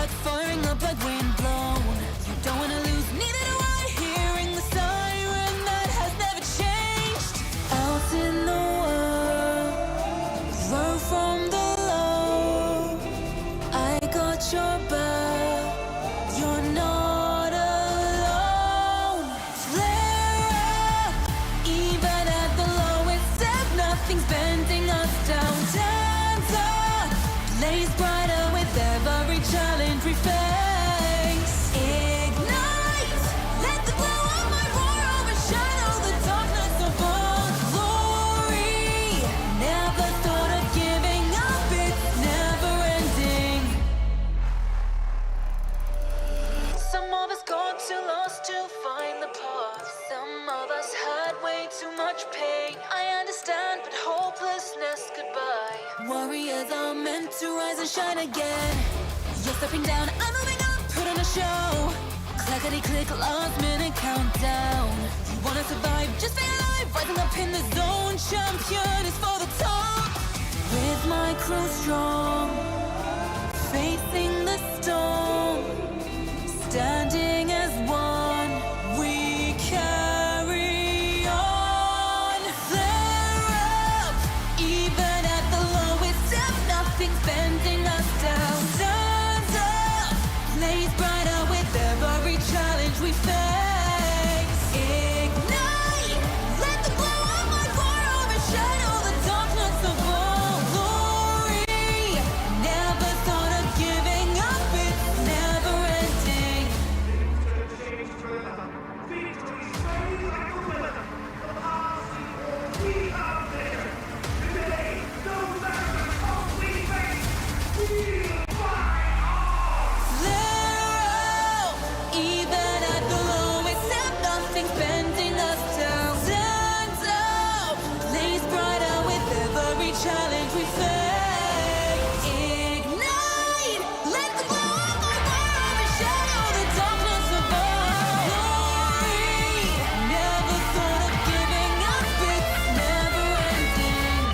heart firing up like wind blown. You don't wanna lose, neither do I. Hearing the siren that has never changed. Out in the world, run from the low. I got your back, you're not alone. Flare up, even at the lowest step, nothing's bending us down. Stand up, blaze brighter with every challenge we face. Ignite, let the glow of my roar overshadow the darkness of our glory. Never thought of giving up, it's never ending. Some of us got too lost to find the path. Some of us had way too much pain. I understand, but hopelessness goodbye. Warriors are meant to rise and shine again. You're stepping down, I'm moving up, put on a show. Clickety click, last minute countdown. You wanna survive, just stay alive. Rising up in the zone, champion is for the top. With my crew strong, facing the storm. Standing as one, we carry on. Flare up, even at the lowest step, nothing's bending us down. Stand up, blaze brighter with every challenge we face. Ignite, let the glow of my roar overshadow the darkness of our glory. Never thought of giving up, it's never ending. Flare up, even at the lowest step, nothing's bending us down. Stand up, blaze brighter with every challenge we face. Ignite, let the glow of my roar overshadow the darkness of our glory. Never thought of giving up, it's never ending.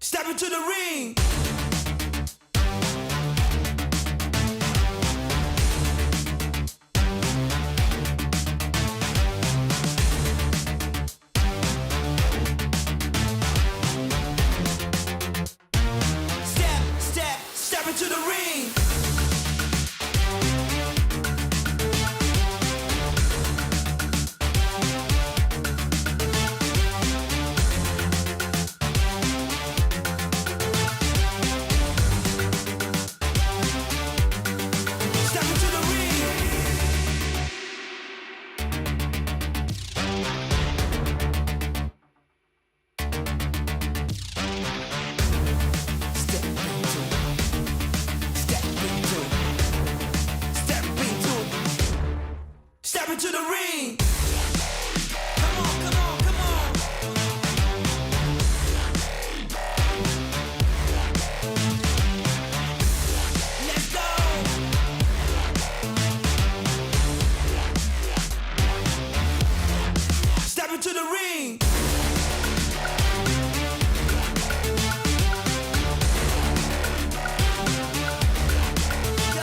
Step into the ring. Step into the ring. Step into the ring. Step into it. Step into it. Step into it. Step into the ring. Come on, come on, come on. Let's go. Step into the ring. Yo.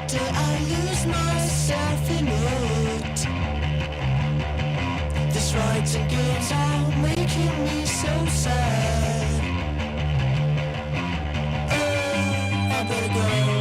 Did I lose myself in it? This writing games are making me so sad. Oh, I better go.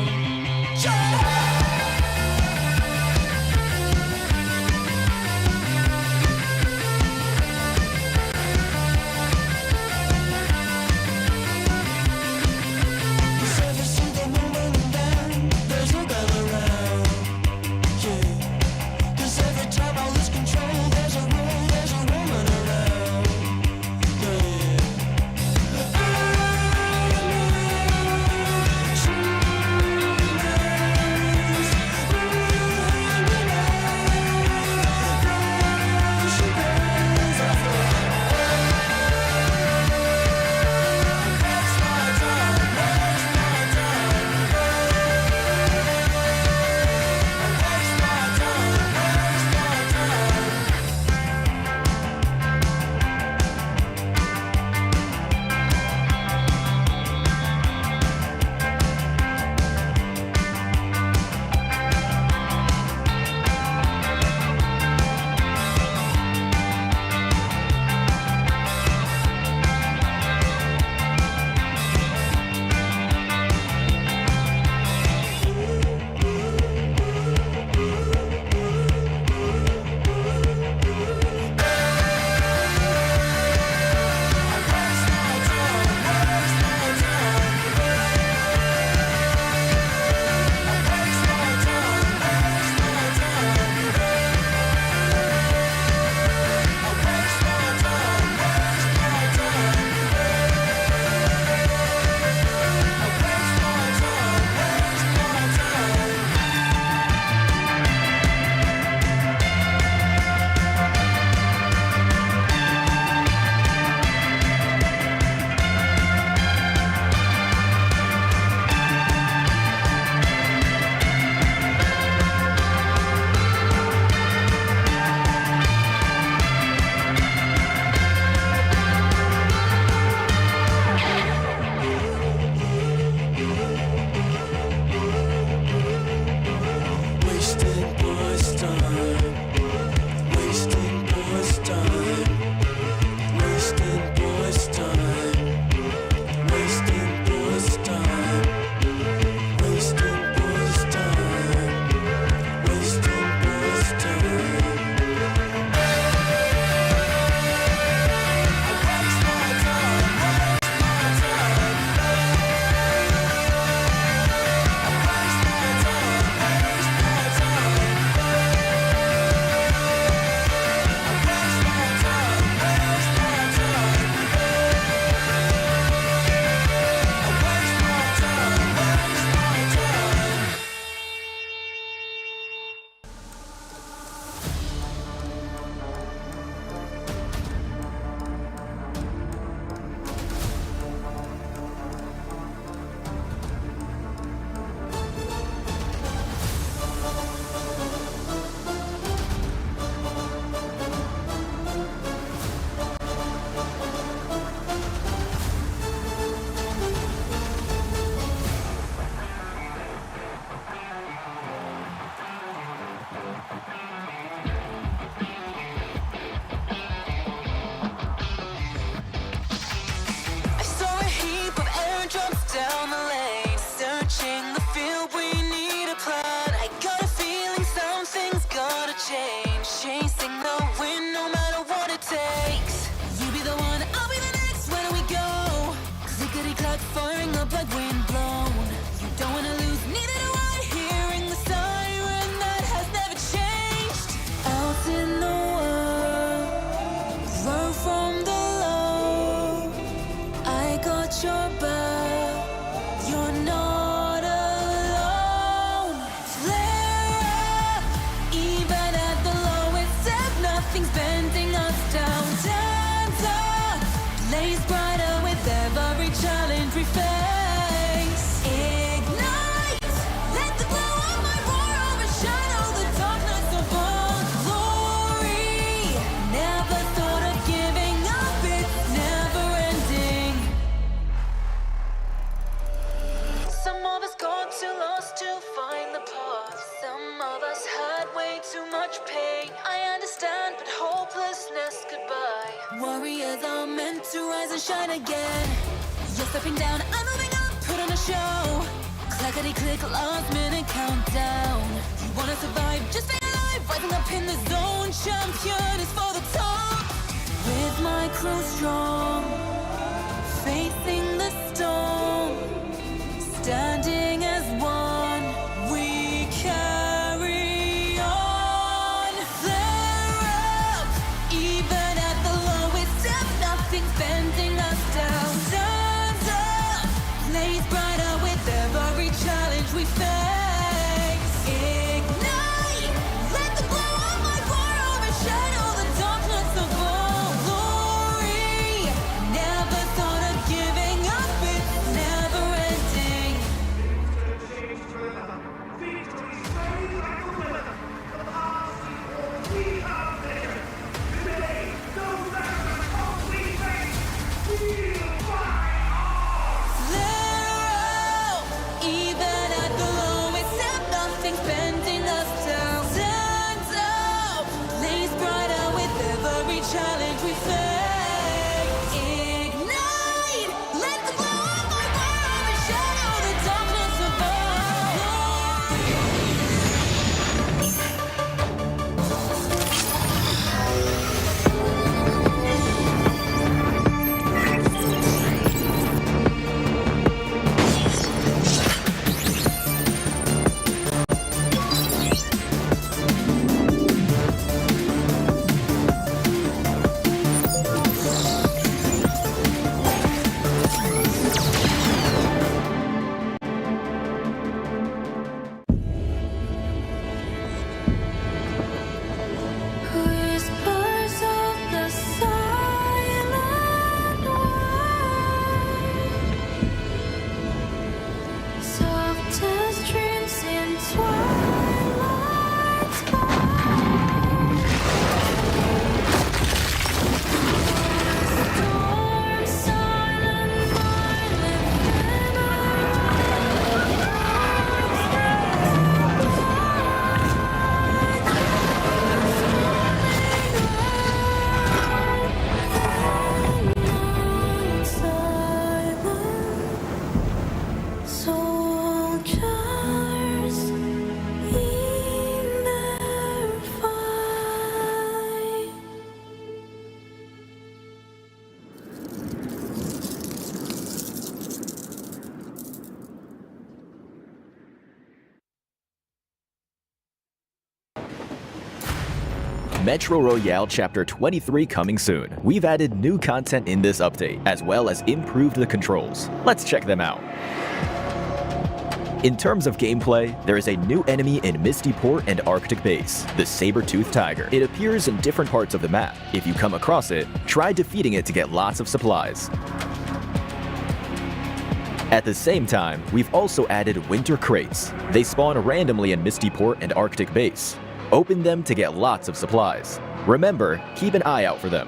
players are meant to rise and shine again. You're stepping down, I'm moving up, put on a show. Clackety-click, last minute countdown. You wanna survive, just stay alive. Rising up in the zone, champion is for the top. With my crew strong, facing the storm, standing as one, we carry on. Flare up, even at the lowest depth, nothing's bending us down. Stand up, blaze brighter with every challenge we face. Ignite, let the glow of my fire overshadow the darkness of all glory. Never thought of giving up, it's never ending. Flare up, even at the lowest step, nothing's bending us down. Stand up, blaze brighter with every challenge we face. Ignite, let the glow of my fire overshadow the darkness of all glory. Whispers of the silent wind, soft as dreams in twilight's storm, silent soldiers in their fight. Metro Royale Chapter 23 coming soon. We've added new content in this update, as well as improved the controls. Let's check them out. In terms of gameplay, there is a new enemy in Misty Port and Arctic Base, the Saber-toothed Tiger. It appears in different parts of the map. If you come across it, try defeating it to get lots of supplies. At the same time, we've also added winter crates. They spawn randomly in Misty Port and Arctic Base. Open them to get lots of supplies. Remember, keep an eye out for them.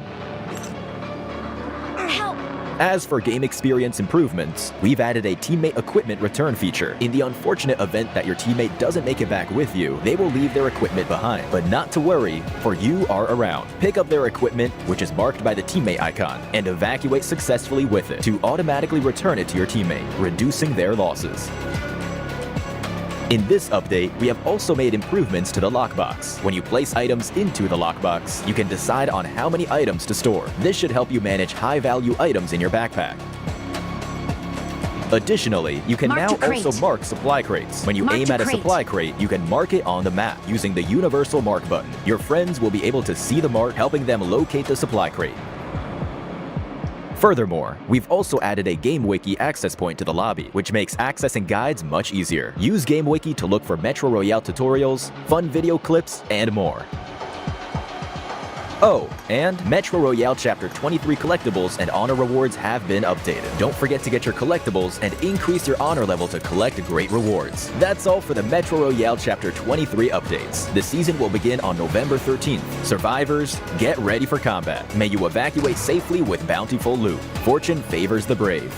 Help! As for game experience improvements, we've added a teammate equipment return feature. In the unfortunate event that your teammate doesn't make it back with you, they will leave their equipment behind. But not to worry, for you are around. Pick up their equipment, which is marked by the teammate icon, and evacuate successfully with it to automatically return it to your teammate, reducing their losses. In this update, we have also made improvements to the lockbox. When you place items into the lockbox, you can decide on how many items to store. This should help you manage high-value items in your backpack. Additionally, you can now also mark supply crates. When you aim at a supply crate, you can mark it on the map using the universal mark button. Your friends will be able to see the mark, helping them locate the supply crate. Furthermore, we've also added a GameWiki access point to the lobby, which makes accessing guides much easier. Use GameWiki to look for Metro Royale tutorials, fun video clips, and more. Oh, and Metro Royale Chapter 23 collectibles and honor rewards have been updated. Don't forget to get your collectibles and increase your honor level to collect great rewards. That's all for the Metro Royale Chapter 23 updates. The season will begin on November 13th. Survivors, get ready for combat. May you evacuate safely with bountiful loot. Fortune favors the brave.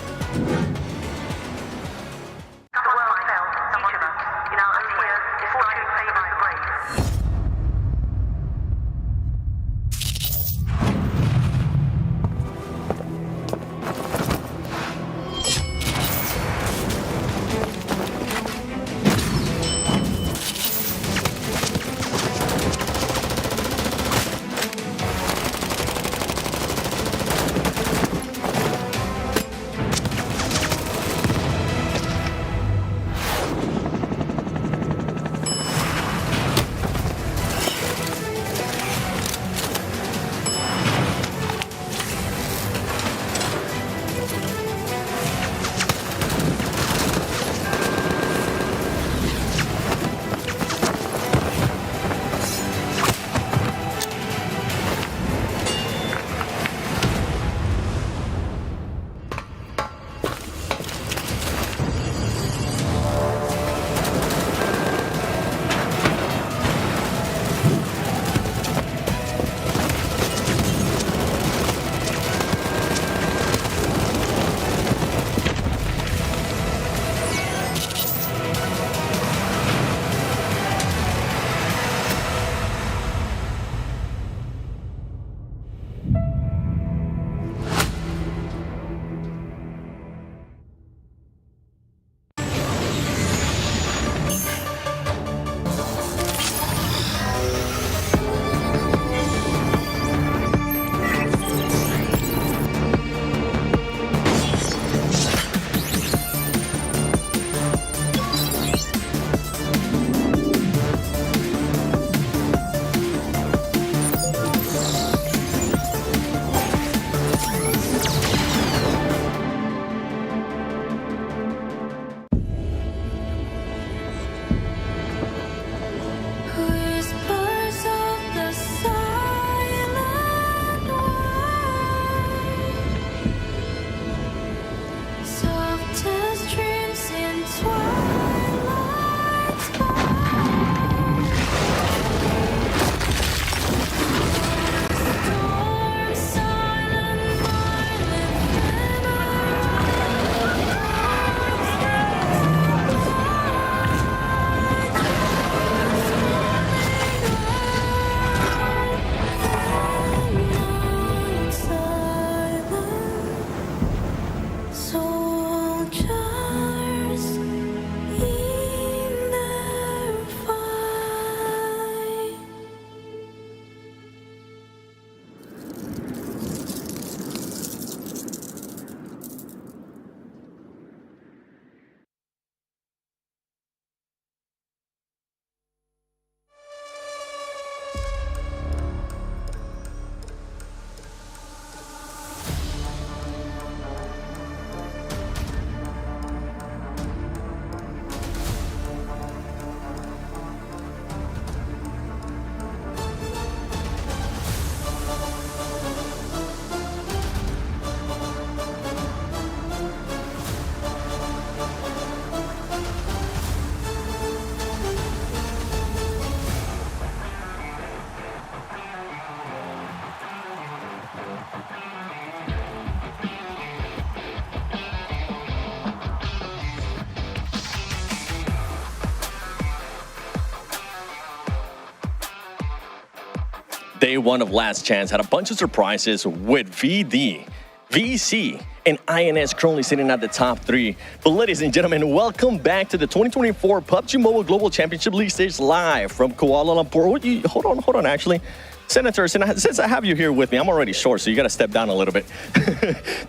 day one of Last Chance had a bunch of surprises with VD, VC, and INS currently sitting at the top 3. But ladies and gentlemen, welcome back to the 2024 PUBG Mobile Global Championship League stage live from Kuala Lumpur. Hold on, actually. Senator, since I have you here with me, I'm already short, so you got to step down a little bit.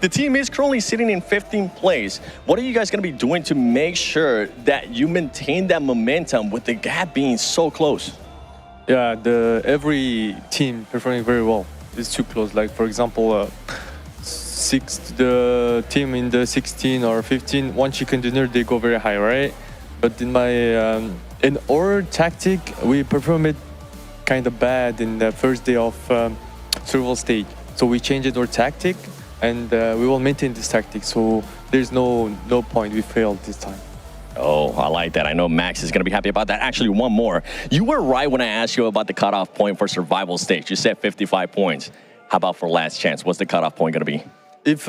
The team is currently sitting in 15th place. What are you guys going to be doing to make sure that you maintain that momentum with the gap being so close? Yeah, every team performing very well. It's too close. Like, for example, the team in the 16 or 15, one chicken dinner, they go very high, right? But in our tactic, we perform it kind of bad in the first day of survival stage. So we changed our tactic, and we will maintain this tactic. So there's no point we failed this time. Oh, I like that. I know Max is going to be happy about that. Actually, one more. You were right when I asked you about the cutoff point for survival stage. You said 55 points. How about for Last Chance? What's the cutoff point going to be? If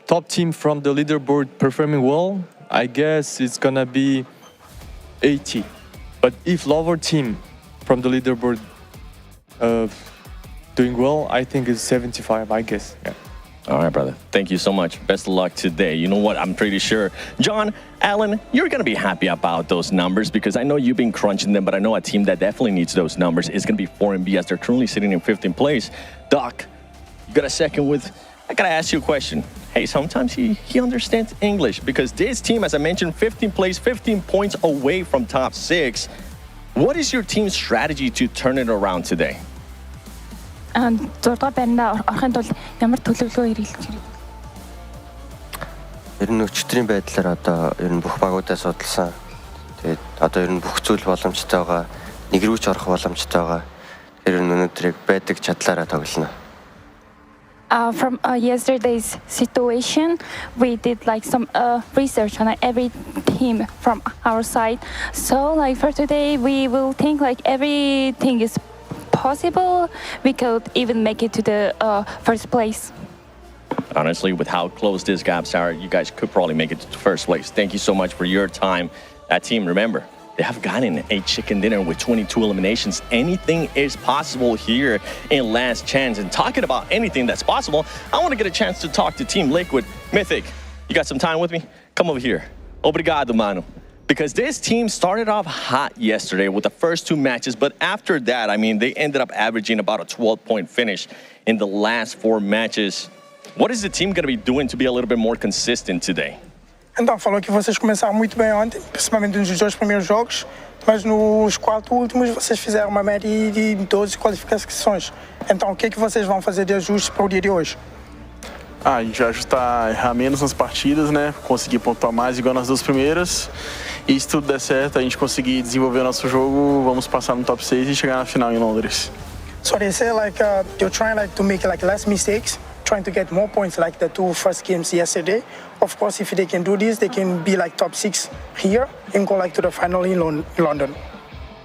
top team from the leaderboard performing well, I guess it's going to be 80. But if lower team from the leaderboard doing well, I think it's 75, I guess. Yeah. All right, brother. Thank you so much. Best of luck today. You know what? I'm pretty sure, John, Alan, you're going to be happy about those numbers because I know you've been crunching them, but I know a team that definitely needs those numbers is going to be 4MB as they're currently sitting in 15th place. Doc, you got a second with... I got to ask you a question. Hey, sometimes he understands English because this team, as I mentioned, 15th place, 15 points away from top 6. What is your team's strategy to turn it around today? 6-р байрнаа орохын тулд ямар төлөвлөгөө хэрэглэж байна? Ер нь өчтөрийн байдлаар одоо ер нь бүх багуудаа судалсан. Тэгээд одоо ер нь бүх зүйл боломжтой байгаа. Нэг рүүч орох боломжтой байгаа. Тэр нь өнөөдрийг байдаг чадлаараа тоглоно. From yesterday's situation, we did like some research on every team from our side. So like for today, we will think like everything is possible. We could even make it to the first place. Honestly, with how close these gaps are, you guys could probably make it to first place. Thank you so much for your time. That team, remember, they have gotten a chicken dinner with 22 eliminations. Anything is possible here in Last Chance. And talking about anything that's possible, I want to get a chance to talk to Team Liquid. Mythic, you got some time with me? Come over here. Obrigado, mano. Because this team started off hot yesterday with the first 2 matches, but after that, I mean, they ended up averaging about a 12-point finish in the last 4 matches. What is the team going to be doing to be a little bit more consistent today? Então, falou que vocês começaram muito bem ontem, principalmente nos 2 primeiros jogos, mas nos 4 últimos vocês fizeram uma média de 12 qualificações. Então, o que vocês vão fazer de ajuste para o dia de hoje? A gente vai ajustar, errar menos nas partidas, né? Conseguir pontuar mais igual nas 2 primeiras. E se tudo der certo, a gente conseguir desenvolver o nosso jogo, vamos passar no top 6 e chegar na final em Londres. So they say like you're trying like to make like less mistakes, trying to get more points like the 2 first games yesterday. Of course, if they can do this, they can be like top 6 here and go like to the final in London.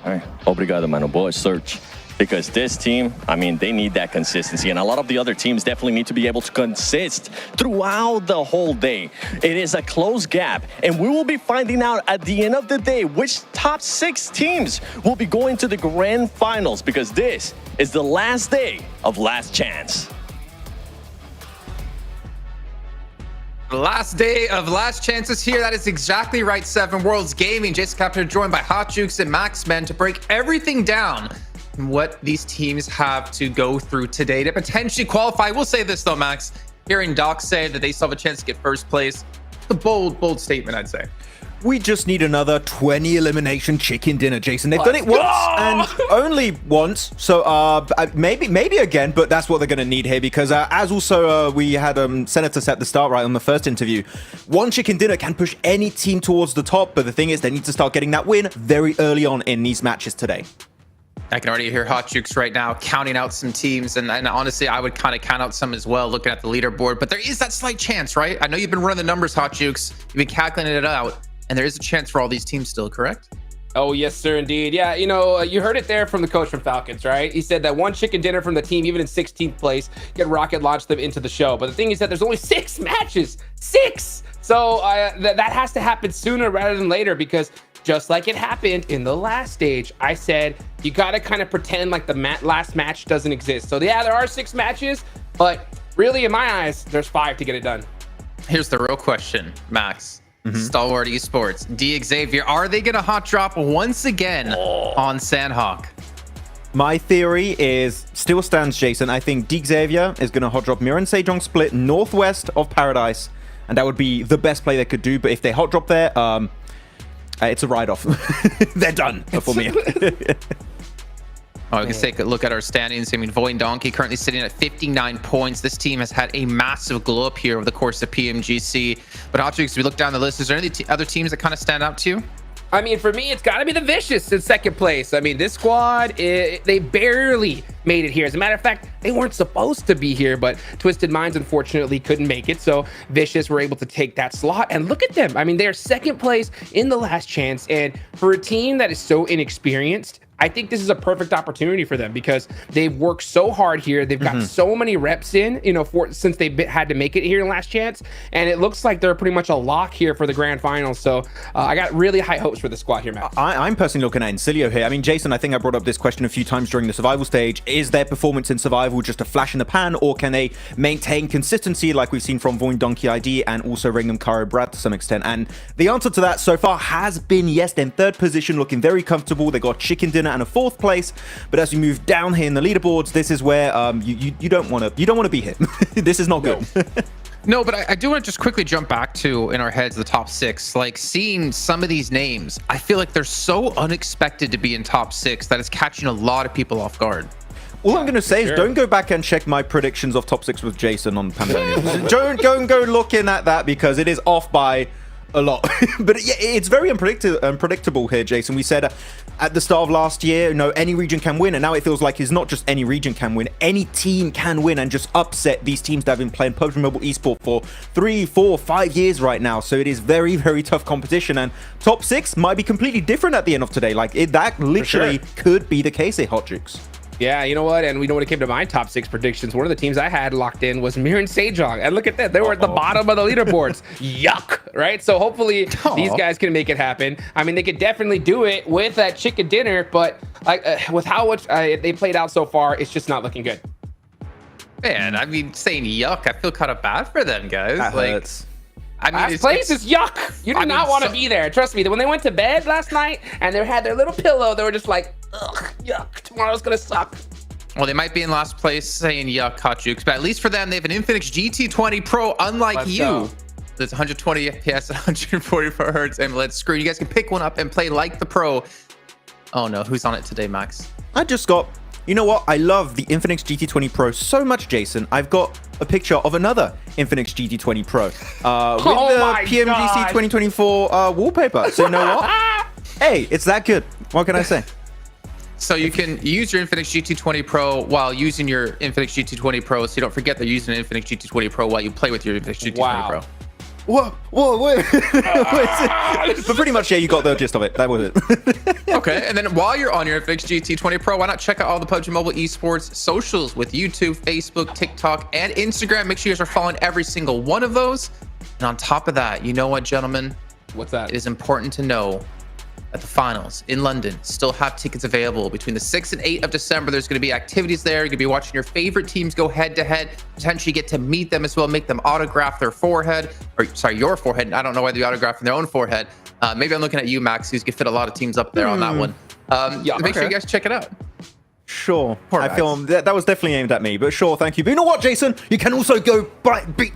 All right. Obrigado, mano. Boa search. Because this team, I mean, they need that consistency. And a lot of the other teams definitely need to be able to consist throughout the whole day. It is a close gap. And we will be finding out at the end of the day which top 6 teams will be going to the Grand Finals. Because this is the last day of Last Chance. Last day of Last Chances here. That is exactly right, 7 Worlds Gaming. Jason Captain joined by Hot Jukes and Maxmen to break everything down and what these teams have to go through today to potentially qualify. We'll say this though, Max. Hearing Doc say that they still have a chance to get first place, a bold statement, I'd say. We just need another 20 elimination chicken dinner, Jason. They've done it once and only once. So maybe again, but that's what they're going to need here because as also we had Senator set the start right on the first interview. One chicken dinner can push any team towards the top, but the thing is they need to start getting that win very early on in these matches today. I can already hear Hot Jukes right now counting out some teams, and honestly, I would kind of count out some as well, looking at the leaderboard. But there is that slight chance, right? I know you've been running the numbers, Hot Jukes. You've been calculating it out, and there is a chance for all these teams still, correct? Oh, yes, sir, indeed. Yeah, you know, you heard it there from the coach from Falcons, right? He said that one chicken dinner from the team, even in 16th place, can rocket launch them into the show. But the thing is that there's only 6 matches. 6! So that has to happen sooner rather than later because just like it happened in the last stage. I said, you got to kind of pretend like the last match doesn't exist. So yeah, there are 6 matches, but really in my eyes, there's 5 to get it done. Here's the real question, Max. Stalwart Esports, D Xavier, are they going to hot drop once again on Sanhok? My theory still stands, Jason. I think D Xavier is going to hot drop Mir and Sejong split northwest of Paradise, and that would be the best play they could do. But if they hot drop there, it's a write-off. They're done for me. We can take a look at our standings. I mean, Void Donkey currently sitting at 59 points. This team has had a massive glow up here over the course of PMGC. But Hotchukes, we look down the list, is there any other teams that kind of stand out to you? I mean, for me, it's got to be the Vicious in second place. I mean, this squad, they barely made it here. As a matter of fact, they weren't supposed to be here, but Twisted Minds, unfortunately, couldn't make it. So Vicious were able to take that slot. And look at them. I mean, they're second place in the last chance. And for a team that is so inexperienced, I think this is a perfect opportunity for them because they've worked so hard here. They've got so many reps in, since they've had to make it here in last chance. And it looks like they're pretty much a lock here for the Grand Finals. So I got really high hopes for the squad here, Matt. I'm personally looking at Incilio here. I mean, Jason, I think I brought up this question a few times during the survival stage. Is their performance in survival just a flash in the pan, or can they maintain consistency like we've seen from Void Donkey ID and also Ringham Karo Brad to some extent? And the answer to that so far has been yes. They're in third position, looking very comfortable. They got chicken dinner and a 4th place. But as you move down here in the leaderboards, this is where you don't want to be hit. This is not good. No, but I do want to just quickly jump back to, in our heads, the top 6. Like, seeing some of these names, I feel like they're so unexpected to be in top 6 that it's catching a lot of people off guard. All I'm going to say is don't go back and check my predictions of top 6 with Jason on Pandemonium. Don't go looking at that because it is off by a lot. But yeah, it's very unpredictable here, Jason. We said at the start of last year, any region can win, and now it feels like it's not just any region can win, any team can win and just upset these teams that have been playing PUBG Mobile Esport for 3, 4, 5 years right now. So it is very, very tough competition, and top 6 might be completely different at the end of today. Like that literally could be the case here, Hot Jukes. Yeah, you know what? And we know when it came to my top 6 predictions, one of the teams I had locked in was Mir and Sejong. And look at that. They were at the bottom of the leaderboards. Yuck, right? So hopefully these guys can make it happen. I mean, they could definitely do it with that chicken dinner, but with how much they played out so far, it's just not looking good. Man, I mean, saying yuck, I feel kind of bad for them, guys. That hurts. I mean, last place is yuck. You do not want to be there. Trust me. When they went to bed last night and they had their little pillow, they were just like, ugh, yuck. Tomorrow's gonna suck. Well, they might be in last place saying yuck, Hot Jukes, but at least for them, they have an Infinix GT20 Pro, unlike you. That's 120 FPS, 144 hertz AMOLED screen. You guys can pick one up and play like the Pro. Oh no, who's on it today, Max? I just got. You know what? I love the Infinix GT20 Pro so much, Jason. I've got a picture of another Infinix GT20 Pro with the PMGC 2024 wallpaper. So you know what? Hey, it's that good. What can I say? So you can use your Infinix GT20 Pro while using your Infinix GT20 Pro. So you don't forget they're using an Infinix GT20 Pro while you play with your Infinix GT20 Pro. Whoa, wait. But pretty much, yeah, you got the gist of it. That was it. Okay, and then while you're on your Infinix GT20 Pro, why not check out all the PUBG Mobile Esports socials with YouTube, Facebook, TikTok, and Instagram. Make sure you guys are following every single one of those. And on top of that, you know what, gentlemen? What's that? It is important to know that the finals in London still have tickets available. Between the 6th and 8th of December, there's going to be activities there. You're going to be watching your favorite teams go head-to-head, potentially get to meet them as well, make them autograph their forehead, or sorry, your forehead. I don't know whether they're autographing their own forehead. Maybe I'm looking at you, Max, who's going to fit a lot of teams up there on that one. Make sure you guys check it out. Sure. I feel that was definitely aimed at me, but sure, thank you. But you know what, Jason? You can also go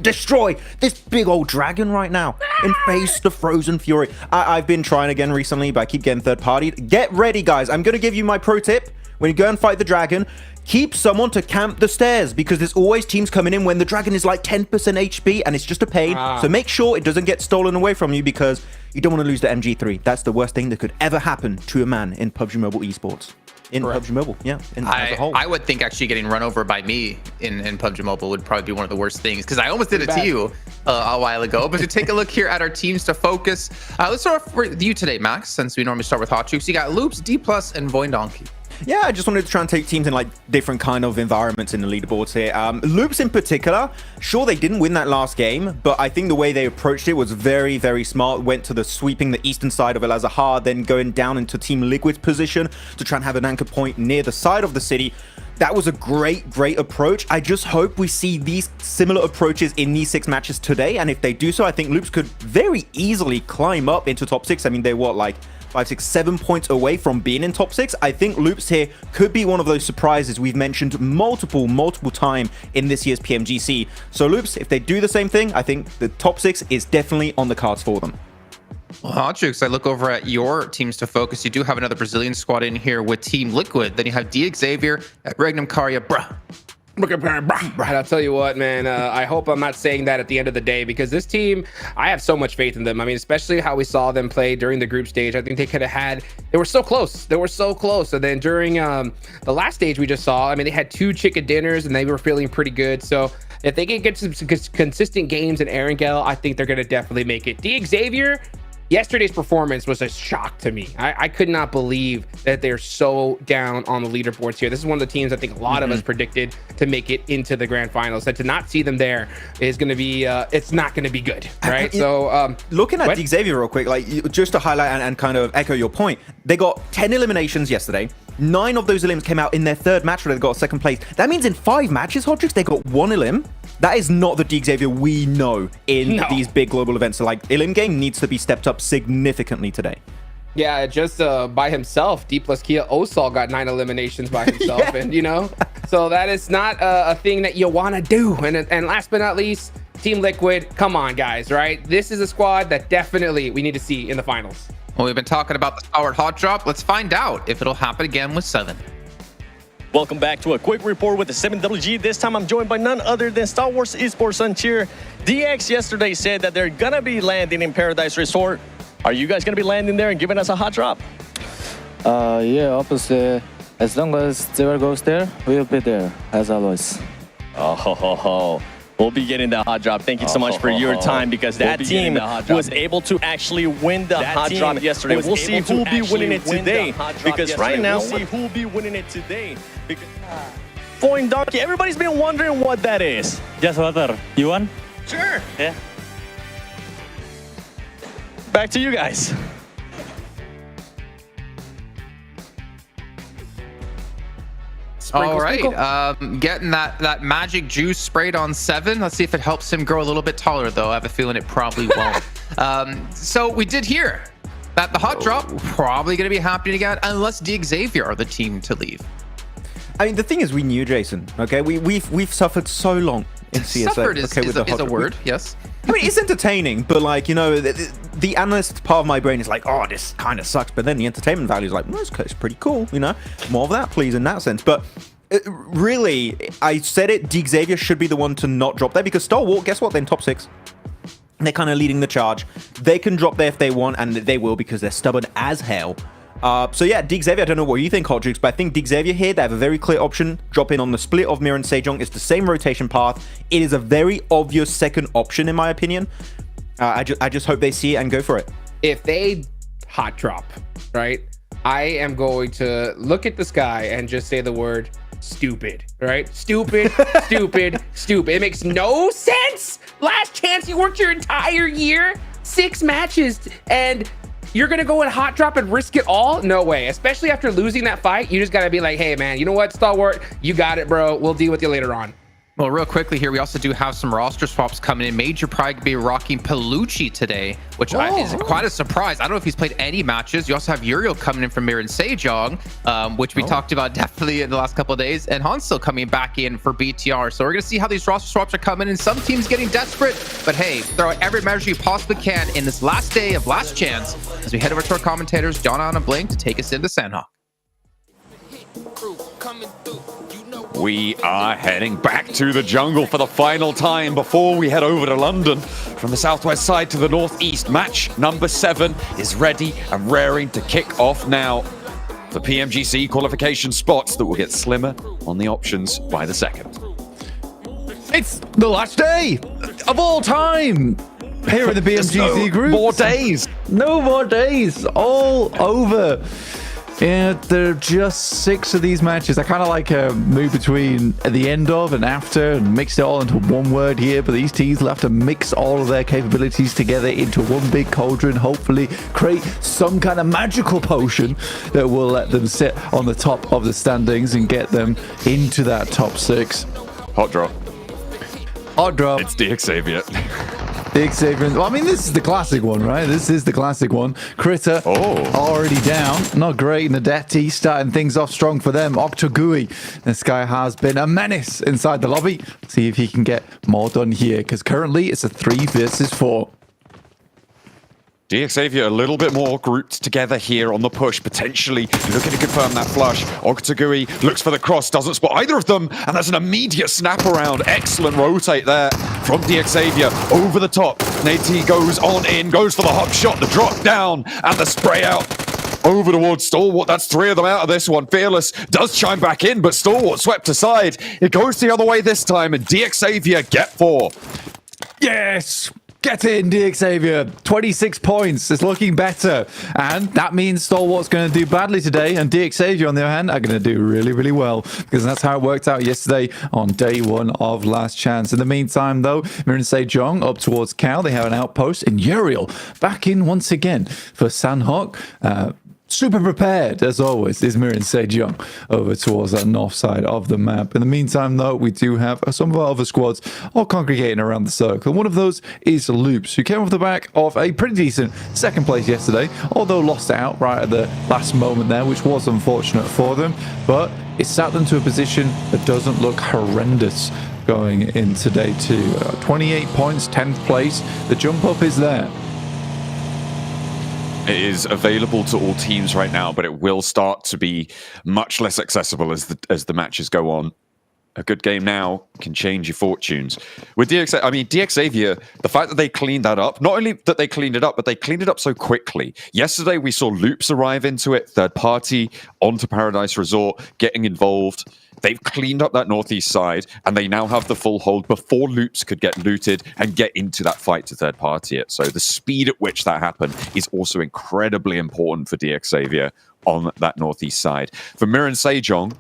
destroy this big old dragon right now and face the Frozen Fury. I've been trying again recently, but I keep getting third-partied. Get ready, guys. I'm going to give you my pro tip. When you go and fight the dragon, keep someone to camp the stairs because there's always teams coming in when the dragon is like 10% HP and it's just a pain. So make sure it doesn't get stolen away from you because you don't want to lose the MG3. That's the worst thing that could ever happen to a man in PUBG Mobile Esports. In PUBG Mobile, yeah, as a whole. I would think actually getting run over by me in PUBG Mobile would probably be one of the worst things because I almost did it to you a while ago. But to take a look here at our teams to focus, let's start off with you today, Max, since we normally start with Hot Troops. You got Loops, D+, and Void Donkey. Yeah, I just wanted to try and take teams in like different kind of environments in the leaderboards here. Loops in particular, sure, they didn't win that last game, but I think the way they approached it was very, very smart. Went to the sweeping the eastern side of El Azahar, then going down into Team Liquid's position to try and have an anchor point near the side of the city. That was a great approach. I just hope we see these similar approaches in these 6 matches today, and if they do so, I think Loops could very easily climb up into top 6. I mean, they're what, like 5, 6, 7 points away from being in top 6. I think Loops here could be one of those surprises we've mentioned multiple time in this year's PMGC. So Loops, if they do the same thing, I think the top 6 is definitely on the cards for them. Well, Hotjukes, I look over at your teams to focus. You do have another Brazilian squad in here with Team Liquid. Then you have Xavier at Regnum Karya, bruh. I'll tell you what, man, I hope I'm not saying that at the end of the day, because this team, I have so much faith in them. I mean, especially how we saw them play during the group stage. I think they could have had, they were so close. And then during the last stage we just saw, I mean, they had 2 chicken dinners and they were feeling pretty good. So if they can get some consistent games in Erangel, I think they're going to definitely make it. Xavier, yesterday's performance was a shock to me. I could not believe that they're so down on the leaderboards here. This is one of the teams I think a lot of us predicted to make it into the grand finals. And to not see them there is going to be, it's not going to be good, right? So looking at Xavier real quick, like just to highlight and kind of echo your point, they got 10 eliminations yesterday. 9 of those elims came out in their 3rd match where they got 2nd place. That means in 5 matches, Hodrix, they got 1 elim. That is not the Xavier we know in these big global events. So like elim game needs to be stepped up significantly today. Yeah, just by himself, D plus Kia Osal got 9 eliminations by himself. Yeah. And, you know, so that is not a thing that you want to do. And last but not least, Team Liquid, come on, guys, right? This is a squad that definitely we need to see in the finals. Well, we've been talking about the Stalwart Hot Drop. Let's find out if it'll happen again with 7. Welcome back to a quick report with the 7WG. This time I'm joined by none other than Star Wars Esports Frontier. DX yesterday said that they're gonna be landing in Paradise Resort. Are you guys gonna be landing there and giving us a hot drop? Yeah, obviously, as long as Zero goes there, we'll be there, as always. We'll be getting the hot drop. Thank you so much for your time, because that team was able to actually win the hot drop yesterday. We'll see who'll be winning it today, because right now, who'll be winning it today. Foin Donkey, everybody's been wondering what that is. Just water. You want? Sure. Yeah. Back to you guys. All right, getting that magic juice sprayed on 7. Let's see if it helps him grow a little bit taller, though. I have a feeling it probably won't. So we did hear that the hot drop probably going to be happening again, unless Xavier are the team to leave. I mean, the thing is, we knew Jason. Okay, we've suffered so long in CSA. Suffered is a drop. word, yes. I mean, it's entertaining, but like, you know, the analyst part of my brain is like, oh, this kind of sucks. But then the entertainment value is like, well, it's pretty cool, you know? More of that, please, in that sense. But really, I said it, Xavier should be the one to not drop there, because Stalwart, guess what? They're in top 6. They're kind of leading the charge. They can drop there if they want, and they will, because they're stubborn as hell. So yeah, Xavier, I don't know what you think, Hotjukes, but I think Xavier here, they have a very clear option. Drop in on the split of Mir and Sejong. It's the same rotation path. It is a very obvious second option, in my opinion. I just hope they see it and go for it. If they hot drop, right, I am going to look at this guy and just say the word stupid, right? Stupid, stupid, stupid. It makes no sense. Last chance you worked your entire year, 6 matches, and you're gonna go and hot drop and risk it all? No way. Especially after losing that fight, you just gotta be like, hey man, you know what, Stalwart, you got it, bro. We'll deal with you later on. Well, real quickly here, we also do have some roster swaps coming in. Major Pride be rocking Palucci today, which is quite a surprise. I don't know if he's played any matches. You also have Uriel coming in from Mir and Sejong, which we talked about definitely in the last couple of days, and Hansel coming back in for BTR. So we're going to see how these roster swaps are coming in. Some teams getting desperate, but hey, throw out every measure you possibly can in this last day of Last Chance as we head over to our commentators, John and Blink, to take us into Sanhok. We are heading back to the jungle for the final time before we head over to London. From the southwest side to the northeast, match number 7 is ready and raring to kick off now. The PMGC qualification spots that will get slimmer on the options by the second. It's the last day of all time here in the PMGC group. More days. No more days. All over. Yeah, there are just 6 of these matches. I kind of like move between the end of and after and mix it all into one word here, but these teams will have to mix all of their capabilities together into one big cauldron, hopefully create some kind of magical potion that will let them sit on the top of the standings and get them into that top 6. Hot drop. Hot drop. It's DXavier. DXavier. Well, I mean, this is the classic one, right? This is the classic one. Critter already down. Not great in the Detti, starting things off strong for them. Octogui. This guy has been a menace inside the lobby. See if he can get more done here, because currently it's a 3 versus 4. DXavier a little bit more grouped together here on the push, potentially looking to confirm that flush. Octogui looks for the cross, doesn't spot either of them, and there's an immediate snap around. Excellent rotate there from DXavier over the top. Nate goes on in, goes for the hop shot, the drop down, and the spray out over towards Stalwart. That's 3 of them out of this one. Fearless does chime back in, but Stalwart swept aside. It goes the other way this time, and DXavier get 4. Yes! Get in, DXavier. 26 points. It's looking better. And that means Stalwart's going to do badly today. And DXavier, on the other hand, are going to do really, really well. Because that's how it worked out yesterday on day 1 of Last Chance. In the meantime, though, Mirin Sejong up towards Cal. They have an outpost. And Uriel back in once again for Sanhok. Super prepared, as always, is Mirin Sejong over towards that north side of the map. In the meantime, though, we do have some of our other squads all congregating around the circle. One of those is Loops, who came off the back of a pretty decent 2nd place yesterday, although lost out right at the last moment there, which was unfortunate for them. But it sat them to a position that doesn't look horrendous going into day 2. 28 points, 10th place. The jump up is there. It is available to all teams right now, but it will start to be much less accessible as the matches go on. A good game now can change your fortunes. With DXavier, the fact that they cleaned that up, not only that they cleaned it up, but they cleaned it up so quickly. Yesterday, we saw Loops arrive into it, third party, onto Paradise Resort, getting involved. They've cleaned up that northeast side, and they now have the full hold before Loops could get looted and get into that fight to third party it. So the speed at which that happened is also incredibly important for DXavier on that northeast side. For Mirin Sejong,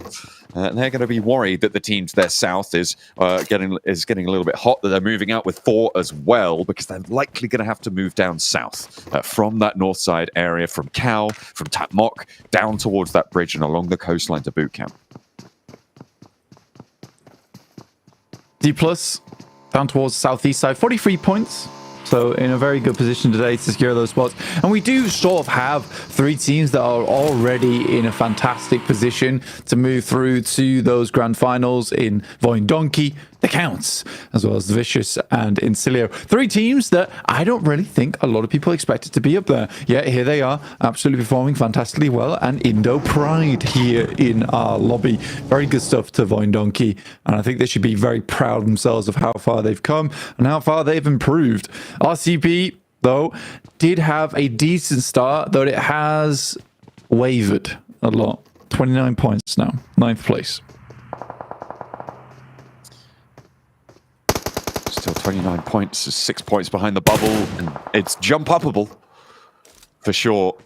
they're going to be worried that the team to their south is getting a little bit hot, that they're moving out with 4 as well, because they're likely going to have to move down south from that north side area, from Cal, from Tatmok, down towards that bridge and along the coastline to boot camp. D plus down towards southeast side, 43 points. So in a very good position today to secure those spots. And we do sort of have 3 teams that are already in a fantastic position to move through to those grand finals in Voindonki, the Counts, as well as Vicious and Incilio. 3 teams that I don't really think a lot of people expected to be up there. Yet here they are, absolutely performing fantastically well. And Indo Pride here in our lobby. Very good stuff to Voindonki. And I think they should be very proud of themselves of how far they've come and how far they've improved. RCB, though, did have a decent start, though it has wavered a lot. 29 points now, 9th place. Still 29 points, 6 points behind the bubble, and it's jump upable for sure.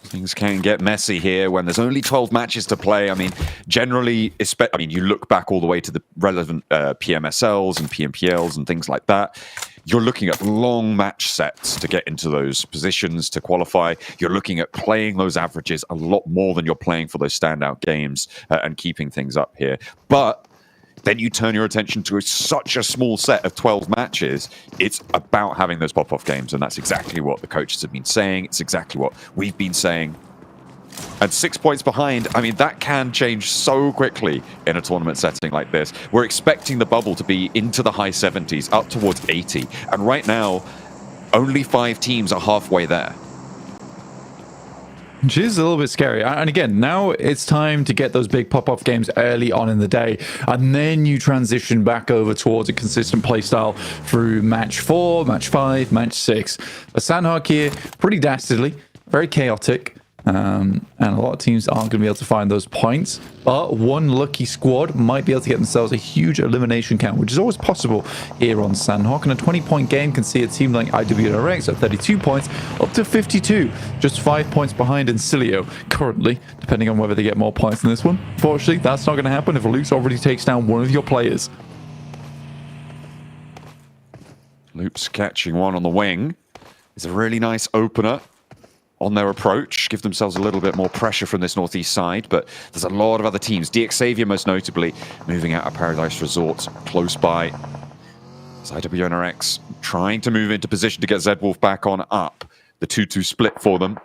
Things can get messy here when there's only 12 matches to play. I mean, generally, you look back all the way to the relevant PMSLs and PMPLs and things like that. You're looking at long match sets to get into those positions to qualify. You're looking at playing those averages a lot more than you're playing for those standout games and keeping things up here. But then you turn your attention to such a small set of 12 matches. It's about having those pop-off games, and that's exactly what the coaches have been saying. It's exactly what we've been saying. And 6 points behind, I mean, that can change so quickly in a tournament setting like this. We're expecting the bubble to be into the high 70s, up towards 80. And right now, only 5 teams are halfway there. Which is a little bit scary. And again, now it's time to get those big pop-off games early on in the day. And then you transition back over towards a consistent playstyle through match 4, match 5, match 6. But Sanhok here, pretty dastardly, very chaotic. And a lot of teams aren't going to be able to find those points. But one lucky squad might be able to get themselves a huge elimination count, which is always possible here on Sanhok. And a 20-point game can see a team like IWNRX at 32 points up to 52, just 5 points behind Encilio currently, depending on whether they get more points in this one. Fortunately, that's not going to happen if Loops already takes down one of your players. Loops catching one on the wing. It's a really nice opener on their approach, give themselves a little bit more pressure from this northeast side, but there's a lot of other teams, DXavier most notably, moving out of Paradise Resort close by. IWNRX trying to move into position to get Zedwolf back on up. The 2-2 split for them.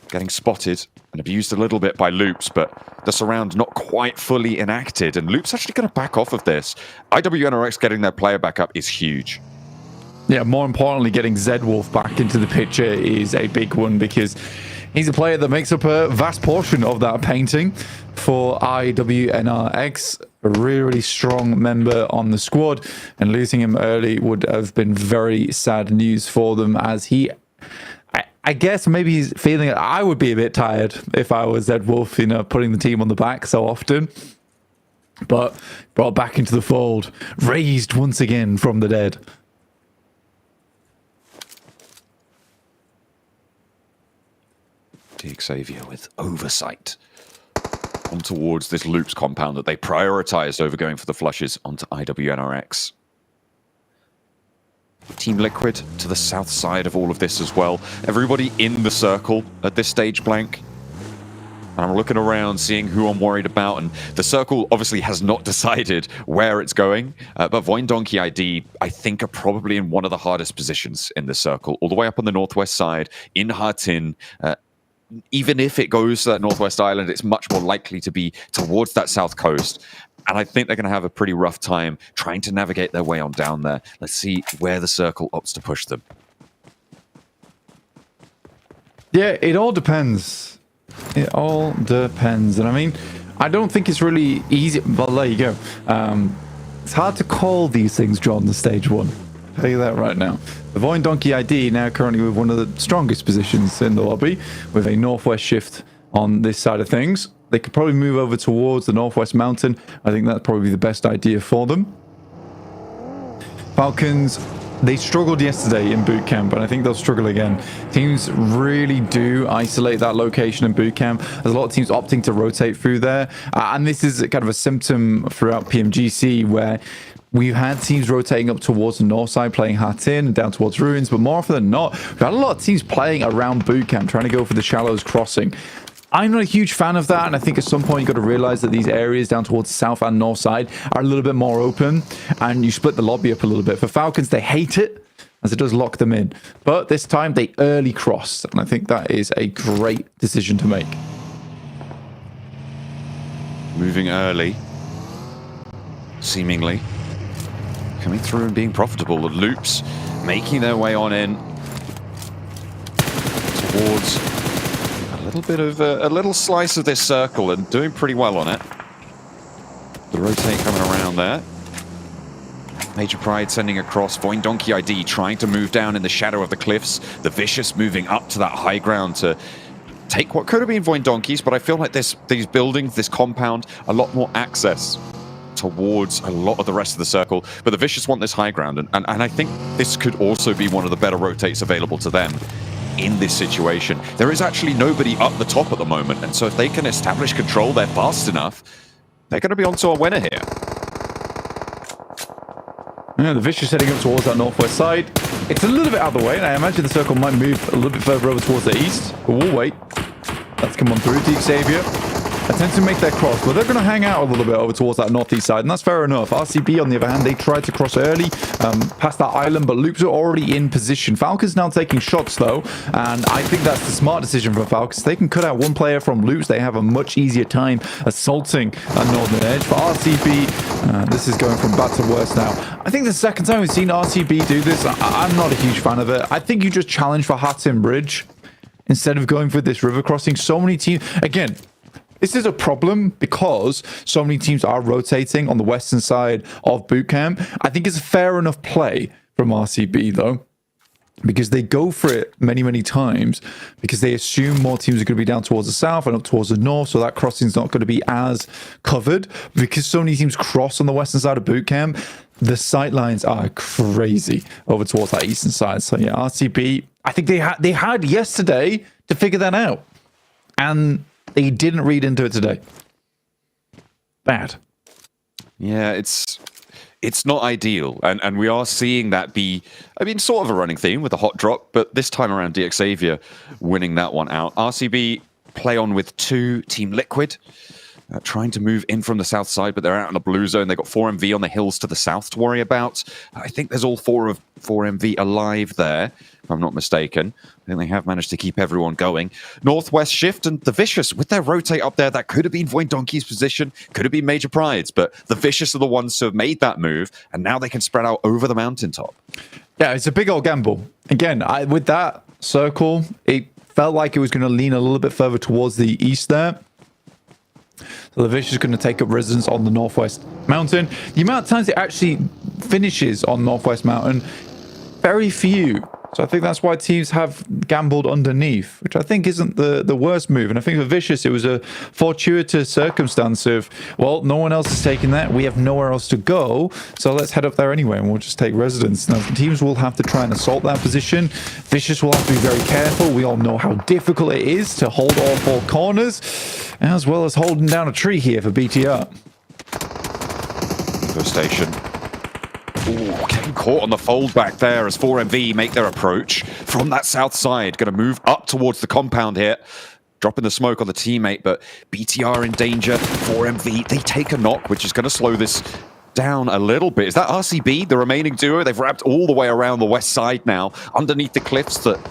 Getting spotted and abused a little bit by Loops, but the surround not quite fully enacted, and Loops actually going to back off of this. IWNRX getting their player back up is huge. Yeah, more importantly, getting Zedwolf back into the picture is a big one, because he's a player that makes up a vast portion of that painting for IWNRX. A really strong member on the squad, and losing him early would have been very sad news for them, as he... I guess maybe he's feeling I would be a bit tired if I was Zedwolf, you know, putting the team on the back so often. But brought back into the fold, raised once again from the dead. DXavier with oversight on towards this Loops compound that they prioritized over going for the flushes onto IWNRX. Team Liquid to the south side of all of this as well. Everybody in the circle at this stage, Blank. And I'm looking around, seeing who I'm worried about, and the circle obviously has not decided where it's going. But Voin Donkey ID, I think, are probably in one of the hardest positions in the circle, all the way up on the northwest side, in Hatin. Even if it goes to that northwest island, it's much more likely to be towards that south coast. And I think they're going to have a pretty rough time trying to navigate their way on down there. Let's see where the circle opts to push them. Yeah, it all depends. It all depends. And I mean, I don't think it's really easy. Well, there you go. It's hard to call these things, John, the stage one. I'll tell you that right now. The Voin Donkey ID now currently with one of the strongest positions in the lobby, with a northwest shift on this side of things. They could probably move over towards the northwest mountain. I think that's probably the best idea for them. Falcons, they struggled yesterday in boot camp, and I think they'll struggle again. Teams really do isolate that location in boot camp. There's a lot of teams opting to rotate through there. And this is kind of a symptom throughout PMGC, where we've had teams rotating up towards the north side, playing Hatin and down towards Ruins, but more often than not, we've had a lot of teams playing around boot camp, trying to go for the Shallows crossing. I'm not a huge fan of that, and I think at some point you've got to realize that these areas down towards the south and north side are a little bit more open, and you split the lobby up a little bit. For Falcons, they hate it, as it does lock them in. But this time, they early crossed, and I think that is a great decision to make. Moving early, seemingly. Coming through and being profitable. The Loops making their way on in towards a little bit of a little slice of this circle, and doing pretty well on it. The rotate coming around there. Major Pride sending across. Voin Donkey ID trying to move down in the shadow of the cliffs. The Vicious moving up to that high ground to take what could have been Voin Donkeys, but I feel like these buildings, this compound, a lot more access towards a lot of the rest of the circle. But the Vicious want this high ground, and I think this could also be one of the better rotates available to them in this situation. There is actually nobody up the top at the moment, and so if they can establish control there fast enough, they're going to be onto a winner here. Yeah, the Vicious heading up towards that northwest side. It's a little bit out of the way, and I imagine the circle might move a little bit further over towards the east, but we'll wait. Let's come on through. DXavier attempts to make their cross, but they're going to hang out a little bit over towards that northeast side, and that's fair enough. RCB, on the other hand, they tried to cross early past that island, but Loops are already in position. Falcons now taking shots, though, and I think that's the smart decision from Falcons. They can cut out one player from Loops. They have a much easier time assaulting that northern edge. For RCB, this is going from bad to worse now. I think the second time we've seen RCB do this, I'm not a huge fan of it. I think you just challenge for Hatin Bridge instead of going for this river crossing. So many teams, again, this is a problem because so many teams are rotating on the western side of boot camp. I think it's a fair enough play from RCB, though. because they go for it many times because they assume more teams are going to be down towards the south and up towards the north, so that crossing is not going to be as covered. Because so many teams cross on the western side of boot camp, the sight lines are crazy over towards that eastern side. So yeah, RCB, I think they had yesterday to figure that out, and they didn't read into it today. Bad. Yeah, it's not ideal, and we are seeing that be, I mean, sort of a running theme with the hot drop, but this time around DXavier winning that one out. RCB play on with 2, Team Liquid, trying to move in from the south side, but they're out in the blue zone. They've got 4MV on the hills to the south to worry about. I think there's all 4 of 4MV alive there, if I'm not mistaken. I think they have managed to keep everyone going. Northwest Shift and the Vicious, with their rotate up there, that could have been Void Donkey's position, could have been Major Pride's, but the Vicious are the ones who have made that move, and now they can spread out over the mountaintop. Yeah, it's a big old gamble. Again, with that circle, it felt like it was going to lean a little bit further towards the east there. So the Vicious is going to take up residence on the Northwest Mountain. The amount of times it actually finishes on Northwest Mountain, very few. So I think that's why teams have gambled underneath, which I think isn't the worst move. And I think for Vicious, it was a fortuitous circumstance of, well, no one else is taking that. We have nowhere else to go. So let's head up there anyway, and we'll just take residence. Now, teams will have to try and assault that position. Vicious will have to be very careful. We all know how difficult it is to hold all 4 corners, as well as holding down a tree here for BTR. Evo Station. Ooh, getting caught on the fold back there as 4MV make their approach from that south side. Going to move up towards the compound here. Dropping the smoke on the teammate, but BTR in danger. 4MV, they take a knock, which is going to slow this down a little bit. Is that RCB, the remaining duo? They've wrapped all the way around the west side now, underneath the cliffs that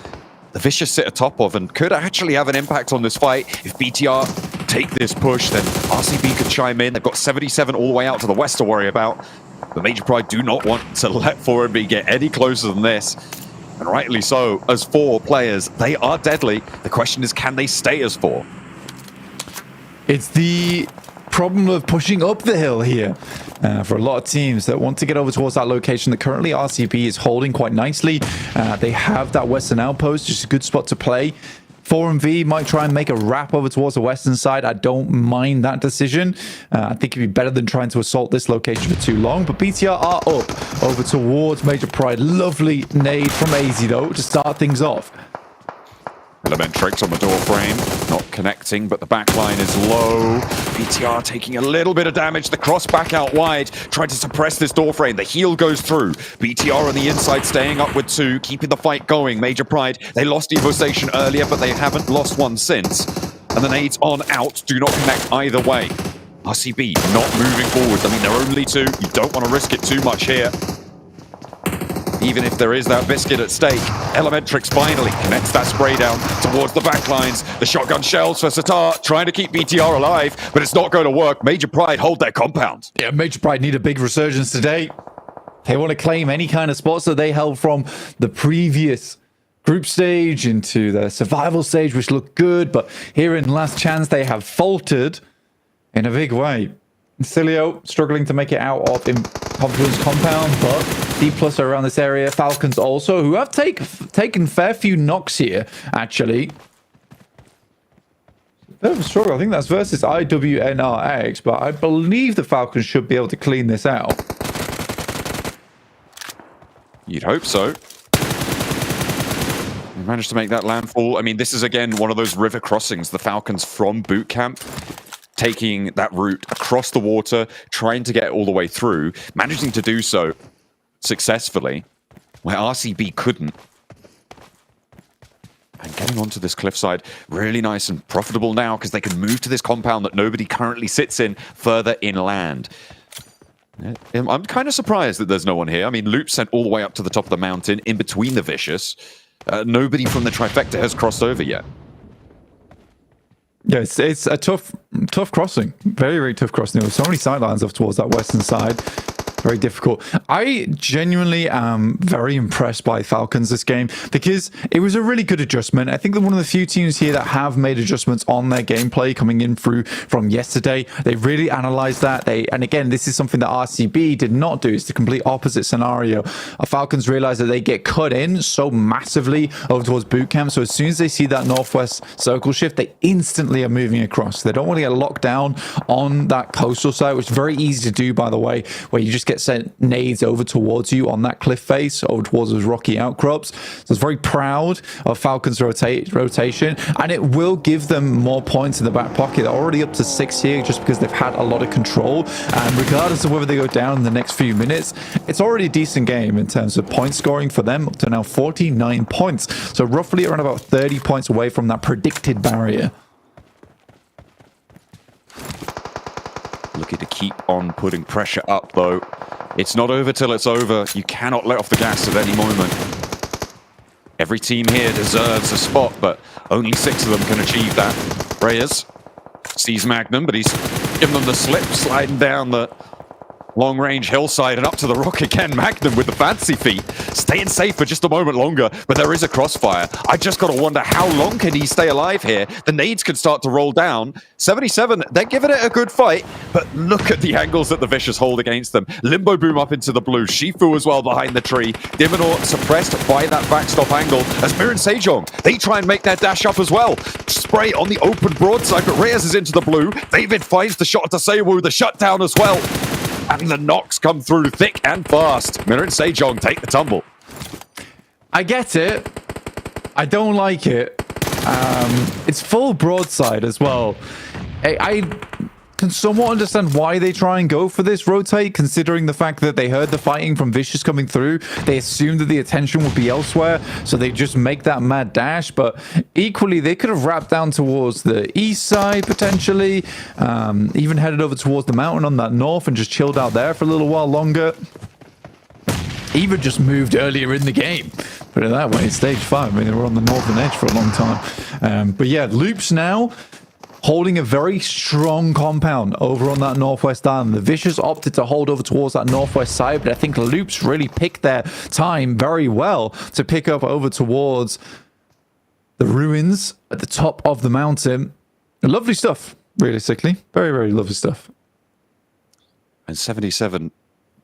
the Vicious sit atop of, and could actually have an impact on this fight. If BTR take this push, then RCB could chime in. They've got 77 all the way out to the west to worry about. But Major Pride do not want to let 4MV get any closer than this. And rightly so, as 4 players, they are deadly. The question is, can they stay as 4? It's the problem of pushing up the hill here for a lot of teams that want to get over towards that location that currently RCB is holding quite nicely. They have that western outpost, just a good spot to play. 4MV might try and make a wrap over towards the western side. I don't mind that decision. I think it'd be better than trying to assault this location for too long. But BTR are up over towards Major Pride. Lovely nade from AZ though to start things off. Elementrix on the door frame, not connecting, but the backline is low. BTR taking a little bit of damage. The cross back out wide, trying to suppress this door frame. The heal goes through. BTR on the inside, staying up with 2, keeping the fight going. Major Pride, they lost Evo Station earlier, but they haven't lost one since. And the nades on out do not connect either way. RCB not moving forward. I mean, they're only 2. You don't want to risk it too much here. Even if there is that biscuit at stake, Elementrix finally connects that spray down towards the backlines. The shotgun shells for Satar, trying to keep BTR alive, but it's not going to work. Major Pride hold their compound. Yeah, Major Pride need a big resurgence today. They want to claim any kind of spots that they held from the previous group stage into the survival stage, which looked good, but here in Last Chance, they have faltered in a big way. Cilio struggling to make it out of Confluence compound, but D+ are around this area. Falcons also, who have taken fair few knocks here, actually. Bit of a struggle. I think that's versus IWNRX, but I believe the Falcons should be able to clean this out. You'd hope so. They managed to make that landfall. I mean, this is again one of those river crossings. The Falcons from boot camp, taking that route across the water, trying to get all the way through, managing to do so successfully, where RCB couldn't. And getting onto this cliffside, really nice and profitable now, because they can move to this compound that nobody currently sits in further inland. I'm kind of surprised that there's no one here. I mean, Loop sent all the way up to the top of the mountain, in between the Vicious. Nobody from the trifecta has crossed over yet. Yeah, it's a tough crossing. Very, very tough crossing. There were so many sidelines off towards that western side. Very difficult. I genuinely am very impressed by Falcons this game because it was a really good adjustment. I think they're one of the few teams here that have made adjustments on their gameplay coming in through from yesterday. They really analyzed that. And again, this is something that RCB did not do. It's the complete opposite scenario. Falcons realize that they get cut in so massively over towards boot camp. So as soon as they see that northwest circle shift, they instantly are moving across. They don't want to get locked down on that coastal side, which is very easy to do, by the way, where you just get sent nades over towards you on that cliff face, over towards those rocky outcrops. So it's very proud of Falcons' rotation, and it will give them more points in the back pocket. They're already up to 6 here just because they've had a lot of control. And regardless of whether they go down in the next few minutes, it's already a decent game in terms of point scoring for them, up to now 49 points. So roughly around about 30 points away from that predicted barrier. Looking to keep on putting pressure up, though. It's not over till it's over. You cannot let off the gas at any moment. Every team here deserves a spot, but only 6 of them can achieve that. Reyes sees Magnum, but he's given them the slip, sliding down the long-range hillside and up to the rock again. Magnum with the fancy feet, staying safe for just a moment longer, but there is a crossfire. I just got to wonder how long can he stay alive here. The nades can start to roll down. 77, they're giving it a good fight, but look at the angles that the Vicious hold against them. Limbo Boom up into the blue, Shifu as well behind the tree. Dimonor suppressed by that backstop angle as Mir and Sejong, they try and make their dash up as well. Spray on the open broadside, but Reyes is into the blue. David finds the shot to Seiwu, the shutdown as well. And the knocks come through thick and fast. Mir and Sejong take the tumble. I get it. I don't like it. It's full broadside as well. I can somewhat understand why they try and go for this rotate, considering the fact that they heard the fighting from Vicious coming through. They assumed that the attention would be elsewhere, so they just make that mad dash. But equally, they could have wrapped down towards the east side, potentially. Even headed over towards the mountain on that north and just chilled out there for a little while longer. Even just moved earlier in the game. Put it that way, it's stage 5. I mean, they were on the northern edge for a long time. But yeah, Loops now holding a very strong compound over on that northwest island. The Vicious opted to hold over towards that northwest side, but I think Loops really picked their time very well to pick up over towards the ruins at the top of the mountain. Lovely stuff, realistically. Very, very lovely stuff. And 77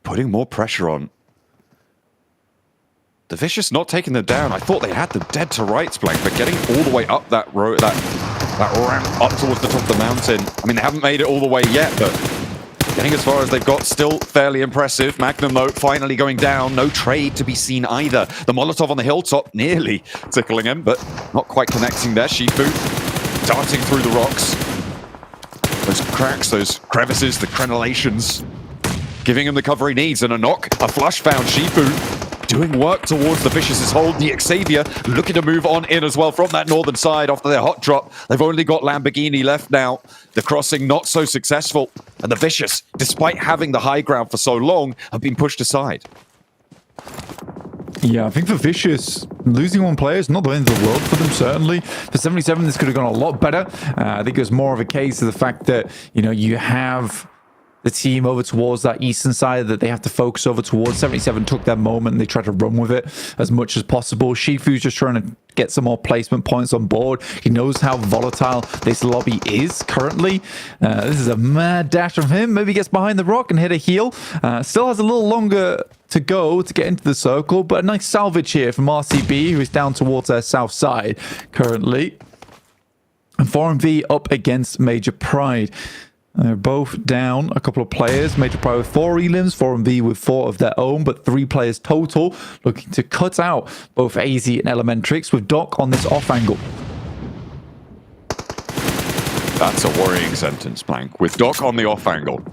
putting more pressure on. The Vicious not taking them down. I thought they had them dead to rights, Blank, but getting all the way up that road, that ramp up towards the top of the mountain. I mean, they haven't made it all the way yet, but getting as far as they've got, still fairly impressive. Magnum, though, finally going down. No trade to be seen either. The Molotov on the hilltop nearly tickling him, but not quite connecting there. Shifu darting through the rocks. Those cracks, those crevices, the crenellations, giving him the cover he needs, and a knock. A flush found Shifu doing work towards the Vicious's hold. The Xavier looking to move on in as well from that northern side after their hot drop. They've only got Lamborghini left now. The crossing not so successful. And the Vicious, despite having the high ground for so long, have been pushed aside. Yeah, I think for Vicious, losing one player is not the end of the world for them, certainly. For 77, this could have gone a lot better. I think it was more of a case of the fact that, you know, you have the team over towards that eastern side that they have to focus over towards. 77 took their moment and they tried to run with it as much as possible. Shifu's just trying to get some more placement points on board. He knows how volatile this lobby is currently. This is a mad dash from him. Maybe he gets behind the rock and hit a heal. Still has a little longer to go to get into the circle, but a nice salvage here from RCB, who is down towards their south side currently. And 4MV up against Major Pride. They're both down a couple of players. Major Pride with 4 elims, 4MV with 4 of their own, but 3 players total, looking to cut out both AZ and Elementrix with Doc on this off angle. That's a worrying sentence, Blank. With Doc on the off angle,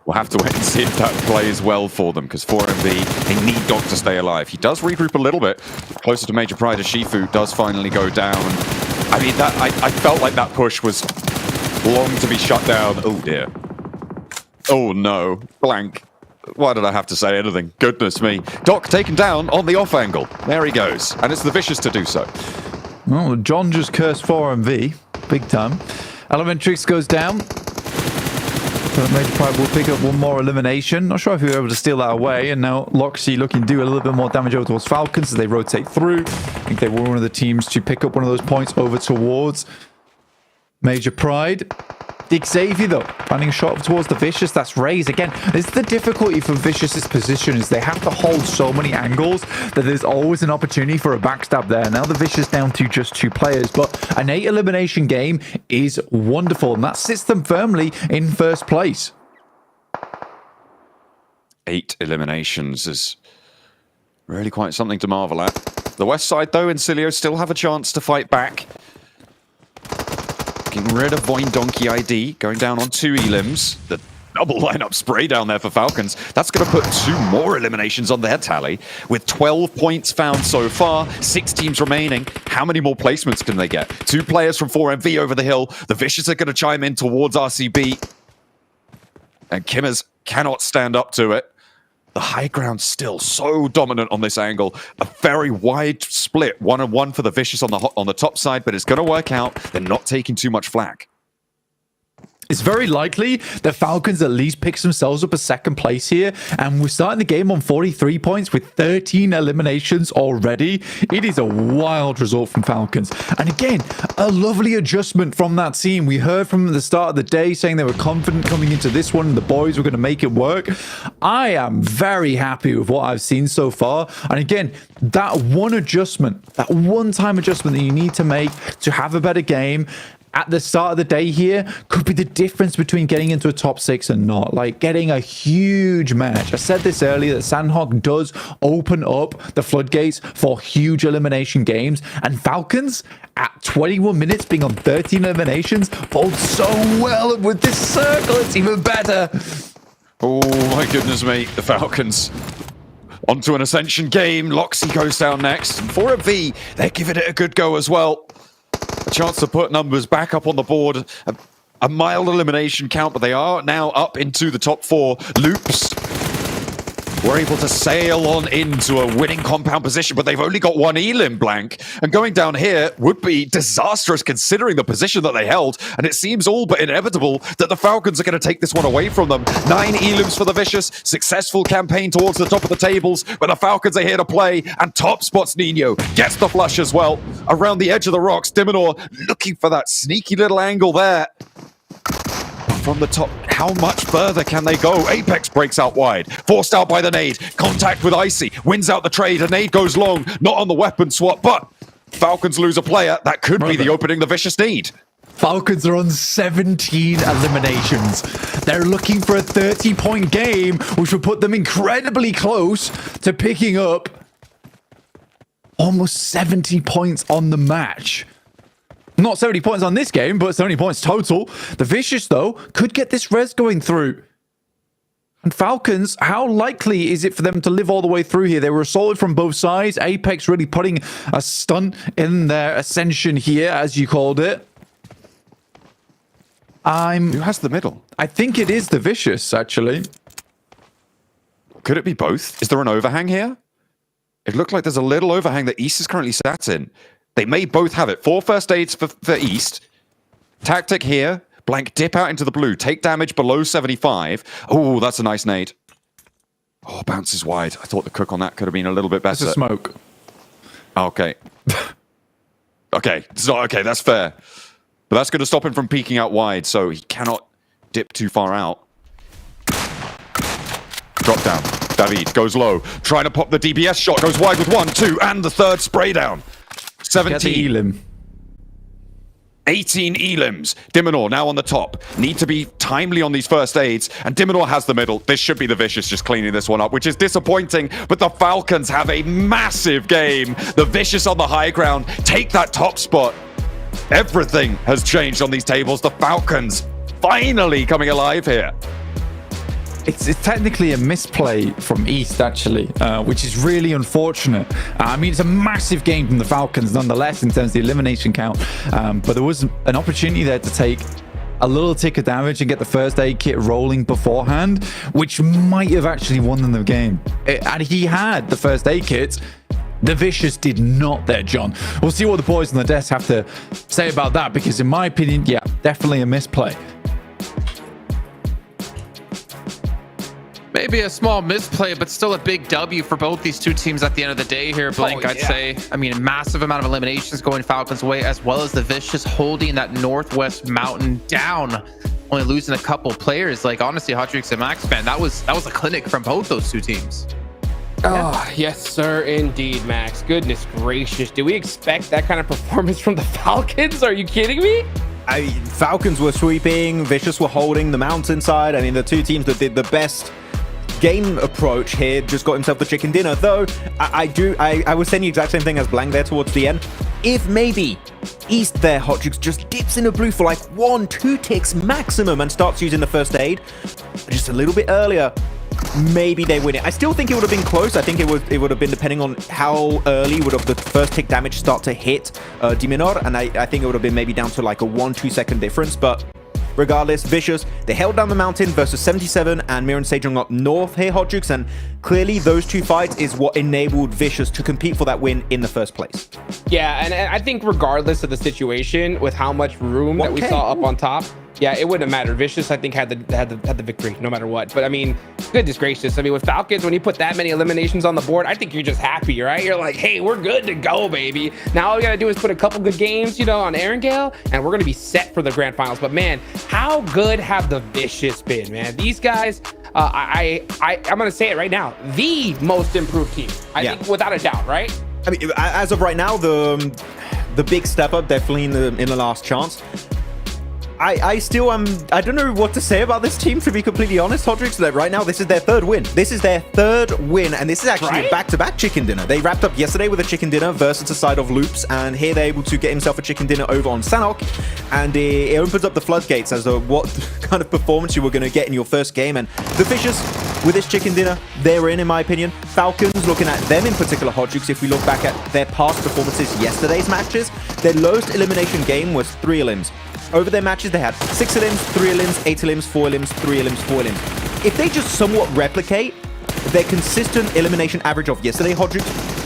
we'll have to wait and see if that plays well for them, because 4MV, they need Doc to stay alive. He does regroup a little bit closer to Major Pride as Shifu does finally go down. I mean, that I felt like that push was long to be shut down. Oh dear. Oh no. Blank. Why did I have to say anything? Goodness me. Doc taken down on the off angle. There he goes. And it's the Vicious to do so. Well, John just cursed 4MV. Big time. Elementrix goes down. But Major Pride will pick up one more elimination. Not sure if he was able to steal that away. And now Loxy looking to do a little bit more damage over towards Falcons as they rotate through. I think they were one of the teams to pick up one of those points over towards Major Pride. Xavier, though, finding a shot towards the Vicious. That's Raze. Again, this is the difficulty for Vicious's position, is they have to hold so many angles that there's always an opportunity for a backstab there. Now the Vicious down to just 2 players, but an 8 elimination game is wonderful, and that sits them firmly in first place. 8 eliminations is really quite something to marvel at. The west side, though, Incilio still have a chance to fight back. Getting rid of Voin Donkey ID, going down on 2 elims. The double lineup spray down there for Falcons. That's going to put 2 more eliminations on their tally. With 12 points found so far, 6 teams remaining. How many more placements can they get? 2 players from 4MV over the hill. The Vicious are going to chime in towards RCB. And Kimmers cannot stand up to it. The high ground still so dominant on this angle. A very wide split, 1-on-1 for the Vicious on the top side, but it's going to work out. They're not taking too much flak. It's very likely the Falcons at least picks themselves up a second place here, and we're starting the game on 43 points with 13 eliminations already. It is a wild result from Falcons. And again, a lovely adjustment from that team. We heard from the start of the day saying they were confident coming into this one and the boys were going to make it work. I am very happy with what I've seen so far. And again, that one adjustment, that one-time adjustment that you need to make to have a better game at the start of the day here could be the difference between getting into a top 6 and not. Like getting a huge match. I said this earlier that Sanhok does open up the floodgates for huge elimination games, and Falcons at 21 minutes being on 13 eliminations folds so well with this circle. It's even better. Oh my goodness me, the Falcons onto an Ascension game. Loxy goes down next. And 4MV, they're giving it a good go as well. A chance to put numbers back up on the board. A mild elimination count, but they are now up into the top 4. Loops were able to sail on into a winning compound position, but they've only got 1 elim blank. And going down here would be disastrous considering the position that they held. And it seems all but inevitable that the Falcons are going to take this one away from them. 9 elims for the Vicious. Successful campaign towards the top of the tables, but the Falcons are here to play. And top spots Nino. Gets the flush as well. Around the edge of the rocks, Diminor looking for that sneaky little angle there. From the top, how much further can they go? Apex breaks out wide, forced out by the nade. Contact with Icy, wins out the trade. A nade goes long, not on the weapon swap, but Falcons lose a player. That could be the opening the Vicious need. Falcons are on 17 eliminations. They're looking for a 30-point game, which will put them incredibly close to picking up almost 70 points on the match. Not 70 points on this game, but 70 points total. The Vicious, though, could get this res going through. And Falcons, how likely is it for them to live all the way through here? They were assaulted from both sides. Apex really putting a stunt in their ascension here, as you called it. Who has the middle? I think it is the Vicious, actually. Could it be both? Is there an overhang here? It looked like there's a little overhang that East is currently sat in. They may both have it. 4 first aids for East. Tactic here. Blank dip out into the blue. Take damage below 75. Oh, that's a nice nade. Oh, bounces wide. I thought the cook on that could have been a little bit better. It's a smoke. Okay. Okay. It's not okay. That's fair. But that's going to stop him from peeking out wide, so he cannot dip too far out. Drop down. David goes low. Trying to pop the DBS shot. Goes wide with 1, 2, and the 3rd spray down. 17. Elim. 18 elims. Diminor now on the top. Need to be timely on these first aids. And Diminor has the middle. This should be the Vicious just cleaning this one up, which is disappointing. But the Falcons have a massive game. The Vicious on the high ground take that top spot. Everything has changed on these tables. The Falcons finally coming alive here. It's technically a misplay from East, actually, which is really unfortunate. I mean, it's a massive game from the Falcons, nonetheless, in terms of the elimination count. But there was an opportunity there to take a little tick of damage and get the first aid kit rolling beforehand, which might have actually won them the game. And he had the first aid kit. The Vicious did not there, John. We'll see what the boys on the desk have to say about that, because in my opinion, yeah, definitely a misplay. Maybe a small misplay, but still a big W for both these two teams at the end of the day here, Blink, I'd say. I mean, a massive amount of eliminations going Falcons' way, as well as the Vicious holding that Northwest Mountain down, only losing a couple players. Like, honestly, Hot Drinks and Max, man, that was a clinic from both those two teams. Oh, yes, sir, indeed, Max. Goodness gracious. Do we expect that kind of performance from the Falcons? Are you kidding me? Falcons were sweeping, Vicious were holding the mountainside. I mean, the two teams that did the best game approach here just got himself the chicken dinner. Though I was saying the exact same thing as Blank there towards the end. If maybe East there, Hot Jukes just dips in a blue for like 1-2 ticks maximum and starts using the first aid just a little bit earlier, maybe they win it. I still think it would have been close. I think it would have been depending on how early would have the first tick damage start to hit Diminor, and I think it would have been maybe down to like a 1-2 second difference. But regardless, Vicious, they held down the mountain versus 77 and Mir and Sejong up north here, Hot Jukes, and clearly those two fights is what enabled Vicious to compete for that win in the first place. Yeah, and I think regardless of the situation, with how much room that we saw up on top, yeah, it wouldn't have mattered. Vicious, I think, had the victory no matter what. But I mean, goodness gracious. I mean, with Falcons, when you put that many eliminations on the board, I think you're just happy, right? You're like, hey, we're good to go, baby. Now all we gotta do is put a couple good games, you know, on Erangel, and we're gonna be set for the grand finals. But man, how good have the Vicious been, man? These guys, I'm gonna say it right now, the most improved team. I think without a doubt, right? I mean, as of right now, the big step up definitely in the last chance. I still am. I don't know what to say about this team, to be completely honest, Hodrix. That right now, this is their third win. This is their third win, and this is actually a back-to-back chicken dinner. They wrapped up yesterday with a chicken dinner versus a side of Loops, and here they're able to get himself a chicken dinner over on Sanhok, and it opens up the floodgates as to what kind of performance you were going to get in your first game. And the Fishers, with this chicken dinner, they're in my opinion. Falcons, looking at them in particular, Hodrix, if we look back at their past performances, yesterday's matches, their lowest elimination game was 3 elims. Over their matches, they had 6 elims, 3 elims, 8 elims, 4 elims, 3 elims, 4 elims. If they just somewhat replicate their consistent elimination average of yesterday, Hodrick,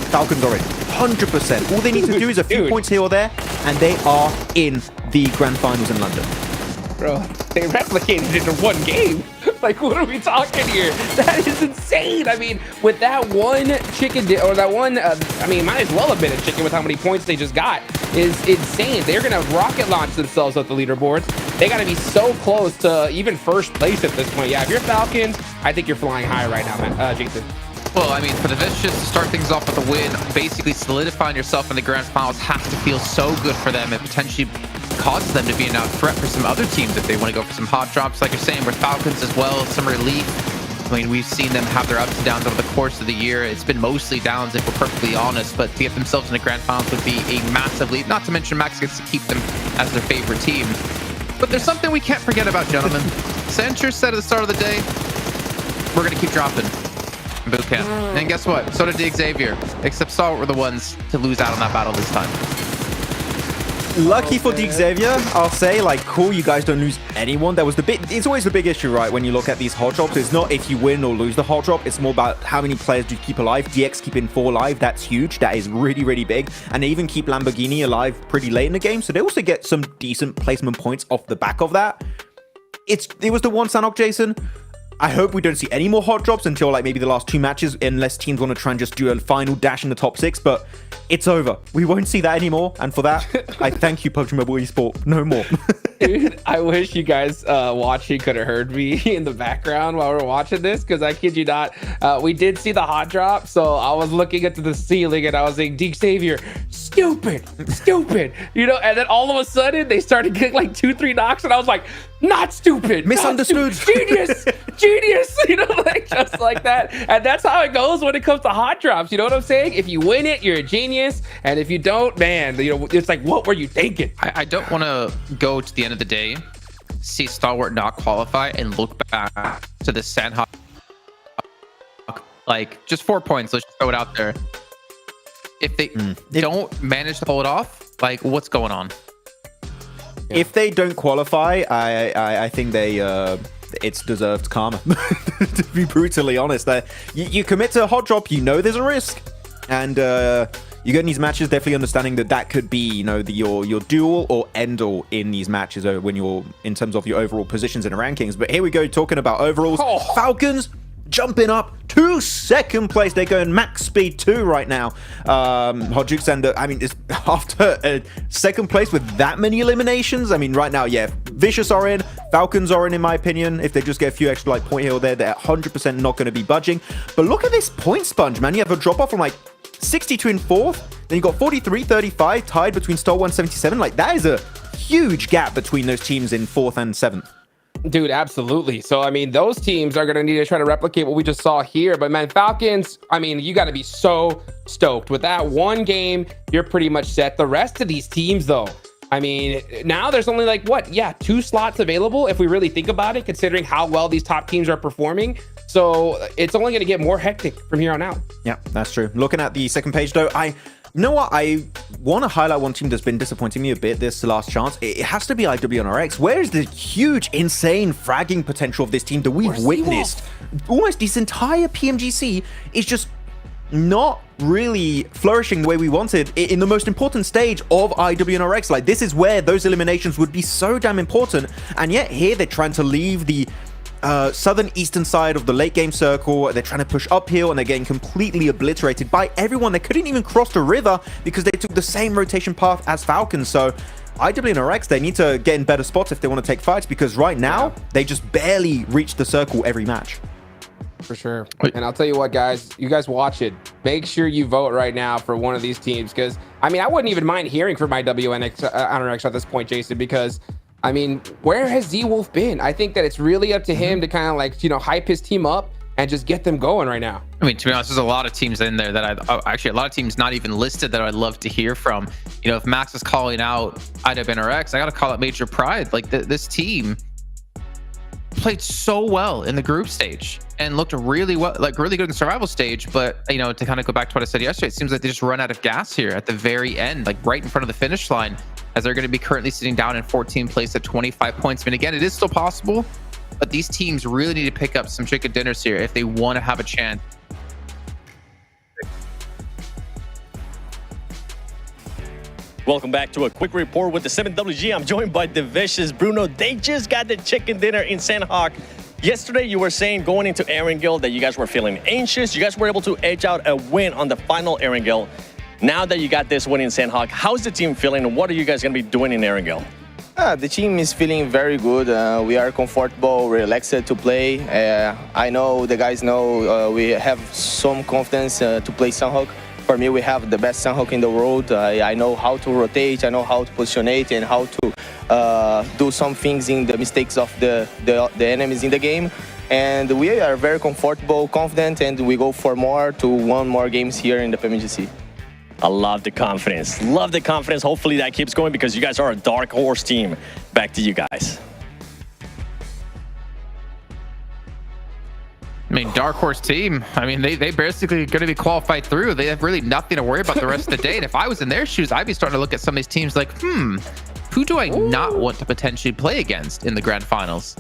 Falcons are in 100%. All they need to do is a few points here or there, and they are in the grand finals in London. Bro, they replicated it in one game. Like, what are we talking here? That is insane. I mean, with that one chicken, or that one, I mean, might as well have been a chicken with how many points they just got, is insane. They're going to rocket launch themselves up the leaderboards. They got to be so close to even first place at this point. Yeah, if you're Falcons, I think you're flying high right now, man. Jason. Well, I mean, for the Vicious to start things off with a win, basically solidifying yourself in the grand finals has to feel so good for them. It potentially causes them to be a now threat for some other teams if they want to go for some hot drops, like you're saying, with Falcons as well, some relief. I mean, we've seen them have their ups and downs over the course of the year. It's been mostly downs, if we're perfectly honest, but to get themselves in the grand finals would be a massive lead. Not to mention Max gets to keep them as their favorite team. But there's something we can't forget about, gentlemen. Censure said at the start of the day, we're going to keep dropping boot camp. And guess what? So did the Xavier, except Stalwart were the ones to lose out on that battle this time. Lucky for the Xavier, I'll say, like, cool, you guys don't lose anyone. That was it's always the big issue, right, when you look at these hot drops. It's not if you win or lose the hot drop, it's more about how many players do you keep alive. DX keeping 4 alive, that's huge. That is really, really big. And they even keep Lamborghini alive pretty late in the game, so they also get some decent placement points off the back of that. It was the one Sanhok, Jason. I hope we don't see any more hot drops until like maybe the last 2 matches, unless teams want to try and just do a final dash in the top 6, but it's over. We won't see that anymore, and for that, I thank you, PUBG Mobile Esport. No more. Dude, I wish you guys watching could have heard me in the background while we're watching this, because I kid you not, we did see the hot drop, so I was looking into the ceiling and I was saying, D Xavier, stupid, you know, and then all of a sudden they started getting like 2-3 knocks, and I was like, not stupid, misunderstood, genius, you know, like just like that. And that's how it goes when it comes to hot drops. You know what I'm saying? If you win it, you're a genius, and if you don't, man, you know, it's like, what were you thinking? I don't want to go to the end of the day, see Stalwart not qualify, and look back to the Sanhok, like, just 4 points. Let's just throw it out there. If they don't manage to pull it off, like, what's going on? If they don't qualify, I think it's deserved karma. To be brutally honest, you commit to a hot drop, you know there's a risk, and you get in these matches definitely understanding that could be, you know, your duel or end all in these matches when you're in terms of your overall positions in the rankings. But here we go, talking about overalls. Falcons jumping up to second place. They're going max speed 2 right now. Hot Jukes, and I mean, it's after second place with that many eliminations. I mean, right now, yeah, Vicious are in, Falcons are in my opinion. If they just get a few extra like point here or there, they're 100% not going to be budging. But look at this point sponge, man. You have a drop off from like 62 in 4th, then you got 43, 35 tied between Star 177. Like, that is a huge gap between those teams in 4th and 7th. Dude, absolutely. So, I mean, those teams are going to need to try to replicate what we just saw here. But, man, Falcons, I mean, you got to be so stoked. With that one game, you're pretty much set. The rest of these teams, though, I mean, now there's only like, what? Yeah, 2 slots available if we really think about it, considering how well these top teams are performing. So it's only going to get more hectic from here on out. Yeah, that's true. Looking at the second page, though, you know what? I want to highlight one team that's been disappointing me a bit this last chance. It has to be IWNRX. Where is the huge, insane fragging potential of this team that we've witnessed? Almost this entire PMGC is just not really flourishing the way we wanted in the most important stage of IWNRX. Like, this is where those eliminations would be so damn important. And yet here they're trying to leave the southern eastern side of the late game circle. They're trying to push uphill and they're getting completely obliterated by everyone. They couldn't even cross the river because they took the same rotation path as Falcons. So IWNRX, they need to get in better spots if they want to take fights, because right now they just barely reach the circle every match. For sure. And I'll tell you what, guys, you guys watch it. Make sure you vote right now for one of these teams, because I mean, I wouldn't even mind hearing from IWNRX at this point, Jason, because I mean, where has Z-Wolf been? I think that it's really up to him to kind of like, you know, hype his team up and just get them going right now. I mean, to be honest, there's a lot of teams in there that actually a lot of teams not even listed that I'd love to hear from. You know, if Max is calling out IWNRX, I got to call it Major Pride. Like this team played so well in the group stage and looked really well, like really good in the survival stage. But, you know, to kind of go back to what I said yesterday, it seems like they just run out of gas here at the very end, like right in front of the finish line, as they're going to be currently sitting down in 14th place at 25 points. I mean, again, it is still possible, but these teams really need to pick up some chicken dinners here if they want to have a chance. Welcome back to a quick report with the 7WG. I'm joined by the Vicious Bruno. They just got the chicken dinner in Sanhok. Yesterday, you were saying going into Erangel that you guys were feeling anxious. You guys were able to edge out a win on the final Erangel. Now that you got this win in Sanhok, how's the team feeling? What are you guys going to be doing in Erangel? The team is feeling very good. We are comfortable, relaxed to play. I know the guys know we have some confidence to play Sanhok. For me, we have the best Sanhok in the world. I know how to rotate, I know how to positionate, and how to do some things in the mistakes of the enemies in the game. And we are very comfortable, confident, and we go for one more games here in the PMGC. I love the confidence. Love the confidence. Hopefully that keeps going because you guys are a dark horse team. Back to you guys. I mean, dark horse team. I mean, they basically going to be qualified through. They have really nothing to worry about the rest of the day. And if I was in their shoes, I'd be starting to look at some of these teams like, who do I not want to potentially play against in the grand finals?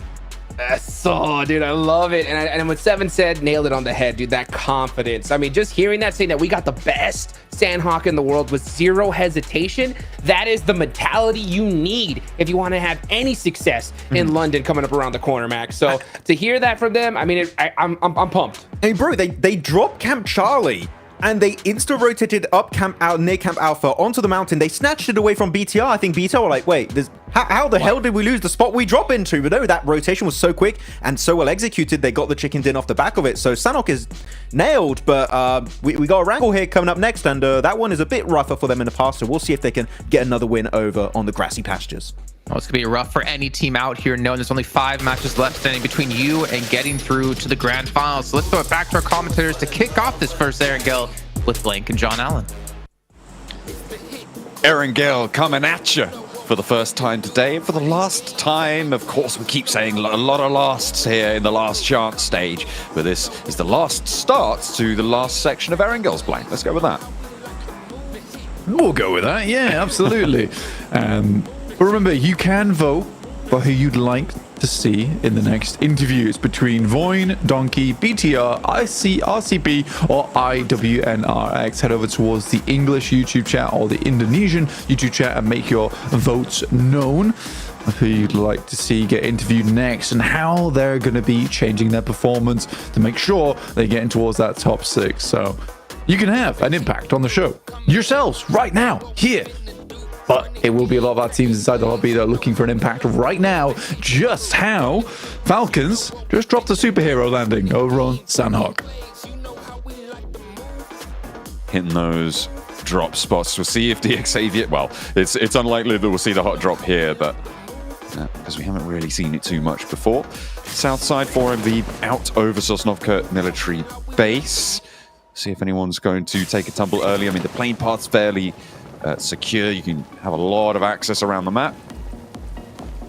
So, dude, I love it. And what Seven said, nailed it on the head, dude. That confidence. I mean, just hearing that, saying that we got the best Sanhok in the world with zero hesitation, that is the mentality you need if you want to have any success in London coming up around the corner, Max. So to hear that from them, I mean, I'm pumped. Hey, bro, they dropped Camp Charlie and they insta-rotated up near Camp Alpha onto the mountain. They snatched it away from BTR. I think BTR were like, wait, how the hell did we lose the spot we drop into? But no, that rotation was so quick and so well executed, they got the chicken din off the back of it. So Sanhok is nailed, but we got Erangel here coming up next, and that one is a bit rougher for them in the past, so we'll see if they can get another win over on the grassy pastures. Oh, it's going to be rough for any team out here, knowing there's only 5 matches left standing between you and getting through to the grand finals. So let's throw it back to our commentators to kick off this first Erangel with Blank and John Allen. Erangel coming at you for the first time today. And for the last time, of course, we keep saying a lot of lasts here in the last chance stage. But this is the last start to the last section of Erangel's Blank. Let's go with that. We'll go with that. Yeah, absolutely. But remember, you can vote for who you'd like to see in the next interviews between Voin, Donkey, BTR, RCB, or IWNRX. Head over towards the English YouTube chat or the Indonesian YouTube chat and make your votes known. who you'd like to see get interviewed next and how they're going to be changing their performance to make sure they get in towards that top 6. So you can have an impact on the show yourselves right now here. But it will be a lot of our teams inside the lobby that are looking for an impact right now. Just how Falcons just dropped a superhero landing over on Sanhok. Hitting those drop spots. We'll see if DXavier... Well, it's unlikely that we'll see the hot drop here, but because we haven't really seen it too much before. South side 4MV out over Sosnovka military base. See if anyone's going to take a tumble early. I mean, the plane path's fairly secure. You can have a lot of access around the map.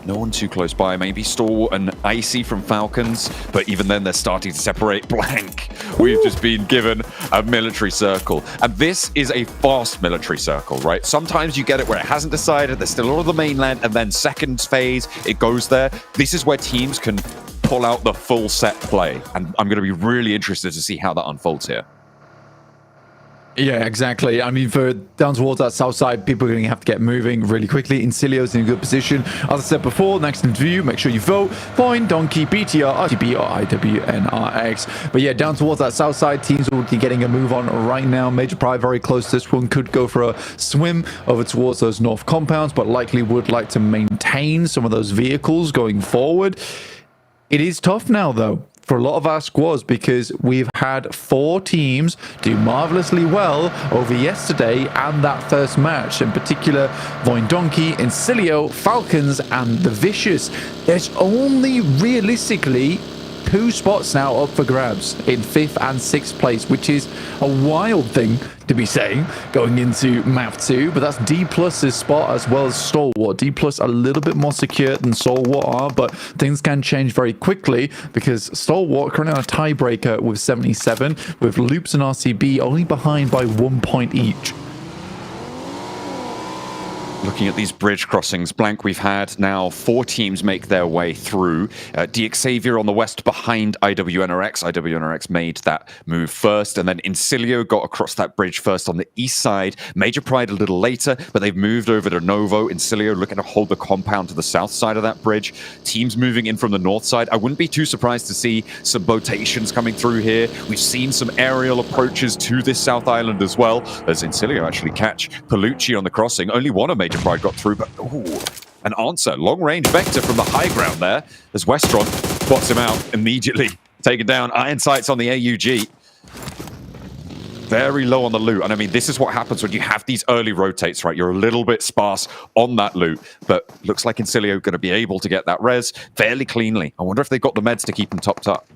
No one too close by. Maybe Stalwart and Icy from Falcons, but even then they're starting to separate. Blank. We've just been given a military circle. And this is a fast military circle, right? Sometimes you get it where it hasn't decided, there's still all of the mainland, and then second phase, it goes there. This is where teams can pull out the full set play. And I'm going to be really interested to see how that unfolds here. Yeah, exactly. I mean, for down towards that south side, people are going to have to get moving really quickly. Incilio's in a good position. As I said before, next interview, make sure you vote. Point, Donkey, BTR, RTB, or IWNRX. But yeah, down towards that south side, teams will be getting a move on right now. Major Pride very close to this one. Could go for a swim over towards those north compounds, but likely would like to maintain some of those vehicles going forward. It is tough now, though, for a lot of our squads, because we've had 4 teams do marvelously well over yesterday and that first match. In particular, Voin Donkey, Incilio, Falcons, and the Vicious. There's only realistically 2 spots now up for grabs in 5th and 6th place, which is a wild thing to be saying going into map 2, but that's D+'s spot as well as Stalwart. D+ a little bit more secure than Stalwart are, but things can change very quickly because Stalwart currently on a tiebreaker with 77, with Loops and RCB only behind by 1 point each. Looking at these bridge crossings, Blank, we've had now 4 teams make their way through. DXavier on the west behind IWNRX. IWNRX made that move first, and then Incilio got across that bridge first on the east side. Major Pride a little later, but they've moved over to Novo. Incilio looking to hold the compound to the south side of that bridge. Teams moving in from the north side. I wouldn't be too surprised to see some botations coming through here. We've seen some aerial approaches to this south island as well, as Incilio actually catch Palucci on the crossing. Only one of Major Pride got through, but an answer. Long-range Vector from the high ground there as Westron spots him out immediately. Taken down. Iron sights on the AUG. Very low on the loot. And I mean, this is what happens when you have these early rotates, right? You're a little bit sparse on that loot, but looks like Incilio going to be able to get that res fairly cleanly. I wonder if they've got the meds to keep them topped up.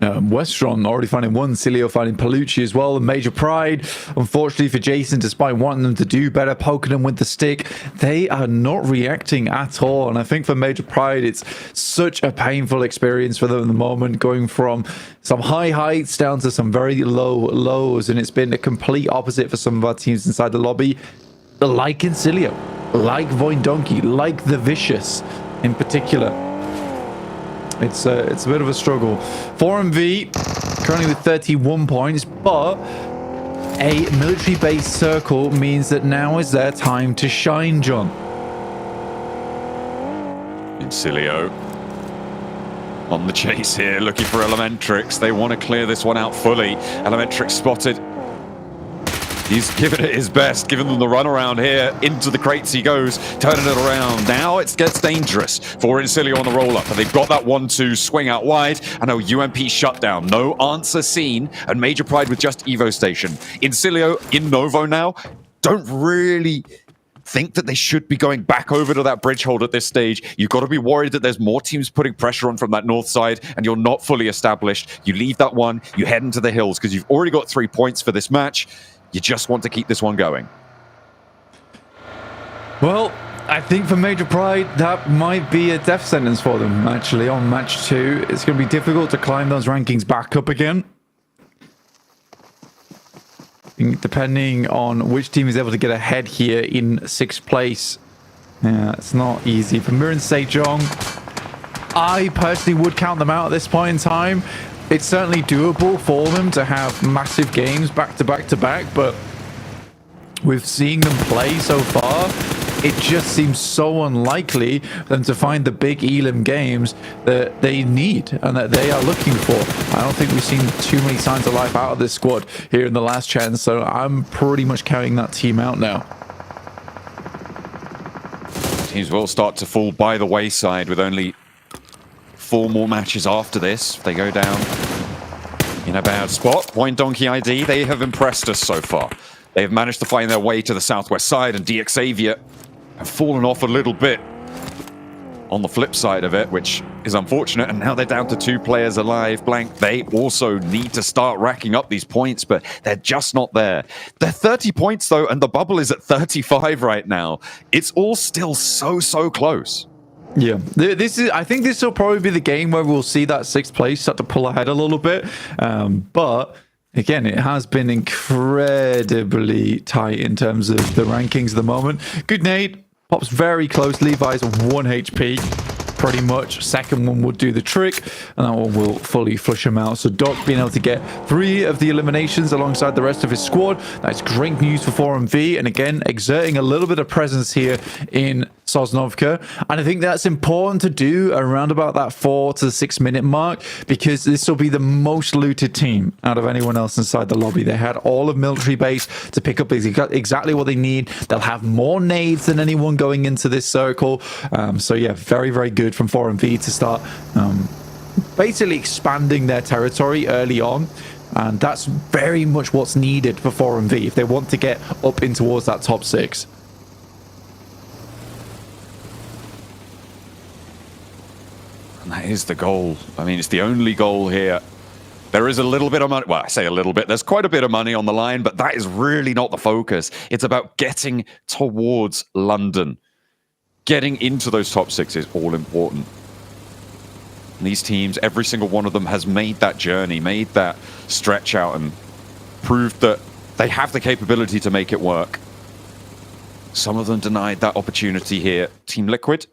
Westron already finding 1, Cilio finding Palucci as well, and Major Pride, unfortunately for Jason, despite wanting them to do better, poking them with the stick, they are not reacting at all. And I think for Major Pride, it's such a painful experience for them at the moment, going from some high heights down to some very low lows, and it's been a complete opposite for some of our teams inside the lobby, like Incilio, like Voin Donkey, like the Vicious in particular. It's a bit of a struggle. 4MV currently with 31 points, but a military-based circle means that now is their time to shine, John. Incilio on the chase here, looking for Elementrix. They want to clear this one out fully. Elementrix spotted. He's giving it his best, giving them the run around here. Into the crates he goes, turning it around. Now it gets dangerous for Incilio on the roll-up. And they've got that 1-2 swing out wide. And a UMP shutdown. No answer seen. And Major Pride with just Evo Station. Incilio in Novo now. Don't really think that they should be going back over to that bridge hold at this stage. You've got to be worried that there's more teams putting pressure on from that north side, and you're not fully established. You leave that one, you head into the hills, because you've already got 3 points for this match. You just want to keep this one going. Well, I think for Major Pride, that might be a death sentence for them, actually, on match 2. It's going to be difficult to climb those rankings back up again, depending on which team is able to get ahead here in 6th place. Yeah, it's not easy. For Mir and Sejong, I personally would count them out at this point in time. It's certainly doable for them to have massive games back to back to back, but with seeing them play so far, it just seems so unlikely for them to find the big Elim games that they need and that they are looking for. I don't think we've seen too many signs of life out of this squad here in the last chance, so I'm pretty much counting that team out now. Teams will start to fall by the wayside with only 4 more matches after this. If they go down in a bad spot. Point Donkey ID, they have impressed us so far. They have managed to find their way to the southwest side, and DXavier have fallen off a little bit on the flip side of it, which is unfortunate. And now they're down to 2 players alive. Blank, they also need to start racking up these points, but they're just not there. They're 30 points though, and the bubble is at 35 right now. It's all still so close. Yeah, I think this will probably be the game where we'll see that 6th place start to pull ahead a little bit. But again, it has been incredibly tight in terms of the rankings at the moment. Good nade, pops very close. Levi's 1 HP. Pretty much. Second one would do the trick, and that one will fully flush him out. So Doc being able to get 3 of the eliminations alongside the rest of his squad. That's great news for 4MV, and again, exerting a little bit of presence here in Sosnovka. And I think that's important to do around about that 4 to 6 minute mark, because this will be the most looted team out of anyone else inside the lobby. They had all of military base to pick up exactly what they need. They'll have more nades than anyone going into this circle. So yeah, very good from 4MV to start basically expanding their territory early on. And that's very much what's needed for 4MV if they want to get up in towards that top 6. And that is the goal. I mean, it's the only goal here. There is a little bit of money. Well, I say a little bit. There's quite a bit of money on the line, but that is really not the focus. It's about getting towards London. Getting into those top 6 is all important. And these teams, every single one of them has made that journey, made that stretch out, and proved that they have the capability to make it work. Some of them denied that opportunity here. Team Liquid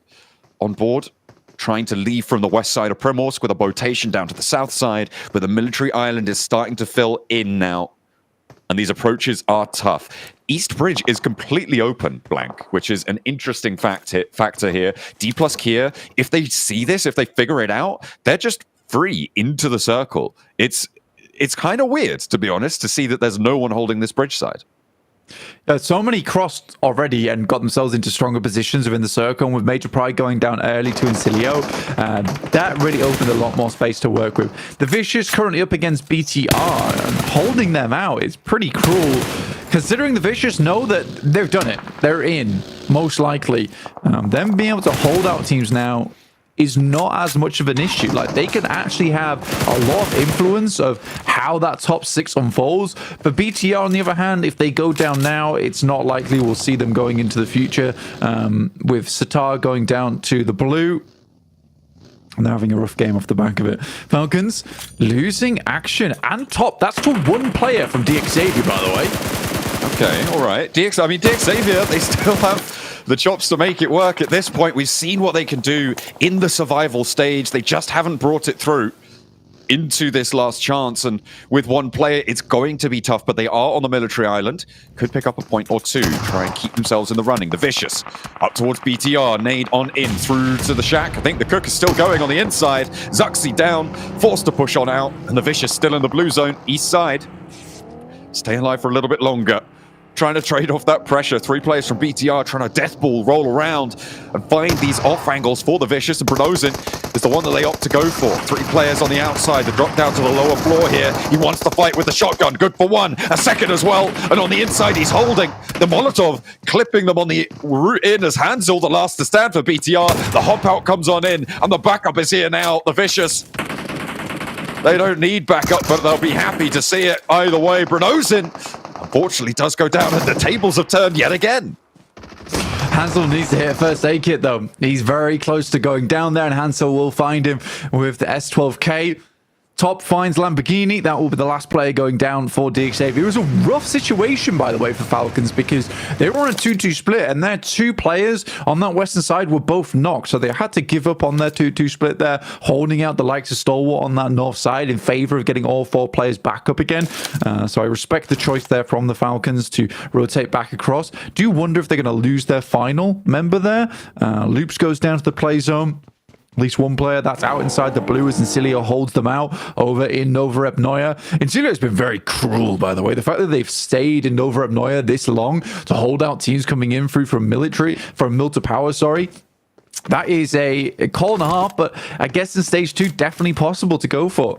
on board, trying to leave from the west side of Primorsk with a rotation down to the south side, but the military island is starting to fill in now. And these approaches are tough. East Bridge is completely open, Blank, which is an interesting factor here. D plus Kia, if they see this, if they figure it out, they're just free into the circle. It's kind of weird, to be honest, to see that there's no one holding this bridge side. So many crossed already and got themselves into stronger positions within the circle, and with Major Pride going down early to Incilio, that really opened a lot more space to work with. The Vicious currently up against BTR, and holding them out is pretty cruel, considering the Vicious know that they've done it. They're in, most likely. Them being able to hold out teams now is not as much of an issue. Like, they can actually have a lot of influence of how that top 6 unfolds. For BTR, on the other hand, if they go down now, it's not likely we'll see them going into the future. With Sitar going down to the blue, and they're having a rough game off the back of it. Falcons losing action and top. That's to 1 player from DXavier, by the way. Okay, all right. DXavier, they still have the chops to make it work at this point. We've seen what they can do in the survival stage. They just haven't brought it through into this last chance. And with 1 player, it's going to be tough, but they are on the military island. Could pick up a point or 2, try and keep themselves in the running. The Vicious up towards BTR, nade on in through to the shack. I think the Cook is still going on the inside. Zuxi down, forced to push on out, and the Vicious still in the blue zone, east side. Stay alive for a little bit longer. Trying to trade off that pressure. 3 players from BTR trying to death ball roll around and find these off angles for the Vicious, and Bronozin is the one that they opt to go for. 3 players on the outside. They drop down to the lower floor here. He wants to fight with the shotgun. Good for 1. A second as well. And on the inside, he's holding the Molotov, clipping them on the route in as Hansel, the last to stand for BTR. The hop out comes on in, and the backup is here now. The Vicious, they don't need backup, but they'll be happy to see it either way. Bronozin, unfortunately, does go down, and the tables have turned yet again. Hansel needs to hit a first aid kit, though. He's very close to going down there, and Hansel will find him with the S12K. Top finds Lamborghini. That will be the last player going down for DXAV. It was a rough situation, by the way, for Falcons because they were on a 2-2 split and their 2 players on that western side were both knocked. So they had to give up on their 2-2 split there, holding out the likes of Stalwart on that north side in favor of getting all 4 players back up again. So I respect the choice there from the Falcons to rotate back across. Do wonder if they're going to lose their final member there. Loops goes down to the play zone. At least one player that's out inside the blue as Incilio holds them out over in Nova Epnoia. Incilio has been very cruel, by the way. The fact that they've stayed in Nova Epnoia this long to hold out teams coming in through from Mil to Power, sorry. That is a call and a half, but I guess in stage 2, definitely possible to go for.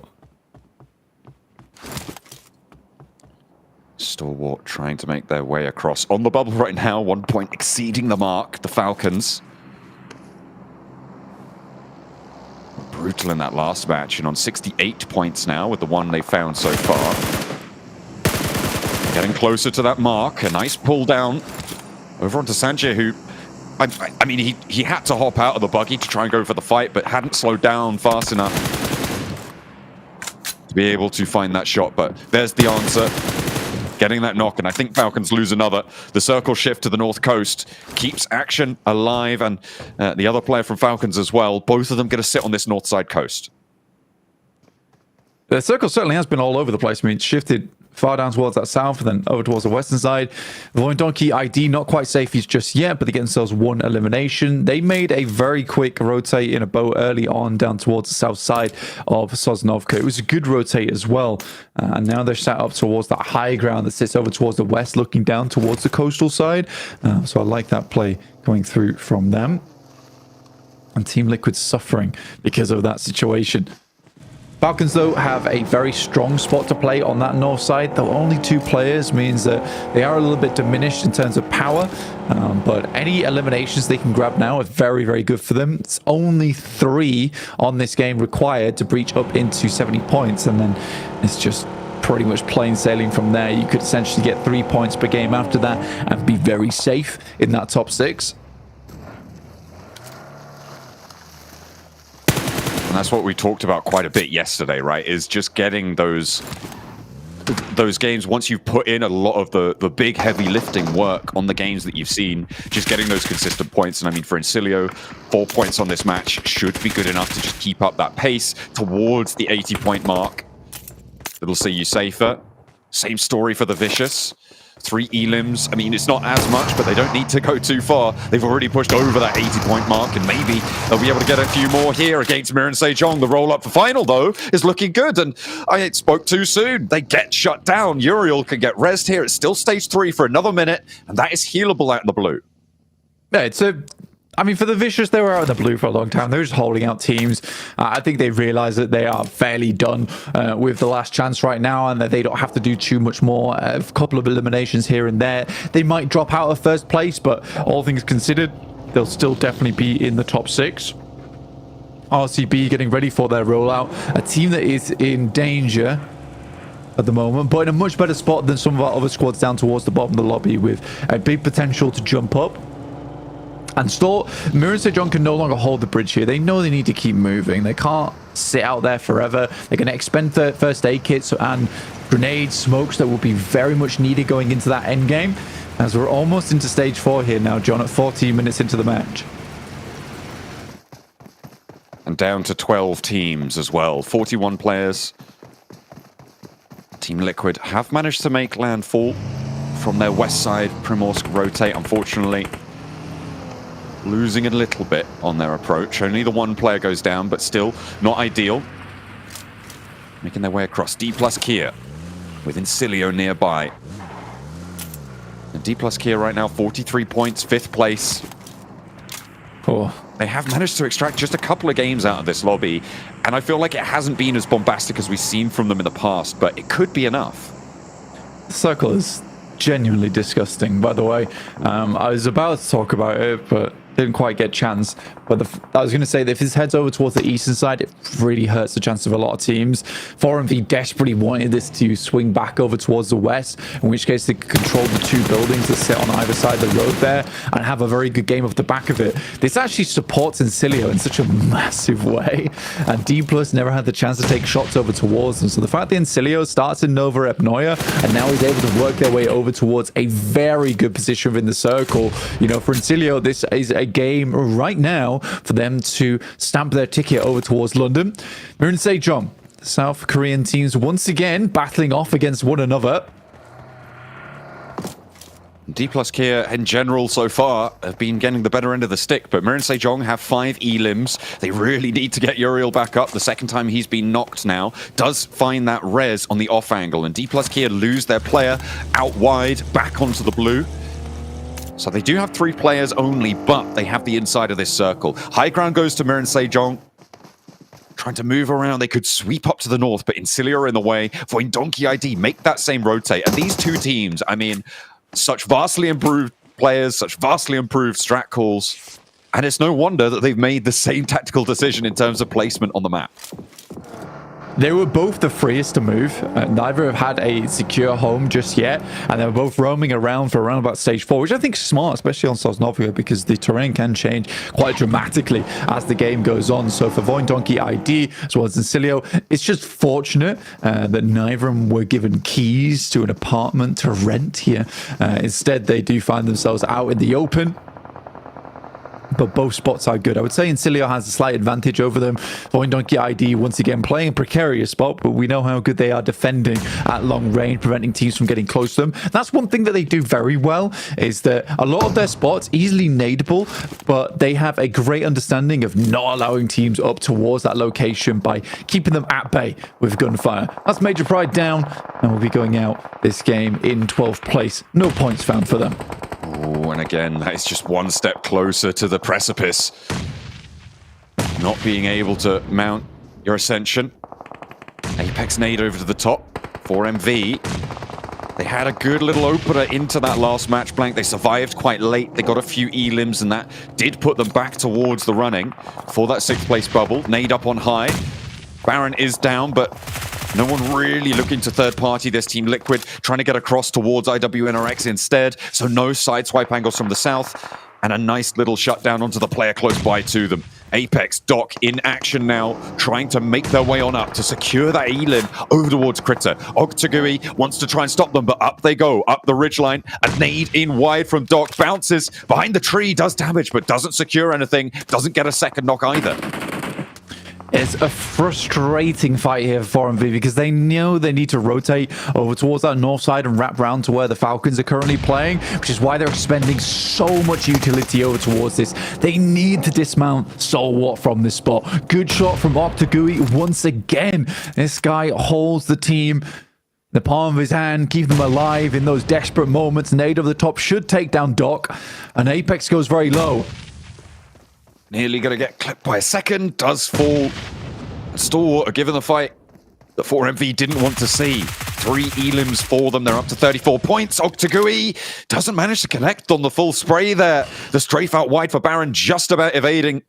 Stalwart trying to make their way across on the bubble right now. 1 point exceeding the mark, the Falcons. Brutal in that last match, and on 68 points now with the one they found so far. Getting closer to that mark. A nice pull down over onto Sanjay, who, I mean, he had to hop out of the buggy to try and go for the fight, but hadn't slowed down fast enough to be able to find that shot. But there's the answer. Getting that knock, and I think Falcons lose another. The circle shift to the north coast keeps action alive, and the other player from Falcons as well. Both of them going to sit on this north side coast. The circle certainly has been all over the place. I mean, it's shifted far down towards that south and then over towards the western side. Void Donkey ID not quite safe just yet, but they get themselves 1 elimination. They made a very quick rotate in a boat early on down towards the south side of Sosnovka. It was a good rotate as well. And now they're set up towards that high ground that sits over towards the west, looking down towards the coastal side. So I like that play going through from them. And Team Liquid suffering because of that situation. Falcons, though, have a very strong spot to play on that north side, though only 2 players means that they are a little bit diminished in terms of power. But any eliminations they can grab now are very, very good for them. It's only 3 on this game required to breach up into 70 points, and then it's just pretty much plain sailing from there. You could essentially get 3 points per game after that and be very safe in that top 6. And that's what we talked about quite a bit yesterday, right? Is just getting those games, once you've put in a lot of the big heavy lifting work on the games that you've seen, just getting those consistent points. And I mean, for Incilio, 4 points on this match should be good enough to just keep up that pace towards the 80-point mark. It'll see you safer. Same story for the Vicious. 3 elims. I mean, it's not as much, but they don't need to go too far. They've already pushed over that 80-point mark, and maybe they'll be able to get a few more here against Mir and Sejong. The roll-up for final, though, is looking good, and I spoke too soon. They get shut down. Uriel can get rezzed here. It's still stage 3 for another minute, and that is healable out in the blue. Yeah, it's a... I mean, for the Vicious, they were out in the blue for a long time. They're just holding out teams. I think they realize that they are fairly done with the last chance right now and that they don't have to do too much more. A couple of eliminations here and there. They might drop out of first place, but all things considered, they'll still definitely be in the top 6. RCB getting ready for their rollout. A team that is in danger at the moment, but in a much better spot than some of our other squads down towards the bottom of the lobby with a big potential to jump up. And Mir and Sejong can no longer hold the bridge here. They know they need to keep moving. They can't sit out there forever. They're going to expend the first aid kits and grenades, smokes that will be very much needed going into that end game. As we're almost into stage 4 here now, John, at 14 minutes into the match. And down to 12 teams as well. 41 players. Team Liquid have managed to make landfall from their west side. Primorsk rotate, unfortunately, losing a little bit on their approach. Only the 1 player goes down, but still not ideal. Making their way across. D plus Kia with Incilio nearby. And D plus Kia right now, 43 points, 5th place. Oh. They have managed to extract just a couple of games out of this lobby, and I feel like it hasn't been as bombastic as we've seen from them in the past, but it could be enough. The circle is genuinely disgusting, by the way. I was about to talk about it, but didn't quite get a chance. But I was going to say that if this heads over towards the eastern side, it really hurts the chance of a lot of teams. 4MV desperately wanted this to swing back over towards the west, in which case they could control the two buildings that sit on either side of the road there and have a very good game off the back of it. This actually supports Incilio in such a massive way, and D+ never had the chance to take shots over towards them. So the fact that Incilio starts in Nova Epnoia and now is able to work their way over towards a very good position within the circle, you know, for Incilio, this is a game right now for them to stamp their ticket over towards London. Miramar Sejong, South Korean teams once again battling off against one another. D+ Kia in general so far have been getting the better end of the stick, but Miramar Sejong have 5 elims. They really need to get Uriel back up. The second time he's been knocked now does find that res on the off angle, and D+ Kia lose their player out wide back onto the blue. So they do have 3 players only, but they have the inside of this circle. High ground goes to Miramar Sejong. Trying to move around, they could sweep up to the north, but Incilio are in the way. Donkey ID make that same rotate. And these two teams, I mean, such vastly improved players, such vastly improved strat calls. And it's no wonder that they've made the same tactical decision in terms of placement on the map. They were both the freest to move. Neither have had a secure home just yet, and they're both roaming around for around about stage 4, which I think is smart, especially on Sosnovia, because the terrain can change quite dramatically as the game goes on. So for Donkey ID as well as Incilio, it's just fortunate that neither of them were given keys to an apartment to rent here. Instead, they do find themselves out in the open. But both spots are good. I would say Incilio has a slight advantage over them. Donkey ID once again playing a precarious spot, but we know how good they are defending at long range, preventing teams from getting close to them. That's one thing that they do very well, is that a lot of their spots easily nadeable, but they have a great understanding of not allowing teams up towards that location by keeping them at bay with gunfire. That's Major Pride down, and we'll be going out this game in 12th place. No points found for them. Oh, and again, that is just one step closer to the precipice. Not being able to mount your ascension. Apex nade over to the top. 4MV. They had a good little opener into that last match blank. They survived quite late. They got a few elims, and that did put them back towards the running for that 6th place bubble. Nade up on high. Baron is down, but no one really looking to third party this team. Liquid trying to get across towards IWNRX instead, so no side swipe angles from the south, and a nice little shutdown onto the player close by to them. Apex, Doc in action now, trying to make their way on up to secure that elim over towards Critter. Octagui wants to try and stop them, but up they go, up the ridgeline. A nade in wide from Doc, bounces behind the tree, does damage, but doesn't secure anything, doesn't get a second knock either. It's a frustrating fight here for 4MV because they know they need to rotate over towards that north side and wrap around to where the Falcons are currently playing, which is why they're expending so much utility over towards this. They need to dismount Stalwart from this spot. Good shot from Octagui once again. This guy holds the team in the palm of his hand, keep them alive in those desperate moments. Nade over the top should take down Doc, and Apex goes very low. Nearly going to get clipped by a second. Does fall. Stalwart are given the fight that 4MV didn't want to see. 3 elims for them. They're up to 34 points. Octagui doesn't manage to connect on the full spray there. The strafe out wide for Baron, just about evading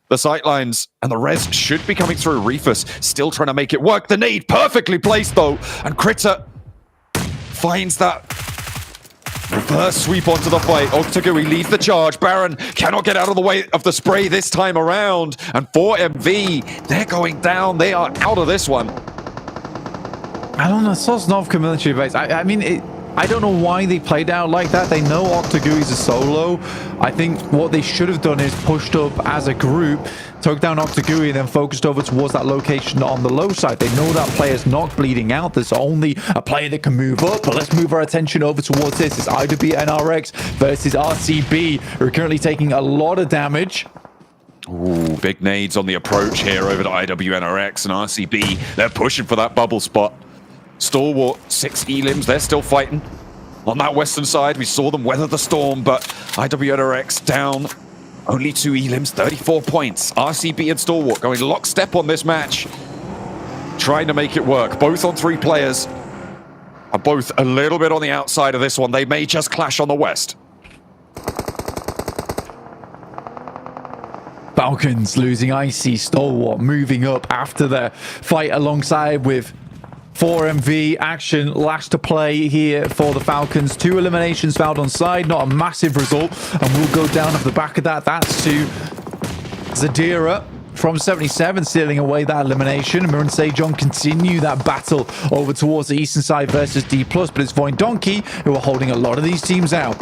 the sightlines. And the res should be coming through. Reefus still trying to make it work. The nade perfectly placed though. And Critter finds that reverse sweep onto the fight. Octagui leads the charge. Baron cannot get out of the way of the spray this time around. And 4MV, they're going down. They are out of this one. I don't know. Sosnovka military base. I mean, I don't know why they played out like that. They know Octagui's a solo. I think what they should have done is pushed up as a group, took down Octagui, and then focused over towards that location on the low side. They know that player's not bleeding out. There's only a player that can move up, but let's move our attention over towards this. It's IWNRX versus RCB, who are currently taking a lot of damage. Ooh, big nades on the approach here over to IWNRX and RCB. They're pushing for that bubble spot. Stalwart, 6 elims, they're still fighting. On that western side, we saw them weather the storm, but IWNRX down. Only 2 elims, 34 points. RCB and Stalwart going lockstep on this match. Trying to make it work. Both on 3 players. Are both a little bit on the outside of this one. They may just clash on the west. Falcons losing Icy, Stalwart moving up after the fight alongside with 4MV. Action last to play here for the Falcons. 2 eliminations found on side, not a massive result, and we'll go down off the back of that. That's to Zadira from 77, sealing away that elimination. Mir and Sejong continue that battle over towards the eastern side versus D+, but it's Void Donkey who are holding a lot of these teams out.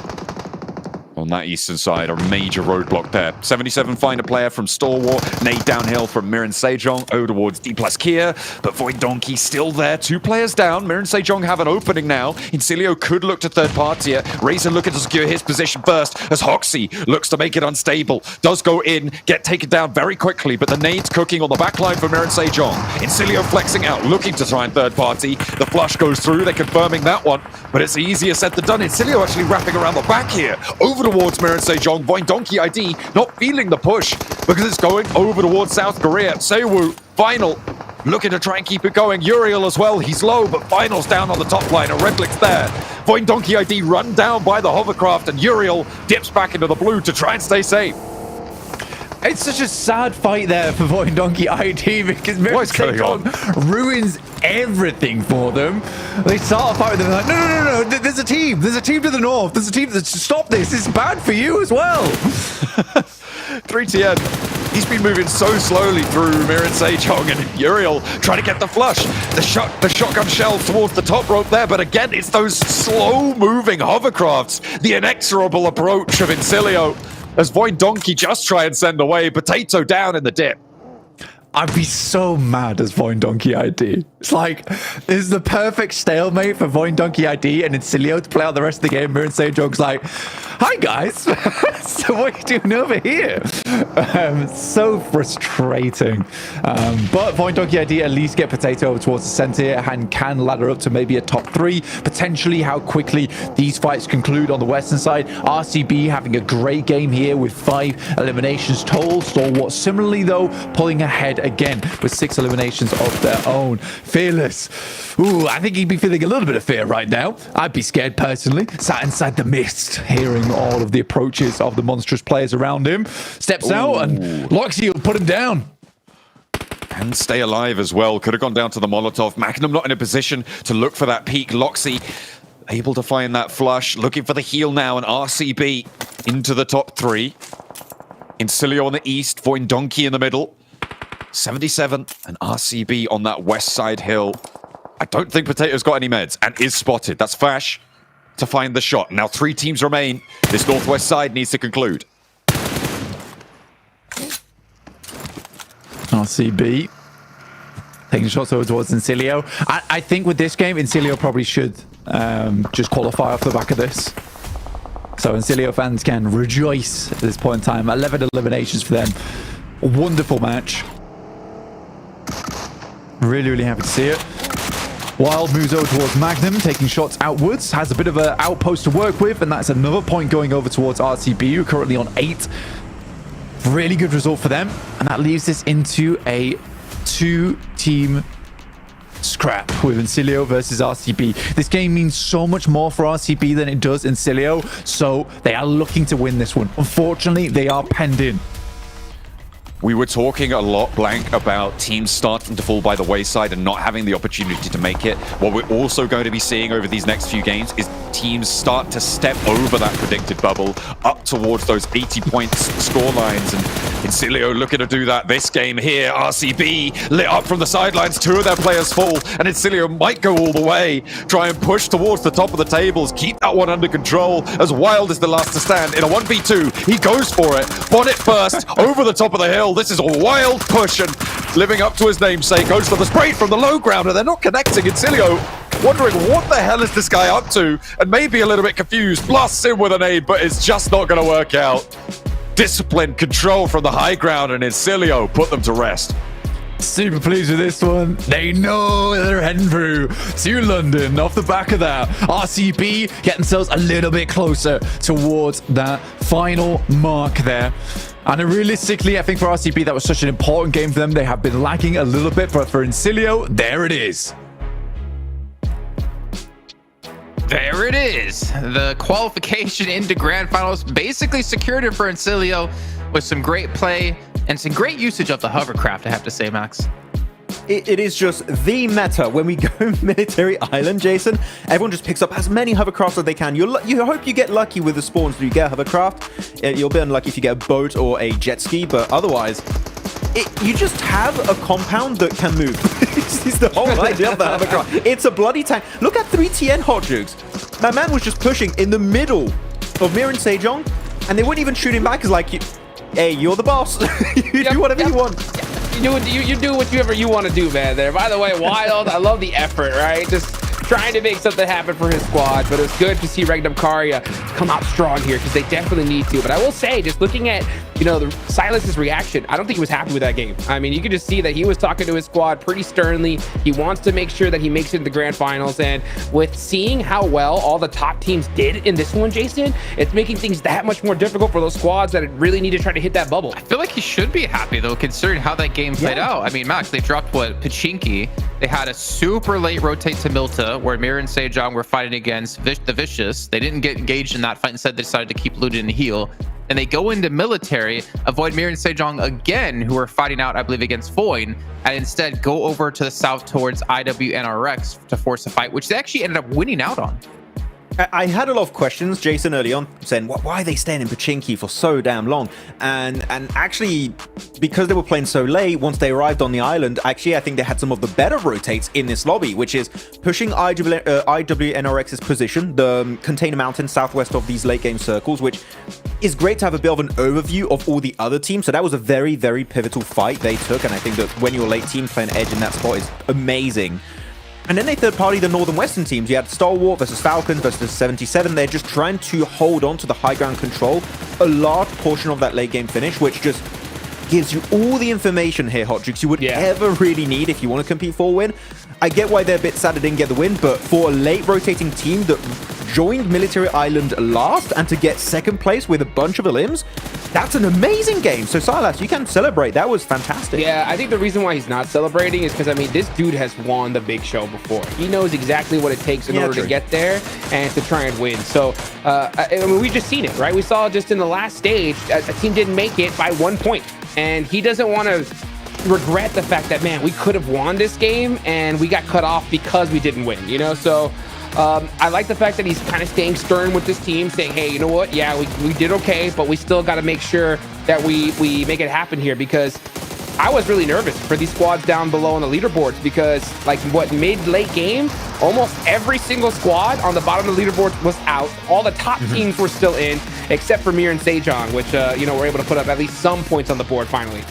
On that eastern side, a major roadblock there. 77 find a player from Stalwart, nade downhill from Mir and Sejong, over towards D plus Kia, but Void Donkey still there. 2 players down. Mir and Sejong have an opening now. Incilio could look to third party here. Razor looking to secure his position first as Hoxie looks to make it unstable. Does go in, get taken down very quickly, but the nade's cooking on the back line for Mir and Sejong. Incilio flexing out, looking to try and third party. The flush goes through, they're confirming that one, but it's easier said than done. Incilio actually wrapping around the back here, over towards Mir and Sejong. Void Donkey ID not feeling the push because it's going over towards South Korea. Seiwoo, Final, looking to try and keep it going. Uriel as well, he's low, but Final's down on the top line. A Redlick's there. Void Donkey ID run down by the hovercraft, and Uriel dips back into the blue to try and stay safe. It's such a sad fight there for Void Donkey ID because Mir and Sejong ruins everything for them. They start a fight with them like, no, there's a team to the north, there's a team that stop this, it's bad for you as well. 3TN, he's been moving so slowly through Mir and Sejong, and Uriel trying to get the flush. The shotgun shell towards the top rope there, but again, it's those slow-moving hovercrafts. The inexorable approach of Incilio as Void Donkey just try and send away. Potato down in the dip. I'd be so mad as Void Donkey ID. It's like, this is the perfect stalemate for Void Donkey ID and Incilio to play out the rest of the game. Mir and Sejong's like, hi guys, so what are you doing over here? So frustrating. But Void Donkey ID at least get Potato over towards the center here and can ladder up to maybe a top 3. Potentially how quickly these fights conclude on the western side. RCB having a great game here with 5 eliminations total. Stalwart similarly though, pulling ahead again with 6 eliminations of their own. Fearless. Ooh, I think he'd be feeling a little bit of fear right now. I'd be scared personally. Sat inside the mist, hearing all of the approaches of the monstrous players around him. Steps out and Loxy will put him down. And stay alive as well. Could have gone down to the Molotov. Magnum not in a position to look for that peak. Loxy able to find that flush. Looking for the heal now, and RCB into the top 3. Incilio on the east. Void Donkey in the middle. 77 and RCB on that west side hill. I don't think Potato's got any meds and is spotted. That's Fash to find the shot. Now 3 teams remain. This northwest side needs to conclude. RCB taking shots over towards Incilio. I think with this game, Incilio probably should just qualify off the back of this. So Incilio fans can rejoice at this point in time. 11 eliminations for them. A wonderful match. Really, really happy to see it. Wild moves over towards Magnum, taking shots outwards. Has a bit of an outpost to work with, and that's another point going over towards RCB, who are currently on 8. Really good result for them, and that leaves this into a 2-team scrap with Incilio versus RCB. This game means so much more for RCB than it does Incilio, so they are looking to win this one. Unfortunately, they are penned in. We were talking a lot, Blank, about teams starting to fall by the wayside and not having the opportunity to make it. What we're also going to be seeing over these next few games is teams start to step over that predicted bubble up towards those 80 points score lines, and Incilio looking to do that this game here. RCB lit up from the sidelines, 2 of their players fall, and Incilio might go all the way, try and push towards the top of the tables, keep that one under control, as Wild is the last to stand in a 1v2. He goes for it, Bonnet first, over the top of the hill. This is a wild push, and living up to his namesake, goes for the spray from the low ground, and they're not connecting. Incilio wondering what the hell is this guy up to, and maybe a little bit confused. Blasts in with an aid, but it's just not going to work out. Discipline, control from the high ground, and Incilio put them to rest. Super pleased with this one. They know they're heading through to London off the back of that. RCB get themselves a little bit closer towards that final mark there. And realistically, I think for RCB, that was such an important game for them. They have been lagging a little bit, but for Incilio, there it is. There it is. The qualification into Grand Finals basically secured it for Incilio with some great play And it's a great usage of the hovercraft, I have to say, Max. It is just the meta when we go Military Island, Jason. Everyone just picks up as many hovercrafts as they can. You hope you get lucky with the spawns that you get a hovercraft. You'll be unlucky if you get a boat or a jet ski, but otherwise, you just have a compound that can move. It's the whole idea of the hovercraft. It's a bloody tank. Look at 3TN Hot Jukes. My man was just pushing in the middle of Mir and Sejong, and they wouldn't even shoot him back. It's like, hey, you're the boss. You do whatever you want. You do whatever you want to do, man. There. By the way, Wild, I love the effort, right? Just trying to make something happen for his squad, but it's good to see Regnum Karya come out strong here because they definitely need to. But I will say, just looking at Silas's reaction, I don't think he was happy with that game. I mean, you could just see that he was talking to his squad pretty sternly. He wants to make sure that he makes it to the Grand Finals, and with seeing how well all the top teams did in this one, Jason, it's making things that much more difficult for those squads that really need to try to hit that bubble. I feel like he should be happy though, considering how that game played out. I mean, Max, they dropped Pochinki. They had a super late rotate to Milta, where Mir and Sejong were fighting against the Vicious. They didn't get engaged in that fight. Instead, they decided to keep looting and heal. And they go into military, avoid Mir and Sejong again, who are fighting out, I believe, against Foyne, and instead go over to the south towards IWNRX to force a fight, which they actually ended up winning out on. I had a lot of questions, Jason, early on, saying, why are they staying in Pochinki for so damn long? And actually, because they were playing so late, once they arrived on the island, actually, I think they had some of the better rotates in this lobby, which is pushing IWNRX's position, the container mountain southwest of these late game circles, which is great to have a bit of an overview of all the other teams. So that was a very, very pivotal fight they took. And I think that when you're late team, playing Edge in that spot is amazing. And then they third party the Northern Western teams. You had Stalwart versus Falcons versus 77. They're just trying to hold on to the high ground control, a large portion of that late game finish, which just gives you all the information here, Hot Jukes, you would ever really need if you want to compete for a win. I get why they're a bit sad they didn't get the win, but for a late rotating team that joined Military Island last and to get second place with a bunch of elims, that's an amazing game. So Silas, you can celebrate. That was fantastic. Yeah, I think the reason why he's not celebrating is because, I mean, this dude has won the big show before. He knows exactly what it takes in order to get there and to try and win. So, I mean, we've just seen it, right? We saw just in the last stage, a team didn't make it by 1 point. And he doesn't want to regret the fact that, man, we could have won this game and we got cut off because we didn't win, So I like the fact that he's kind of staying stern with this team, saying, hey, you know what? Yeah, we did okay, but we still got to make sure that we make it happen here, because I was really nervous for these squads down below on the leaderboards, because mid-late game, almost every single squad on the bottom of the leaderboard was out. All the top teams were still in, except for Mir and Sejong, which, were able to put up at least some points on the board finally.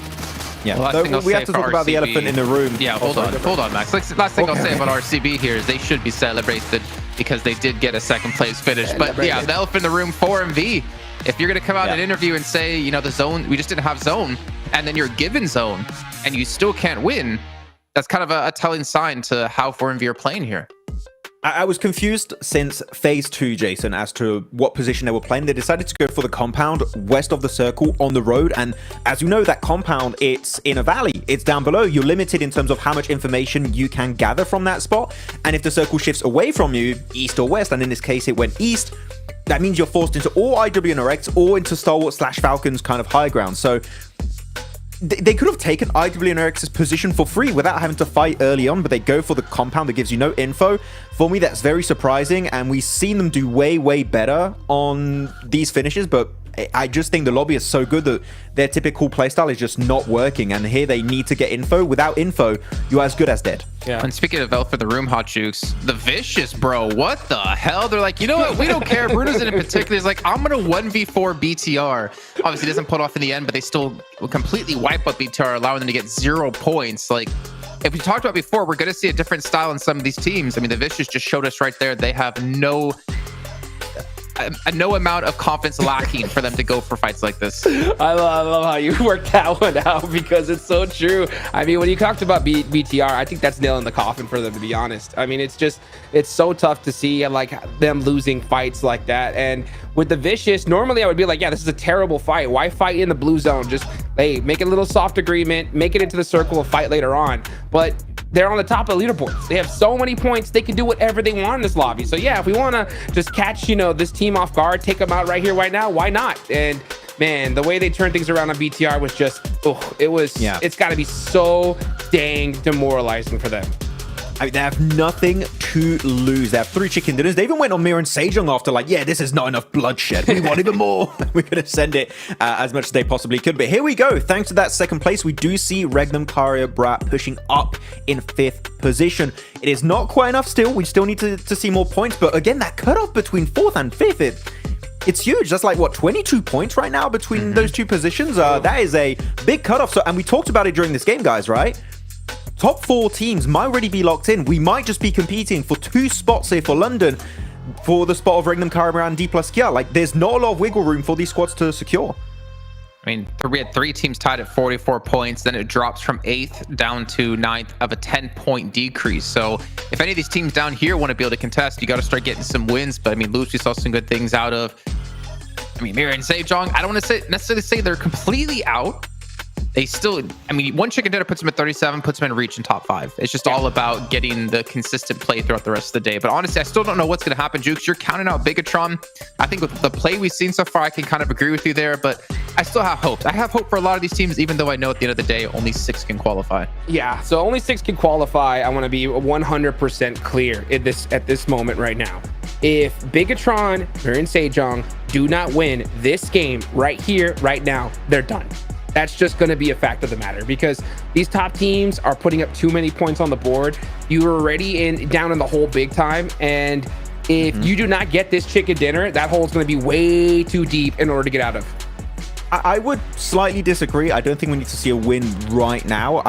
Yeah, we have to talk about the elephant in the room. Yeah, hold on, Max. Last thing I'll say about RCB here is they should be celebrated because they did get a second place finish. But yeah, the elephant in the room, 4MV. If you're going to come out in an interview and say, the zone, we just didn't have zone, and then you're given zone and you still can't win, that's kind of a telling sign to how 4MV are playing here. I was confused since phase 2, Jason, as to what position they were playing. They decided to go for the compound west of the circle on the road. And as you know, that compound, it's in a valley. It's down below. You're limited in terms of how much information you can gather from that spot. And if the circle shifts away from you, east or west, and in this case, it went east, that means you're forced into all IWNRX or into Stalwart/Falcons kind of high ground. So they could have taken IWNRX's position for free without having to fight early on, but they go for the compound that gives you no info. For me, that's very surprising, and we've seen them do way, way better on these finishes, but I just think the lobby is so good that their typical playstyle is just not working, and here they need to get info. Without info, you're as good as dead. Yeah. And speaking of Elf for the Room, Hot Jukes, the Vicious, bro, what the hell? They're like, you know what? We don't care. Bruno's in particular is like, I'm going to 1v4 BTR. Obviously, doesn't pull off in the end, but they still completely wipe up BTR, allowing them to get 0 points. Like, if we talked about before, we're going to see a different style in some of these teams. I mean, the Vicious just showed us right there. They have no amount of confidence lacking for them to go for fights like this. I love how you worked that one out, because it's so true. I mean, when you talked about BTR, I think that's nailing the coffin for them, to be honest. I mean, it's so tough to see like them losing fights like that. And with the Vicious, normally I would be like, yeah, this is a terrible fight. Why fight in the blue zone? Just, hey, make a little soft agreement, make it into the circle, of fight later on. But they're on the top of the leaderboards. They have so many points. They can do whatever they want in this lobby. So yeah, if we want to just catch, this team off guard, take them out right here, right now, why not? And man, the way they turned things around on BTR was just oh, it's got to be so dang demoralizing for them. I mean, they have nothing to lose. They have 3 chicken dinners. They even went on Mir and Sejong after, like, yeah, this is not enough bloodshed. We want even more. We're going to send it as much as they possibly could. But here we go. Thanks to that second place, we do see Regnum Karya Brat pushing up in 5th position. It is not quite enough still. We still need to see more points. But again, that cutoff between 4th and 5th, it's huge. That's like, what, 22 points right now between those 2 positions? That is a big cutoff. So, and we talked about it during this game, guys, right? Top 4 teams might already be locked in. We might just be competing for 2 spots here for London for the spot of Regnum Karya and D+ Kia. Like, there's not a lot of wiggle room for these squads to secure. I mean, we had 3 teams tied at 44 points. Then it drops from 8th down to 9th of a 10-point decrease. So if any of these teams down here want to be able to contest, you got to start getting some wins. But I mean, Luz, we saw some good things out of. I mean, Mira and Sejong, I don't want to necessarily say they're completely out. They still, I mean, one chicken dinner puts them at 37, puts them in reach in top 5. It's just all about getting the consistent play throughout the rest of the day. But honestly, I still don't know what's going to happen, Jukes. You're counting out Bigatron. I think with the play we've seen so far, I can kind of agree with you there, but I still have hope. I have hope for a lot of these teams, even though I know at the end of the day, only 6 can qualify. Yeah, so only 6 can qualify. I want to be 100% clear at this moment right now. If Bigatron, Mir and Sejong do not win this game right here, right now, they're done. That's just going to be a fact of the matter because these top teams are putting up too many points on the board. You are already down in the hole big time. And if you do not get this chicken dinner, that hole is going to be way too deep in order to get out of. I would slightly disagree. I don't think we need to see a win right now.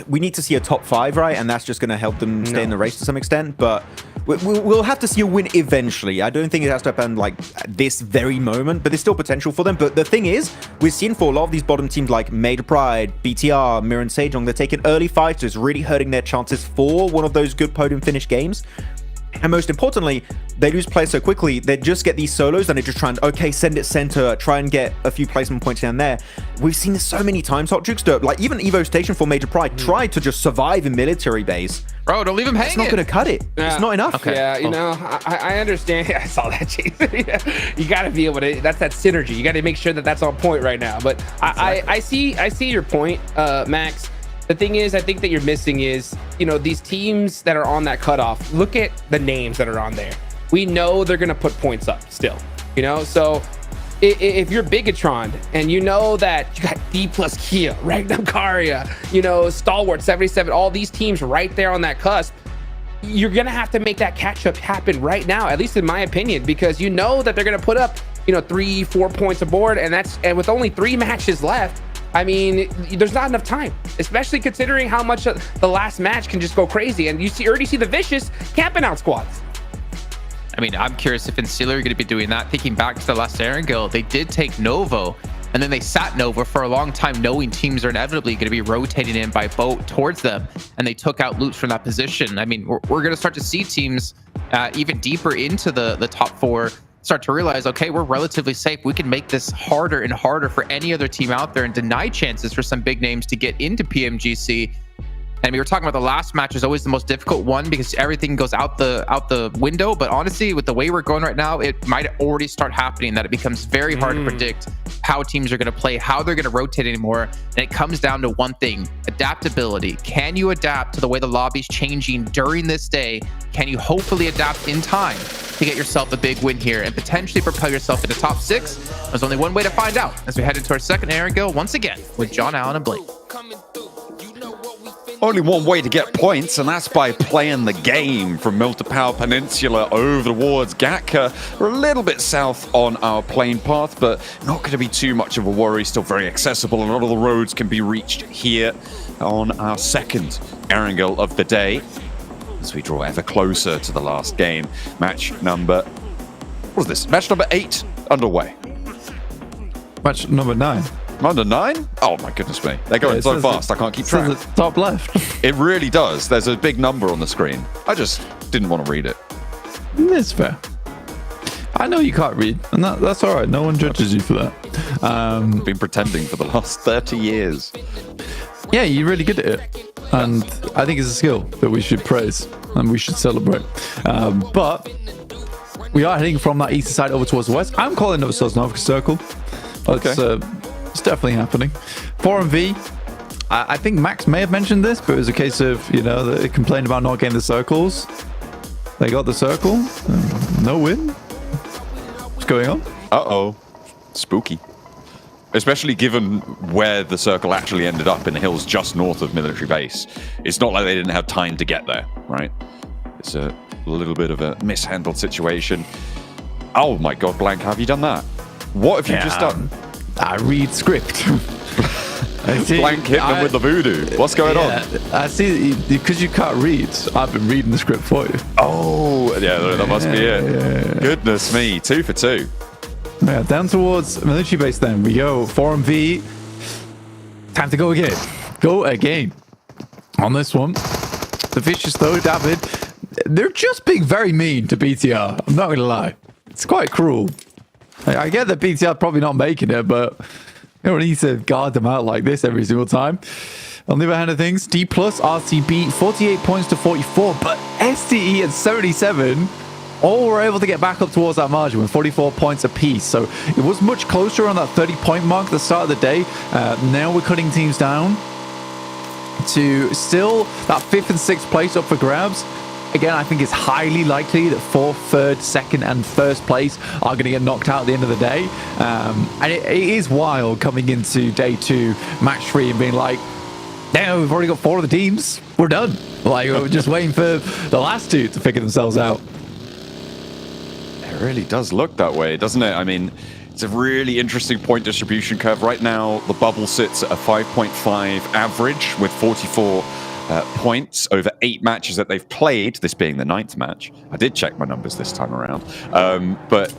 We need to see a top 5, right? And that's just going to help them stay in the race to some extent. But we'll have to see a win eventually. I don't think it has to happen like this very moment, but there's still potential for them. But the thing is, we've seen for a lot of these bottom teams like Major Pride, BTR, Mir and Sejong, they're taking early fights, so it's really hurting their chances for one of those good podium finish games. And most importantly, they lose players so quickly, they just get these solos and they just try and, okay, send it center, try and get a few placement points down there. We've seen this so many times, Hot Jukes, like even Evo Station for Major Pride tried to just survive in military base. Bro, don't leave him hanging. It's not going to cut it. It's not enough. Okay. Yeah, you know, I understand. I saw that, Jason. You got to be able to, that's that synergy. You got to make sure that that's on point right now. But I see your point, Max. The thing is, I think that you're missing is, you know, these teams that are on that cutoff, look at the names that are on there. We know they're going to put points up still, you know? So if you're Bigatron and you know that you got D+ Kia, Regnum Karya, you know, Stalwart 77, all these teams right there on that cusp, you're going to have to make that catch up happen right now, at least in my opinion, because you know that they're going to put up, you know, 3-4 points aboard, and with only 3 matches left, I mean, there's not enough time, especially considering how much the last match can just go crazy. And you already see the Vicious camping out squads. I mean, I'm curious if Insealer are going to be doing that. Thinking back to the last Erangel, they did take Novo, and then they sat Nova for a long time, knowing teams are inevitably going to be rotating in by boat towards them, and they took out Lutz from that position. I mean, we're going to start to see teams even deeper into the top 4 start to realize, okay, we're relatively safe. We can make this harder and harder for any other team out there and deny chances for some big names to get into PMGC. And we were talking about the last match is always the most difficult one because everything goes out the window. But honestly, with the way we're going right now, it might already start happening that it becomes very hard to predict how teams are going to play, how they're going to rotate anymore. And it comes down to one thing: adaptability. Can you adapt to the way the lobby's changing during this day? Can you hopefully adapt in time to get yourself a big win here and potentially propel yourself into top 6? There's only one way to find out as we head into our second Erangel once again with John Allen and Blake. Only one way to get points, and that's by playing the game from Multipower Peninsula over towards Gatka. We're a little bit south on our plane path, but not going to be too much of a worry. Still very accessible. A lot of the roads can be reached here on our second Erangel of the day as we draw ever closer to the last game. Match number, what is this? Match number 8 underway. Match number 9. Under 9? Oh my goodness me. They're going so fast, I can't keep track. It's top left. It really does. There's a big number on the screen. I just didn't want to read it. It's fair. I know you can't read, and that's all right. No one judges you for that. I've been pretending for the last 30 years. Yeah, you're really good at it. And I think it's a skill that we should praise and we should celebrate. But we are heading from that eastern side over towards the west. I'm calling it a Sanhok circle. Okay. It's definitely happening. 4MV, I think Max may have mentioned this, but it was a case of, you know, they complained about not getting the circles. They got the circle. No win. What's going on? Uh-oh. Spooky. Especially given where the circle actually ended up in the hills just north of military base. It's not like they didn't have time to get there, right? It's a little bit of a mishandled situation. Oh my god, Blank, have you done that? What have you just done? I read script. Blank hit them with the voodoo. What's going on? I see, because you can't read, I've been reading the script for you. Oh, yeah, that must be it. Yeah. Goodness me, 2 for 2. Yeah, down towards military base then. We go 4MV. Time to go again. Go again. On this one. The Vicious though, David, they're just being very mean to BTR. I'm not going to lie. It's quite cruel. I get that BTR probably not making it, but you don't need to guard them out like this every single time. On the other hand of things, D plus RCB 48 points to 44, but STE at 77 all were able to get back up towards that margin with 44 points apiece. So it was much closer on that 30-point mark at the start of the day. Now we're cutting teams down to still that 5th and 6th place up for grabs. Again, I think it's highly likely that 4th, 3rd, 2nd, and 1st place are going to get knocked out at the end of the day. And it is wild coming into day 2, match 3, and being like, damn, we've already got 4 of the teams. We're done. Like, we're just waiting for the last 2 to figure themselves out. It really does look that way, doesn't it? I mean, it's a really interesting point distribution curve. Right now, the bubble sits at a 5.5 average with 44 points over 8 matches that they've played, this being the 9th match. I did check my numbers this time around. But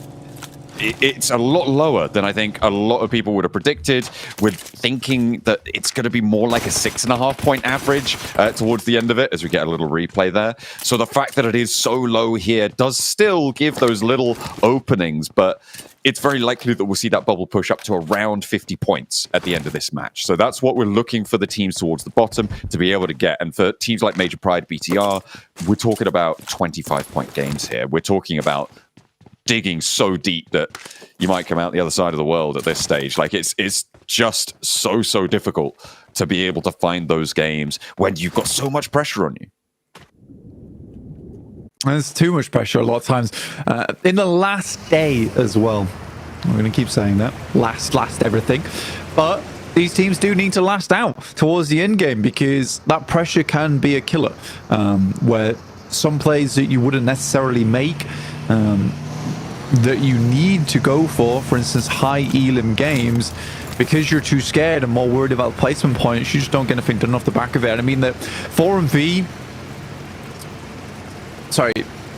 it's a lot lower than I think a lot of people would have predicted. We're thinking that it's going to be more like a 6.5 point average towards the end of it as we get a little replay there. So the fact that it is so low here does still give those little openings, but it's very likely that we'll see that bubble push up to around 50 points at the end of this match. So that's what we're looking for the teams towards the bottom to be able to get. And for teams like Major Pride, BTR, we're talking about 25-point games here. We're talking about digging so deep that you might come out the other side of the world at this stage. Like, it's just so difficult to be able to find those games when you've got so much pressure on you. There's too much pressure a lot of times. In the last day as well. I'm going to keep saying that. Last everything. But these teams do need to last out towards the end game because that pressure can be a killer. Where some plays that you wouldn't necessarily make, that you need to go for instance, high elim games, because you're too scared and more worried about placement points, you just don't get anything done off the back of it. I mean, that 4MV,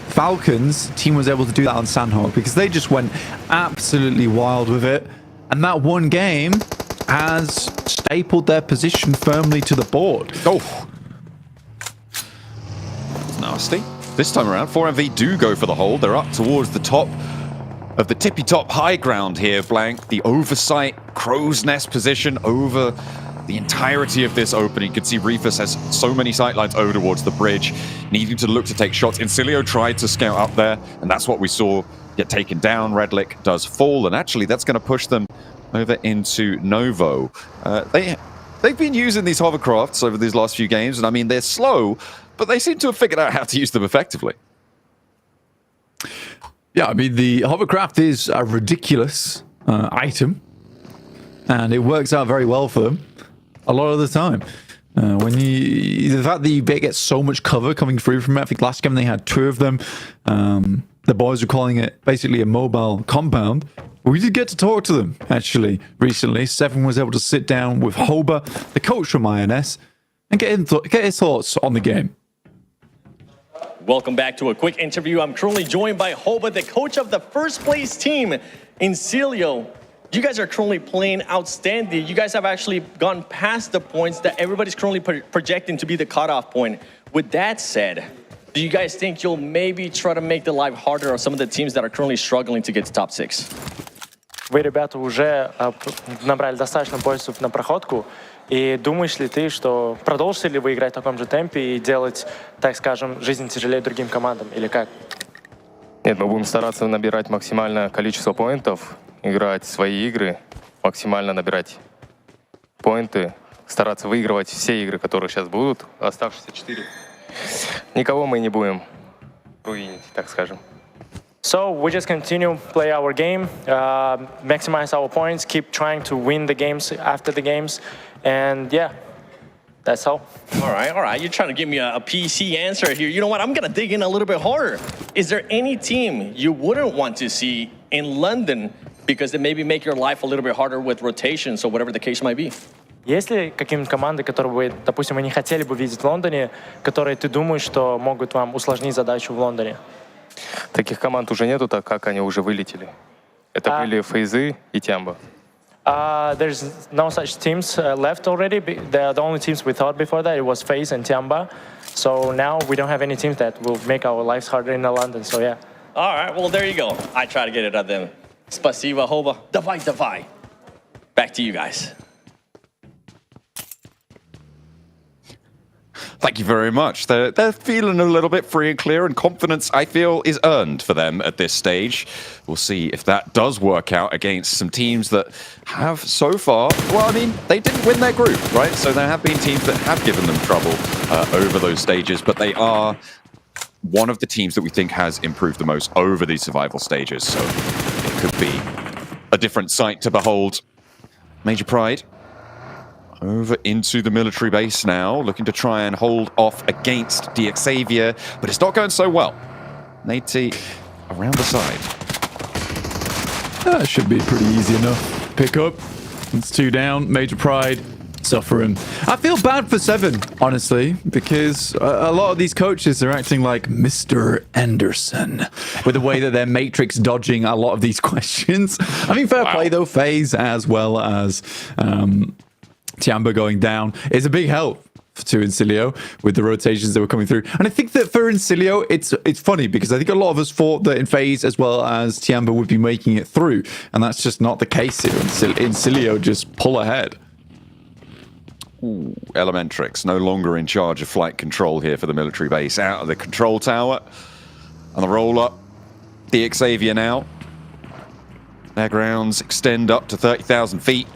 Falcons team was able to do that on Sanhok because they just went absolutely wild with it. And that one game has stapled their position firmly to the board. Oh, it's nasty. This time around, 4MV do go for the hold. They're up towards the top of the tippy-top high ground here, Blank. The oversight crow's nest position over the entirety of this opening. You can see Reefus has so many sightlines over towards the bridge, needing to look to take shots. Incilio tried to scout up there, and that's what we saw get taken down. Redlick does fall, and actually that's going to push them over into Novo. They've been using these hovercrafts over these last few games, and I mean, they're slow, but they seem to have figured out how to use them effectively. Yeah, I mean, the hovercraft is a ridiculous item, and it works out very well for them a lot of the time. The fact that you get so much cover coming through from it, I think last game they had 2 of them. The boys were calling it basically a mobile compound. We did get to talk to them, actually, recently. Seven was able to sit down with Hoba, the coach from INS, and get his thoughts on the game. Welcome back to a quick interview. I'm currently joined by Hoba, the coach of the first place team in Celio. You guys are currently playing outstanding. You guys have actually gone past the points that everybody's currently projecting to be the cutoff point. With that said, do you guys think you'll maybe try to make the life harder on some of the teams that are currently struggling to get to top 6? Вы, ребята, уже набрали достаточно поинтов на проходку. И думаешь ли ты, что продолжите ли вы играть в таком же темпе и делать, так скажем, жизнь тяжелее другим командам, или как? Нет, мы будем стараться набирать максимальное количество поинтов, играть свои игры, максимально набирать поинты, стараться выигрывать все игры, которые сейчас будут, оставшиеся 4. Никого мы не будем руинить, так скажем. So we just continue play our game, maximize our points, keep trying to win the games after the games, and yeah, that's all. All right. You're trying to give me a PC answer here. You know what? I'm going to dig in a little bit harder. Is there any team you wouldn't want to see in London because they maybe make your life a little bit harder with rotations or whatever the case might be? Есть ли какие-нибудь команды, которые вы, допустим, вы не хотели бы видеть в Лондоне, которые ты думаешь, что могут вам усложнить задачу в Лондоне? Таких команд уже нету, так как они уже вылетели. Это были Фейзы и Тямба. There's no such teams left already. They are the only teams we thought before that. It was FaZe and Tiamba. So now we don't have any teams that will make our lives harder in London. So yeah. All right, well, there you go. I try to get it at them. Spasiba, Hoba. Davai. Back to you guys. Thank you very much. They're feeling a little bit free and clear, and confidence, I feel, is earned for them at this stage. We'll see if that does work out against some teams that have so far, well, I mean, they didn't win their group, right? So there have been teams that have given them trouble over those stages, but they are one of the teams that we think has improved the most over these survival stages. So it could be a different sight to behold. Major Pride over into the military base now, looking to try and hold off against DXavier, but it's not going so well. Nate around the side. That should be pretty easy enough. Pick up. It's 2 down. Major Pride suffering. I feel bad for Seven, honestly, because a lot of these coaches are acting like Mr. Anderson with the way that they're matrix dodging a lot of these questions. I mean, fair play though. FaZe as well as Tiamba going down is a big help to Incilio with the rotations that were coming through. And I think that for Incilio, it's funny because I think a lot of us thought that in FaZe as well as Tiamba would be making it through. And that's just not the case here. Incilio just pull ahead. Ooh, Elementrix no longer in charge of flight control here for the military base. Out of the control tower. And the roll-up. DXavier now. Their grounds extend up to 30,000 feet.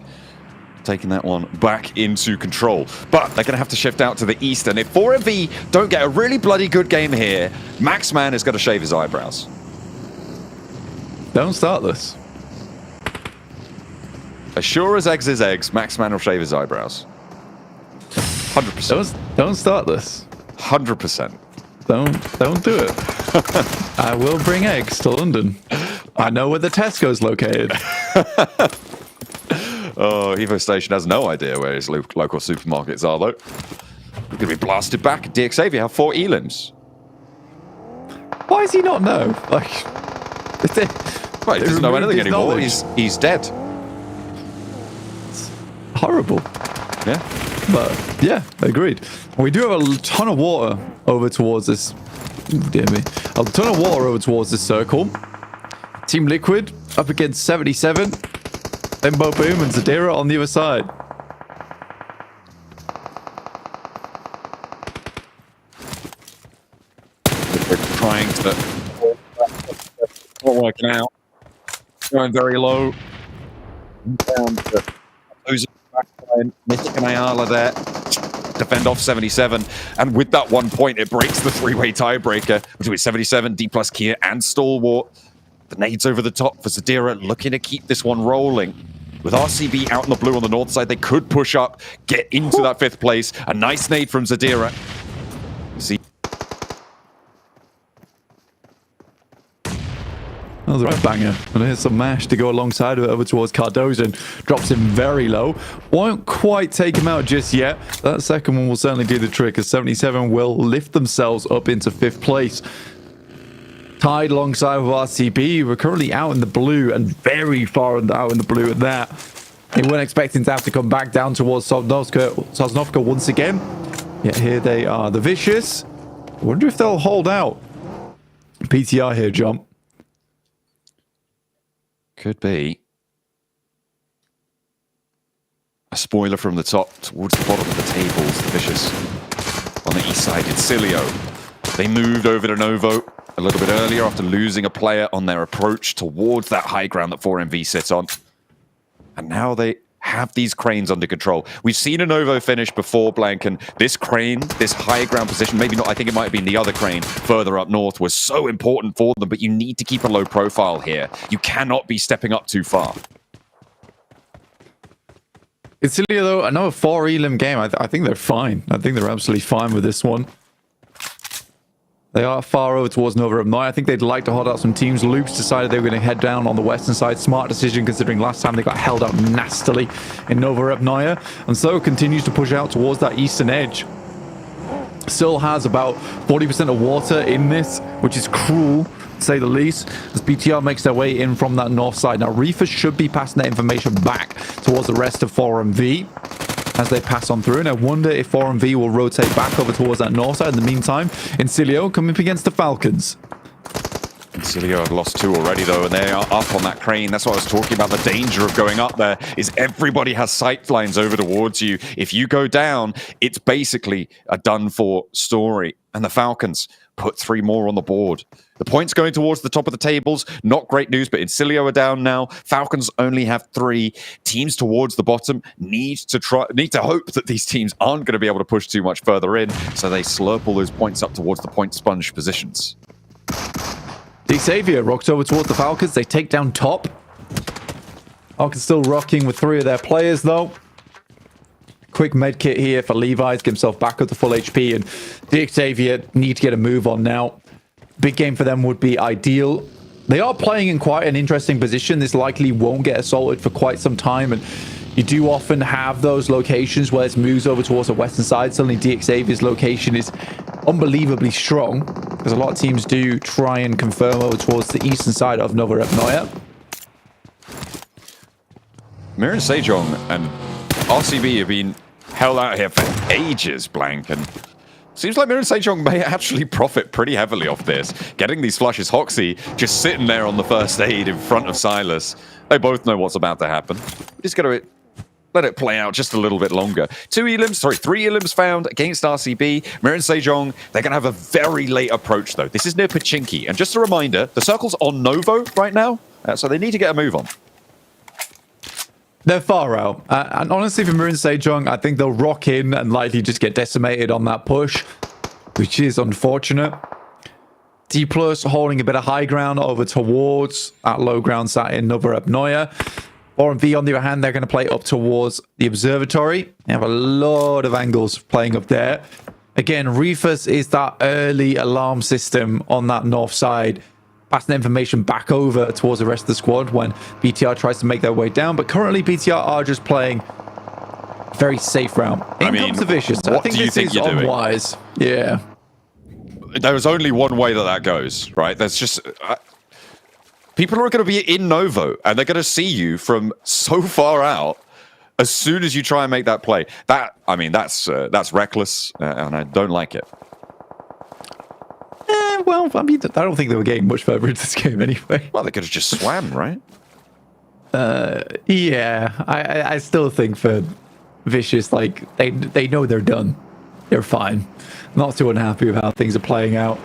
Taking that one back into control. But they're going to have to shift out to the east. And if 4MV don't get a really bloody good game here, Maxman is going to shave his eyebrows. Don't start this. As sure as eggs is eggs, Maxman will shave his eyebrows. 100%. Don't start this. 100%. Don't do it. I will bring eggs to London. I know where the Tesco's located. Oh, Evo Station has no idea where his local supermarkets are, though. We're going to be blasted back. DXavier have 4 elims. Why does he not know? Like, well, he doesn't know anything anymore. He's dead. It's horrible. Yeah. But, yeah, agreed. We do have a ton of water over towards this. Dear me. A ton of water over towards this circle. Team Liquid up against 77. Then Bo Boom and Zadira on the other side. They're trying to... not working out. Going very low. Down to losing backline. Mythic and Ayala there. Defend off 77. And with that 1 point, it breaks the 3-way tiebreaker between 77, D plus Kia, and Stalwart. The nades over the top for Zadira, looking to keep this one rolling. With RCB out in the blue on the north side, they could push up, get into that 5th place. A nice nade from Zadira. See. That was a right banger. And here's some mash to go alongside of it over towards Cardozo. Drops him very low. Won't quite take him out just yet. That second one will certainly do the trick, as 77 will lift themselves up into 5th place. Tied alongside with RCB. We're currently out in the blue and very far out in the blue at that. They weren't expecting to have to come back down towards Sosnovka once again. Yet here they are. The Vicious. I wonder if they'll hold out. PTR here, Jump. Could be. A spoiler from the top towards the bottom of the tables. The Vicious on the east side. It's Cilio. They moved over to Novo a little bit earlier after losing a player on their approach towards that high ground that 4MV sits on. And now they have these cranes under control. We've seen a Novo finish before, Blank, and this crane, this high ground position, maybe not, I think it might have been the other crane further up north, was so important for them, but you need to keep a low profile here. You cannot be stepping up too far. Incilia, though, another 4 elim game. I think they're fine. I think they're absolutely fine with this one. They are far over towards Nova Upnoy. I think they'd like to hold out some teams. Loops decided they were going to head down on the western side. Smart decision considering last time they got held out nastily in Nova Upnoy. And so continues to push out towards that eastern edge. Still has about 40% of water in this, which is cruel, to say the least, as BTR makes their way in from that north side. Now, Reefer should be passing that information back towards the rest of 4MV as they pass on through. And I wonder if 4MV will rotate back over towards that north side. In the meantime, Incilio coming up against the Falcons. Incilio have lost 2 already, though, and they are up on that crane. That's what I was talking about. The danger of going up there is everybody has sight lines over towards you. If you go down, it's basically a done-for story. And the Falcons put 3 more on the board. The points going towards the top of the tables, not great news, but Incilio are down now. Falcons only have 3. Teams towards the bottom need to hope that these teams aren't going to be able to push too much further in, so they slurp all those points up towards the point sponge positions. Xavier rocks over towards the Falcons. They take down top. Falcons still rocking with 3 of their players, though. Quick med kit here for Levi's, get himself back up to full HP, and Xavier need to get a move on now. Big game for them would be ideal. They are playing in quite an interesting position. This likely won't get assaulted for quite some time, and you do often have those locations where it moves over towards the western side. Suddenly Xavier's location is unbelievably strong, because a lot of teams do try and confirm over towards the eastern side of Nova Upnoy. Miran Sejong and RCB have been held out here for ages, Blank, and seems like Miran Sejong may actually profit pretty heavily off this. Getting these flushes, Hoxie just sitting there on the first aid in front of Silas. They both know what's about to happen. We just got to let it play out just a little bit longer. 3 elims found against RCB. Miran Sejong, they're going to have a very late approach, though. This is near Pochinki. And just a reminder, the circle's on Novo right now, so they need to get a move on. They're far out. And honestly, for Miran Sejong, I think they'll rock in and likely just get decimated on that push, which is unfortunate. D+ holding a bit of high ground over towards that low ground sat in Nova Upnoy. 4MV, on the other hand, they're going to play up towards the observatory. They have a lot of angles playing up there. Again, Reefus is that early alarm system on that north side, passing the information back over towards the rest of the squad when BTR tries to make their way down. But currently, BTR are just playing very safe round. In comes the Vicious. I think this is unwise. Yeah. There's only one way that goes, right? There's just... people are going to be in Novo, and they're going to see you from so far out as soon as you try and make that play. That's reckless, and I don't like it. Well, I mean, I don't think they were getting much further into this game anyway. Well, they could have just swam, right? Yeah. I still think for Vicious, like, they know they're done. They're fine. Not too unhappy with how things are playing out.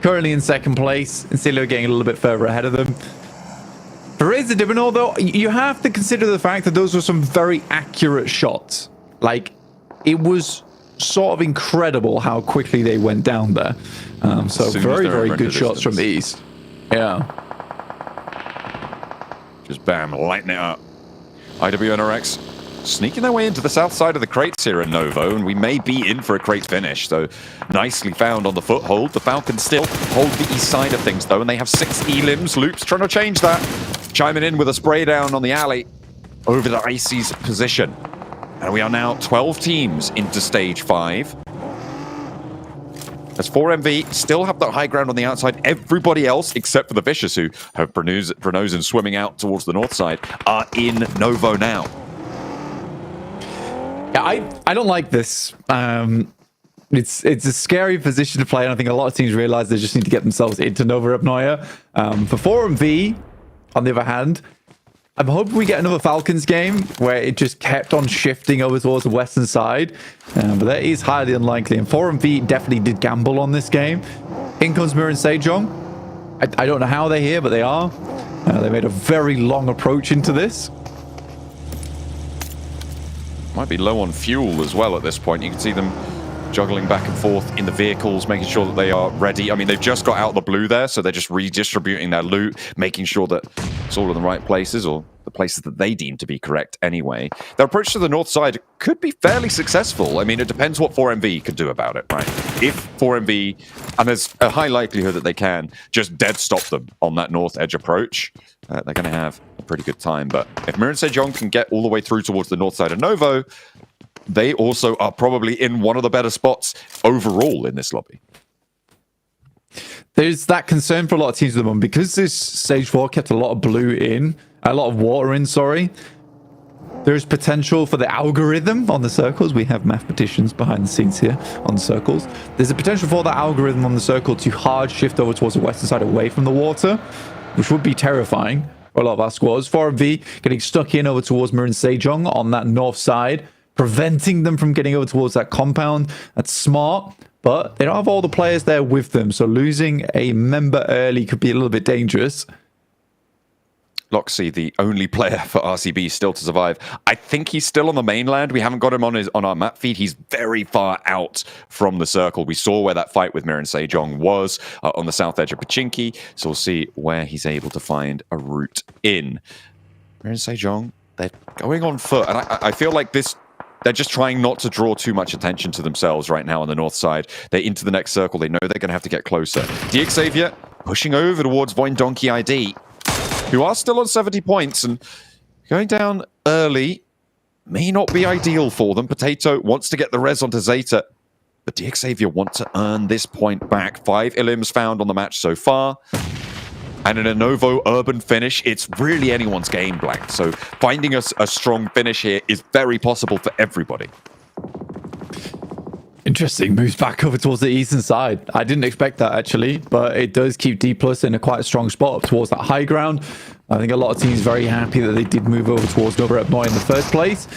Currently in second place, Incilio getting a little bit further ahead of them. For Razor Dibinol, though, you have to consider the fact that those were some very accurate shots. Like, it was sort of incredible how quickly they went down there. So very, very good shots from the east. Yeah. Just bam, lighten it up. IWNRX sneaking their way into the south side of the crates here in Novo, and we may be in for a crate finish. So nicely found on the foothold. The Falcons still hold the east side of things, though, and they have 6 elims. Loops trying to change that. Chiming in with a spray down on the alley over the Icy's position. And we are now 12 teams into stage 5. As 4MV still have that high ground on the outside, everybody else, except for the Vicious, who have Brunozin swimming out towards the north side, are in Novo now. Yeah, I don't like this. It's a scary position to play, and I think a lot of teams realize they just need to get themselves into Nova Upnoy. For 4MV, on the other hand, I'm hoping we get another Falcons game where it just kept on shifting over towards the western side. But that is highly unlikely. And 4MV definitely did gamble on this game. In comes Miran Sejong. I don't know how they're here, but they are. They made a very long approach into this. might be low on fuel as well at this point. You can see them juggling back and forth in the vehicles, making sure that they are ready. I mean, they've just got out the blue there, so they're just redistributing their loot, making sure that it's all in the right places, or the places that they deem to be correct anyway. Their approach to the north side could be fairly successful. I mean, it depends what 4MV can do about it, right? If 4MV, and there's a high likelihood that they can, just dead stop them on that north edge approach, they're going to have a pretty good time. But if Mirin Sejong can get all the way through towards the north side of Novo, they also are probably in one of the better spots overall in this lobby. There's that concern for a lot of teams at the moment because this stage 4 kept a lot of blue in, a lot of water in, sorry. There's potential for the algorithm on the circles. We have mathematicians behind the scenes here on the circles. There's a potential for that algorithm on the circle to hard shift over towards the western side away from the water, which would be terrifying for a lot of our squads. 4MV getting stuck in over towards Mirin Sejong on that north side, preventing them from getting over towards that compound. That's smart, but they don't have all the players there with them, so losing a member early could be a little bit dangerous. Loxy, the only player for RCB still to survive. I think he's still on the mainland. We haven't got him on our map feed. He's very far out from the circle. We saw where that fight with Mirin Sejong was on the south edge of Pochinki, so we'll see where he's able to find a route in. Mirin Sejong, they're going on foot, and I feel like they're just trying not to draw too much attention to themselves right now on the north side. They're into the next circle. They know they're going to have to get closer. DXavier pushing over towards Voin Donkey ID, who are still on 70 points, and going down early may not be ideal for them. Potato wants to get the res onto Zeta, but DXavier want to earn this point back. 5 Ilims found on the match so far. And in a Novo urban finish, it's really anyone's game, Blank. So finding a strong finish here is very possible for everybody. Interesting. Moves back over towards the eastern side. I didn't expect that, actually, but it does keep D+ in quite a strong spot up towards that high ground. I think a lot of teams very happy that they did move over towards Nova Repnoy in the first place.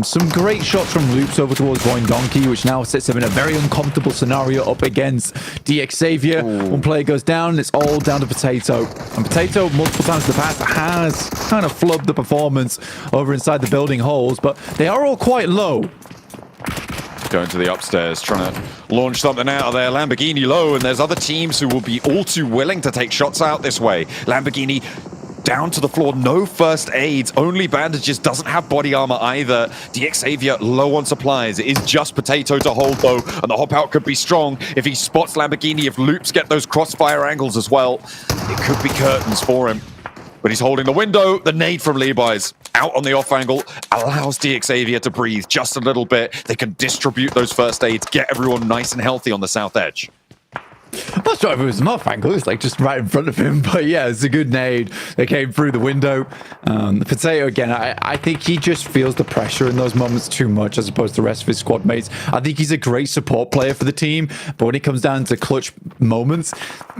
Some great shots from Loops over towards Voin Donkey, which now sets him in a very uncomfortable scenario up against DXavier. One player goes down, it's all down to Potato. And Potato, multiple times in the past, has kind of flubbed the performance over inside the building holes, but they are all quite low. Going to the upstairs, trying to launch something out of there. Lamborghini low, and there's other teams who will be all too willing to take shots out this way. Lamborghini down to the floor, no first aids, only bandages, doesn't have body armor either. DXavier low on supplies. It is just Potato to hold though, and the hop out could be strong if he spots Lamborghini, if Loops get those crossfire angles as well. It could be curtains for him. But he's holding the window. The nade from Levi's out on the off angle allows DXavier to breathe just a little bit. They can distribute those first aids, get everyone nice and healthy on the south edge. I'm not sure if it was an off angle, it's like just right in front of him, but yeah, it's a good nade. They came through the window. Potato, again, I think he just feels the pressure in those moments too much as opposed to the rest of his squad mates. I think he's a great support player for the team, but when it comes down to clutch moments,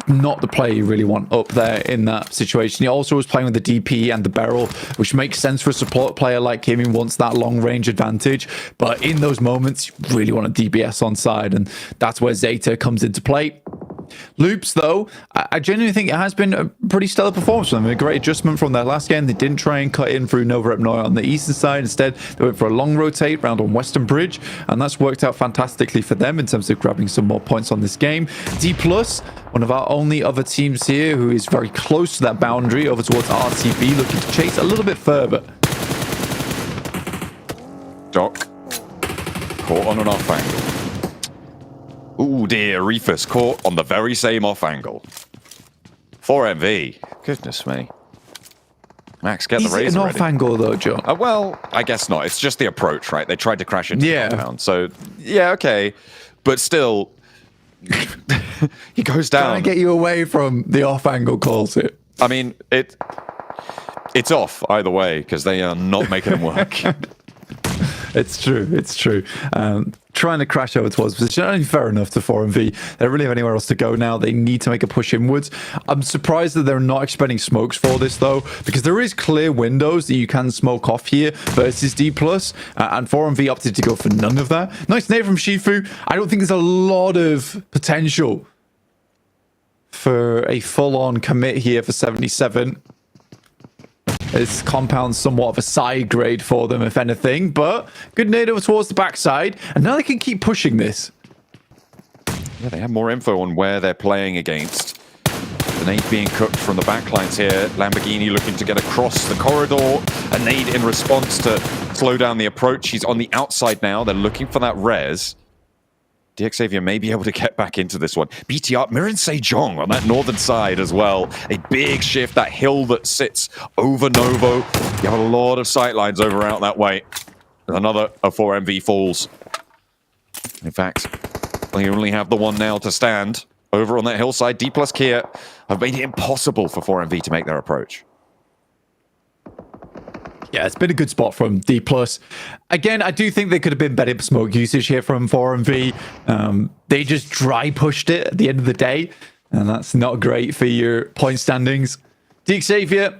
not the player you really want up there in that situation. He also was playing with the DP and the barrel, which makes sense for a support player like him who wants that long range advantage, but in those moments, you really want a DBS on side, and that's where Zeta comes into play. Loops, though, I genuinely think it has been a pretty stellar performance from them. A great adjustment from their last game. They didn't try and cut in through Nova Repnoy on the eastern side. Instead, they went for a long rotate round on Western Bridge, and that's worked out fantastically for them in terms of grabbing some more points on this game. D+, one of our only other teams here who is very close to that boundary over towards RCB, looking to chase a little bit further. Doc caught on an off angle. Ooh dear, Reefus caught on the very same off angle. 4MV. Goodness me. Max, get the razor ready. Is it an off angle though, Joe? Well, I guess not. It's just the approach, right? They tried to crash into the compound. So, yeah, okay. But still, he goes down. Trying to get you away from the off angle calls it. I mean, it's off either way because they are not making him work. It's true. It's true. Trying to crash over towards position, only fair enough to 4MV. They don't really have anywhere else to go now. They need to make a push inwards. I'm surprised that they're not expending smokes for this, though, because there is clear windows that you can smoke off here versus D+, and 4MV opted to go for none of that. Nice nade from Shifu. I don't think there's a lot of potential for a full-on commit here for 77. This compound's somewhat of a side grade for them, if anything, but good nade over towards the backside, and now they can keep pushing this. Yeah, they have more info on where they're playing against. The nade being cooked from the backlines here. Lamborghini looking to get across the corridor. A nade in response to slow down the approach. He's on the outside now. They're looking for that res. DXavier may be able to get back into this one. BTR, Mirin Sejong on that northern side as well. A big shift, that hill that sits over Novo. You have a lot of sightlines over out that way. Another of 4MV falls. In fact, they only have the one now to stand. Over on that hillside, D plus Kia have made it impossible for 4MV to make their approach. Yeah, it's been a good spot from D+. Again, I do think there could have been better smoke usage here from 4MV. They just dry pushed it at the end of the day, and that's not great for your point standings. DXavier,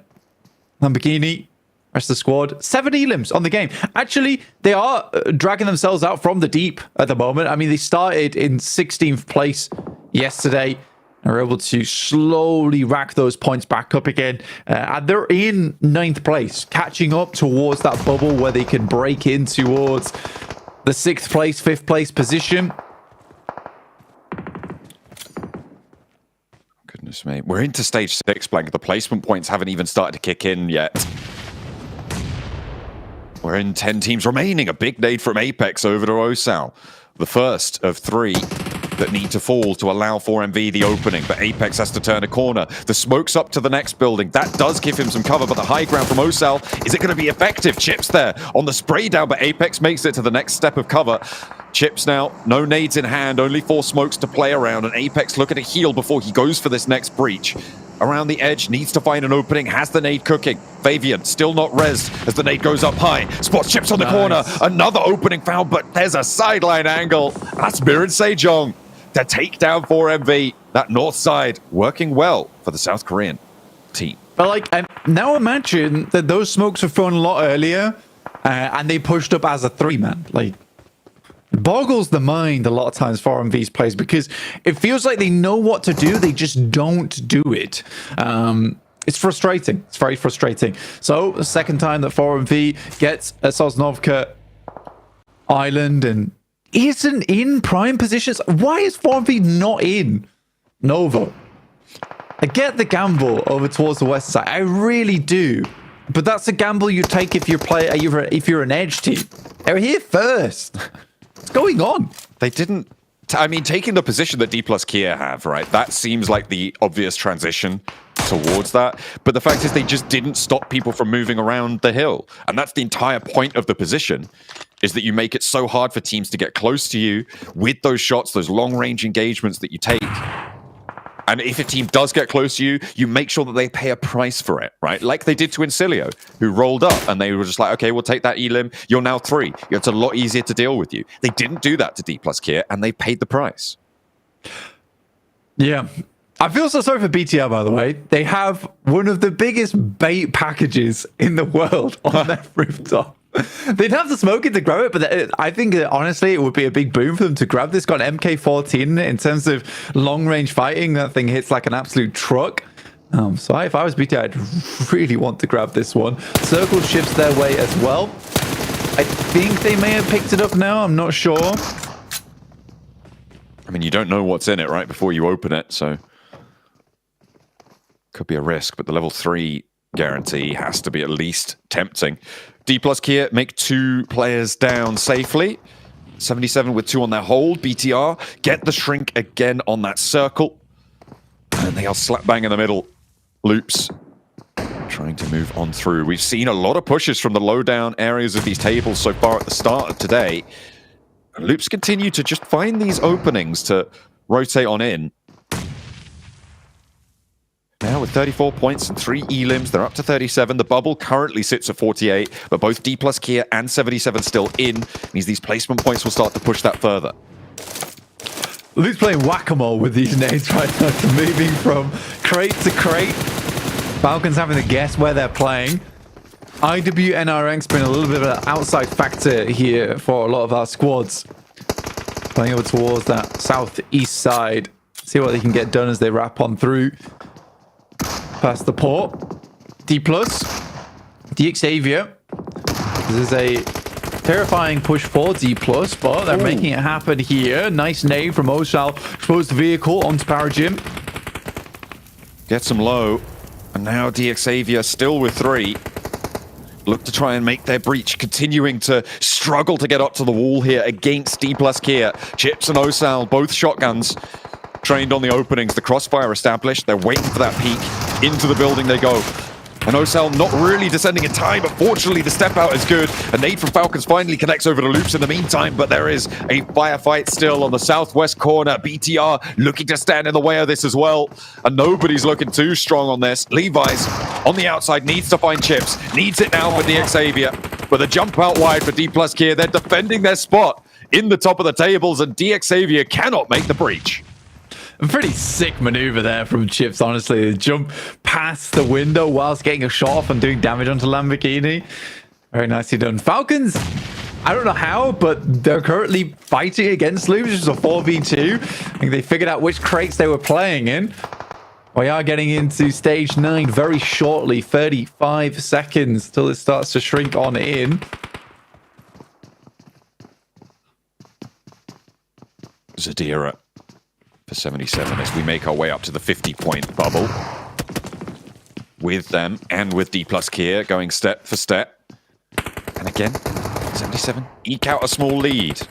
Lamborghini, rest of the squad, 7 elims on the game. Actually, they are dragging themselves out from the deep at the moment. I mean, they started in 16th place yesterday. Are able to slowly rack those points back up again. And they're in 9th place, catching up towards that bubble where they can break in towards the 6th place, 5th place position. Goodness me. We're into stage 6, Blank. The placement points haven't even started to kick in yet. We're in 10 teams remaining. A big nade from Apex over to Osal. The first of 3 that need to fall to allow 4MV the opening, but Apex has to turn a corner. The smoke's up to the next building. That does give him some cover, but the high ground from Osal, is it going to be effective? Chips there on the spray down, but Apex makes it to the next step of cover. Chips now, no nades in hand, only 4 smokes to play around, and Apex looking to heal before he goes for this next breach. Around the edge, needs to find an opening, has the nade cooking. Fabian still not rezzed as the nade goes up high. Spots Chips on the corner, another opening found, but there's a sideline angle. That's Mirin Sejong to take down 4MV. That north side working well for the South Korean team. But like, now imagine that those smokes were thrown a lot earlier and they pushed up as a 3-man. Like, it boggles the mind a lot of times for 4MV's plays because it feels like they know what to do, they just don't do it. It's frustrating. It's very frustrating. So, the second time that 4MV gets a Sosnovka Island and isn't in prime positions. Why is 4MV not in Novo? I get the gamble over towards the west side. I really do. But that's a gamble you take if you're if you're an edge team. They're here first. What's going on? They didn't... I mean, taking the position that D plus Kia have, right? That seems like the obvious transition towards that. But the fact is they just didn't stop people from moving around the hill. And that's the entire point of the position, is that you make it so hard for teams to get close to you with those shots, those long-range engagements that you take. And if a team does get close to you, you make sure that they pay a price for it, right? Like they did to Incilio, who rolled up and they were just like, okay, we'll take that elim. You're now 3. It's a lot easier to deal with you. They didn't do that to D plus Kia, and they paid the price. Yeah. I feel so sorry for BTR, by the way. They have one of the biggest bait packages in the world on their rooftop. They'd have to smoke it to grab it, but I think honestly it would be a big boom for them to grab this. Got an MK14 in terms of long-range fighting. That thing hits like an absolute truck. So if I was BT, I'd really want to grab this one. Circle shifts their way as well. I think they may have picked it up now. I'm not sure. I mean, you don't know what's in it right before you open it, so could be a risk, but the level 3 guarantee has to be at least tempting. D plus Kia make 2 players down safely. 77 with 2 on their hold. BTR get the shrink again on that circle. And they are slap bang in the middle. Loops trying to move on through. We've seen a lot of pushes from the low down areas of these tables so far at the start of today. And Loops continue to just find these openings to rotate on in. Now with 34 points and 3 elims, they're up to 37. The bubble currently sits at 48, but both D plus Kia and 77 still in. Means these placement points will start to push that further. Luke's playing whack-a-mole with these nades right now, moving from crate to crate. Falcons having to guess where they're playing. IWNRX's been a little bit of an outside factor here for a lot of our squads. Playing over towards that southeast side. See what they can get done as they wrap on through. Past the port. D+. DXavier. This is a terrifying push for D+, but they're making it happen here. Nice nade from Osal. Exposed the vehicle onto Parajim. Gets them low. And now DXavier still with 3. Look to try and make their breach, continuing to struggle to get up to the wall here against D+ Kia. Chips and Osal, both shotguns, trained on the openings. The crossfire established. They're waiting for that peek. Into the building they go. And Osal not really descending in time, but fortunately the step out is good. A nade from Falcons finally connects over to Loops in the meantime, but there is a firefight still on the southwest corner. BTR looking to stand in the way of this as well. And nobody's looking too strong on this. Levi's on the outside, needs to find Chips. Needs it now for DXavier. But the jump out wide for D+ Kia. They're defending their spot in the top of the tables, and DXavier cannot make the breach. A pretty sick maneuver there from Chips, honestly. The jump past the window whilst getting a shot off and doing damage onto Lamborghini. Very nicely done. Falcons, I don't know how, but they're currently fighting against Loops, which is a 4v2. I think they figured out which crates they were playing in. We are getting into stage 9 very shortly. 35 seconds till it starts to shrink on in. Zadira for 77 as we make our way up to the 50-point bubble. With them and with D+ Kia going step for step. And again, 77 eke out a small lead.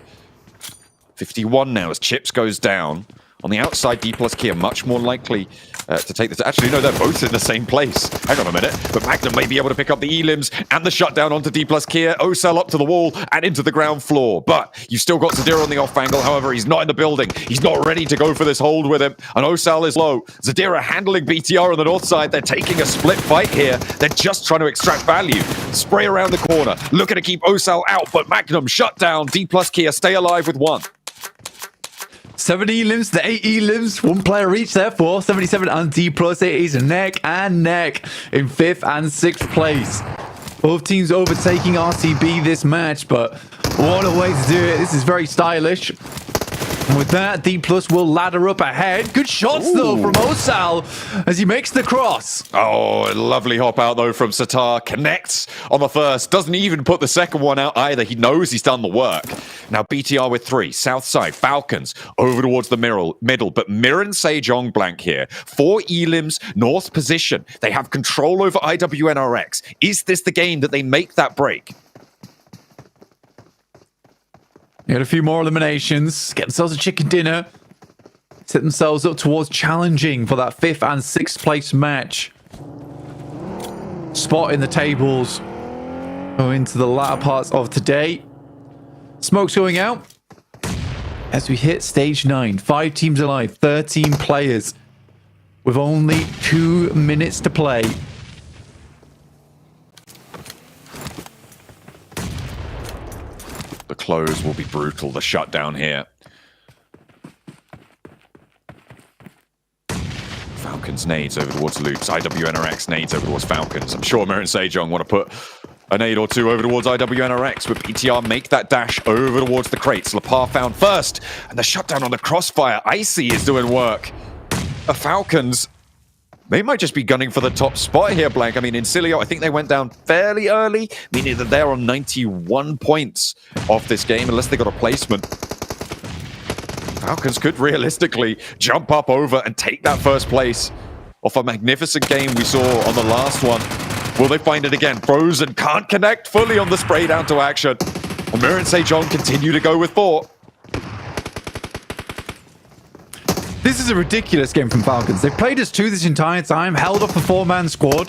51 now as Chips goes down. On the outside, D+ Kia much more likely to take this. Actually, no, they're both in the same place. Hang on a minute. But Magnum may be able to pick up the elims and the shutdown onto D+ Kia. Osal up to the wall and into the ground floor. But you've still got Zadira on the off angle. However, he's not in the building. He's not ready to go for this hold with him. And Osal is low. Zadira handling BTR on the north side. They're taking a split fight here. They're just trying to extract value. Spray around the corner. Looking to keep Osal out. But Magnum shut down. D+ Kia stay alive with 1. 7 elims, the 8 elims, 1 player each therefore. 77 and D+, it is neck and neck in 5th and 6th place. Both teams overtaking RCB this match, but what a way to do it. This is very stylish. And with that, D+ will ladder up ahead. Good shots, though, from Osal as he makes the cross. Oh, a lovely hop out, though, from Satar. Connects on the first. Doesn't even put the second one out either. He knows he's done the work. Now, BTR with 3. South side, Falcons over towards the middle. But Miran Sejong blank here. 4 elims, north position. They have control over IWNRX. Is this the game that they make that break? Get a few more eliminations. Get themselves a chicken dinner. Set themselves up towards challenging for that 5th and 6th place match. Spot in the tables. Go into the latter parts of today. Smoke's going out. As we hit stage 9. 5 teams alive. 13 players. With only 2 minutes to play. The close will be brutal, the shutdown here. Falcons nades over towards Loops. IWNRX nades over towards Falcons. I'm sure Miran Sejong want to put a nade or 2 over towards IWNRX, but BTR make that dash over towards the crates. Lapar found first, and the shutdown on the crossfire. Icy is doing work. The Falcons, they might just be gunning for the top spot here, Blank. I mean, Incilio, I think they went down fairly early, meaning that they're on 91 points off this game, unless they got a placement. Falcons could realistically jump up over and take that first place off a magnificent game we saw on the last one. Will they find it again? Frozen can't connect fully on the spray down to action. Miran Sejong continue to go with 4. This is a ridiculous game from Falcons. They've played us 2 this entire time, held off a 4-man squad.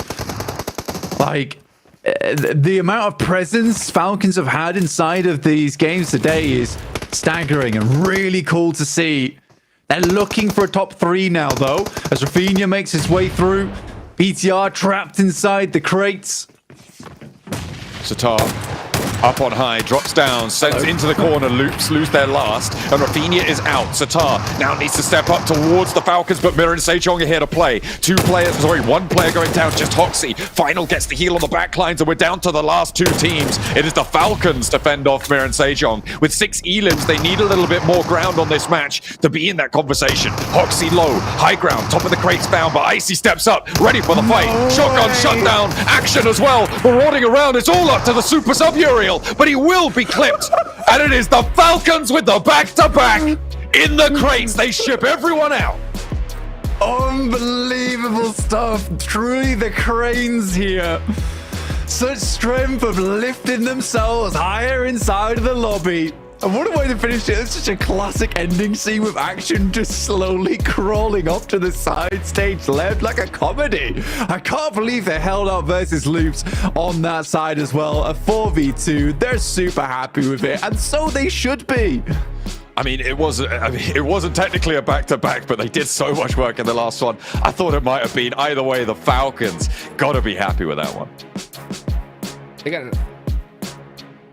Like, the amount of presence Falcons have had inside of these games today is staggering and really cool to see. They're looking for a top 3 now, though, as Rafinha makes his way through. BTR trapped inside the crates. Satar Up on high, drops down, sends into the corner, loops, lose their last, and Rafinha is out. Satar now needs to step up towards the Falcons, but Mira and Sejong are here to play. One player going down, just Hoxie. Final gets the heal on the back lines, and we're down to the last 2 teams. It is the Falcons to fend off Mira and Sejong. With 6 elims, they need a little bit more ground on this match to be in that conversation. Hoxie low, high ground, top of the crates bound, but Icy steps up, ready for the fight. Shotgun shutdown, action as well. Marauding around, it's all up to the super sub Uriel, but he will be clipped. And it is the Falcons with the back-to-back. In the crates, they ship everyone out. Unbelievable stuff. Truly the cranes here. Such strength of lifting themselves higher inside of the lobby. And what a way to finish it. It's such a classic ending scene with Action just slowly crawling off to the side stage left like a comedy. I can't believe they held up versus Loops on that side as well. A 4v2. They're super happy with it, and so they should be. I mean, it wasn't technically a back-to-back, but they did so much work in the last one. I thought it might have been either way. The Falcons gotta be happy with that one. They got it.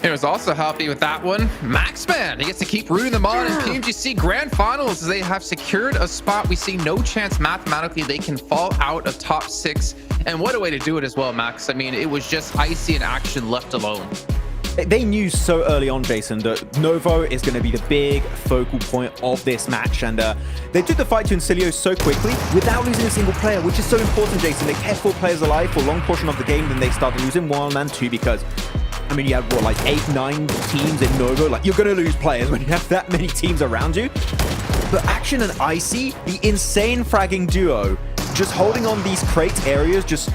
He was also happy with that one. Maxman, he gets to keep rooting them on in PMGC Grand Finals as they have secured a spot. We see no chance mathematically they can fall out of top 6. And what a way to do it as well, Max. I mean, it was just Icy and Action left alone. They knew so early on, Jason, that Novo is going to be the big focal point of this match, and they took the fight to Incilio so quickly without losing a single player, which is so important, Jason. They kept 4 players alive for a long portion of the game, then they started losing 1 and 2 because, I mean, you have, what, like 8, 9 teams in Novo? Like, you're going to lose players when you have that many teams around you. But Action and Icy, the insane fragging duo, just holding on these crate areas, just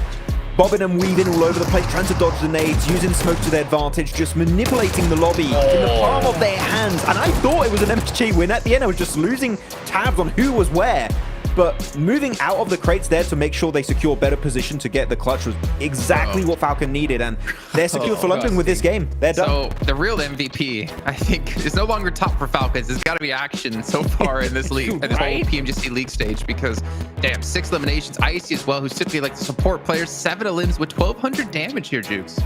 bobbing and weaving all over the place, trying to dodge the nades, using smoke to their advantage, just manipulating the lobby in the palm of their hands. And I thought it was an MSG win. At the end, I was just losing tabs on who was where. But moving out of the crates there to make sure they secure better position to get the clutch was exactly what Falcon needed. And they're secure for London with this game. They're done. So the real MVP, I think, is no longer top for Falcons. It's got to be Action so far in this league, in this whole PMGC League stage, because, damn, 6 eliminations. Icy as well, who's typically like the support player. 7 elims with 1,200 damage here, Jukes.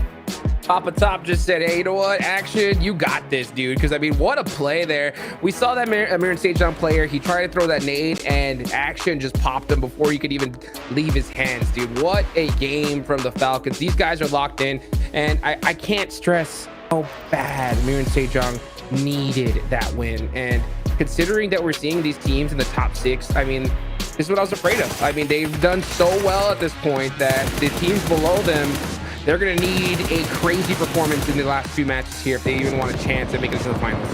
Papa Top just said, hey, you know what, Action, you got this, dude. Because, I mean, what a play there. We saw that Mir and Sejong player. He tried to throw that nade, and Action just popped him before he could even leave his hands, dude. What a game from the Falcons. These guys are locked in, and I can't stress how bad Mir and Sejong needed that win. And considering that we're seeing these teams in the top 6, I mean, this is what I was afraid of. I mean, they've done so well at this point that the teams below them, they're going to need a crazy performance in the last 2 matches here if they even want a chance at making it to the finals.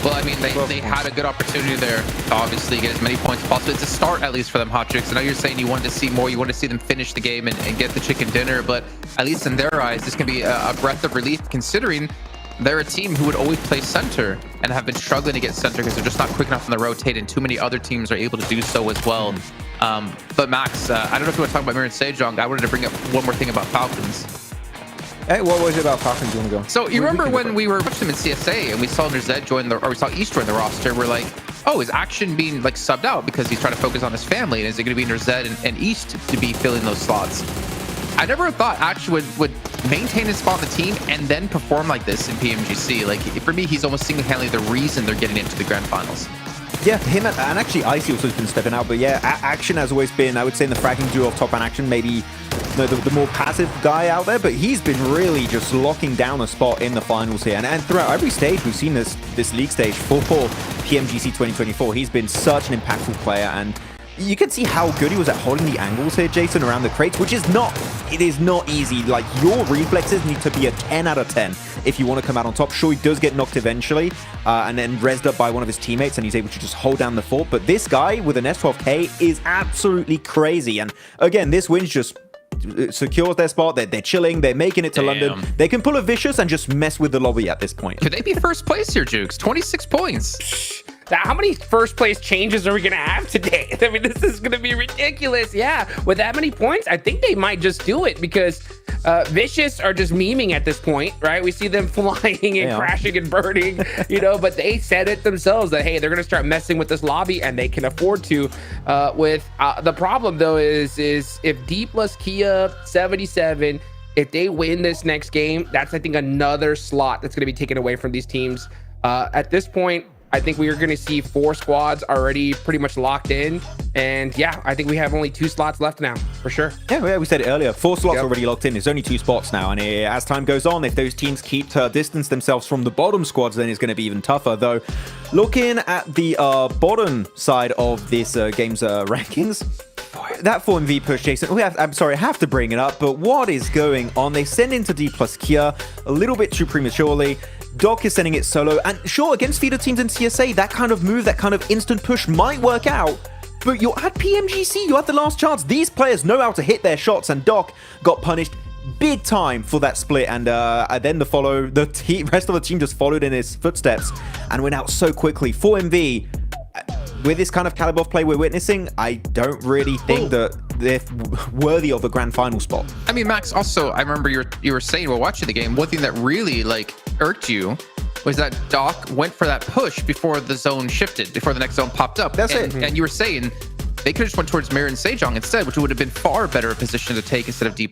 Well, I mean, they had a good opportunity there to obviously get as many points as possible. It's a start, at least, for them, Hot Chicks. I know you're saying you wanted to see more. You wanted to see them finish the game and get the chicken dinner. But at least in their eyes, this can be a breath of relief, considering they're a team who would always play center and have been struggling to get center because they're just not quick enough on the rotate, and too many other teams are able to do so as well. But Max, I don't know if you want to talk about Mir and Sejong. I wanted to bring up one more thing about Falcons. Hey, what was it about Falcons you want to go? So you remember when we were watching them in CSA and we saw Nerzed join the, or we saw East join the roster, we're like, oh, is Action being like subbed out because he's trying to focus on his family, and is it going to be Nerzed and East to be filling those slots? I never thought Action would maintain his spot on the team and then perform like this in PMGC. Like, for me, he's almost single-handedly the reason they're getting into the Grand Finals. Yeah, him and actually Icy also has been stepping out. But yeah, Action has always been, I would say, in the fragging duo of Top and Action, maybe the more passive guy out there. But he's been really just locking down a spot in the finals here. And throughout every stage, we've seen this league stage for PMGC 2024. He's been such an impactful player, and you can see how good he was at holding the angles here, Jason, around the crates, which is not easy. Like, your reflexes need to be a 10 out of 10 if you want to come out on top. Sure, he does get knocked eventually, and then rezzed up by one of his teammates, and he's able to just hold down the fort. But this guy with an S12K is absolutely crazy. And again, this win just secures their spot. They're chilling. They're making it to London. They can pull a Vicious and just mess with the lobby at this point. Could they be first place here, Jukes? 26 points. How many first place changes are we going to have today? I mean, this is going to be ridiculous. Yeah, with that many points, I think they might just do it because Vicious are just memeing at this point, right? We see them flying and crashing and burning, you know, but they said it themselves that, hey, they're going to start messing with this lobby, and they can afford to. The problem, though, is if D plus Kia 77 If they win this next game, that's, I think, another slot that's going to be taken away from these teams. At this point, I think we are going to see 4 squads already pretty much locked in. And yeah, I think we have only 2 slots left now, for sure. Yeah, we said it earlier. 4 slots already locked in. There's only 2 spots now. And as time goes on, if those teams keep to distance themselves from the bottom squads, then it's going to be even tougher. Though, looking at the bottom side of this game's rankings, that 4MV push, Jason, I'm sorry, I have to bring it up, but what is going on? They send into D plus Kia a little bit too prematurely. Doc is sending it solo, and sure, against feeder teams in CSA, that kind of move, that kind of instant push might work out, but you're at PMGC, you had the last chance. These players know how to hit their shots, and Doc got punished big time for that split, and then the rest of the team just followed in his footsteps and went out so quickly. 4MV, with this kind of caliber of play we're witnessing, I don't really think that they're worthy of a grand final spot. I mean, Max, also, I remember you were saying while watching the game, one thing that really irked you was that Doc went for that push before the zone shifted, before the next zone popped up. That's it. And you were saying they could have just went towards Mir and Sejong instead, which would have been far better position to take instead of D+.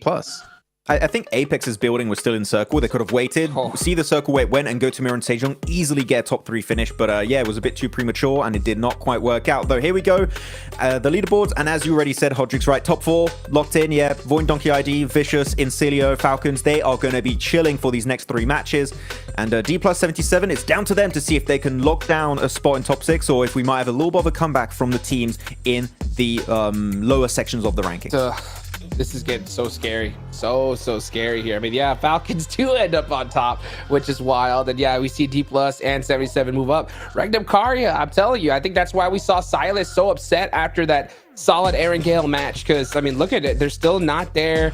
I think Apex's building was still in circle. They could have waited, see the circle where it went, and go to Mir and Sejong, easily get a top 3 finish. But yeah, it was a bit too premature, and it did not quite work out. Though here we go, the leaderboards, and as you already said, Hodrick's right, top 4 locked in. Yeah, Void Donkey ID, Vicious, Incilio, Falcons, they are going to be chilling for these next 3 matches. And D plus 77, it's down to them to see if they can lock down a spot in top 6, or if we might have a little bit of a comeback from the teams in the lower sections of the rankings. This is getting so scary. So scary here. I mean, yeah, Falcons do end up on top, which is wild. And yeah, we see D plus and 77 move up. Regnum Karya, I'm telling you, I think that's why we saw Silas so upset after that solid Erangel match. Because, I mean, look at it. They're still not there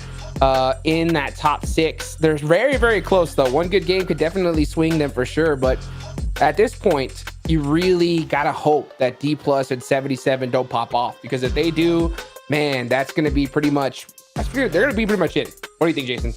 in that top 6. They're very, very close, though. One good game could definitely swing them for sure. But at this point, you really got to hope that D plus and 77 don't pop off. Because if they do, man, that's going to be pretty much, they're going to be pretty much it. What do you think, Jason?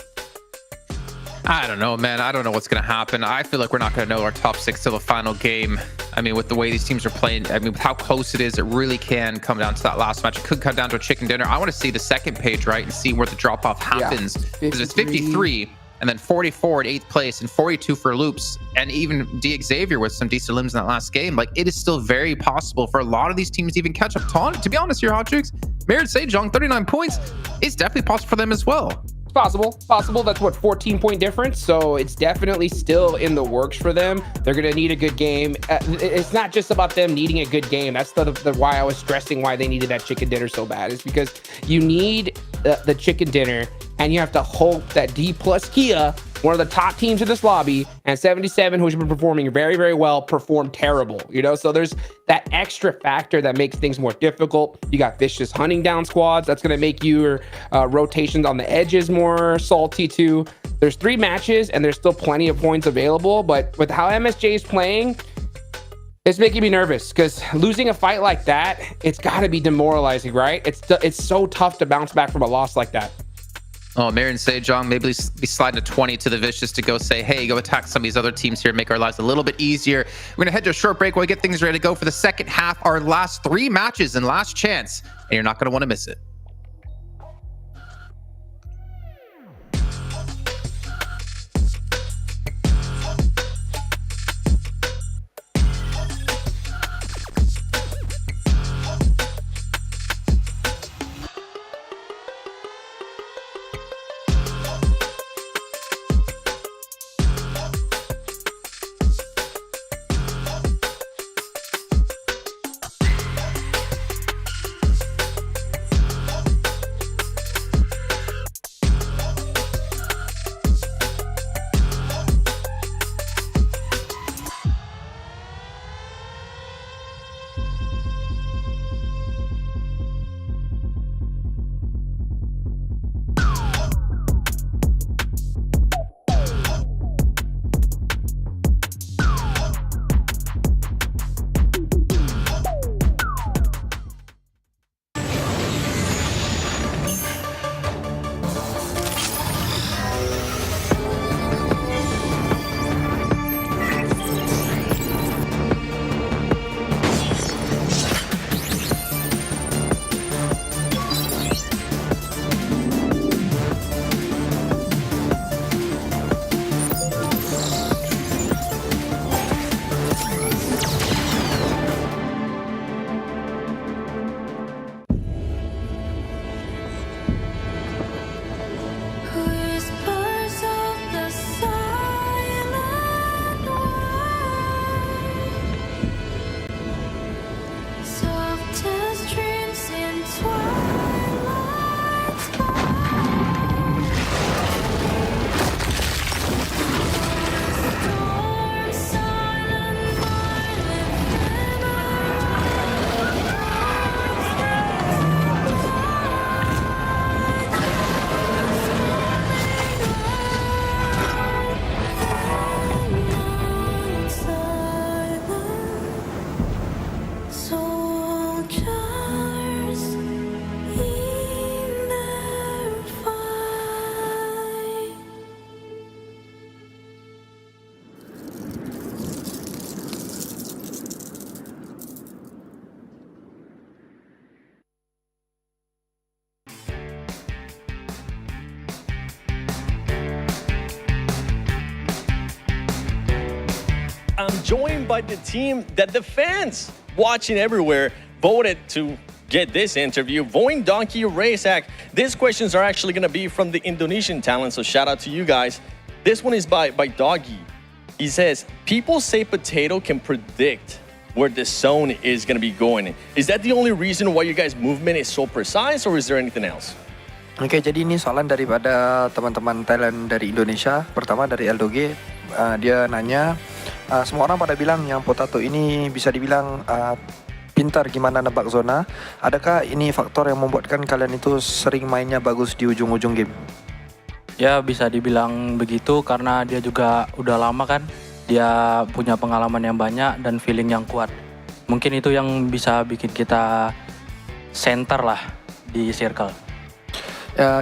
I don't know, man. I don't know what's going to happen. I feel like we're not going to know our top 6 till the final game. I mean, with the way these teams are playing, I mean, with how close it is, it really can come down to that last match. It could come down to a chicken dinner. I want to see the second page, right, and see where the drop-off happens. Because it's 53, and then 44 at 8th place, and 42 for Loops, and even D Xavier with some decent limbs in that last game. Like, it is still very possible for a lot of these teams to even catch up. To be honest here, Hot Chicks, Merit Sejong, 39 points. It's definitely possible for them as well. Possible. That's what, 14-point difference. So it's definitely still in the works for them. They're going to need a good game. It's not just about them needing a good game. That's the why I was stressing why they needed that chicken dinner so bad, is because you need the chicken dinner, and you have to hope that D plus Kia, one of the top teams in this lobby, and 77, who's been performing very, very well, perform terrible, you know? So there's that extra factor that makes things more difficult. You got Vicious hunting down squads. That's going to make your rotations on the edges more salty too. There's 3 matches, and there's still plenty of points available, but with how MSJ is playing, it's making me nervous, because losing a fight like that, it's got to be demoralizing, right? It's so tough to bounce back from a loss like that. Oh, Marion Sejong, maybe be sliding a 20 to the Vicious to go say, hey, go attack some of these other teams here, make our lives a little bit easier. We're going to head to a short break while we get things ready to go for the second half, our last 3 matches and last chance, and you're not going to want to miss it. joined by the team that the fans watching everywhere voted to get this interview. Voin Donkey Racek. These questions are actually going to be from the Indonesian talent, so shout out to you guys. This one is by Doggy. He says, people say Potato can predict where the zone is going to be going. Is that the only reason why you guys' movement is so precise, or is there anything else? Oke, jadi ini soalan daripada teman-teman talent dari Indonesia. Pertama dari Eldoge, dia nanya, semua orang pada bilang yang Potato ini bisa dibilang pintar gimana nebak zona. Adakah ini faktor yang membuatkan kalian itu sering mainnya bagus di ujung-ujung game? Ya bisa dibilang begitu karena dia juga udah lama kan. Dia punya pengalaman yang banyak dan feeling yang kuat. Mungkin itu yang bisa bikin kita center lah di circle.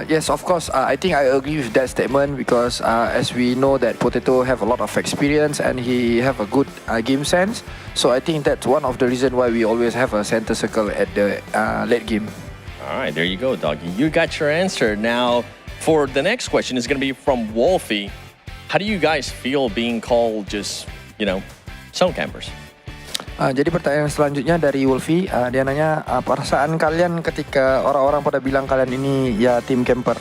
Yes, of course. I think I agree with that statement because as we know that Potato have a lot of experience and he have a good game sense. So I think that's one of the reasons why we always have a center circle at the late game. All right, there you go, Doggy. You got your answer. Now, for the next question is going to be from Wolfie. How do you guys feel being called just, zone campers? Jadi pertanyaan selanjutnya dari Wolfie, dia nanya perasaan kalian ketika orang-orang pada bilang kalian ini ya tim camper.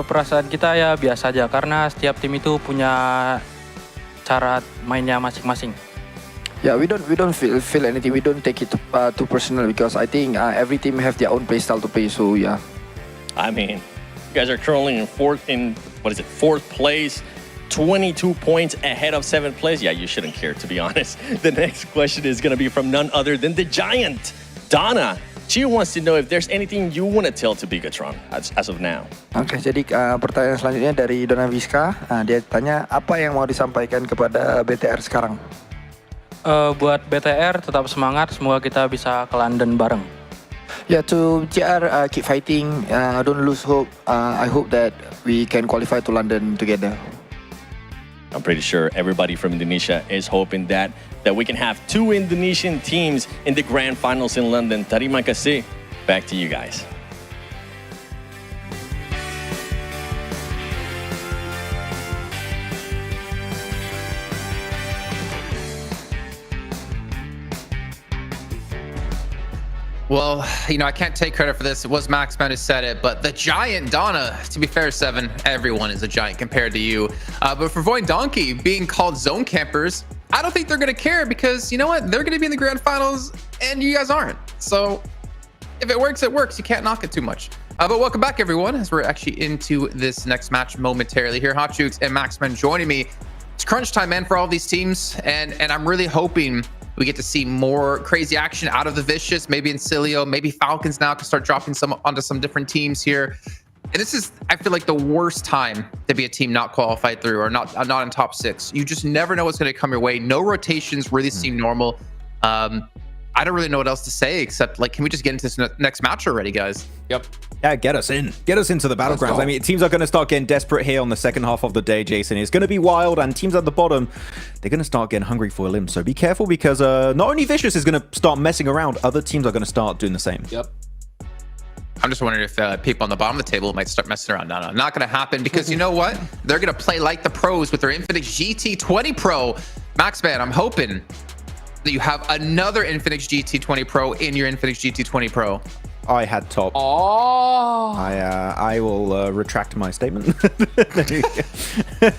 Perasaan kita ya biasa aja karena setiap tim itu punya cara mainnya masing-masing. Yeah, we don't feel anything. We don't take it too personal because I think every team have their own play style to play. So yeah. I mean, you guys are currently in fourth place. 22 points ahead of 7th place. Yeah, you shouldn't care, to be honest. The next question is going to be from none other than the giant, Donna. She wants to know if there's anything you want to tell to Bigatron as of now. Oke, jadi pertanyaan selanjutnya dari Donna Viska. Dia tanya, apa yang mau disampaikan kepada BTR sekarang? Buat BTR tetap semangat, semoga kita bisa ke London bareng. Yeah, to JR, keep fighting, don't lose hope. I hope that we can qualify to London together. I'm pretty sure everybody from Indonesia is hoping that we can have 2 Indonesian teams in the Grand Finals in London. Terima kasih. Back to you guys. Well, I can't take credit for this. It was Maxman who said it, but the giant Donna, to be fair, Seven, everyone is a giant compared to you. But for Voin Donkey being called zone campers, I don't think they're going to care because, you know what? They're going to be in the Grand Finals and you guys aren't. So if it works, it works. You can't knock it too much. But welcome back, everyone, as we're actually into this next match momentarily here. Hot Jukes and Maxman joining me. It's crunch time, man, for all these teams. And I'm really hoping we get to see more crazy action out of the Vicious, maybe in Cilio, maybe Falcons now can start dropping some onto some different teams here. And this is, I feel like, the worst time to be a team not qualified through or not in top 6. You just never know what's going to come your way. No rotations really seem normal. I don't really know what else to say except, can we just get into this next match already, guys? Yep. Yeah, get us in. Get us into the battlegrounds. I mean, teams are going to start getting desperate here on the second half of the day, Jason. It's going to be wild, and teams at the bottom, they're going to start getting hungry for a limb. So be careful because not only Vicious is going to start messing around, other teams are going to start doing the same. Yep. I'm just wondering if people on the bottom of the table might start messing around. No, not going to happen because you know what? They're going to play like the pros with their Infinix GT20 Pro. Maxman, I'm hoping that you have another Infinix GT20 Pro in your Infinix GT20 Pro. I had top. Oh. I will retract my statement.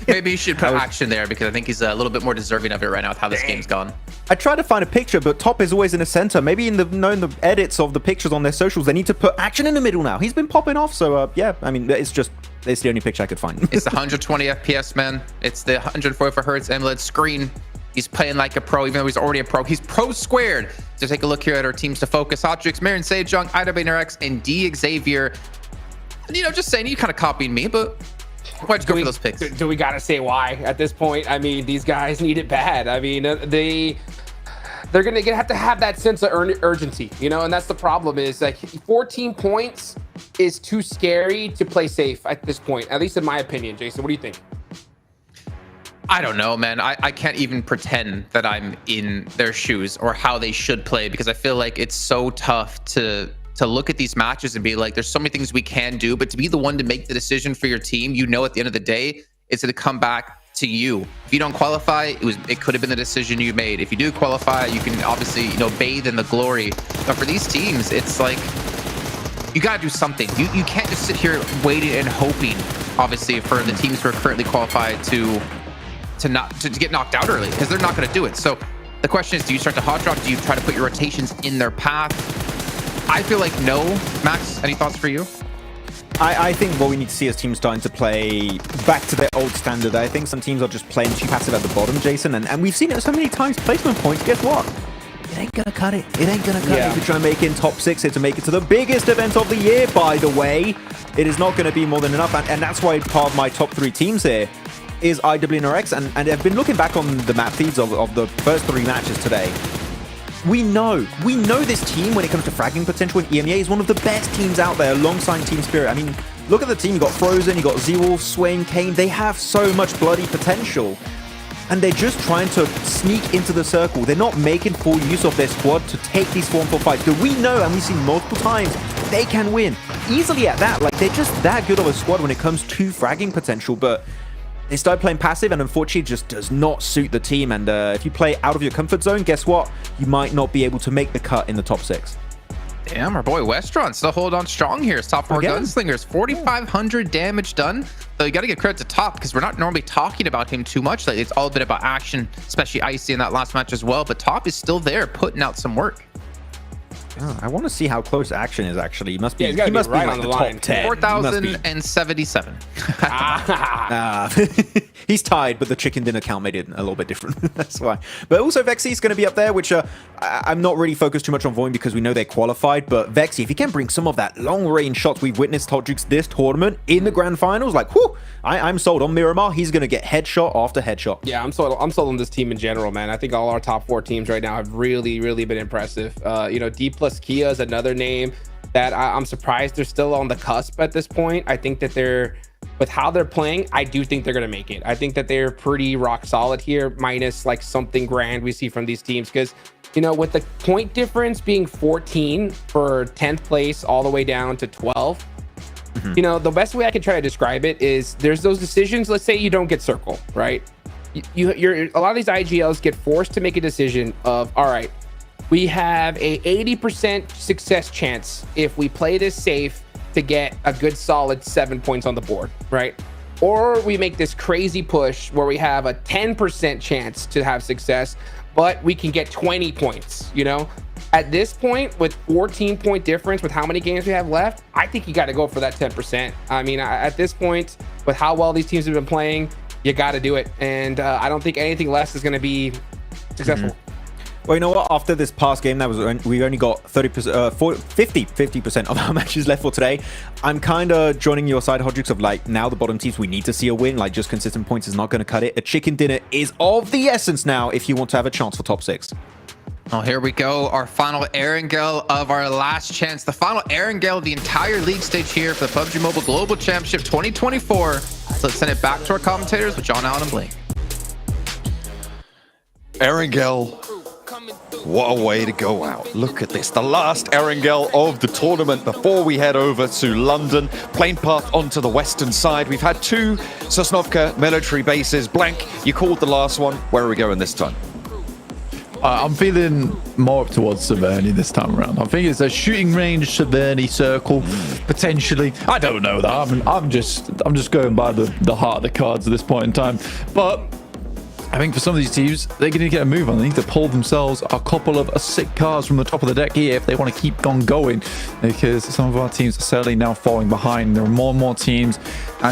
Maybe you should put action there because I think he's a little bit more deserving of it right now with how this game's gone. I tried to find a picture, but top is always in the center. Maybe in the edits of the pictures on their socials, they need to put action in the middle now. He's been popping off, so yeah. I mean, it's the only picture I could find. It's the 120 FPS, man. It's the 144 hertz AMOLED screen. He's playing like a pro, even though he's already a pro. He's pro squared. So take a look here at our teams to focus. Hotrix, Marin Sejong, IWNRX, and D Xavier. Just saying, you kind of copied me, but why'd you go for those picks? Do we got to say why at this point? I mean, these guys need it bad. I mean, they're going to have to have that sense of urgency, and that's the problem is 14 points is too scary to play safe at this point, at least in my opinion. Jason, what do you think? I don't know, man. I can't even pretend that I'm in their shoes or how they should play because I feel like it's so tough to look at these matches and be like, there's so many things we can do, but to be the one to make the decision for your team, at the end of the day, it's going to come back to you. If you don't qualify, it could have been the decision you made. If you do qualify, you can obviously, you know, bathe in the glory. But for these teams, it's like you got to do something. You can't just sit here waiting and hoping, obviously, for the teams who are currently qualified to get knocked out early, because they're not going to do it. So the question is, do you start to hot drop? Do you try to put your rotations in their path? I feel like no. Max, any thoughts for you? I think what we need to see is teams starting to play back to their old standard. I think some teams are just playing too passive at the bottom, Jason, and we've seen it so many times. Placement points, guess what? It ain't gonna cut it. It ain't gonna cut it. If you try and make it in top 6 here to make it to the biggest event of the year, by the way, it is not going to be more than enough. And that's why part of my top 3 teams here is IWNRX. And I've been looking back on the map feeds of the first 3 matches today. We know this team, when it comes to fragging potential in EMEA, is one of the best teams out there alongside Team Spirit. I mean, look at the team. You got Frozen, you got Z-Wolf, Swain, Kane. They have so much bloody potential. And they're just trying to sneak into the circle. They're not making full use of their squad to take these 4-on-4 fights. Do we know, and we've seen multiple times, they can win easily at that. Like, they're just that good of a squad when it comes to fragging potential. But they started playing passive, and unfortunately it just does not suit the team. And if you play out of your comfort zone, guess what? You might not be able to make the cut in the top 6. Damn, our boy Westron still hold on strong here. It's top 4 gunslingers, 4,500 damage done. So you got to give credit to Top, because we're not normally talking about him too much. Like, it's all been about action, especially Icy in that last match as well. But Top is still there, putting out some work. Oh, I want to see how close Action is actually. He must be, he must be right like on the top line. 10. 4,077. He's tied, but the chicken dinner count made it a little bit different. That's why. But also Vexy is going to be up there, which I'm not really focused too much on Void because we know they're qualified. But Vexy, if he can bring some of that long-range shots we've witnessed Hot Jukes this tournament in the Grand Finals, like, whew, I'm sold on Miramar. He's going to get headshot after headshot. Yeah, I'm sold on this team in general, man. I think all our top 4 teams right now have really, really been impressive. You know, D plus Kia is another name that I'm surprised they're still on the cusp at this point. I think that they're, with how they're playing, I do think they're going to make it. I think that they're pretty rock solid here, minus like something grand we see from these teams. Because, you know, with the point difference being 14 for 10th place all the way down to 12, you know, the best way I can try to describe it is there's those decisions. Let's say you don't get circle, right? You're a lot of these IGLs get forced to make a decision of, all right, we have a 80% success chance if we play this safe to get a good solid 7 points on the board, right? Or we make this crazy push where we have a 10% chance to have success, but we can get 20 points, you know? At this point, with 14-point difference, with how many games we have left, I think you got to go for that 10%. I mean, at this point, with how well these teams have been playing, you got to do it. And I don't think anything less is going to be successful. Well, you know what? After this past game, we only got 50% of our matches left for today. I'm kind of joining your side, Hodrix, of like, now the bottom teams, we need to see a win. Like, just consistent points is not going to cut it. A chicken dinner is of the essence now if you want to have a chance for top 6. Well, here we go. Our final Erangel of our last chance. The final Erangel of the entire league stage here for the PUBG Mobile Global Championship 2024. So let's send it back to our commentators with John Allen and Blake. Erangel, what a way to go out. Look at this. The last Erangel of the tournament before we head over to London. Plane path onto the western side. We've had 2 Sosnovka military bases. Blank, you called the last one. Where are we going this time? I'm feeling more up towards Severny this time around. I think it's a shooting range Severny circle, potentially. I don't know that. I'm just going by the heart of the cards at this point in time. But I think for some of these teams, they're going to get a move on. They need to pull themselves a couple of sick cars from the top of the deck here if they want to keep on going, because some of our teams are certainly now falling behind. There are more and more teams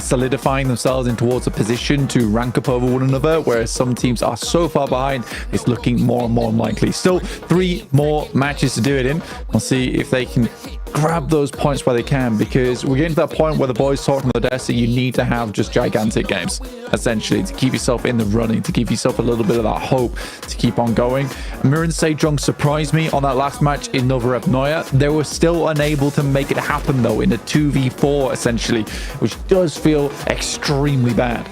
solidifying themselves in towards a position to rank up over one another, whereas some teams are so far behind, it's looking more and more unlikely. Still 3 more matches to do it in. We'll see if they can grab those points where they can, because we're getting to that point where the boys talk on the desk that you need to have just gigantic games, essentially, to keep yourself in the running, to give yourself a little bit of that hope to keep on going. Mirin Sejong surprised me on that last match in Novorevnoye. They were still unable to make it happen, though, in a 2v4, essentially, which does feel extremely bad.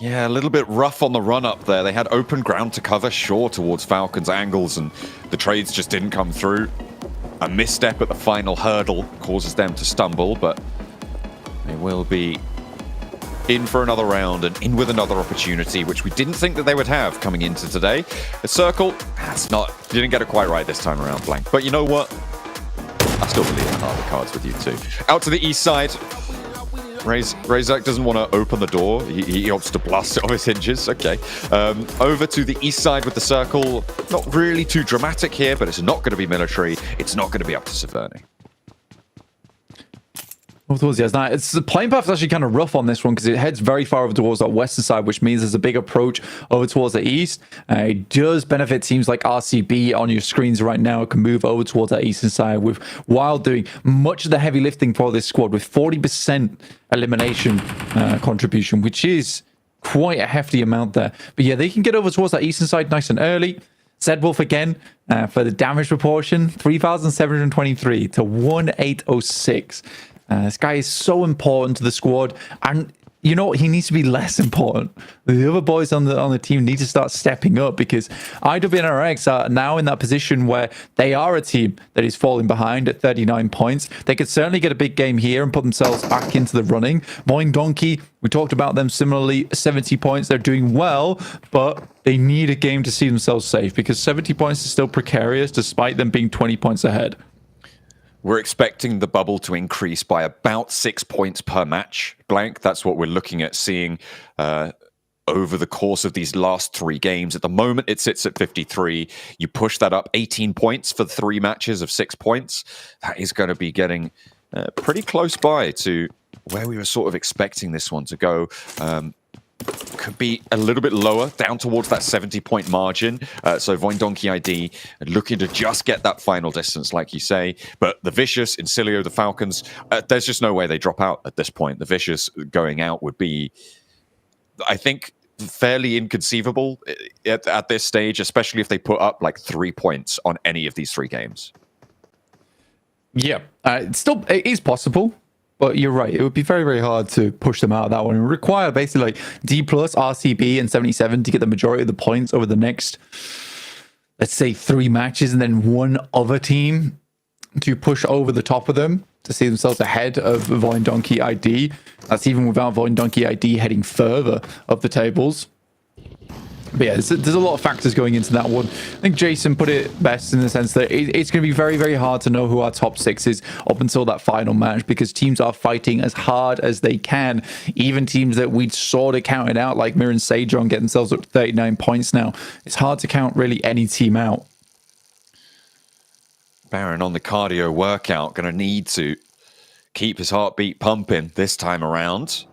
Yeah, a little bit rough on the run up there. They had open ground to cover, sure, towards Falcon's angles, and the trades just didn't come through. A misstep at the final hurdle causes them to stumble, but they will be in for another round and in with another opportunity, which we didn't think that they would have coming into today. The circle, didn't get it quite right this time around, Blank. But you know what? I still believe in the cards with you too. Out to the east side. Razak doesn't want to open the door. He opts to blast it off his hinges. Okay. Over to the east side with the circle. Not really too dramatic here, but it's not going to be military. It's not going to be up to Severny. It's the playing path is actually kind of rough on this one because it heads very far over towards that western side, which means there's a big approach over towards the east. It does benefit teams like RCB on your screens right now. It can move over towards that eastern side with Wild doing much of the heavy lifting for this squad with 40% elimination contribution, which is quite a hefty amount there. But yeah, they can get over towards that eastern side nice and early. Zedwolf again for the damage proportion, 3,723 to 1,806. This guy is so important to the squad, and you know what? He needs to be less important. The other boys on the team need to start stepping up because IWNRX are now in that position where they are a team that is falling behind at 39 points. They could certainly get a big game here and put themselves back into the running. Voin Donkey, we talked about them similarly, 70 points. They're doing well, but they need a game to see themselves safe because 70 points is still precarious despite them being 20 points ahead. We're expecting the bubble to increase by about 6 points per match, Blank. That's what we're looking at seeing over the course of these last 3 games. At the moment, it sits at 53. You push that up 18 points for 3 matches of 6 points. That is going to be getting pretty close by to where we were sort of expecting this one to go. Could be a little bit lower, down towards that 70-point margin. So Voin Donkey ID looking to just get that final distance, like you say. But the Vicious, Incilio, the Falcons, there's just no way they drop out at this point. The Vicious going out would be, I think, fairly inconceivable at this stage, especially if they put up like 3 points on any of these 3 games. Yeah, it is possible. But you're right. It would be very, very hard to push them out of that one. It would require basically like D+, RCB, and 77 to get the majority of the points over the next, let's say, 3 matches, and then one other team to push over the top of them to see themselves ahead of Voin Donkey ID. That's even without Voin Donkey ID heading further up the tables. But yeah, there's a lot of factors going into that one. I think Jason put it best in the sense that it's going to be very, very hard to know who our top 6 is up until that final match because teams are fighting as hard as they can. Even teams that we'd sort of counted out, like Mir and Sejon, get themselves up to 39 points now. It's hard to count really any team out. Baron on the cardio workout, going to need to keep his heartbeat pumping this time around.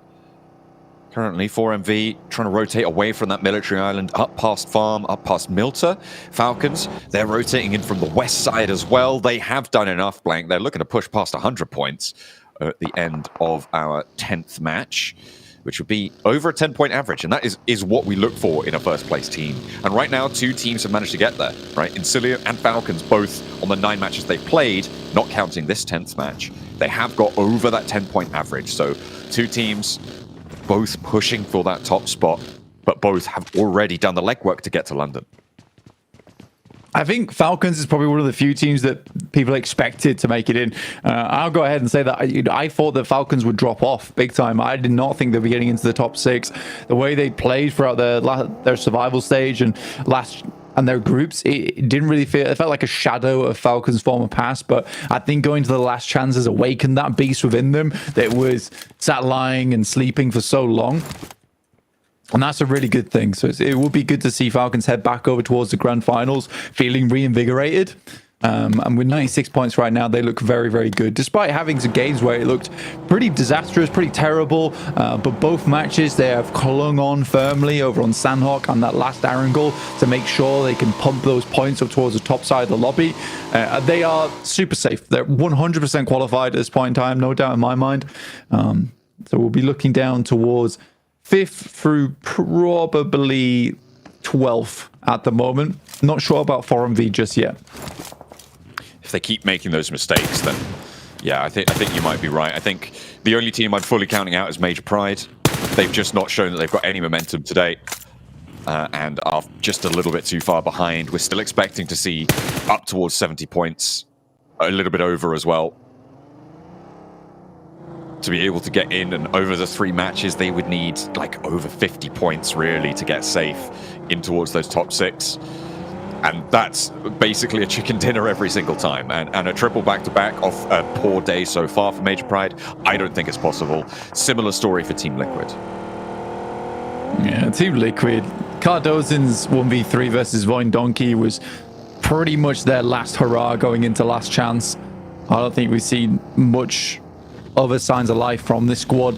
Currently, 4MV trying to rotate away from that military island, up past Farm, up past Milta. Falcons, they're rotating in from the west side as well. They have done enough, Blank. They're looking to push past 100 points at the end of our 10th match, which would be over a 10-point average. And that is what we look for in a first-place team. And right now, 2 teams have managed to get there, right? Incilio and Falcons, both on the 9 matches they've played, not counting this 10th match. They have got over that 10-point average. So 2 teams both pushing for that top spot, but both have already done the legwork to get to London. I think Falcons is probably one of the few teams that people expected to make it in. I'll go ahead and say that I thought that Falcons would drop off big time. I did not think they'd be getting into the top 6. The way they played throughout their survival stage and their groups, it didn't really feel, it felt like a shadow of Falcons' former past. But I think going to the last chance has awakened that beast within them that was sat lying and sleeping for so long. And that's a really good thing. So it would be good to see Falcons head back over towards the Grand Finals, feeling reinvigorated. And with 96 points right now, they look very, very good. Despite having some games where it looked pretty disastrous, pretty terrible. But both matches, they have clung on firmly over on Sanhok and that last Erangel to make sure they can pump those points up towards the top side of the lobby. They are super safe. They're 100% qualified at this point in time, no doubt in my mind. So we'll be looking down towards 5th through probably 12th at the moment. Not sure about 4MV just yet. If they keep making those mistakes, then yeah, I think you might be right. I think the only team I'm fully counting out is Major Pride. They've just not shown that they've got any momentum today and are just a little bit too far behind. We're still expecting to see up towards 70 points, a little bit over as well. to be able to get in, and over the 3 matches they would need like over 50 points really to get safe in towards those top 6. And that's basically a chicken dinner every single time. And a triple back-to-back off a poor day so far for Major Pride, I don't think it's possible. Similar story for Team Liquid. Yeah, Team Liquid. Cardozin's 1v3 versus Voin Donkey was pretty much their last hurrah going into last chance. I don't think we've seen much other signs of life from this squad.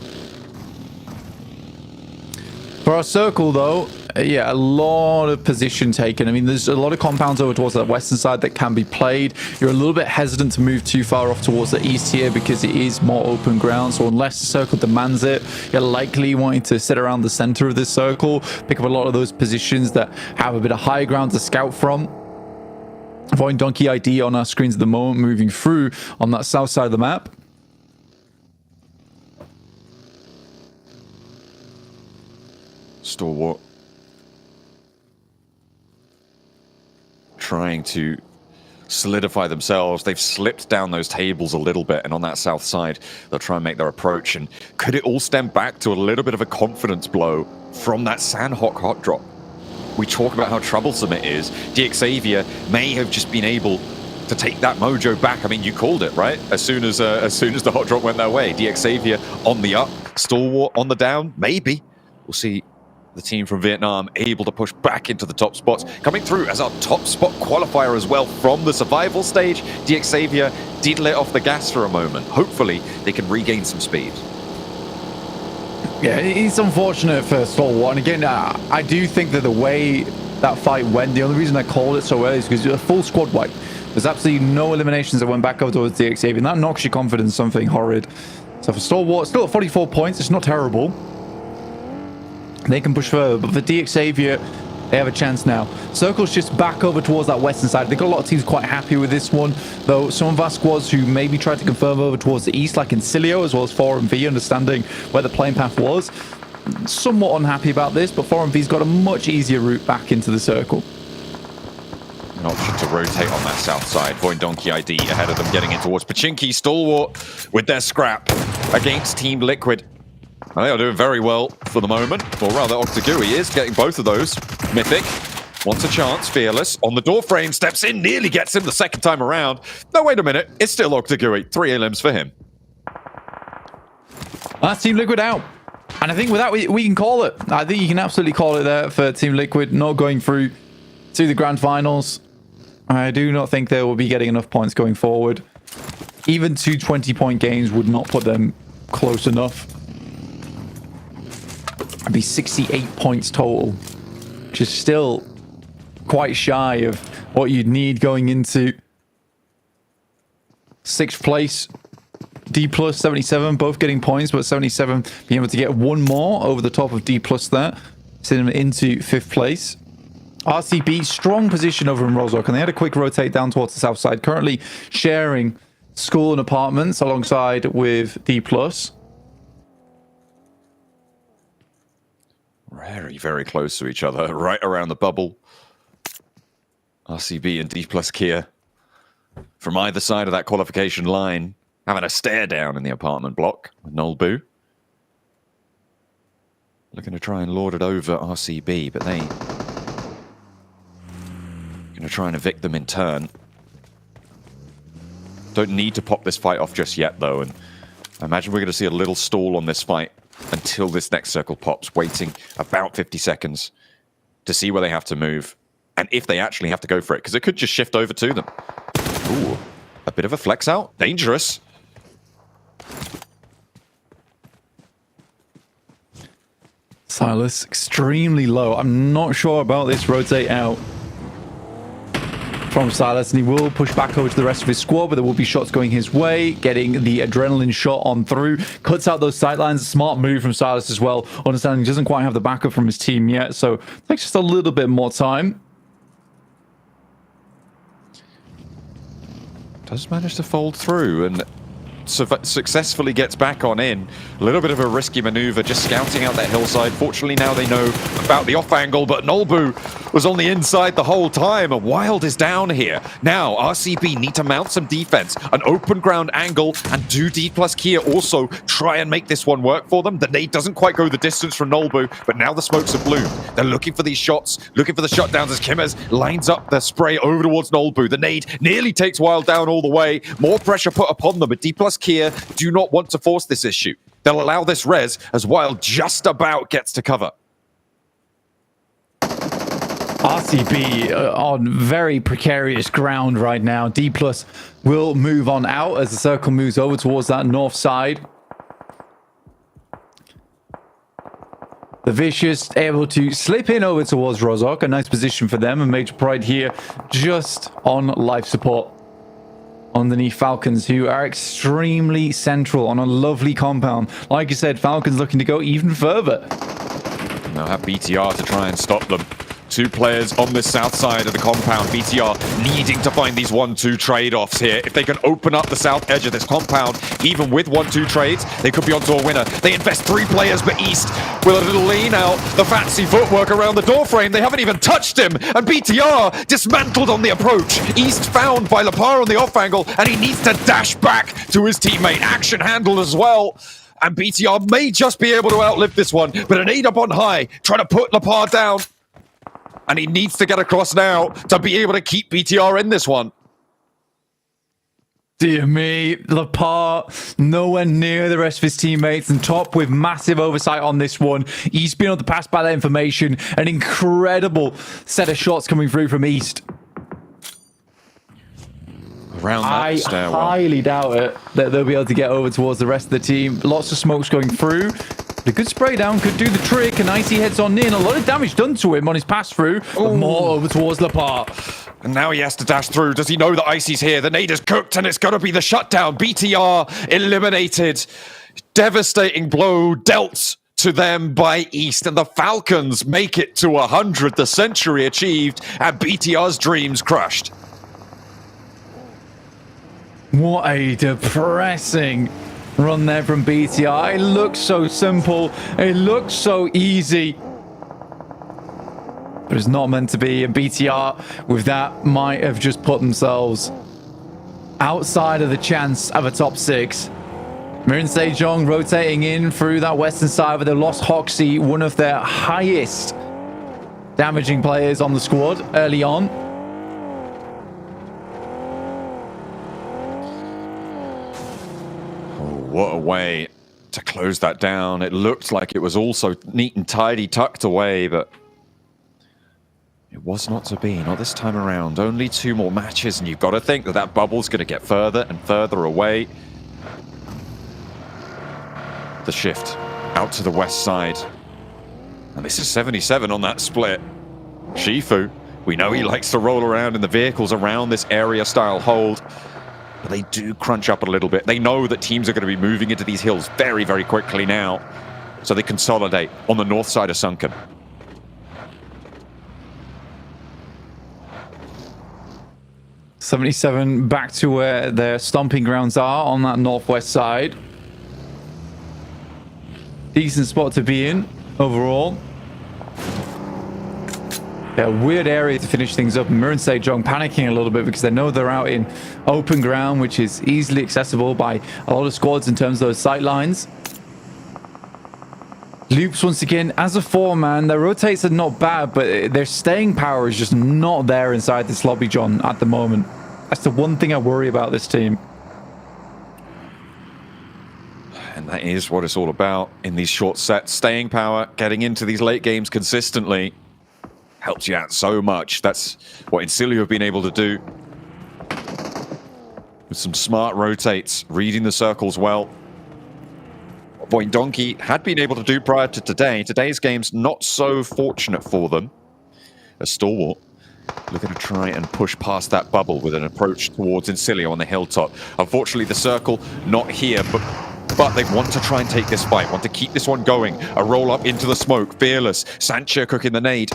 For our circle, though, yeah, a lot of position taken. I mean, there's a lot of compounds over towards that western side that can be played. You're a little bit hesitant to move too far off towards the east here because it is more open ground. So unless the circle demands it, you're likely wanting to sit around the center of this circle, pick up a lot of those positions that have a bit of high ground to scout from. Voin Donkey ID on our screens at the moment, moving through on that south side of the map. Stalwart trying to solidify themselves. They've slipped down those tables a little bit, and on that south side they'll try and make their approach. And could it all stem back to a little bit of a confidence blow from that Sanhok hot drop? We talk about how troublesome it is. DXavier may have just been able to take that mojo back. I mean, you called it, right? As soon as the hot drop went their way, DXavier on the up, Stalwart on the down, maybe. We'll see the team from Vietnam able to push back into the top spots, coming through as our top spot qualifier as well from the survival stage. DXavier did let off the gas for a moment. Hopefully they can regain some speed. Yeah, it's unfortunate for Stalwart. And again, I do think that the way that fight went, the only reason I called it so early is because it was a full squad wipe. There's absolutely no eliminations that went back over towards DXavier, and that knocks your confidence something horrid. So for Stalwart, still at 44 points, it's not terrible. They can push further, but for DXavier, they have a chance now. Circle's just back over towards that western side. They've got a lot of teams quite happy with this one, though some of our squads who maybe tried to confirm over towards the east, like Incilio, as well as 4MV, understanding where the playing path was, somewhat unhappy about this, but 4MV's got a much easier route back into the circle. An option to rotate on that south side. Voin Donkey ID ahead of them, getting in towards Pochinki. Stalwart with their scrap against Team Liquid. They are doing very well for the moment, or rather Octagui is getting both of those. Mythic wants a chance. Fearless on the door frame, steps in, nearly gets him the second time around. No, wait a minute, it's still Octagui. 3 elims for him. That's Team Liquid out. And I think with that, we can call it. I think you can absolutely call it there for Team Liquid not going through to the Grand Finals. I do not think they will be getting enough points going forward. Even 2 20-point games would not put them close enough. It'd be 68 points total, which is still quite shy of what you'd need going into 6th place. D plus 77, both getting points, but 77 being able to get one more over the top of D plus there, sending them into 5th place. RCB, strong position over in Rozhok, and they had a quick rotate down towards the south side, currently sharing school and apartments alongside with D plus. Very, very close to each other, right around the bubble. RCB and D plus Kia from either side of that qualification line, having a stare down in the apartment block with Nolbu. Looking to try and lord it over RCB, but they going to try and evict them in turn. Don't need to pop this fight off just yet, though, and I imagine we're going to see a little stall on this fight until this next circle pops, waiting about 50 seconds to see where they have to move and if they actually have to go for it, because it could just shift over to them. Ooh, a bit of a flex out. Dangerous. Silas, extremely low. I'm not sure about this rotate out from Silas, and he will push back over to the rest of his squad, but there will be shots going his way, getting the adrenaline shot on through, cuts out those sightlines. Smart move from Silas as well, understanding he doesn't quite have the backup from his team yet, so it takes just a little bit more time. Does manage to fold through, and successfully gets back on in. A little bit of a risky maneuver, just scouting out that hillside. Fortunately, now they know about the off angle, but Nolbu was on the inside the whole time, and Wild is down here. Now, RCB need to mount some defense, an open ground angle, and do D plus Kia also try and make this one work for them. The nade doesn't quite go the distance from Nolbu, but now the smokes have bloomed. They're looking for these shots, looking for the shutdowns as Kimmers lines up the spray over towards Nolbu. The nade nearly takes Wild down all the way. More pressure put upon them, but D plus Kia do not want to force this issue. They'll allow this res as Wild just about gets to cover. RCB on very precarious ground right now. D plus will move on out as the circle moves over towards that north side. The Vicious able to slip in over towards Rozok. A nice position for them, and Major Pride here just on life support underneath Falcons, who are extremely central on a lovely compound. Like I said, Falcons looking to go even further. They'll have BTR to try and stop them. Two players on the south side of the compound. BTR needing to find these 1-2 trade-offs here. If they can open up the south edge of this compound, even with 1-2 trades, they could be onto a winner. They invest 3 players, but East with a little lean out. The fancy footwork around the door frame. They haven't even touched him. And BTR dismantled on the approach. East found by Lapar on the off angle, and he needs to dash back to his teammate. Action handled as well. And BTR may just be able to outlive this one, but an 8 up on high, trying to put Lapar down. And he needs to get across now to be able to keep BTR in this one. Dear me, Lapar nowhere near the rest of his teammates, and Top with massive oversight on this one. East being able to pass by that information. An incredible set of shots coming through from East. Around that stairwell. I highly doubt it that they'll be able to get over towards the rest of the team. Lots of smokes going through. A good spray down could do the trick, and Icy heads on in. A lot of damage done to him on his pass through, but more over towards Lapar. And now he has to dash through. Does he know that Icy's here? The nade is cooked, and it's got to be the shutdown. BTR eliminated. Devastating blow dealt to them by East, and the Falcons make it to 100. The century achieved, and BTR's dreams crushed. What a depressing run there from BTR. It looks so simple. It looks so easy. But it's not meant to be. And BTR, with that, might have just put themselves outside of the chance of a top 6. Mirin Sejong rotating in through that western side, but they lost Hoxie, one of their highest damaging players on the squad early on. What a way to close that down. It looked like it was also neat and tidy, tucked away, but it was not to be. Not this time around. Only 2 more matches, and you've got to think that that bubble's going to get further and further away. The shift out to the west side. And this is 77 on that split. Shifu, we know he likes to roll around in the vehicles around this area-style hold. But they do crunch up a little bit. They know that teams are going to be moving into these hills very, very quickly now. So they consolidate on the north side of Sunken. .77 back to where their stomping grounds are on that northwest side. Decent spot to be in overall. A weird area to finish things up. Mirin Sejong panicking a little bit because they know they're out in open ground, which is easily accessible by a lot of squads in terms of those sight lines. Loops once again as a 4-man. Their rotates are not bad, but their staying power is just not there inside this lobby, John, at the moment. That's the one thing I worry about this team. And that is what it's all about in these short sets. Staying power, getting into these late games consistently. Helps you out so much. That's what Incilio have been able to do. With some smart rotates, reading the circles well. What Donkey had been able to do prior to today. Today's game's not so fortunate for them. A Stalwart looking to try and push past that bubble with an approach towards Incilio on the hilltop. Unfortunately, the circle not here, but they want to try and take this fight, want to keep this one going. A roll up into the smoke, Fearless, Sancho cooking the nade.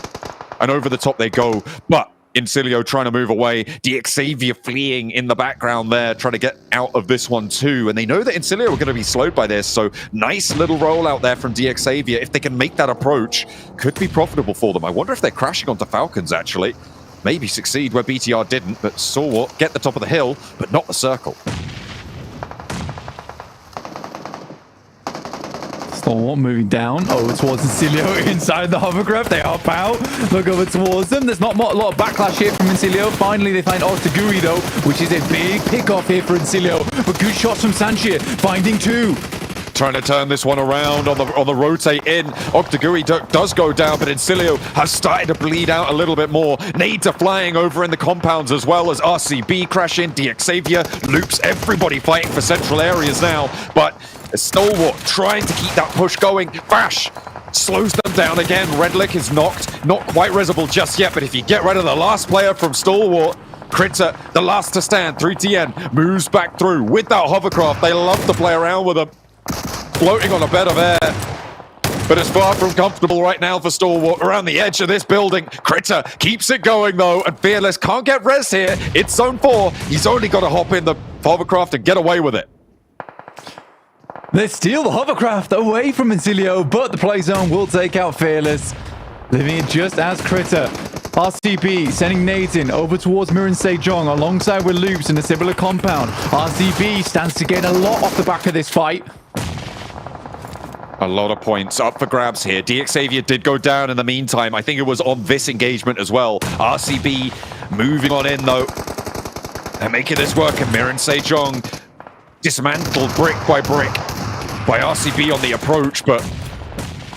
And over the top they go, but Incilio trying to move away. DXavier fleeing in the background there, trying to get out of this one too. And they know that Incilio are going to be slowed by this. So nice little roll out there from DXavier. If they can make that approach, could be profitable for them. I wonder if they're crashing onto Falcons, actually. Maybe succeed where BTR didn't, but Stalwart get the top of the hill, but not the circle. Stalwart moving down over towards Incilio inside the hovercraft. They hop out, look over towards them. There's not a lot of backlash here from Incilio. Finally, they find Octaguri though, which is a big pick-off here for Incilio. But good shots from Sanchia, finding two. Trying to turn this one around on the rotate in. Octaguri does go down, but Incilio has started to bleed out a little bit more. Nades are flying over in the compounds as well as RCB crash in. DXavier loops everybody fighting for central areas now, but Stalwart trying to keep that push going. Bash slows them down again. Redlick is knocked, not quite resible just yet, but if you get rid of the last player from Stalwart, Critter, the last to stand, 3TN, moves back through with that hovercraft. They love to play around with them. Floating on a bed of air, but it's far from comfortable right now for Stalwart around the edge of this building. Critter keeps it going though, and Fearless can't get res here. It's zone 4. He's only got to hop in the hovercraft and get away with it. They steal the hovercraft away from Incilio, but the play zone will take out Fearless, leaving it just as Critter. RCB sending nades in over towards Mirin Sejong alongside with Loops in a similar compound. RCB stands to gain a lot off the back of this fight. A lot of points up for grabs here. DXavier did go down in the meantime. I think it was on this engagement as well. RCB moving on in though. And making this work. And Mirin Sejong dismantled brick by brick by RCB on the approach, but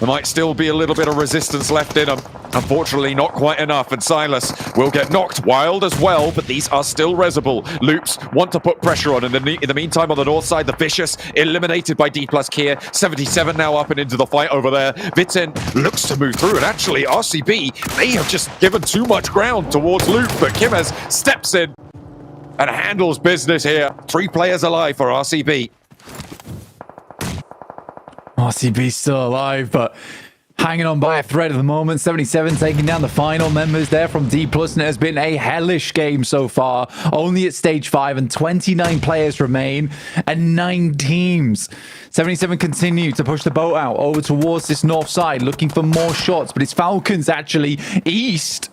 there might still be a little bit of resistance left in them. Unfortunately, not quite enough, and Silas will get knocked wild as well, but these are still resible. Loops want to put pressure on, and in the meantime, on the north side, the Vicious eliminated by D+ Kier. 77 now up and into the fight over there. Vitin looks to move through, and actually, RCB, they have just given too much ground towards Loop, but Kimez steps in and handles business here. 3 players alive for RCB. RCB still alive, but hanging on by a thread at the moment. 77 taking down the final members there from D+, and it has been a hellish game so far. Only at stage 5, and 29 players remain, and 9 teams. 77 continue to push the boat out over towards this north side, looking for more shots, but it's Falcons actually east.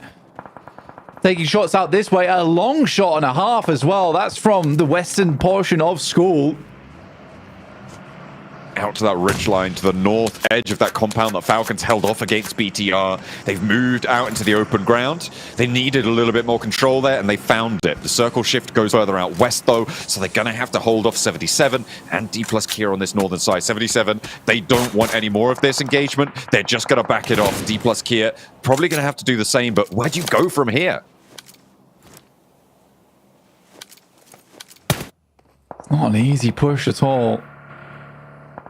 Taking shots out this way, a long shot and a half as well. That's from the western portion of school. Out to that ridge line to the north edge of that compound that Falcons held off against BTR. They've moved out into the open ground. They needed a little bit more control there, and they found it. The circle shift goes further out west, though, so they're going to have to hold off 77 and D+ Kier on this northern side. 77, they don't want any more of this engagement. They're just going to back it off. D+ Kier probably going to have to do the same, but where do you go from here? Not an easy push at all.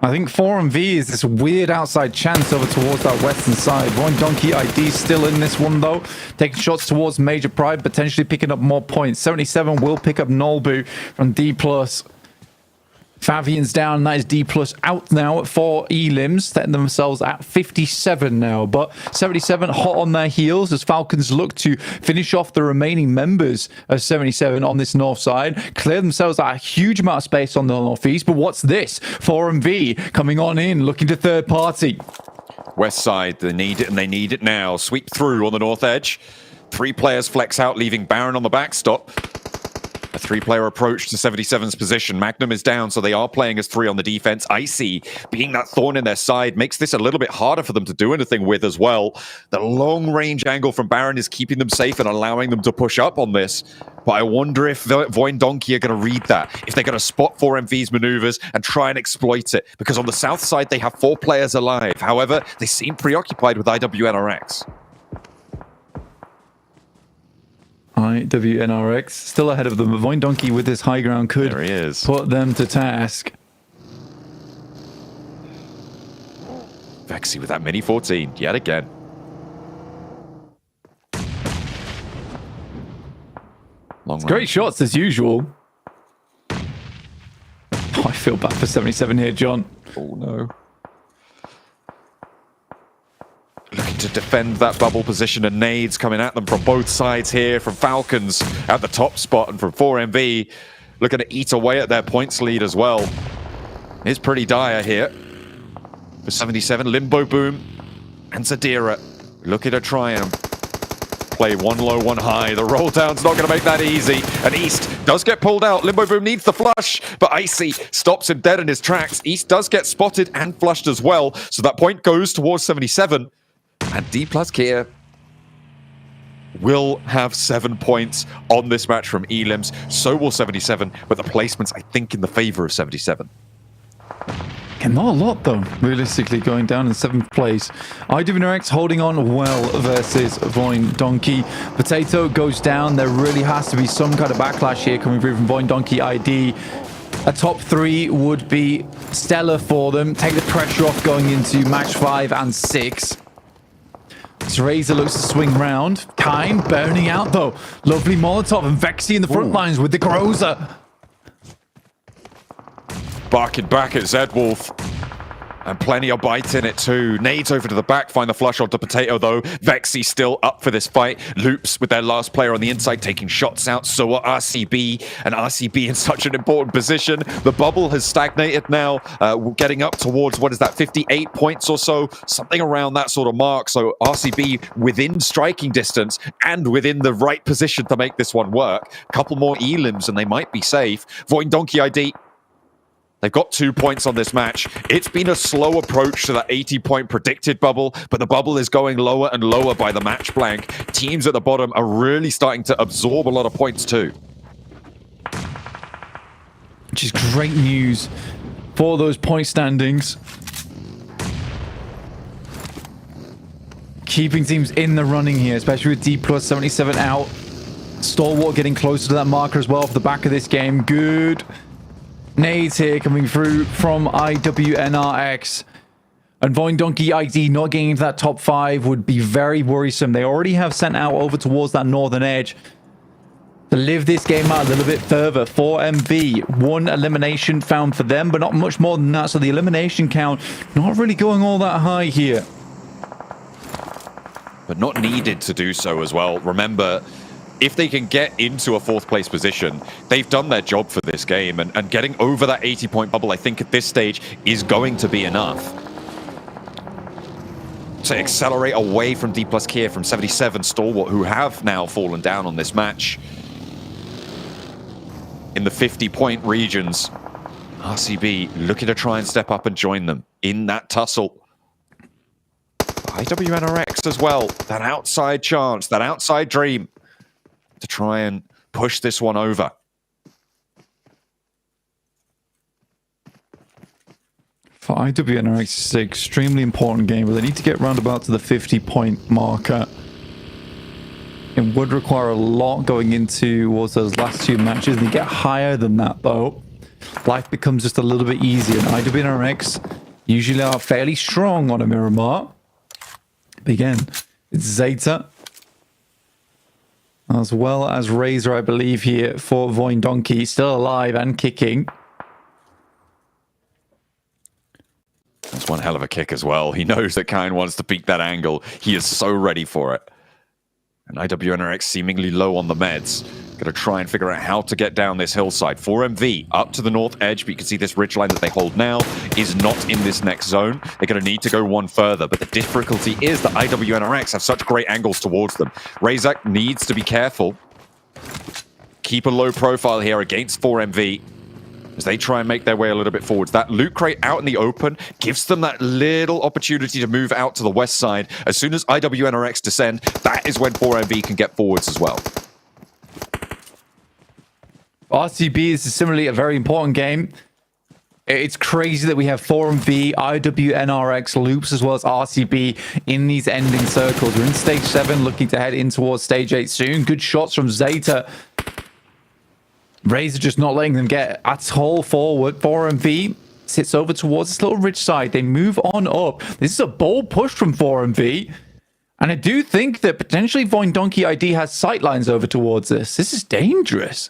I think 4MV is this weird outside chance over towards that western side. Ron Donkey ID still in this one though. Taking shots towards Major Pride, potentially picking up more points. 77 will pick up Nolbu from D+. Favian's down, and that is D+ out now at 4 elims, setting themselves at 57 now. But 77 hot on their heels as Falcons look to finish off the remaining members of 77 on this north side. Clear themselves out a huge amount of space on the northeast. But what's this? 4MV coming on in, looking to third party. West side, they need it, and they need it now. Sweep through on the north edge. 3 players flex out, leaving Baron on the backstop. A 3-player approach to 77's position. Magnum is down, so they are playing as 3 on the defense. Icy, being that thorn in their side, makes this a little bit harder for them to do anything with as well. The long-range angle from Baron is keeping them safe and allowing them to push up on this. But I wonder if Voin Donkey are going to read that, if they're going to spot 4MV's maneuvers and try and exploit it. Because on the south side, they have 4 players alive. However, they seem preoccupied with IWNRX. IWNRX still ahead of them. Voin Donkey with his high ground could put them to task. Vexy with that mini 14 yet again. Great shots as usual. Oh, I feel bad for 77 here, John. Oh no. Looking to to defend that bubble position, and nades coming at them from both sides here, from Falcons at the top spot and from 4MV looking to eat away at their points lead as well. It's pretty dire here for 77. Limbo Boom and Zadira looking to try and play one low, one high. The roll down's not going to make that easy. And East does get pulled out. Limbo Boom needs the flush, but Icy stops him dead in his tracks. East does get spotted and flushed as well. So that point goes towards 77. And D plus Kia will have 7 points on this match from Elims. So will 77, but the placements, I think, in the favor of 77. And not a lot, though, realistically, going down in 7th place. IWNRX holding on well versus Voin Donkey. Potato goes down. There really has to be some kind of backlash here coming through from Voin Donkey ID. A top 3 would be stellar for them. Take the pressure off going into match 5 and 6. As Razor looks to swing round. Kine burning out, though. Lovely Molotov and Vexy in the front lines with the Groza. Barking back at Zedwolf. And plenty of bites in it too. Nades over to the back, find the flush onto Potato though. Vexy still up for this fight. Loops with their last player on the inside, taking shots out. So are RCB, and RCB in such an important position. The bubble has stagnated now, getting up towards, what is that, 58 points or so? Something around that sort of mark. So RCB within striking distance and within the right position to make this one work. A couple more elims and they might be safe. Voin Donkey ID, they've got 2 points on this match. It's been a slow approach to that 80-point predicted bubble, but the bubble is going lower and lower by the match blank. Teams at the bottom are really starting to absorb a lot of points too. Which is great news for those point standings. Keeping teams in the running here, especially with D plus 77 out. Stalwart getting closer to that marker as well for the back of this game. Good nades here coming through from IWNRX. And Voin Donkey ID not getting into that top 5 would be very worrisome. They already have sent out over towards that northern edge to live this game out a little bit further. 4MV, 1 elimination found for them, but not much more than that. So the elimination count not really going all that high here. But not needed to do so as well. Remember, if they can get into a 4th place position, they've done their job for this game, and getting over that 80-point bubble, I think at this stage is going to be enough to accelerate away from D plus Kia, from 77 Stalwart, who have now fallen down on this match. In the 50-point regions, RCB looking to try and step up and join them in that tussle. IWNRX as well, that outside chance, that outside dream to try and push this one over. For IWNRX, it's an extremely important game, but they need to get roundabout to the 50-point marker. It would require a lot going into those last 2 matches, and they get higher than that, though. Life becomes just a little bit easier, and IWNRX usually are fairly strong on a Miramar. But again, it's Zeta, as well as Razor, I believe, here for Voin Donkey, still alive and kicking. That's one hell of a kick as well. He knows that Kine wants to peek that angle. He is so ready for it. And IWNRX seemingly low on the meds. Going to try and figure out how to get down this hillside. 4MV up to the north edge, but you can see this ridgeline that they hold now is not in this next zone. They're going to need to go one further, but the difficulty is that IWNRX have such great angles towards them. Razak needs to be careful. Keep a low profile here against 4MV as they try and make their way a little bit forwards. That loot crate out in the open gives them that little opportunity to move out to the west side. As soon as IWNRX descend, that is when 4MV can get forwards as well. RCB is similarly a very important game. It's crazy that we have 4MV, IWNRX, Loops, as well as RCB in these ending circles. We're in stage 7, looking to head in towards stage 8 soon. Good shots from Zeta. Razor just not letting them get at all forward. 4MV sits over towards this little ridge side. They move on up. This is a bold push from 4MV. And I do think that potentially Voin Donkey ID has sightlines over towards this. This is dangerous.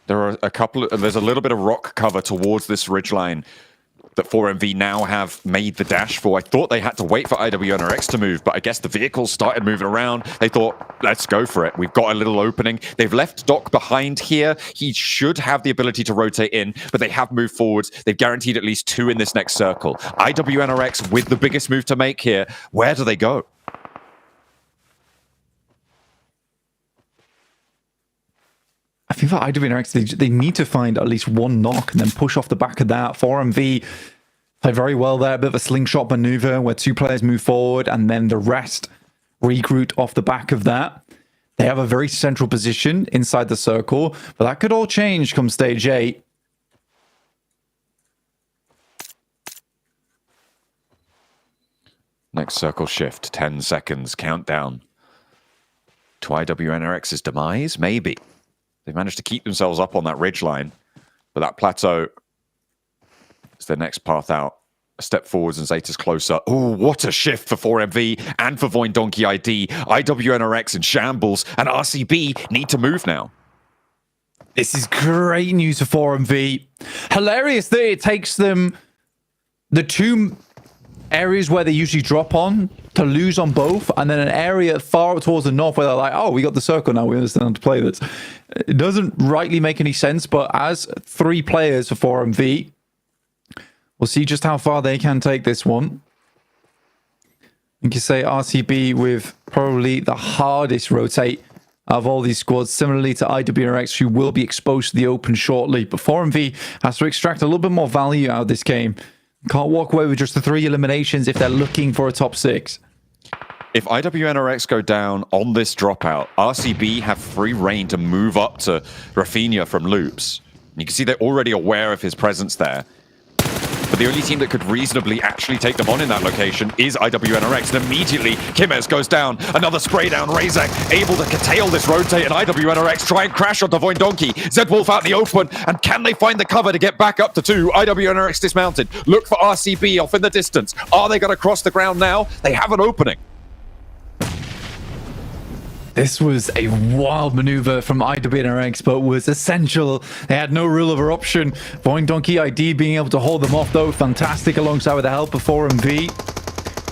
There are a couple of, there's a little bit of rock cover towards this ridgeline. that 4MV now have made the dash for. I thought they had to wait for IWNRX to move, but I guess the vehicles started moving around. They thought, let's go for it. We've got a little opening. They've left Doc behind here. He should have the ability to rotate in, but they have moved forwards. They've guaranteed at least 2 in this next circle. IWNRX with the biggest move to make here. Where do they go? I think for IWNRX, they need to find at least one knock and then push off the back of that. 4MV play very well there. A bit of a slingshot maneuver where 2 players move forward and then the rest regroup off the back of that. They have a very central position inside the circle, but that could all change come stage 8. Next circle shift, 10 seconds, countdown. To IWNRX's demise? Maybe. They've managed to keep themselves up on that ridgeline, but that plateau is their next path out. A step forwards and Zeta's closer. Oh, what a shift for 4MV and for Voindonkey ID. IWNRX in shambles, and RCB need to move now. This is great news for 4MV. Hilarious that it takes them the 2 areas where they usually drop on to lose on both, and then an area far up towards the north where they're like, oh, we got the circle now, we understand how to play this. It doesn't rightly make any sense, but as 3 players for 4MV, we'll see just how far they can take this one. You can say RCB with probably the hardest rotate of all these squads, similarly to IWNRX, who will be exposed to the open shortly, but 4MV has to extract a little bit more value out of this game. Can't walk away with just the 3 eliminations if they're looking for a top 6. If IWNRX go down on this dropout, RCB have free reign to move up to Rafinha from Loops. You can see they're already aware of his presence there. But the only team that could reasonably actually take them on in that location is IWNRX. And immediately, Kimes goes down. Another spray down. Razak able to curtail this rotate, and IWNRX try and crash onto Voindonkey. Zedwolf out in the open, and can they find the cover to get back up to 2? IWNRX dismounted. Look for RCB off in the distance. Are they going to cross the ground now? They have an opening. This was a wild maneuver from IWNRX, but was essential. They had no real other option. Voindonkey ID being able to hold them off, though, fantastic alongside with the help of 4MV.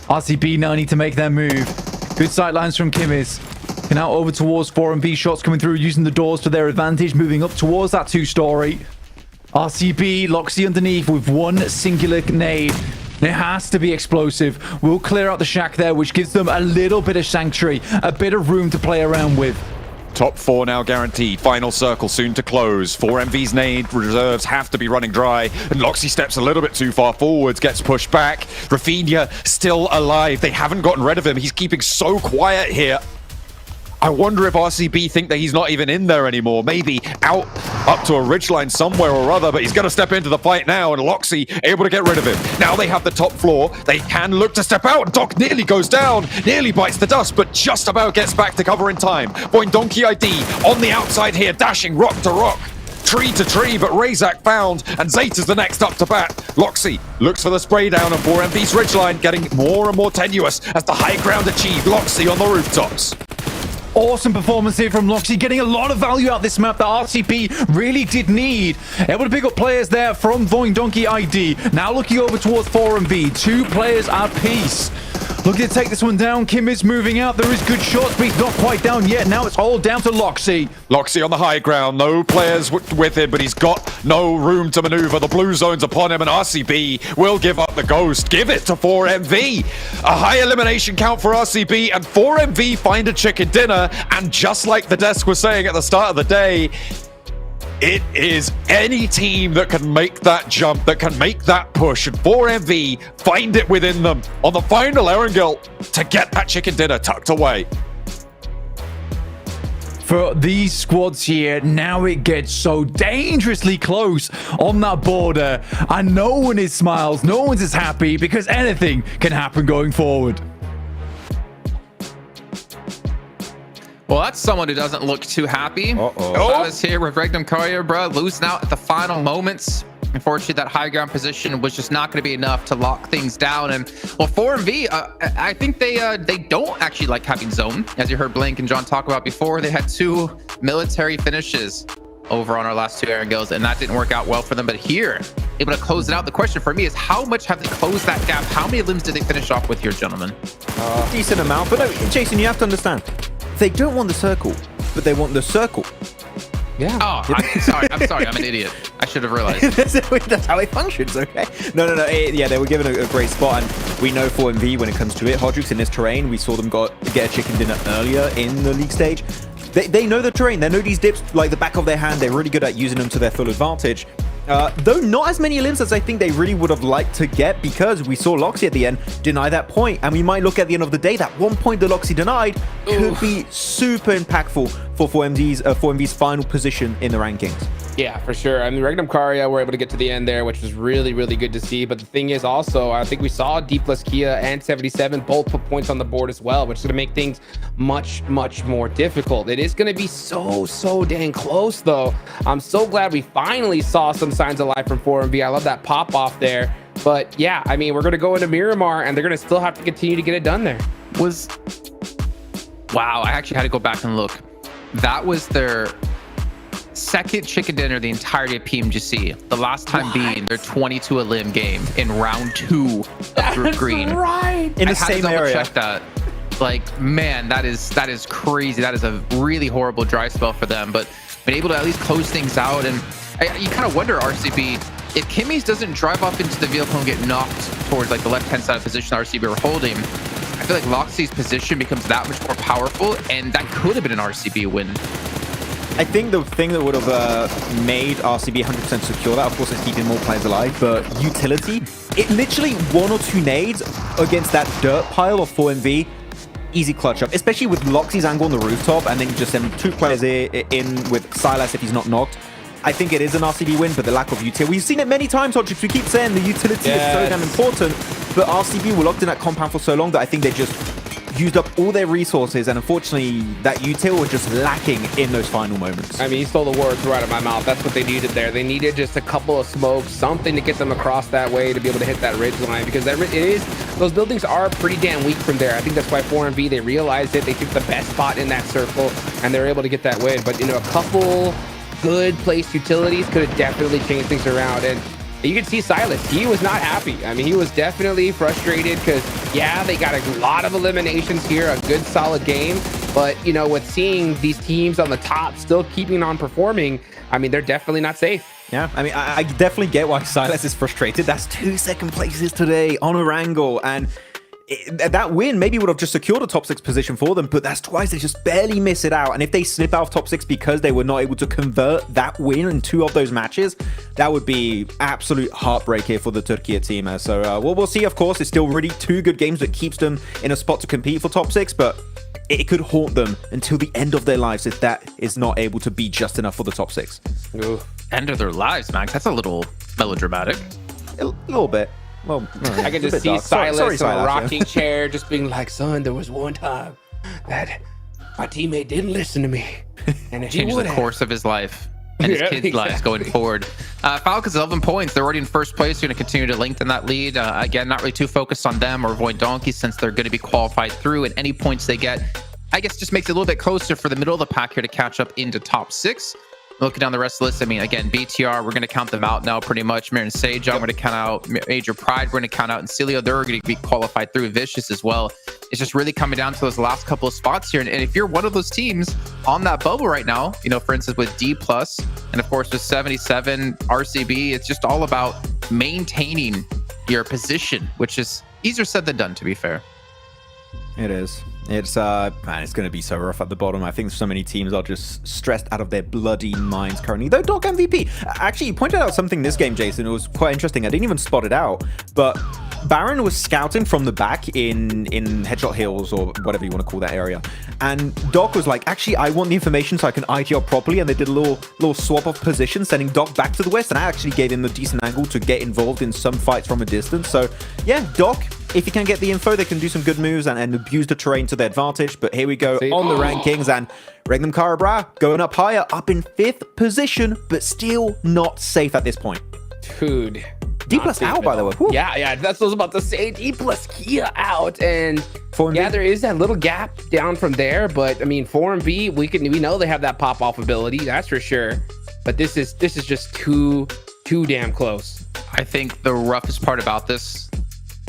RCB now need to make their move. Good sight lines from Kimis. Now over towards 4MV. Shots coming through, using the doors to their advantage, moving up towards that 2-story. RCB, Loxy underneath with one singular nade. It has to be explosive. We'll clear out the shack there, which gives them a little bit of sanctuary, a bit of room to play around with. Top 4 now guaranteed. Final circle soon to close. 4MV's nade reserves have to be running dry. And Loxy steps a little bit too far forwards, gets pushed back. Rafinha still alive. They haven't gotten rid of him. He's keeping so quiet here. I wonder if RCB think that he's not even in there anymore. Maybe out up to a ridgeline somewhere or other, but he's going to step into the fight now, and Loxy able to get rid of him. Now they have the top floor. They can look to step out. Doc nearly goes down, nearly bites the dust, but just about gets back to cover in time. Voindonkey ID on the outside here, dashing rock to rock. Tree to tree, but Razak found, and Zeta's the next up to bat. Loxy looks for the spray down, and 4MV's ridgeline getting more and more tenuous as the high ground achieved. Loxy on the rooftops. Awesome performance here from Loxy, getting a lot of value out of this map that RCB really did need. Able to pick up players there from Voindonkey ID. Now looking over towards 4MV. 2 players apiece. Looking to take this one down. Kim is moving out. There is good shots, but he's not quite down yet. Now it's all down to Loxy. Loxy on the high ground. No players with him, but he's got no room to maneuver. The blue zone's upon him, and RCB will give up the ghost. Give it to 4MV. A high elimination count for RCB, and 4MV find a chicken dinner. And just like the desk was saying at the start of the day, it is any team that can make that jump, that can make that push, and 4MV find it within them on the final Erangel to get that chicken dinner tucked away. For these squads here, now it gets so dangerously close on that border, and no one is smiles, no one's as happy, because anything can happen going forward. Well, that's someone who doesn't look too happy. Travis here with Regnum Courier, bro, losing out at the final moments. Unfortunately, that high ground position was just not going to be enough to lock things down. And well, 4MV, I think they don't actually like having zone, as you heard Blink and John talk about before. They had 2 military finishes over on our last 2 Erangels, and that didn't work out well for them. But here, able to close it out. The question for me is, how much have they closed that gap? How many limbs did they finish off with here, gentlemen? Decent amount, but no, Jason, you have to understand, they don't want the circle, but they want the circle. Yeah. Oh, I'm sorry. I'm an idiot. I should have realized. That's how it functions, okay? No. Yeah, they were given a great spot, and we know 4MV when it comes to it. Hodrix in this terrain, we saw them get a chicken dinner earlier in the league stage. They know the terrain. They know these dips like the back of their hand. They're really good at using them to their full advantage. Though not as many limbs as I think they really would have liked to get, because we saw Loxy at the end deny that point, and we might look at the end of the day that 1 point that Loxy denied could be super impactful for 4MV's final position in the rankings. Yeah, for sure. I mean, Regnum Karya were able to get to the end there, which was really, really good to see. But the thing is also, I think we saw D plus Kia and 77 both put points on the board as well, which is going to make things much, much more difficult. It is going to be so dang close, though. I'm so glad we finally saw some signs of life from 4MV. I love that pop off there. But yeah, I mean, we're going to go into Miramar, and they're going to still have to continue to get it done there. Wow, I actually had to go back and look. That was their second chicken dinner the entirety of PMGC. The last time being their 22 a limb game in round 2 of Group Green. Right. In the same area. Check that. Like, man, that is crazy. That is a really horrible dry spell for them, but been able to at least close things out. And you kind of wonder, RCB, if Kimmy's doesn't drive up into the vehicle and get knocked towards like the left-hand side of position RCB were holding, I feel like Loxy's position becomes that much more powerful, and that could have been an RCB win. I think the thing that would have made RCB 100% secure that, of course, is keeping more players alive, but utility, it literally 1 or 2 nades against that dirt pile of 4MV, easy clutch up, especially with Loxy's angle on the rooftop, and then you just send 2 players in with Silas if he's not knocked. I think it is an RCB win, but the lack of utility. We've seen it many times, Hodrix. We keep saying the utility is so damn important, but RCB were locked in that compound for so long that I think they just used up all their resources, and unfortunately that util was just lacking in those final moments. I mean, you stole the words right out of my mouth. That's what they needed there. They needed just a couple of smokes, something to get them across that way to be able to hit that ridge line, because those buildings are pretty damn weak from there. I think that's why 4MV, they realized it. They took the best spot in that circle, and they're able to get that win. But, you know, a couple good placed utilities could have definitely changed things around. And you can see Silas, he was not happy. I mean, he was definitely frustrated because, yeah, they got a lot of eliminations here, a good solid game. But, you know, with seeing these teams on the top still keeping on performing, I mean, they're definitely not safe. Yeah, I mean, I definitely get why Silas is frustrated. That's 2 second places today on Erangel, and that win maybe would have just secured a top 6 position for them, but that's twice they just barely miss it out. And if they slip out of top 6 because they were not able to convert that win in 2 of those matches, that would be absolute heartbreak here for the Turkey team. So we'll see. Of course, it's still really 2 good games that keeps them in a spot to compete for top 6, but it could haunt them until the end of their lives if that is not able to be just enough for the top 6. Ooh. End of their lives, Max. That's a little melodramatic. A little bit. Well, I can just see Silas in a rocking chair just being like, son, there was one time that my teammate didn't listen to me. And it changed the course of his life and his kids' lives going forward. Falcons 11 points. They're already in first place. They're going to continue to lengthen that lead. Again, not really too focused on them or avoid Donkey since they're going to be qualified through, and any points they get, I guess, just makes it a little bit closer for the middle of the pack here to catch up into top 6. Looking down the rest of the list, I mean, again, BTR, we're going to count them out now pretty much. Mir and Sage, I'm going to count out Major Pride. We're going to count out Encilio. They're going to be qualified through. Vicious as well. It's just really coming down to those last couple of spots here. And if you're one of those teams on that bubble right now, you know, for instance, with D+, and of course with 77, RCB, it's just all about maintaining your position, which is easier said than done, to be fair. It is. It's man, it's going to be so rough at the bottom. I think so many teams are just stressed out of their bloody minds currently. Though Doc MVP, actually, you pointed out something this game, Jason. It was quite interesting. I didn't even spot it out, but Baron was scouting from the back in Headshot Hills or whatever you want to call that area, and Doc was like, actually, I want the information so I can IGL properly, and they did a little swap of position, sending Doc back to the west, and I actually gave him a decent angle to get involved in some fights from a distance. So yeah, Doc, if you can get the info, they can do some good moves and abuse the terrain to their advantage. But here we go on the rankings, and Regnum Karabra going up higher, up in 5th position, but still not safe at this point. Dude. D+ out, by the way. Whew. Yeah, that's what I was about to say. D+ Kia out, and yeah, there is that little gap down from there. But I mean, 4MV, we know they have that pop-off ability, that's for sure. But this is just too damn close. I think the roughest part about this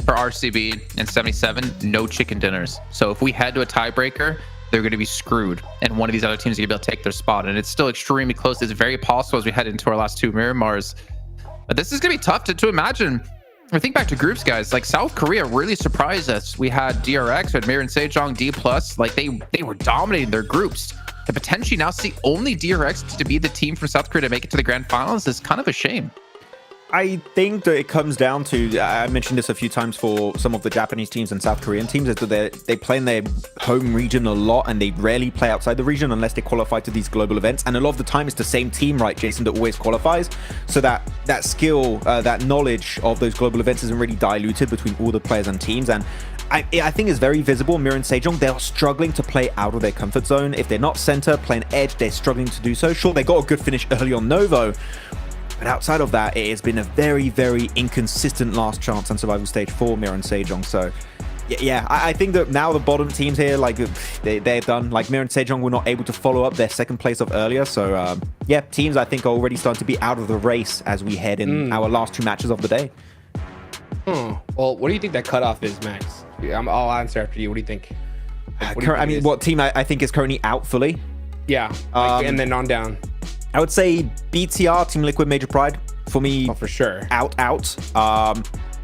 for RCB and 77, no chicken dinners. So if we head to a tiebreaker, they're going to be screwed, and one of these other teams is going to be able to take their spot. And it's still extremely close. It's very possible as we head into our last two Miramars. But this is going to be tough to imagine. I think back to groups, guys. Like South Korea really surprised us. We had DRX, we had Mir and Sejong, D+. Like they were dominating their groups. To potentially now see only DRX to be the team from South Korea to make it to the Grand Finals is kind of a shame. I think that it comes down to, I mentioned this a few times for some of the Japanese teams and South Korean teams, is that they play in their home region a lot and they rarely play outside the region unless they qualify to these global events. And a lot of the time it's the same team, right, Jason, that always qualifies. So that skill, that knowledge of those global events isn't really diluted between all the players and teams. And I think it's very visible. Mir and Sejong, they're struggling to play out of their comfort zone. If they're not center, playing edge, they're struggling to do so. Sure, they got a good finish early on Novo, but outside of that, it has been a very, very inconsistent last chance on survival stage for Mir and Sejong. So, yeah, I think that now the bottom teams here, like, they're done. Like, Mir and Sejong were not able to follow up their second place of earlier. So, yeah, teams, I think, are already starting to be out of the race as we head in our last two matches of the day. Well, what do you think that cutoff is, Max? I'll answer after you. What do you think? What team I think is currently out fully? Yeah, and then on down. I would say BTR, Team Liquid, Major Pride, for me. Oh, for sure. Out.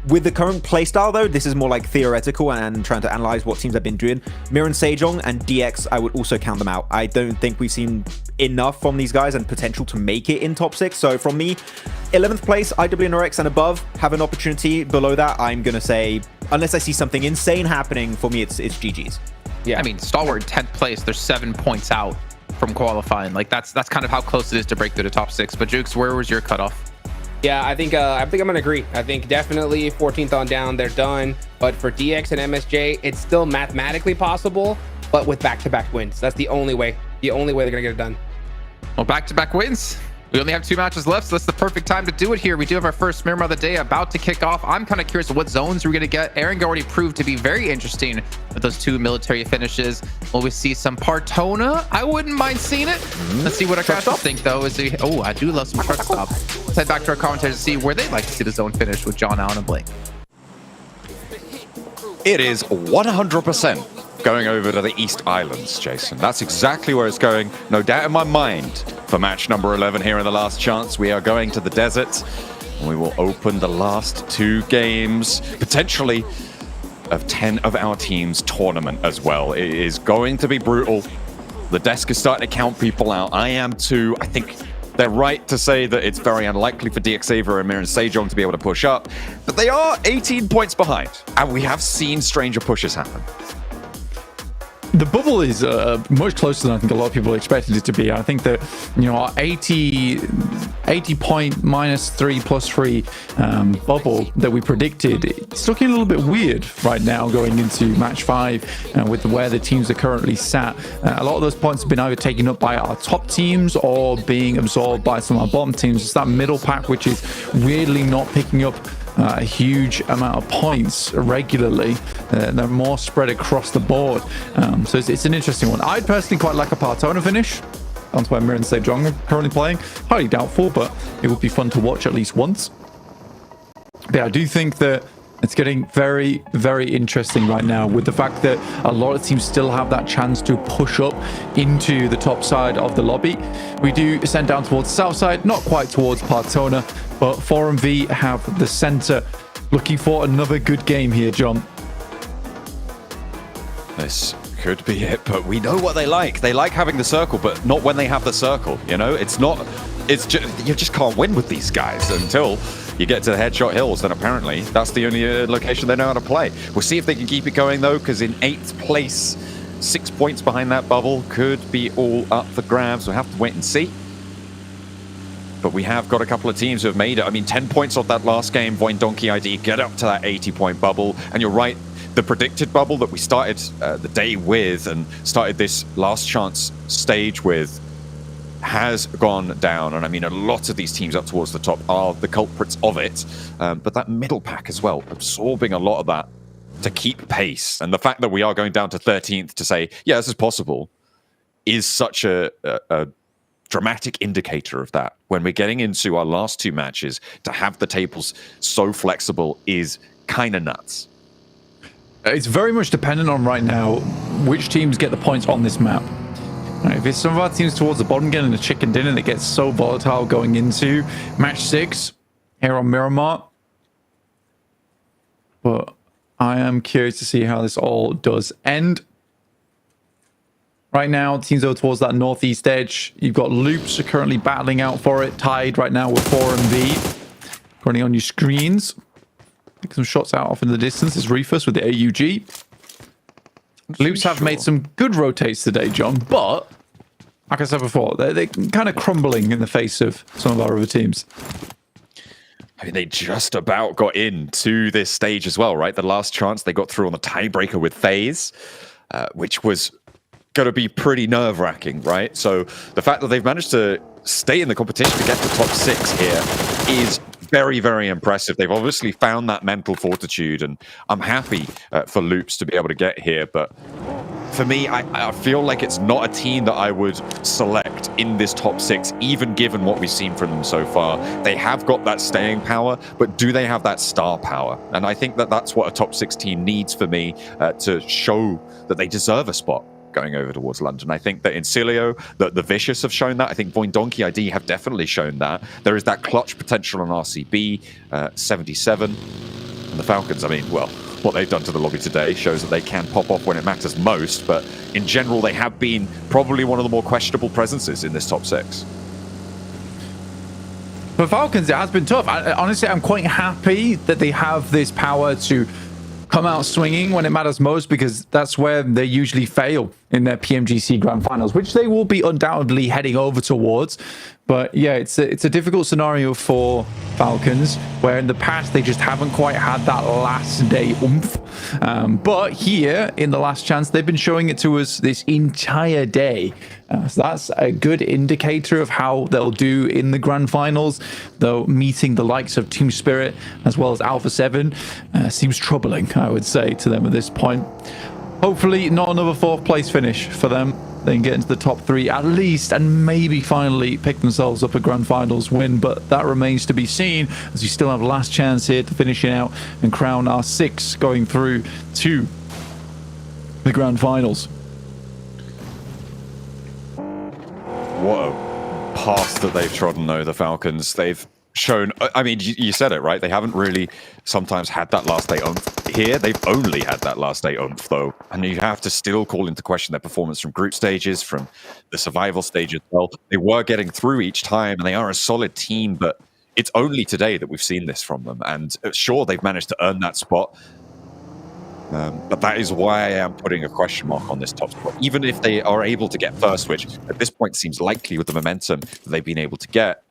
With the current playstyle, though, this is more like theoretical and trying to analyze what teams have been doing. Mir and Sejong and DX, I would also count them out. I don't think we've seen enough from these guys and potential to make it in top 6. So from me, 11th place, IWNRX and above have an opportunity. Below that, I'm going to say, unless I see something insane happening, for me, it's GG's. Yeah, I mean, Stalwart 10th place, they're 7 points out from qualifying. Like that's kind of how close it is to break through the top 6. But Jukes, where was your cutoff? Yeah, I think I'm gonna agree. I think definitely 14th on down, they're done. But for DX and MSJ, it's still mathematically possible, but with back-to-back wins. That's the only way. The only way they're gonna get it done. Well, back-to-back wins. We only have 2 matches left, so that's the perfect time to do it here. We do have our first Miramar of the day about to kick off. I'm kind of curious what zones we're going to get. Erangel already proved to be very interesting with those 2 military finishes. Will we see some Partona? I wouldn't mind seeing it. Let's see what our casters think, though. Oh, I do love some truck stop. Let's head back to our commentators to see where they'd like to see the zone finish with John, Allen, and Blake. It is 100% going over to the East Islands, Jason. That's exactly where it's going. No doubt in my mind for match number 11 here in the last chance. We are going to the desert. And we will open the last 2 games, potentially of 10 of our team's tournament as well. It is going to be brutal. The desk is starting to count people out. I am too. I think they're right to say that it's very unlikely for DXaver and Mir and Sejong to be able to push up, but they are 18 points behind, and we have seen stranger pushes happen. The bubble is much closer than I think a lot of people expected it to be. I think that, our 80 point minus 3 plus 3 bubble that we predicted, it's looking a little bit weird right now going into match 5 with where the teams are currently sat. A lot of those points have been either taken up by our top teams or being absorbed by some of our bottom teams. It's that middle pack which is weirdly not picking up a huge amount of points regularly. They're more spread across the board. So it's an interesting one. I'd personally quite like a Partona finish. That's where Mir and Sejong are currently playing. Highly doubtful, but it would be fun to watch at least once. But I do think that it's getting very, very interesting right now with the fact that a lot of teams still have that chance to push up into the top side of the lobby. We do ascend down towards the south side, not quite towards Partona, but Forum V have the center. Looking for another good game here, John. This could be it, but we know what they like. They like having the circle, but not when they have the circle. It's just, you just can't win with these guys until you get to the Headshot Hills, then apparently that's the only location they know how to play. We'll see if they can keep it going, though, because in 8th place, 6 points behind that bubble could be all up for grabs. We'll have to wait and see. But we have got a couple of teams who have made it. I mean, 10 points off that last game, Voin Donkey ID, get up to that 80-point bubble. And you're right, the predicted bubble that we started the day with and started this last chance stage with has gone down. And I mean, a lot of these teams up towards the top are the culprits of it. But that middle pack as well, absorbing a lot of that to keep pace. And the fact that we are going down to 13th to say, yeah, this is possible, is such a dramatic indicator of that. When we're getting into our last two matches, to have the tables so flexible is kind of nuts. It's very much dependent on right now which teams get the points on this map. Right, if it's some of our teams towards the bottom getting the chicken dinner that gets so volatile going into match 6 here on Miramar. But I am curious to see how this all does end. Right now, teams over towards that northeast edge. You've got Loops are currently battling out for it, tied right now with 4MV. Running on your screens. Take some shots out off in the distance. It's Reefus with the AUG. Loops have made some good rotates today, John, but like I said before, they're kind of crumbling in the face of some of our other teams. I mean, they just about got into this stage as well, right? The last chance they got through on the tiebreaker with FaZe, which was going to be pretty nerve-wracking, right? So the fact that they've managed to stay in the competition to get to top 6 here is very, very impressive. They've obviously found that mental fortitude, and I'm happy for Loops to be able to get here. But for me, I feel like it's not a team that I would select in this top 6, even given what we've seen from them so far. They have got that staying power, but do they have that star power? And I think that that's what a top 6 team needs for me to show that they deserve a spot going over towards London. I think that in Cilio, the Vicious have shown that. I think Voindonki ID have definitely shown that. There is that clutch potential on RCB, 77. And the Falcons, I mean, well, what they've done to the lobby today shows that they can pop off when it matters most, but in general, they have been probably one of the more questionable presences in this top 6. For Falcons, it has been tough. Honestly, I'm quite happy that they have this power to come out swinging when it matters most, because that's where they usually fail in their PMGC Grand Finals, which they will be undoubtedly heading over towards. But yeah, it's a difficult scenario for Falcons, where in the past they just haven't quite had that last day oomph. But here, in the last chance, they've been showing it to us this entire day. So that's a good indicator of how they'll do in the Grand Finals, though meeting the likes of Team Spirit as well as Alpha 7 seems troubling, I would say, to them at this point. Hopefully not another 4th place finish for them. They can get into the top 3 at least, and maybe finally pick themselves up a Grand Finals win, but that remains to be seen, as we still have a last chance here to finish it out and crown our 6 going through to the Grand Finals. What a path that they've trodden, though, the Falcons. They've shown, I mean, you said it, right? They haven't really sometimes had that last day oomph. Here, they've only had that last day oomph, though. And you have to still call into question their performance from group stages, from the survival stage as well. They were getting through each time, and they are a solid team, but it's only today that we've seen this from them. And sure, they've managed to earn that spot. But that is why I am putting a question mark on this top spot. Even if they are able to get first, which at this point seems likely with the momentum that they've been able to get,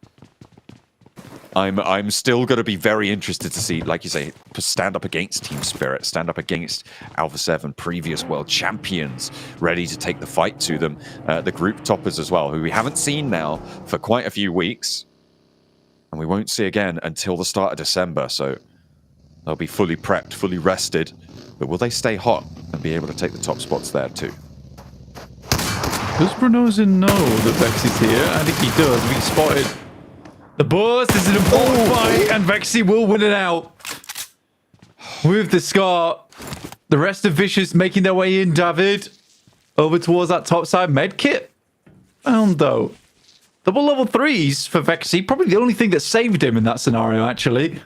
I'm still going to be very interested to see, like you say, stand up against Team Spirit, stand up against Alpha 7, previous world champions, ready to take the fight to them. The group toppers as well, who we haven't seen now for quite a few weeks. And we won't see again until the start of December. So they'll be fully prepped, fully rested. But will they stay hot and be able to take the top spots there too? Does Brunoza know that Vex is here? I think he does. We spotted the burst. This is an important fight, and Vexy will win it out with the Scar. The rest of Vicious making their way in, David, over towards that top side. Medkit found, though. Double level 3s for Vexy. Probably the only thing that saved him in that scenario, actually.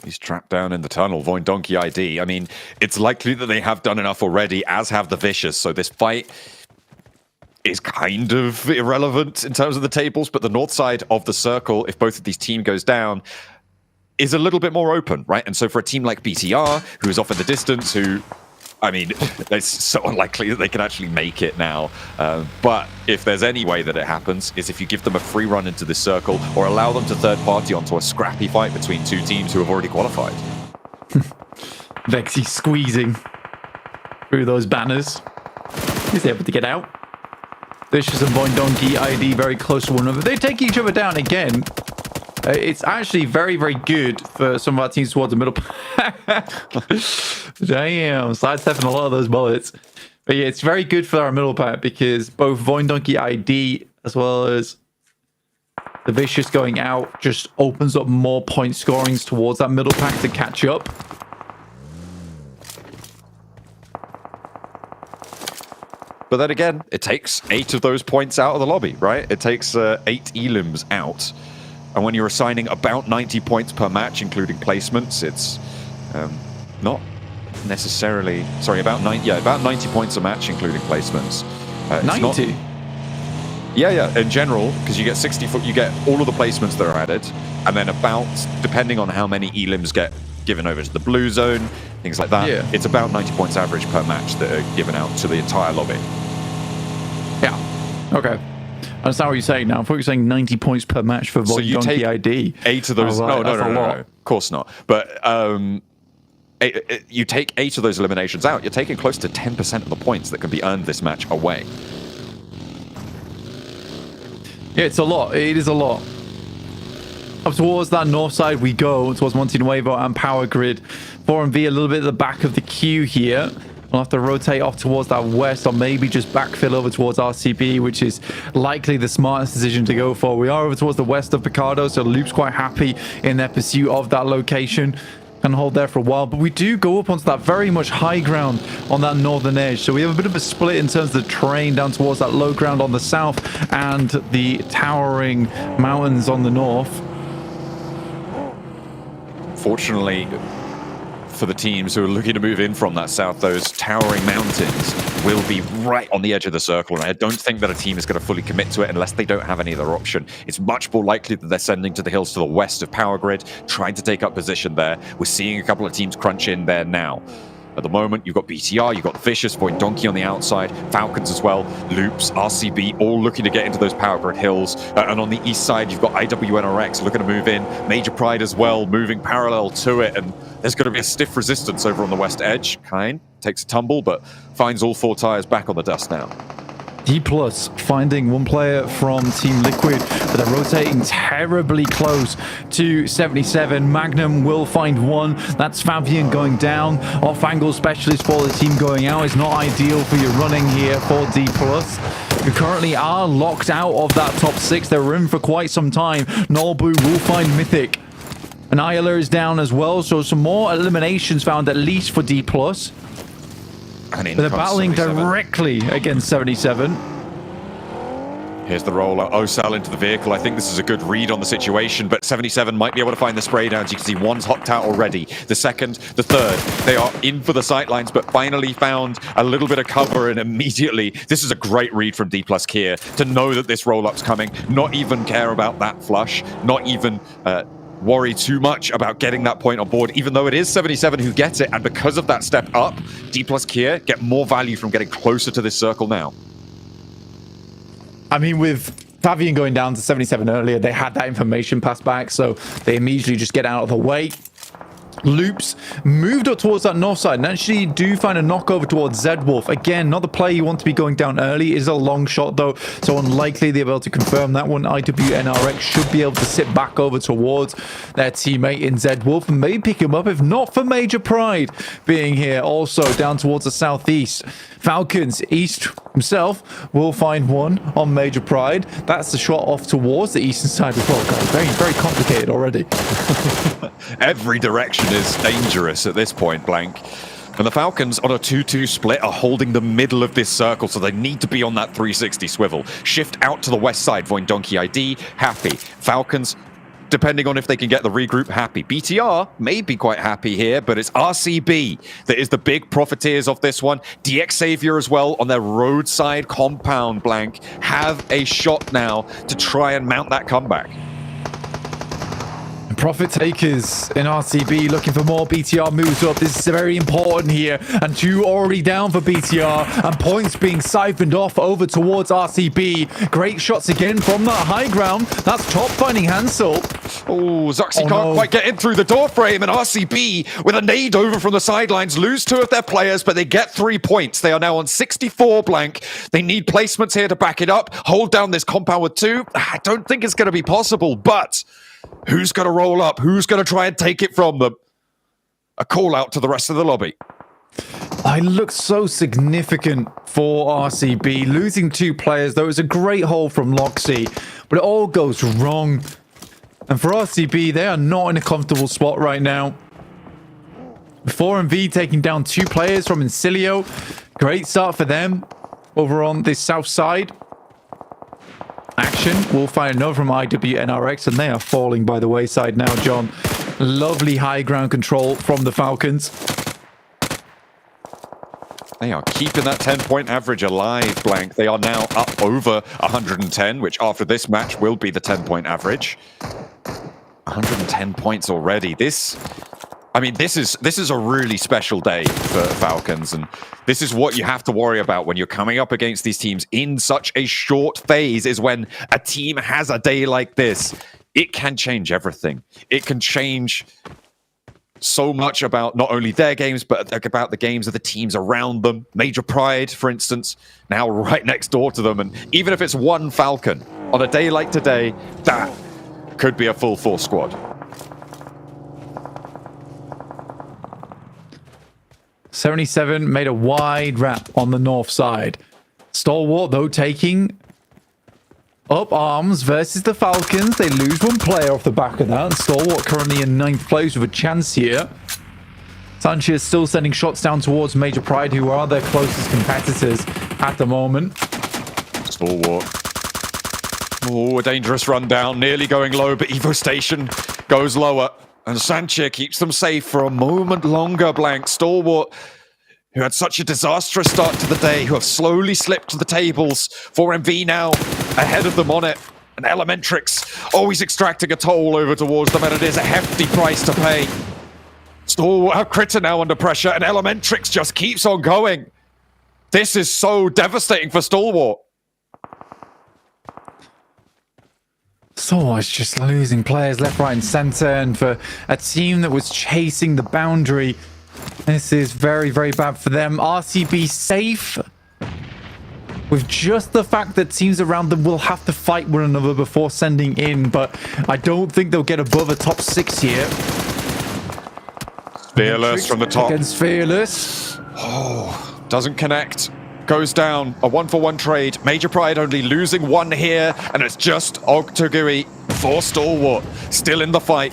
He's trapped down in the tunnel. Voindonki ID. I mean, it's likely that they have done enough already, as have the Vicious. So this fight is kind of irrelevant in terms of the tables, but the north side of the circle, if both of these teams goes down, is a little bit more open, right? And so for a team like BTR, who is off in the distance, who, I mean, it's so unlikely that they can actually make it now. But if there's any way that it happens, is if you give them a free run into this circle or allow them to third party onto a scrappy fight between two teams who have already qualified. Vexy squeezing through those banners. He's able to get out. Vicious and Voindonki ID very close to one another. They take each other down again. It's actually very, very good for some of our teams towards the middle. Damn, sidestepping a lot of those bullets. But yeah, it's very good for our middle pack because both Voindonkey ID as well as the Vicious going out just opens up more point scorings towards that middle pack to catch up. But then again, it takes 8 of those points out of the lobby, right? It takes 8 elims out. And when you're assigning about 90 points per match, including placements, it's not necessarily... Sorry, about 90 points a match, including placements. 90? Yeah, in general, because you get 60 foot, you get all of the placements that are added, and then about, depending on how many elims get given over to the blue zone, things like that, it's about 90 points average per match that are given out to the entire lobby. Yeah. Okay. I understand what you're saying now. I thought you were saying 90 points per match for Voindonkey ID. 8 of those. Right, no, of course not. But you take 8 of those eliminations out, you're taking close to 10% of the points that can be earned this match away. Yeah, it's a lot. It is a lot. Up towards that north side we go, towards Monte Nuevo and Power Grid. 4MV a little bit at the back of the queue here. We'll have to rotate off towards that west or maybe just backfill over towards RCB, which is likely the smartest decision to go for. We are over towards the west of Picardo, so Loop's quite happy in their pursuit of that location. Can hold there for a while, but we do go up onto that very much high ground on that northern edge. So we have a bit of a split in terms of the terrain down towards that low ground on the south and the towering mountains on the north. Fortunately for the teams who are looking to move in from that south, those towering mountains will be right on the edge of the circle, and I don't think that a team is going to fully commit to it unless they don't have any other option. It's much more likely that they're sending to the hills to the west of Power Grid, trying to take up position there. We're seeing a couple of teams crunch in there now. At the moment, you've got BTR, you've got Vicious, Voindonkey on the outside, Falcons as well, Loops, RCB, all looking to get into those Power Grid hills. And on the east side, you've got IWNRX looking to move in, Major Pride as well, moving parallel to it. And there's going to be a stiff resistance over on the west edge. Kine takes a tumble, but finds all 4 tires back on the dust now. D+ finding one player from Team Liquid, but they're rotating terribly close to 77. Magnum will find one. That's Fabian going down. Off-angle specialist for the team going out is not ideal for your running here for D+. who currently are locked out of that top 6. They're in for quite some time. Norbu will find Mythic. And Ayala is down as well, so some more eliminations found at least for D+. But they're battling directly against 77. Here's the roller. Osal into the vehicle. I think this is a good read on the situation, but 77 might be able to find the spray downs. You can see one's hopped out already. The second, the third. They are in for the sightlines, but finally found a little bit of cover, and immediately, this is a great read from D+ Kia to know that this roll-up's coming, not even care about that flush, not even worry too much about getting that point on board, even though it is 77 who gets it, and because of that step up, D+ Kia get more value from getting closer to this circle now. I mean, with Fabian going down to 77 earlier, they had that information passed back, so they immediately just get out of the way. Loops moved up towards that north side and actually do find a knockover towards Z-Wolf. Again, not the play you want to be going down early. It is a long shot though, so unlikely they'll be able to confirm that one. IWNRX should be able to sit back over towards their teammate in Z-Wolf and maybe pick him up, if not for Major Pride being here also down towards the southeast. Falcons East himself will find one on Major Pride. That's the shot off towards the eastern side as well. God, very, very complicated already. Every direction is dangerous at this point, Blank. And the Falcons on a 2-2 split are holding the middle of this circle, so they need to be on that 360 swivel. Shift out to the west side. Voindonkey ID, happy. Falcons, depending on if they can get the regroup, happy. BTR may be quite happy here, but it's RCB that is the big profiteers of this one. DX Savior as well on their roadside compound, Blank, have a shot now to try and mount that comeback. Profit takers in RCB looking for more. BTR moves up. This is very important here. And 2 already down for BTR. And points being siphoned off over towards RCB. Great shots again from that high ground. That's top finding Hansel. Oh, Zoxy can't quite get in through the door frame. And RCB with a nade over from the sidelines lose 2 of their players, but they get 3 points. They are now on 64, Blank. They need placements here to back it up. Hold down this compound with 2. I don't think it's going to be possible, but who's going to roll up? Who's going to try and take it from them? A call out to the rest of the lobby. It looks so significant for RCB. Losing 2 players, though, is a great haul from Loxy, but it all goes wrong. And for RCB, they are not in a comfortable spot right now. 4MV taking down 2 players from Incilio. Great start for them over on the south side. Action will find another from IWNRX, and they are falling by the wayside now, John. Lovely high ground control from the Falcons. They are keeping that 10-point average alive, Blank. They are now up over 110, which after this match will be the 10-point average. 110 points already. This is a really special day for Falcons, and this is what you have to worry about when you're coming up against these teams in such a short phase, is when a team has a day like this. It can change everything. It can change so much about not only their games, but about the games of the teams around them. Major Pride, for instance, now right next door to them. And even if it's one Falcon, on a day like today, that could be a full force squad. .77 made a wide wrap on the north side. Stalwart, though, taking up arms versus the Falcons. They lose 1 player off the back of that. Stalwart currently in 9th place with a chance here. Sanchez still sending shots down towards Major Pride, who are their closest competitors at the moment. Stalwart. Oh, a dangerous rundown. Nearly going low, but Evo Station goes lower. And Sanchez keeps them safe for a moment longer, Blank. Stalwart, who had such a disastrous start to the day, who have slowly slipped to the tables. 4MV now ahead of them on it. And Elementrix always extracting a toll over towards them, and it is a hefty price to pay. Stalwart, Critter now under pressure, and Elementrix just keeps on going. This is so devastating for Stalwart. Stalwart's just losing players left, right, and center, and for a team that was chasing the boundary, this is very, very bad for them. RCB safe with just the fact that teams around them will have to fight one another before sending in, but I don't think they'll get above a top 6 here. Fearless from the top. Against Fearless. Oh, doesn't connect. Goes down. A 1-for-1 trade. Major Pride only losing 1 here, and it's just Ogtogui for Stalwart. Still in the fight.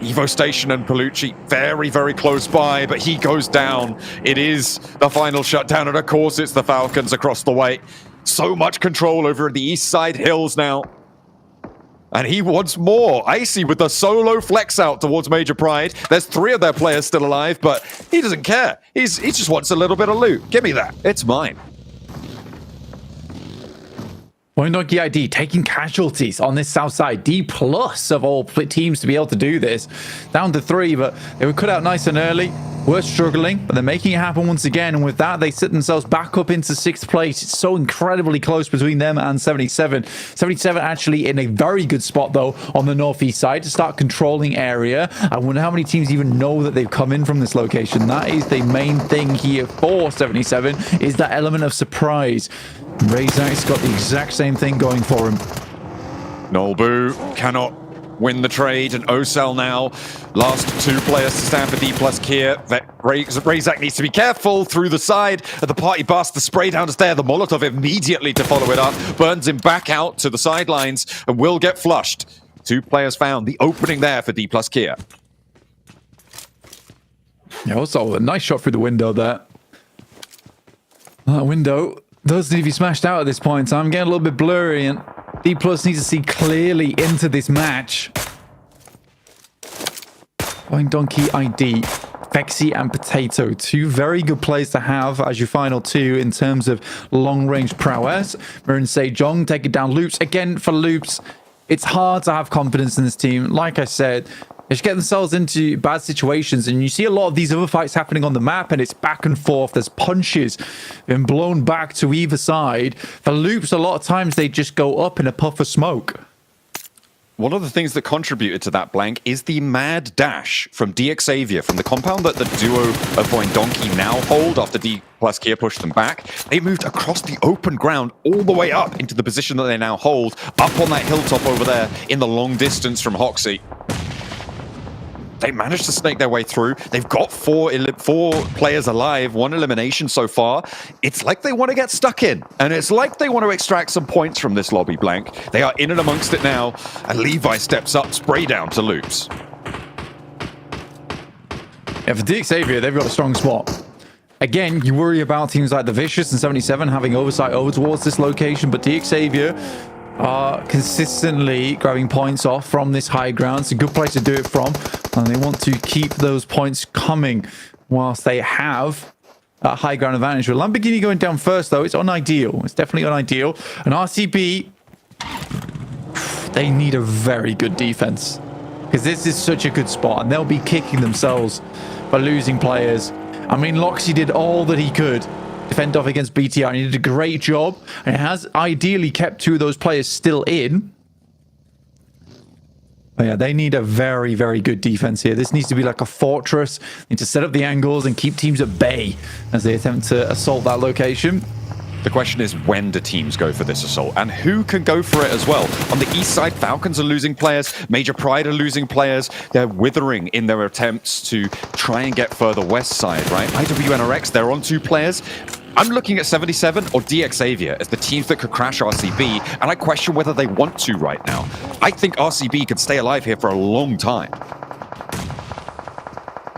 Evo Station and Palucci very, very close by, but he goes down. It is the final shutdown, and of course it's the Falcons across the way. So much control over the east side hills now. And he wants more. Icy with the solo flex out towards Major Pride. There's 3 of their players still alive, but he doesn't care. He just wants a little bit of loot. Give me that. It's mine. Wondoki ID taking casualties on this south side. D+ of all teams to be able to do this. Down to 3, but they were cut out nice and early. We're struggling, but they're making it happen once again. And with that, they sit themselves back up into 6th place. It's so incredibly close between them and 77. 77 actually in a very good spot, though, on the northeast side to start controlling area. I wonder how many teams even know that they've come in from this location. That is the main thing here for 77, is that element of surprise. Razak's got the exact same thing going for him. Nolbu cannot win the trade, and Osel now. Last 2 players to stand for D+ here. Razak needs to be careful through the side of the party bus. The spray down is there. The Molotov immediately to follow it up. Burns him back out to the sidelines and will get flushed. 2 players found. The opening there for D+ Kia. Yeah, also a nice shot through the window there. That window does need to be smashed out at this point, so I'm getting a little bit blurry, and D+ needs to see clearly into this match. Going Donkey ID, Vexy and Potato, 2 very good players to have as your final 2 in terms of long-range prowess. Marin Sejong taking down Loops. Again, for Loops, it's hard to have confidence in this team. Like I said, they just get themselves into bad situations, and you see a lot of these other fights happening on the map, and it's back and forth. There's punches being blown back to either side. For Loops, a lot of times they just go up in a puff of smoke. One of the things that contributed to that, Blank, is the mad dash from DXavier, from the compound that the duo of Voindonkey now hold after D+ Kia pushed them back. They moved across the open ground all the way up into the position that they now hold, up on that hilltop over there in the long distance from Hoxie. they managed to snake their way through. They've got four players alive, 1 elimination so far. It's like they want to get stuck in, and it's like they want to extract some points from this lobby blank. They are in and amongst it now, and Levi steps up, spray down to Loops. Yeah, for DXavier, they've got a strong spot. Again, you worry about teams like the Vicious and 77 having oversight over towards this location, but DXavier are consistently grabbing points off from this high ground. It's a good place to do it from, and they want to keep those points coming whilst they have that high ground advantage. With Lamborghini going down first, though, it's unideal. It's definitely unideal. And RCB, they need a very good defense, because this is such a good spot, and they'll be kicking themselves for losing players. I mean, Loxy did all that he could to fend off against BTR, and he did a great job, and has ideally kept 2 of those players still in. But yeah, they need a very, very good defense here. This needs to be like a fortress. They need to set up the angles and keep teams at bay as they attempt to assault that location. The question is, when do teams go for this assault? And who can go for it as well? On the east side, Falcons are losing players. Major Pride are losing players. They're withering in their attempts to try and get further west side, right? IWNRX, they're on 2 players. I'm looking at 77 or DXavier as the teams that could crash RCB, and I question whether they want to right now. I think RCB could stay alive here for a long time.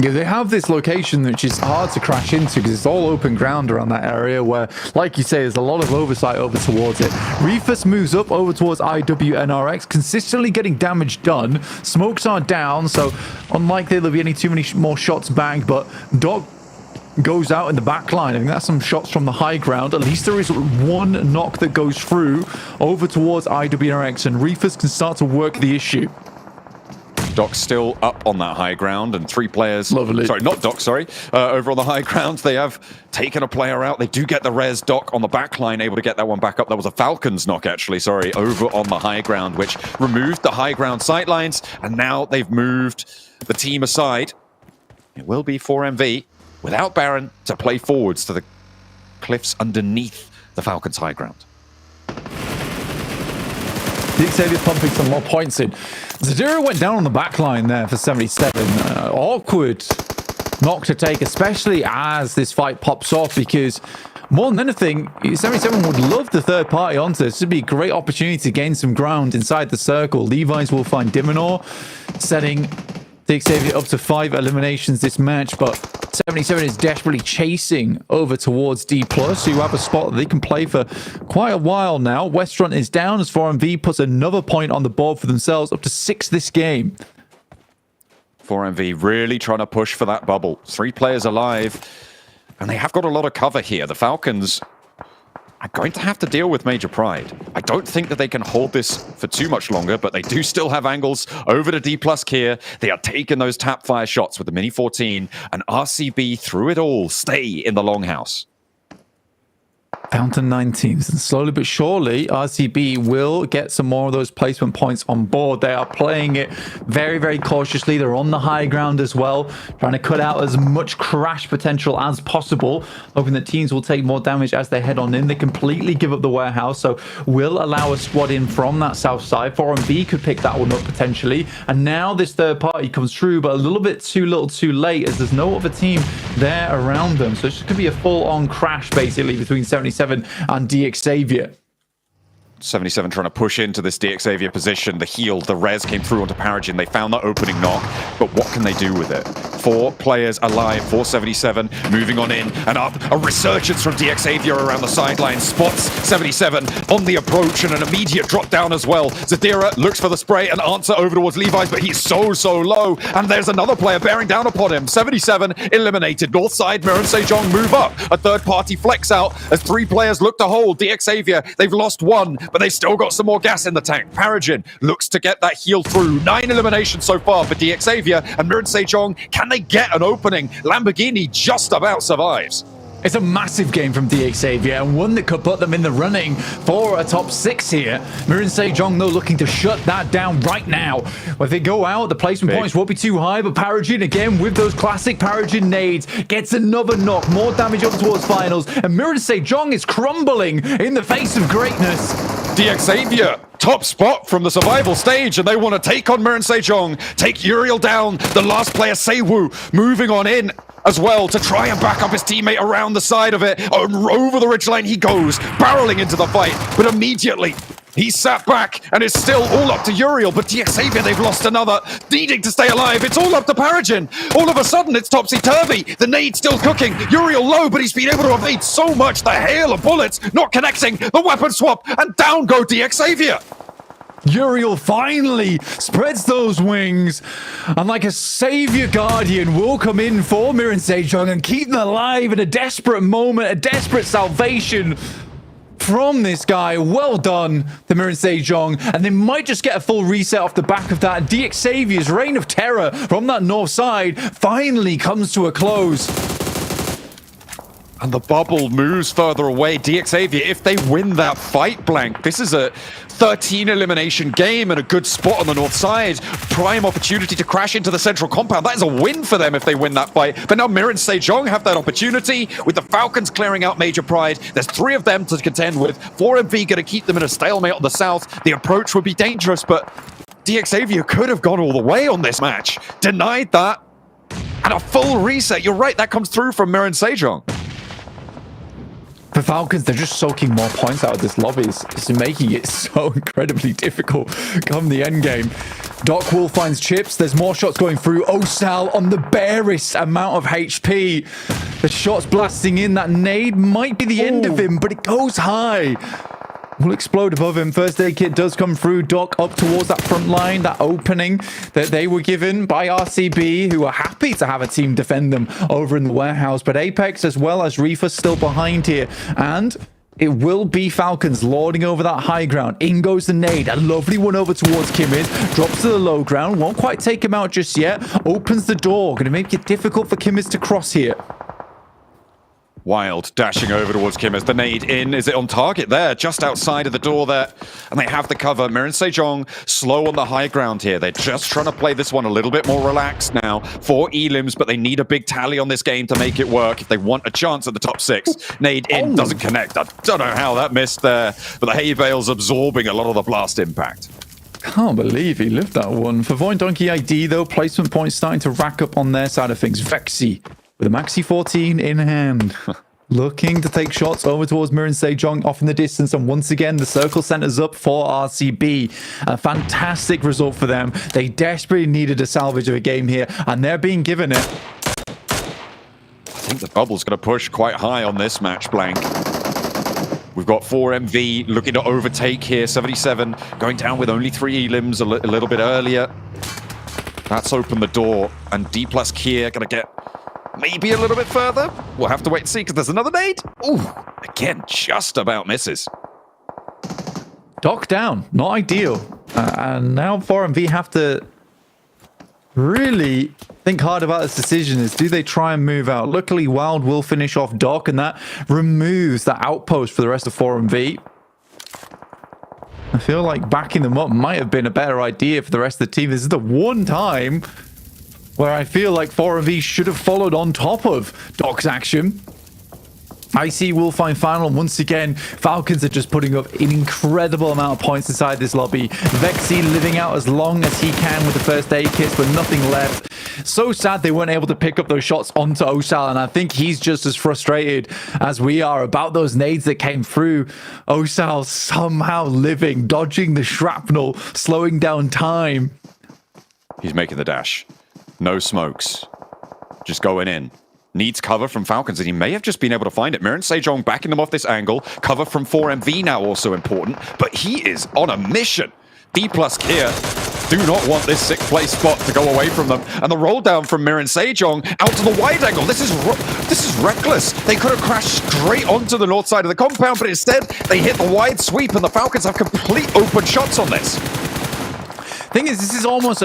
Yeah, they have this location which is hard to crash into because it's all open ground around that area where, like you say, there's a lot of oversight over towards it. Reefus moves up over towards IWNRX, consistently getting damage done. Smokes are down, so unlikely there'll be any too many more shots bagged, but Doc goes out in the back line. I think that's some shots from the high ground. At least there is 1 knock that goes through over towards IWNRX, and Reefus can start to work the issue. Doc's still up on that high ground, and 3 players... Lovely. Sorry, not Doc, sorry. Over on the high ground, they have taken a player out. They do get the res. Doc on the back line, able to get that one back up. That was a Falcons knock, actually, sorry, over on the high ground, which removed the high ground sight lines, and now they've moved the team aside. It will be 4MV without Baron to play forwards to the cliffs underneath the Falcons high ground. DXavier pumping some more points in. Zadira went down on the back line there for 77. Awkward knock to take, especially as this fight pops off, because more than anything, 77 would love the third party onto this. This would be a great opportunity to gain some ground inside the circle. Levi's will find Diminor, setting DXavier up to 5 eliminations this match, but 77 is desperately chasing over towards D+, who have a spot that they can play for quite a while now. Westront is down as 4MV puts another point on the board for themselves, up to 6 this game. 4MV really trying to push for that bubble. 3 players alive, and they have got a lot of cover here. The Falcons are going to have to deal with Major Pride. I don't think that they can hold this for too much longer, but they do still have angles over to D+ here. They are taking those tap fire shots with the Mini 14, and RCB, through it all, stay in the longhouse. Down to 9 teams, and slowly but surely RCB will get some more of those placement points on board. They are playing it very, very cautiously. They're on the high ground as well, trying to cut out as much crash potential as possible, hoping that teams will take more damage as they head on in. They completely give up the warehouse, so will allow a squad in from that south side. 4MV could pick that one up potentially, and now this third party comes through, but a little bit too little too late, as there's no other team there around them. So this could be a full-on crash basically between 77 and DXavier. 77 trying to push into this DXavier position. The heal, the res came through onto Paragin. They found that opening knock, but what can they do with it? 4 players alive, 477 moving on in and up. A resurgence from DXavier around the sideline. Spots 77 on the approach, and an immediate drop down as well. Zadira looks for the spray and answer over towards Levi's, but he's so low. And there's another player bearing down upon him. 77 eliminated. North side, Mir and Sejong move up. A third party flex out as 3 players look to hold DXavier. They've lost 1, but they still got some more gas in the tank. Paragin looks to get that heal through. 9 eliminations so far for DXavier, and Mir and Sejong, can they get an opening? Lamborghini just about survives. It's a massive game from DXavier, and one that could put them in the running for a top 6 here. Mirin Sejong, though, looking to shut that down right now. If they go out, the placement points won't be too high, but Paragin, again, with those classic Paragin nades, gets another knock. More damage up towards finals, and Mirin Sejong is crumbling in the face of greatness. DXavier top spot from the survival stage, and they want to take on Mirin Sejong, take Uriel down. The last player, Seiwoo, moving on in as well to try and back up his teammate around the side of it. Over the ridgeline he goes, barreling into the fight, but immediately he sat back and is still all up to Uriel, but DXavier, they've lost another, needing to stay alive. It's all up to Paragin. All of a sudden, it's topsy-turvy. The nade still cooking. Uriel low, but he's been able to evade so much. The hail of bullets not connecting. The weapon swap, and down go DXavier. Uriel finally spreads those wings, and like a savior guardian will come in for Mirin Sejong and keep them alive in a desperate moment, a desperate salvation from this guy. Well done to Mirin Sejong, and they might just get a full reset off the back of that. DXavier's reign of terror from that north side finally comes to a close. And the bubble moves further away. DXavier, if they win that fight, Blank, this is a 13 elimination game and a good spot on the north side. Prime opportunity to crash into the central compound. That is a win for them if they win that fight. But now Mirin Sejong have that opportunity with the Falcons clearing out Major Pride. There's 3 of them to contend with. 4MV going to keep them in a stalemate on the south. The approach would be dangerous, but DXavier could have gone all the way on this match. Denied that. And a full reset. You're right, that comes through from Mirin Sejong. The Falcons, they're just soaking more points out of this lobby. It's making it so incredibly difficult come the end game. Dockwall finds chips. There's more shots going through. Osal on the barest amount of HP. The shots blasting in. That nade might be the end of him, but it goes high. Will explode above him. First aid kit does come through. Doc up towards that front line, that opening that they were given by RCB, who are happy to have a team defend them over in the warehouse. But Apex as well as Reefer still behind here. And it will be Falcons lording over that high ground. In goes the nade. A lovely one over towards Kimmiz. Drops to the low ground. Won't quite take him out just yet. Opens the door. Going to make it difficult for Kimmiz to cross here. Wild dashing over towards Kim as the nade in. Is it on target there? Just outside of the door there. And they have the cover. Mirin Sejong slow on the high ground here. They're just trying to play this one a little bit more relaxed now for Elims, but they need a big tally on this game to make it work if they want a chance at the top 6. Nade in, doesn't connect. I don't know how that missed there, but the hay bale's absorbing a lot of the blast impact. Can't believe he lived that one. For Void Donkey ID, though, placement points starting to rack up on their side of things. Vexy with a Maxi 14 in hand. Looking to take shots over towards Mirin Sejong off in the distance. And once again, the circle centers up for RCB. A fantastic result for them. They desperately needed a salvage of a game here, and they're being given it. I think the bubble's going to push quite high on this match, Blank. We've got 4MV looking to overtake here. 77 going down with only 3 elims a little bit earlier. That's opened the door, and D plus Kier going to get maybe a little bit further. We'll have to wait and see because there's another nade. Ooh, again, just about misses. Dock down, not ideal. And now 4MV have to really think hard about this decision. Is do they try and move out? Luckily, Wild will finish off Dock, and that removes the outpost for the rest of 4MV. I feel like backing them up might have been a better idea for the rest of the team. This is the one time where I feel like 4MV should have followed on top of Doc's action. IC will find final, and once again, Falcons are just putting up an incredible amount of points inside this lobby. Vexy living out as long as he can with the first aid kits, but nothing left. So sad they weren't able to pick up those shots onto Osal, and I think he's just as frustrated as we are about those nades that came through. Osal somehow living, dodging the shrapnel, slowing down time. He's making the dash. No smokes. Just going in. Needs cover from Falcons, and he may have just been able to find it. Mirin Sejong backing them off this angle. Cover from 4MV now also important, but he is on a mission. D plus Kier do not want this 6th place spot to go away from them. And the roll down from Mirin Sejong out to the wide angle. This is reckless. They could have crashed straight onto the north side of the compound, but instead they hit the wide sweep, and the Falcons have complete open shots on this. Thing is, this is almost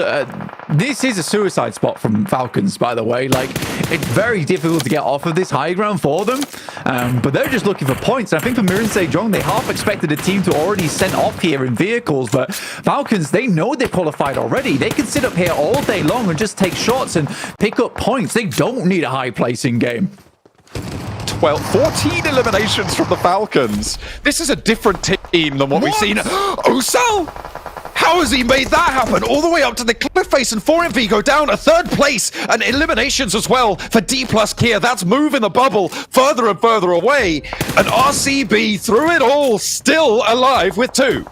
this is a suicide spot from Falcons, by the way. Like, it's very difficult to get off of this high ground for them, but they're just looking for points. And I think for Mirin Sejong, they half expected a team to already send off here in vehicles, but Falcons, they know they qualified already. They can sit up here all day long and just take shots and pick up points. They don't need a high placing game. 14 eliminations from the Falcons. This is a different team than what we've seen. Osal? How has he made that happen? All the way up to the cliff face, and 4MV go down a third place, and eliminations as well for D plus Kia. That's moving the bubble further and further away. And RCB, through it all, still alive with 2.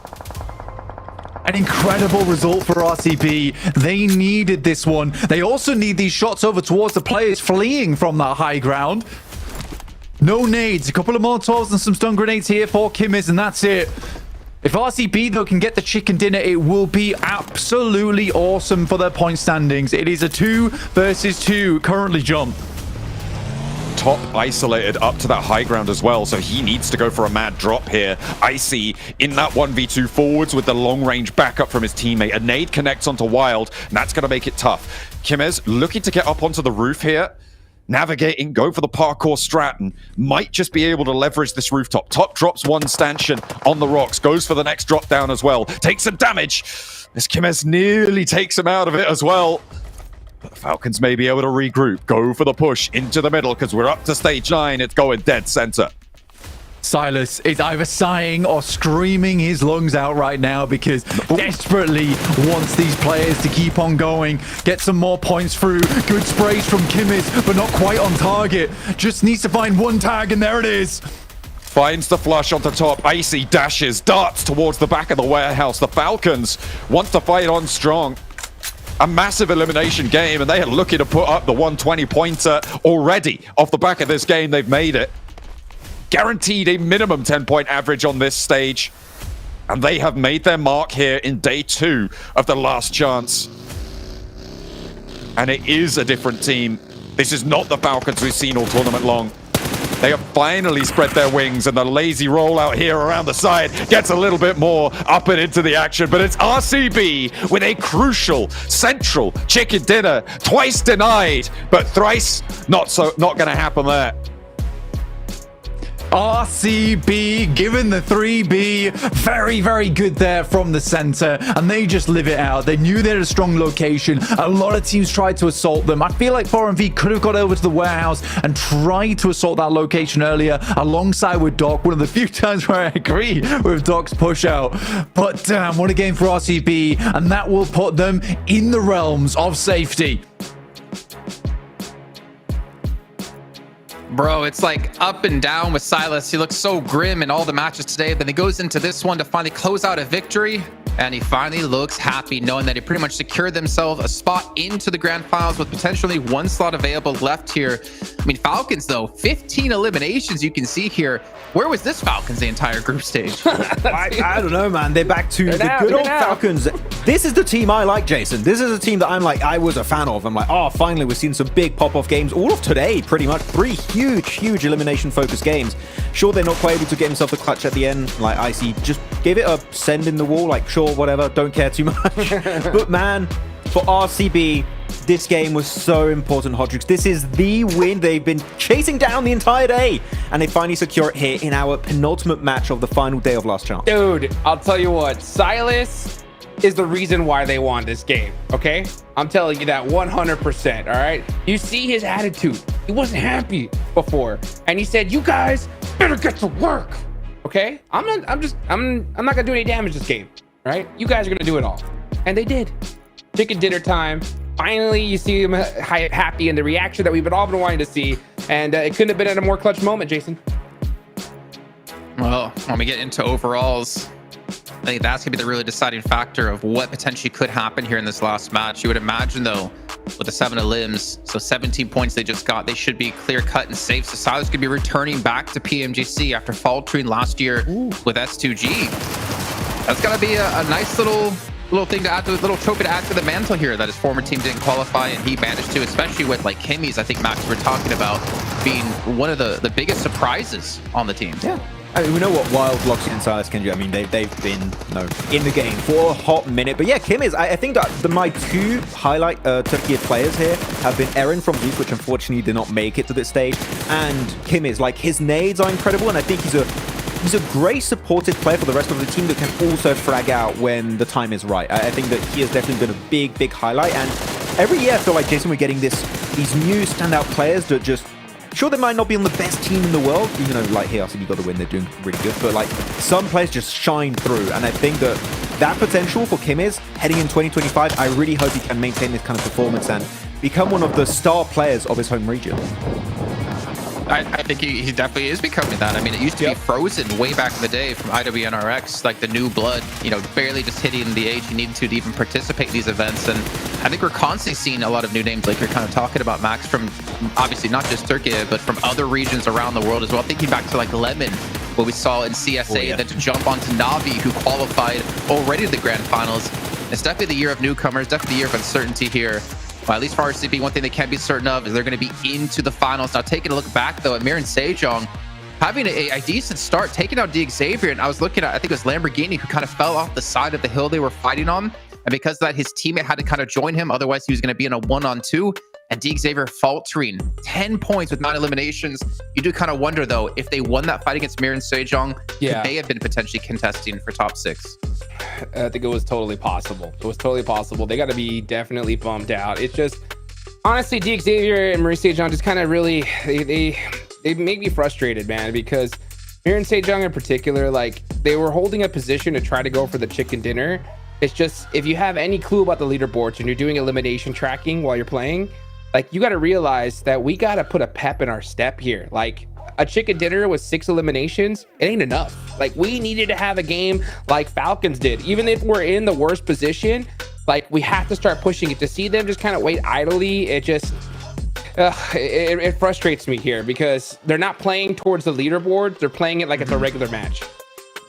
An incredible result for RCB. They needed this one. They also need these shots over towards the players fleeing from that high ground. No nades, a couple of Molotovs and some stun grenades here for Kimmis, and that's it. If RCB, though, can get the chicken dinner, it will be absolutely awesome for their point standings. It is a 2 versus 2 currently, John. Top isolated up to that high ground as well, so he needs to go for a mad drop here. Icy in that 1v2 forwards with the long range backup from his teammate. A nade connects onto Wild, and that's going to make it tough. Kimez looking to get up onto the roof here. Navigating, go for the parkour strat, and might just be able to leverage this rooftop. Top drops one stanchion on the rocks, goes for the next drop down as well. Takes some damage. This Kimez nearly takes him out of it as well. But the Falcons may be able to regroup. Go for the push into the middle, because we're up to stage 9. It's going dead center. Silas is either sighing or screaming his lungs out right now because desperately wants these players to keep on going, get some more points through. Good sprays from Kimmis, but not quite on target. Just needs to find one tag, and there it is. Finds the flush onto top. Icy dashes, darts towards the back of the warehouse. The Falcons want to fight on strong. A massive elimination game, and they are looking to put up the 120-pointer already. Off the back of this game, they've made it. Guaranteed a minimum 10-point average on this stage. And they have made their mark here in day 2 of the last chance. And it is a different team. This is not the Falcons we've seen all tournament long. They have finally spread their wings, and the lazy rollout here around the side gets a little bit more up and into the action. But it's RCB with a crucial central chicken dinner, twice denied, but thrice not going to happen there. RCB given the 3B. Very, very good there from the center, and they just live it out. They knew they had a strong location. A lot of teams tried to assault them. I feel like 4MV could have got over to the warehouse and tried to assault that location earlier alongside with Doc. One of the few times where I agree with Doc's push out. But damn, what a game for RCB, and that will put them in the realms of safety. Bro, it's like up and down with Silas. He looks so grim in all the matches today. Then he goes into this one to finally close out a victory. And he finally looks happy knowing that he pretty much secured themselves a spot into the Grand Finals with potentially 1 slot available left here. I mean, Falcons, though, 15 eliminations you can see here. Where was this Falcons the entire group stage? I don't know, man. They're back to the good old Falcons. This is the team I like, Jason. This is a team that I was a fan of. I'm like, oh, finally, we're seeing some big pop-off games. All of today, pretty much. 3 huge elimination-focused games. Sure, they're not quite able to get himself the clutch at the end. Like, Icy just gave it a send in the wall. Like, sure, whatever. Don't care too much. But, man, for RCB, this game was so important, Hodrix. This is the win they've been chasing down the entire day, and they finally secure it here in our penultimate match of the final day of Last Chance. Dude, I'll tell you what, Silas is the reason why they won this game, okay? I'm telling you that 100%, all right? You see his attitude. He wasn't happy before, and he said, you guys better get to work, okay? I'm not gonna do any damage this game, all right? You guys are gonna do it all. And they did. Chicken dinner time. Finally, you see him happy, and the reaction that we've all been wanting to see. And it couldn't have been at a more clutch moment, Jason. Well, when we get into overalls, I think that's going to be the really deciding factor of what potentially could happen here in this last match. You would imagine, though, with the 7 limbs, so 17 points they just got, they should be clear-cut and safe. So Silas could be returning back to PMGC after faltering last year with S2G. That's got to be a nice little thing to add to, little trophy to add to the mantle here that his former team didn't qualify and he managed to, especially with like Kimmy's, I think Max, we're talking about being one of the biggest surprises on the team. Yeah. I mean, we know what Wild, Loxy, and Silas can do. I mean, they've been in the game for a hot minute. But yeah, Kim is, I think that my 2 highlight Turkey players here have been Eren from Zeus, which unfortunately did not make it to this stage, and Kim is, like, his nades are incredible, and I think he's a great supported player for the rest of the team that can also frag out when the time is right. I think that he has definitely been a big highlight, and every year I feel like, Jason, we're getting these new standout players that just sure, they might not be on the best team in the world, even though, like, here, RCB got the win, they're doing really good, but, like, some players just shine through, and I think that potential for Kim is, heading in 2025, I really hope he can maintain this kind of performance and become one of the star players of his home region. I think he definitely is becoming that. I mean, it used to be Frozen way back in the day from IWNRX, like the new blood, you know, barely just hitting the age you needed to even participate in these events. And I think we're constantly seeing a lot of new names like you're kind of talking about, Max, from obviously not just Turkey, but from other regions around the world as well. Thinking back to like Lemon, what we saw in CSA, then to jump onto Navi, who qualified already to the Grand Finals. It's definitely the year of newcomers, definitely the year of uncertainty here. Well, at least for RCB, one thing they can be certain of is they're going to be into the finals. Now, taking a look back, though, at Miran Sejong, having a decent start, taking out DXavier, and I was looking at, I think it was Lamborghini, who kind of fell off the side of the hill they were fighting on, and because of that, his teammate had to kind of join him, otherwise he was going to be in a 1-on-2, and DXavier faltering 10 points with 9 eliminations. You do kind of wonder, though, if they won that fight against Miran Sejong, could they have been potentially contesting for top 6? I think it was totally possible. It was totally possible. They got to be definitely bummed out. It's just, honestly, DXavier and Miran Sejong just kind of really, they make me frustrated, man, because Miran Sejong in particular, like, they were holding a position to try to go for the chicken dinner. It's just, if you have any clue about the leaderboards and you're doing elimination tracking while you're playing, like, you got to realize that we got to put a pep in our step here. Like, a chicken dinner with 6 eliminations, it ain't enough. Like, we needed to have a game like Falcons did. Even if we're in the worst position, like, we have to start pushing it. To see them just kind of wait idly, it just, it frustrates me here because they're not playing towards the leaderboards. They're playing it like it's a regular match.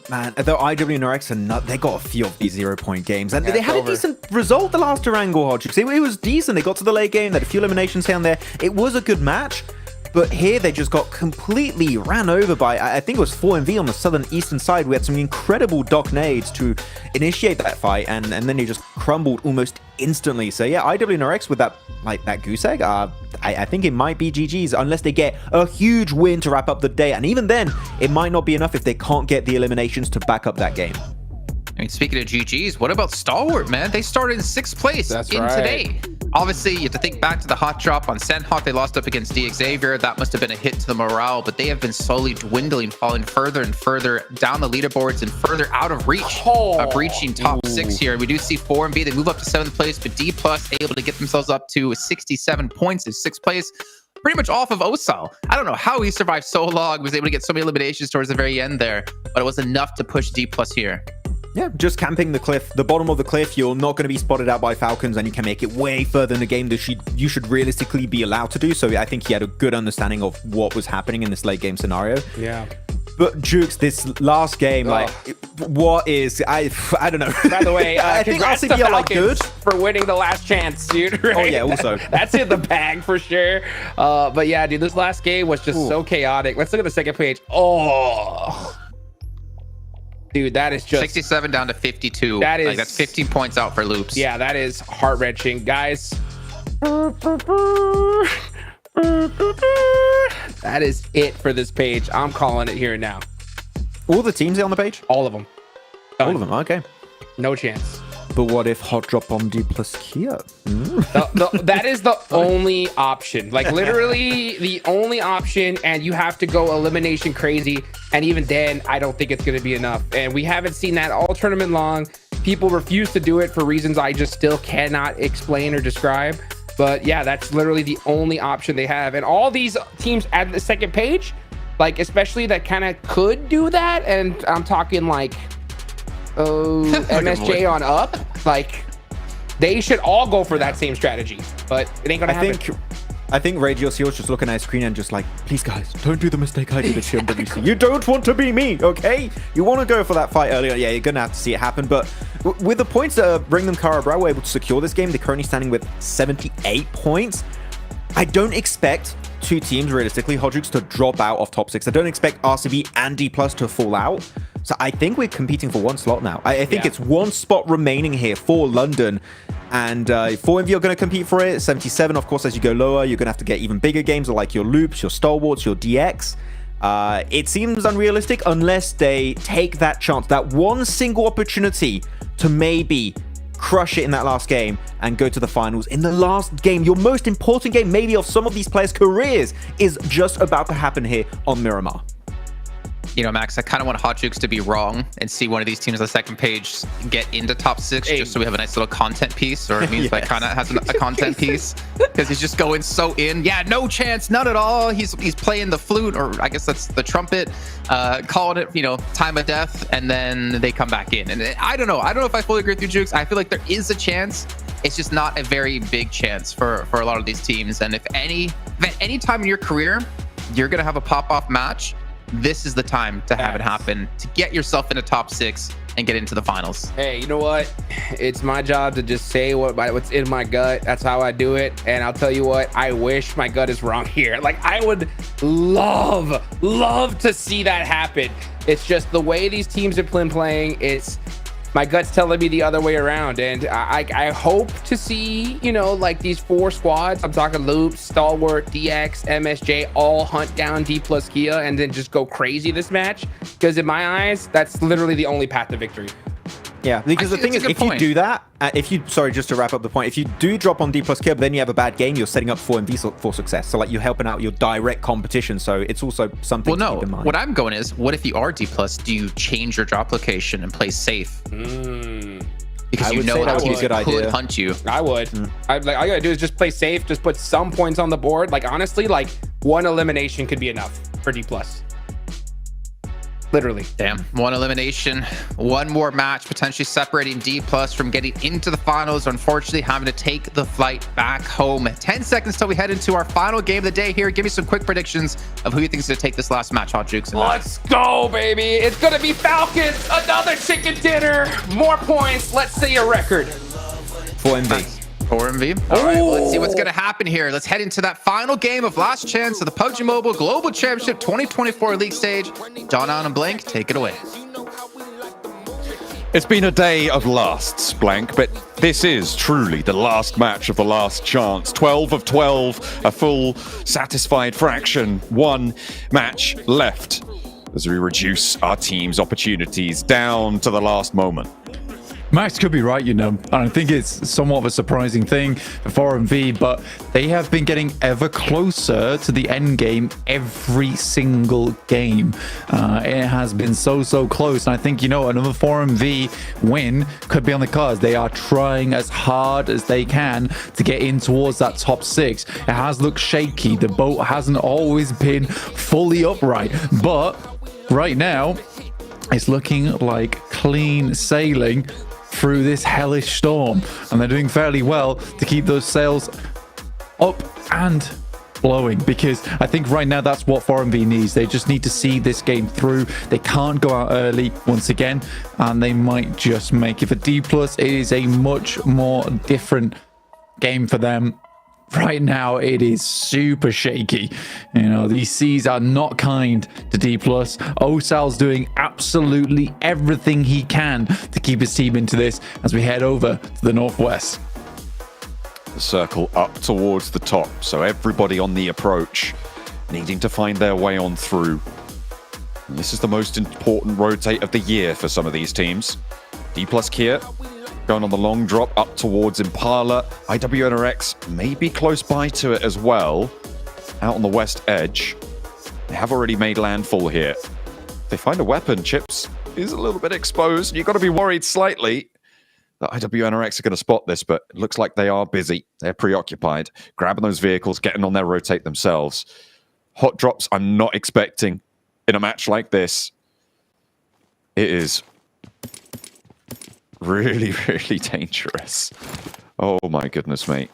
Man, though IWNRX are they got a few of these 0-point games, and they had a decent result the last Erangel, Hodge. It was decent. They got to the late game, they had a few eliminations here and there. It was a good match. But here they just got completely ran over by, I think it was 4MV on the southern eastern side. We had some incredible dock nades to initiate that fight, and then they just crumbled almost instantly. So yeah, IWNRX with that goose egg, I think it might be GG's unless they get a huge win to wrap up the day. And even then, it might not be enough if they can't get the eliminations to back up that game. I mean, speaking of GG's, what about Stalwart, man? They started in 6th place today. Obviously, you have to think back to the hot drop on Sanhok. They lost up against DXavier. That must have been a hit to the morale, but they have been slowly dwindling, falling further and further down the leaderboards and further out of reach of reaching top 6 here. We do see 4MV. They move up to 7th place, but D+ able to get themselves up to 67 points in 6th place. Pretty much off of Osal. I don't know how he survived so long, was able to get so many eliminations towards the very end there, but it was enough to push D+ here. Yeah, just camping the cliff, the bottom of the cliff. You're not going to be spotted out by Falcons, and you can make it way further in the game than you should realistically be allowed to do. So I think he had a good understanding of what was happening in this late game scenario. Yeah. But Jukes, this last game, like, what is, I don't know. By the way, I think congrats RCB to are like Falcons good for winning the last chance, dude. Right? Oh yeah, also that's in the bag for sure. But yeah, dude, this last game was just so chaotic. Let's look at the second page. Oh. Dude, that is just 67 down to 52. That is, like, that's 15 points out for Loops. Yeah, that is heart-wrenching, guys. That is it for this page. I'm calling it here and now. All the teams are on the page? All of them. All of them, okay. No chance. But what if hot drop on D+ Kia? That is the only option. Like, literally the only option, and you have to go elimination crazy. And even then, I don't think it's going to be enough. And we haven't seen that all tournament long. People refuse to do it for reasons I just still cannot explain or describe. But yeah, that's literally the only option they have. And all these teams at the second page, like, especially that kind of could do that. And I'm talking like, MSJ on up, like, they should all go for that same strategy, but it ain't gonna happen. I think Radio Seal's just looking at his screen and just like, please guys, don't do the mistake I did at CMWC. You don't want to be me, okay? You want to go for that fight earlier. Yeah, you're gonna have to see it happen. But with the points that Ringham Carabra were able to secure this game, they're currently standing with 78 points. I don't expect two teams, realistically, Hodrix, to drop out of top 6. I don't expect RCB and D+ to fall out. So I think we're competing for one slot now. I think it's one spot remaining here for London. And 4MV are going to compete for it. 77, of course, as you go lower, you're going to have to get even bigger games like your Loops, your Stalwarts, your DX. It seems unrealistic unless they take that chance, that one single opportunity to maybe crush it in that last game, and go to the finals in the last game. Your most important game, maybe, of some of these players' careers is just about to happen here on Miramar. You know, Max, I kind of want Hot Jukes to be wrong and see one of these teams on the second page get into top 6 just so we have a nice little content piece, or it means by kind of has a content piece, because he's just going so in. Yeah, no chance, none at all. He's playing the flute, or I guess that's the trumpet, calling it, you know, time of death, and then they come back in. And I don't know if I fully agree with you, Jukes. I feel like there is a chance. It's just not a very big chance for a lot of these teams. And if at any time in your career you're gonna have a pop-off match, this is the time to have it happen, to get yourself into top 6 and get into the finals. Hey, you know what? It's my job to just say what's in my gut. That's how I do it. And I'll tell you what, I wish my gut is wrong here. Like, I would love to see that happen. It's just the way these teams are playing. My gut's telling me the other way around, and I hope to see, you know, like these 4 squads. I'm talking Loop, Stalwart, DX, MSJ, all hunt down D plus Kia and then just go crazy this match. Because in my eyes, that's literally the only path to victory. Yeah, because the thing is, if you do that, sorry, just to wrap up the point, if you do drop on D plus Kia, but then you have a bad game, you're setting up 4MV for success. So like, you're helping out your direct competition. So it's also something to keep in mind. What I'm going is, what if you are D plus? Do you change your drop location and play safe? Because you know that teams could hunt you. I would. All you gotta do is just play safe. Just put some points on the board. Like, honestly, like 1 elimination could be enough for D plus. Literally. Damn. 1 elimination, 1 more match, potentially separating D plus from getting into the finals. Unfortunately, having to take the flight back home. 10 seconds till we head into our final game of the day here. Give me some quick predictions of who you think is going to take this last match, Hot Jukes. Let's go, baby. It's going to be Falcons. Another chicken dinner. More points. Let's see a record. 4MV. 4MV. All right, well, let's see what's going to happen here. Let's head into that final game of last chance of the PUBG Mobile Global Championship 2024 League stage. John Allen and Blank, take it away. It's been a day of lasts, Blank, but this is truly the last match of the last chance. 12 of 12, a full satisfied fraction. 1 match left as we reduce our team's opportunities down to the last moment. Max could be right, you know. I think it's somewhat of a surprising thing for 4MV, but they have been getting ever closer to the end game every single game. It has been so close, and I think, you know, another 4MV win could be on the cards. They are trying as hard as they can to get in towards that top 6. It has looked shaky. The boat hasn't always been fully upright, but right now it's looking like clean sailing through this hellish storm, and they're doing fairly well to keep those sails up and blowing, because I think right now that's what 4MV needs. They just need to see this game through. They can't go out early once again, and they might just make it. For D+, it is a much more different game for them. Right now, it is super shaky. You know, these seas are not kind to D+. Osal's doing absolutely everything he can to keep his team into this as we head over to the northwest. The circle up towards the top, so everybody on the approach needing to find their way on through. And this is the most important rotate of the year for some of these teams. D+ Kia going on the long drop up towards Impala. IWNRX may be close by to it as well, out on the west edge. They have already made landfall here. If they find a weapon, Chips is a little bit exposed. You've got to be worried slightly that IWNRX are going to spot this, but it looks like they are busy. They're preoccupied, grabbing those vehicles, getting on their rotate themselves. Hot drops I'm not expecting in a match like this. It is really dangerous. Oh my goodness, mate.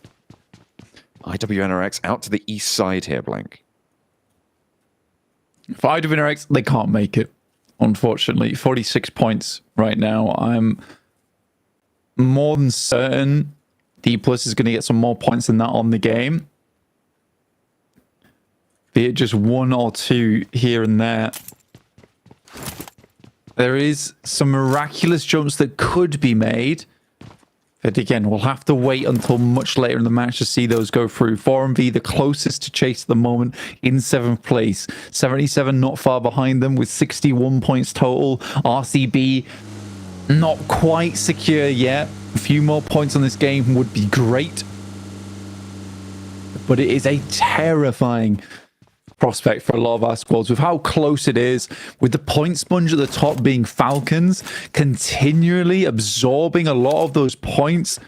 IWNRX out to the east side here, Blank. For IWNRX, they can't make it, unfortunately. 46 points right now. I'm more than certain D+ is going to get some more points than that on the game. Be it just 1 or 2 here and there. There is some miraculous jumps that could be made. But again, we'll have to wait until much later in the match to see those go through. 4MV, the closest to chase at the moment, in 7th place. 77 not far behind them with 61 points total. RCB not quite secure yet. A few more points on this game would be great. But it is a terrifying prospect for a lot of our squads with how close it is, with the point sponge at the top being Falcons, continually absorbing a lot of those points,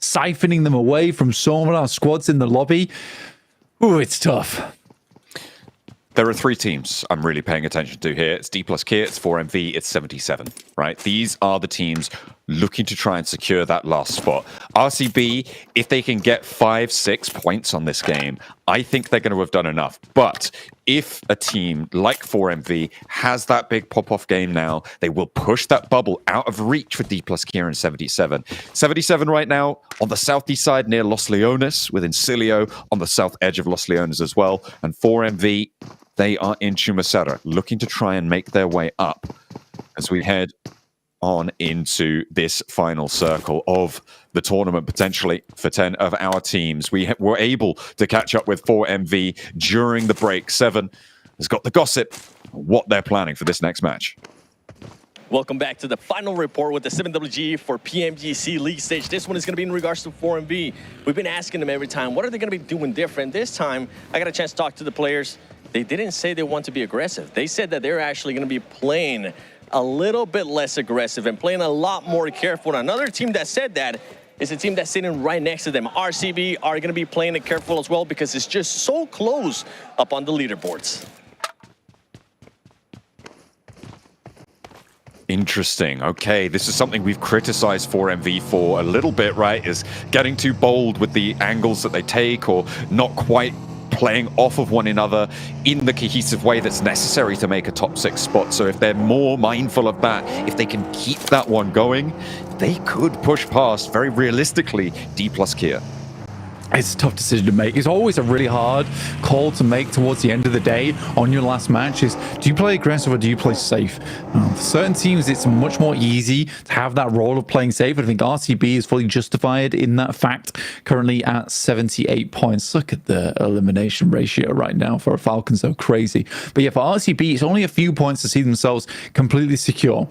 siphoning them away from some of our squads in the lobby. Ooh, it's tough. There are three teams I'm really paying attention to here. It's D plus Kia, it's 4MV, it's 77, right? These are the teams looking to try and secure that last spot. RCB, if they can get 5-6 points on this game, I think they're going to have done enough. But if a team like 4MV has that big pop-off game now, they will push that bubble out of reach for D plus Kia and 77. 77 right now on the southeast side near Los Leones, with Incilio on the south edge of Los Leones as well. And 4MV, they are in Chumacera, looking to try and make their way up as we head on into this final circle of the tournament, potentially for 10 of our teams. We were able to catch up with 4MV during the break. 7 has got the gossip on what they're planning for this next match. Welcome back to the final report with the 7WG for PMGC League stage. This one is going to be in regards to 4MV. We've been asking them every time, what are they going to be doing different? This time, I got a chance to talk to the players. They didn't say they want to be aggressive. They said that they're actually going to be playing a little bit less aggressive and playing a lot more careful. Another team that said that is a team that's sitting right next to them. RCB are going to be playing it careful as well because it's just so close up on the leaderboards. Interesting. Okay, this is something we've criticized 4MV for a little bit, right? Is getting too bold with the angles that they take or not quite playing off of one another in the cohesive way that's necessary to make a top 6 spot. So if they're more mindful of that, if they can keep that one going, they could push past, very realistically, D plus Kia. It's a tough decision to make. It's always a really hard call to make towards the end of the day on your last match is, do you play aggressive or do you play safe? For certain teams, it's much more easy to have that role of playing safe. I think RCB is fully justified in that fact, currently at 78 points. Look at the elimination ratio right now for a Falcon, so crazy. But yeah, for RCB, it's only a few points to see themselves completely secure,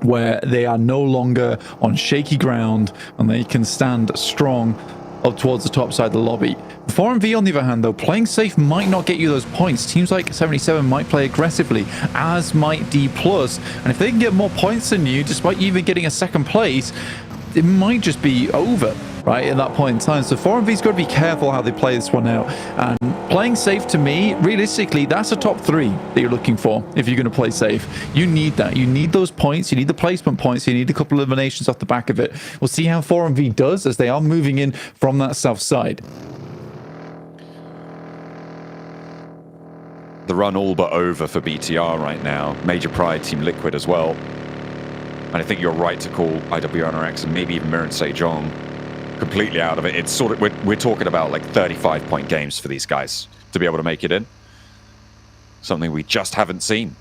where they are no longer on shaky ground and they can stand strong up towards the top side of the lobby. 4MV, on the other hand, though, playing safe might not get you those points. Teams like 77 might play aggressively, as might D+. And if they can get more points than you, despite you even getting a second place, it might just be over, right, at that point in time. So 4MV's got to be careful how they play this one out. And playing safe, to me, realistically, that's a top 3 that you're looking for if you're going to play safe. You need that. You need those points. You need the placement points. You need a couple of eliminations off the back of it. We'll see how 4MV does as they are moving in from that south side. The run all but over for BTR right now. Major Pride, Team Liquid as well. And I think you're right to call IWNRX and maybe even Miran Sejong completely out of it. It's sort of, we're talking about like 35-point games for these guys to be able to make it in. Something we just haven't seen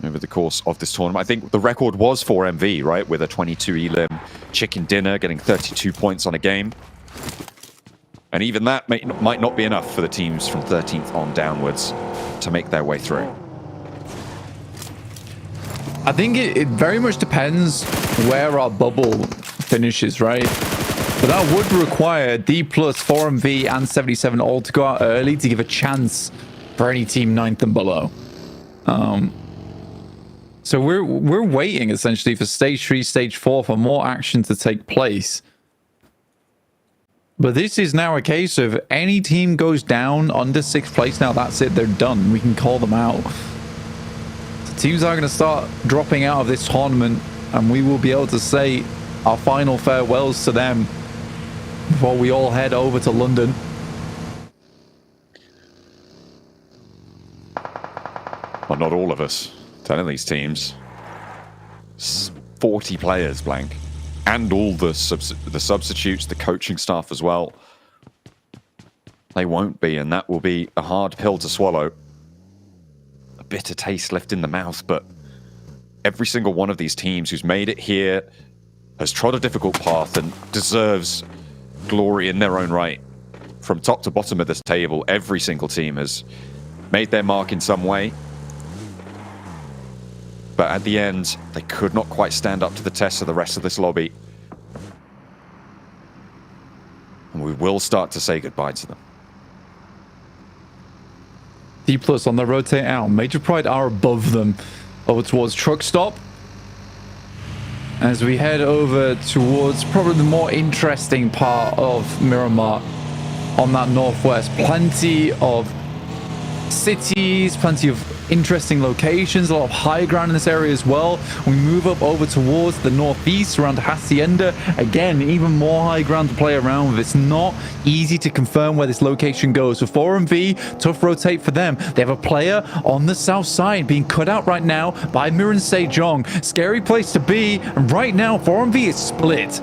over the course of this tournament. I think the record was 4MV, right? With a 22 elim chicken dinner, getting 32 points on a game. And even that might not be enough for the teams from 13th on downwards to make their way through. I think it very much depends where our bubble finishes, right? But that would require D+, 4MV, and 77 all to go out early to give a chance for any team 9th and below. So we're waiting essentially for stage 3, stage 4 for more action to take place. But this is now a case of any team goes down under 6th place. Now that's it, they're done. We can call them out. Teams are going to start dropping out of this tournament, and we will be able to say our final farewells to them before we all head over to London. Well, not all of us. 10 of these teams. 40 players, Blank. And all the substitutes, the coaching staff as well. They won't be, and that will be a hard pill to swallow. A bitter taste left in the mouth, but every single one of these teams who's made it here has trod a difficult path and deserves glory in their own right. From top to bottom of this table, every single team has made their mark in some way. But at the end, they could not quite stand up to the test of the rest of this lobby. And we will start to say goodbye to them. D+ on the rotate out. Major Pride are above them. Over towards Truck Stop. As we head over towards probably the more interesting part of Miramar on that northwest. Plenty of cities, plenty of interesting locations, a lot of high ground in this area as well. We move up over towards the northeast around Hacienda. Again, even more high ground to play around with. It's not easy to confirm where this location goes. So 4MV, tough rotate for them. They have a player on the south side being cut out right now by Miran Sejong. Scary place to be. And right now, 4MV is split.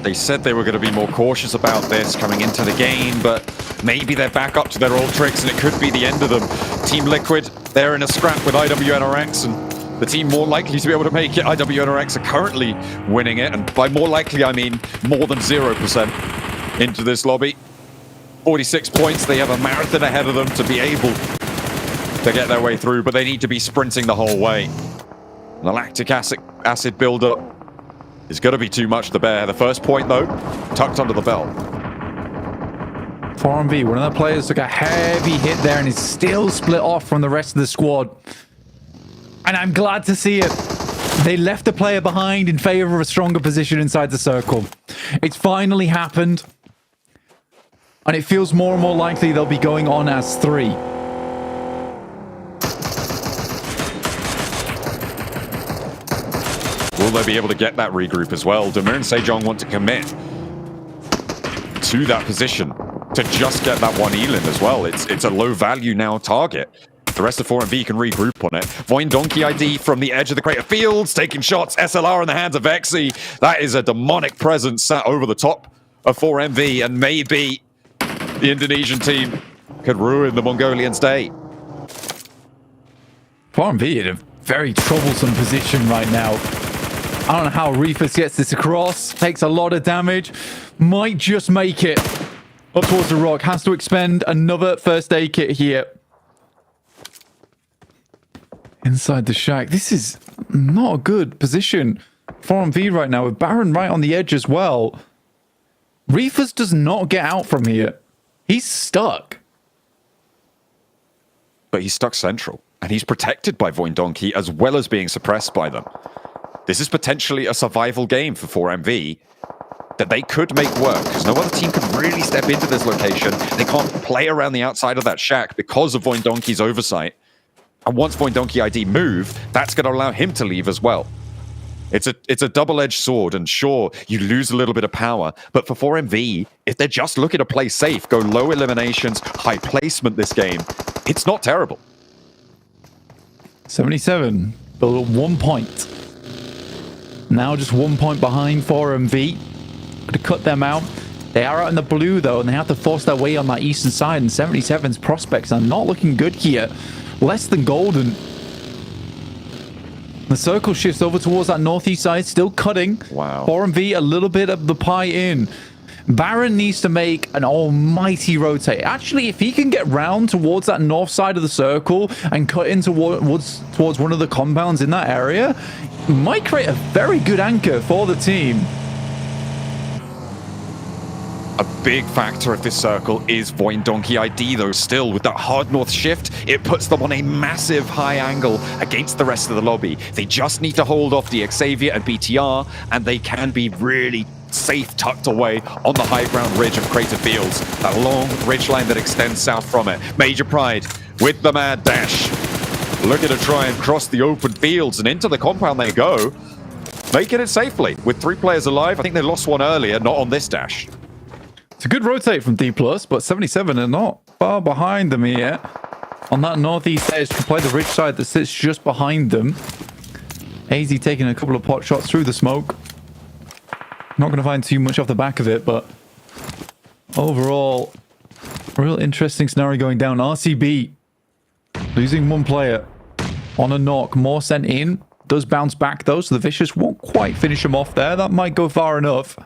They said they were going to be more cautious about this coming into the game, but maybe they're back up to their old tricks and it could be the end of them. Team Liquid, they're in a scrap with IWNRX, and the team more likely to be able to make it. IWNRX are currently winning it, and by more likely I mean more than 0% into this lobby. 46 points, they have a marathon ahead of them to be able to get their way through, but they need to be sprinting the whole way. The lactic acid build-up is going to be too much to bear. The first point, though, tucked under the belt. 4MV, one of the players took a heavy hit there and is still split off from the rest of the squad. And I'm glad to see it. They left the player behind in favor of a stronger position inside the circle. It's finally happened. And it feels more and more likely they'll be going on as 3. Will they be able to get that regroup as well? Demir and Sejong want to commit to that position to just get that one Elin as well. It's a low value now target. The rest of 4MV can regroup on it. Voin Donkey ID from the edge of the crater fields, taking shots. SLR in the hands of Vexy. That is a demonic presence sat over the top of 4MV, and maybe the Indonesian team could ruin the Mongolians' day. 4MV in a very troublesome position right now. I don't know how Reefus gets this across. Takes a lot of damage. Might just make it. Up towards the rock. Has to expend another first aid kit here. Inside the shack. This is not a good position. 4MV right now with Baron right on the edge as well. Reefus does not get out from here. He's stuck. But he's stuck central. And he's protected by Voin Donkey as well as being suppressed by them. This is potentially a survival game for 4MV that they could make work, because no other team can really step into this location. They can't play around the outside of that shack because of Voin Donkey's oversight. And once Voin Donkey ID move, that's going to allow him to leave as well. It's a double-edged sword, and sure, you lose a little bit of power, but for 4MV, if they're just looking to play safe, go low eliminations, high placement this game, it's not terrible. 77, but 1 point. Now just 1 point behind 4MV. To cut them out. They are out in the blue though, and they have to force their way on that eastern side, and 77's prospects are not looking good here. Less than golden. The circle shifts over towards that northeast side, still cutting. Wow. 4MV a little bit of the pie in. Baron needs to make an almighty rotate. Actually, if he can get round towards that north side of the circle and cut in towards one of the compounds in that area, might create a very good anchor for the team. A big factor of this circle is Voin Donkey ID, though. Still, with that hard north shift, it puts them on a massive high angle against the rest of the lobby. They just need to hold off the Xavier and BTR, and they can be really safe tucked away on the high ground ridge of Crater Fields. That long ridgeline that extends south from it. Major Pride with the mad dash. Looking to try and cross the open fields, and into the compound they go. Making it safely with 3 players alive. I think they lost one earlier, not on this dash. It's a good rotate from D+, but 77 are not far behind them here. On that northeast edge, to play the ridge side that sits just behind them. AZ taking a couple of pot shots through the smoke. Not going to find too much off the back of it, but overall, a real interesting scenario going down. RCB losing 1 player on a knock. More sent in. Does bounce back though, so the Vicious won't quite finish him off there. That might go far enough.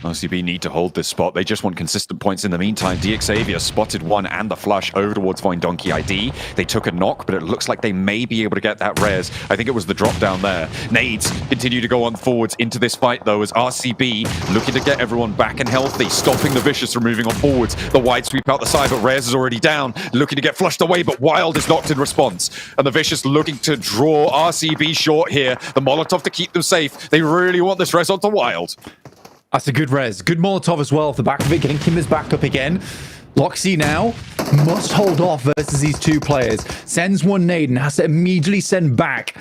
RCB need to hold this spot. They just want consistent points in the meantime. DXavier spotted one and the flush over towards Voindonkey ID. They took a knock, but it looks like they may be able to get that res. I think it was the drop down there. Nades continue to go on forwards into this fight, though, as RCB looking to get everyone back and healthy, stopping the Vicious from moving on forwards. The wide sweep out the side, but Rez is already down, looking to get flushed away, but Wild is knocked in response. And the Vicious looking to draw RCB short here. The Molotov to keep them safe. They really want this res onto Wild. That's a good res. Good Molotov as well off the back of it, getting Kimmers back up again. Loxy now must hold off versus these two players. Sends one nade and has to immediately send back.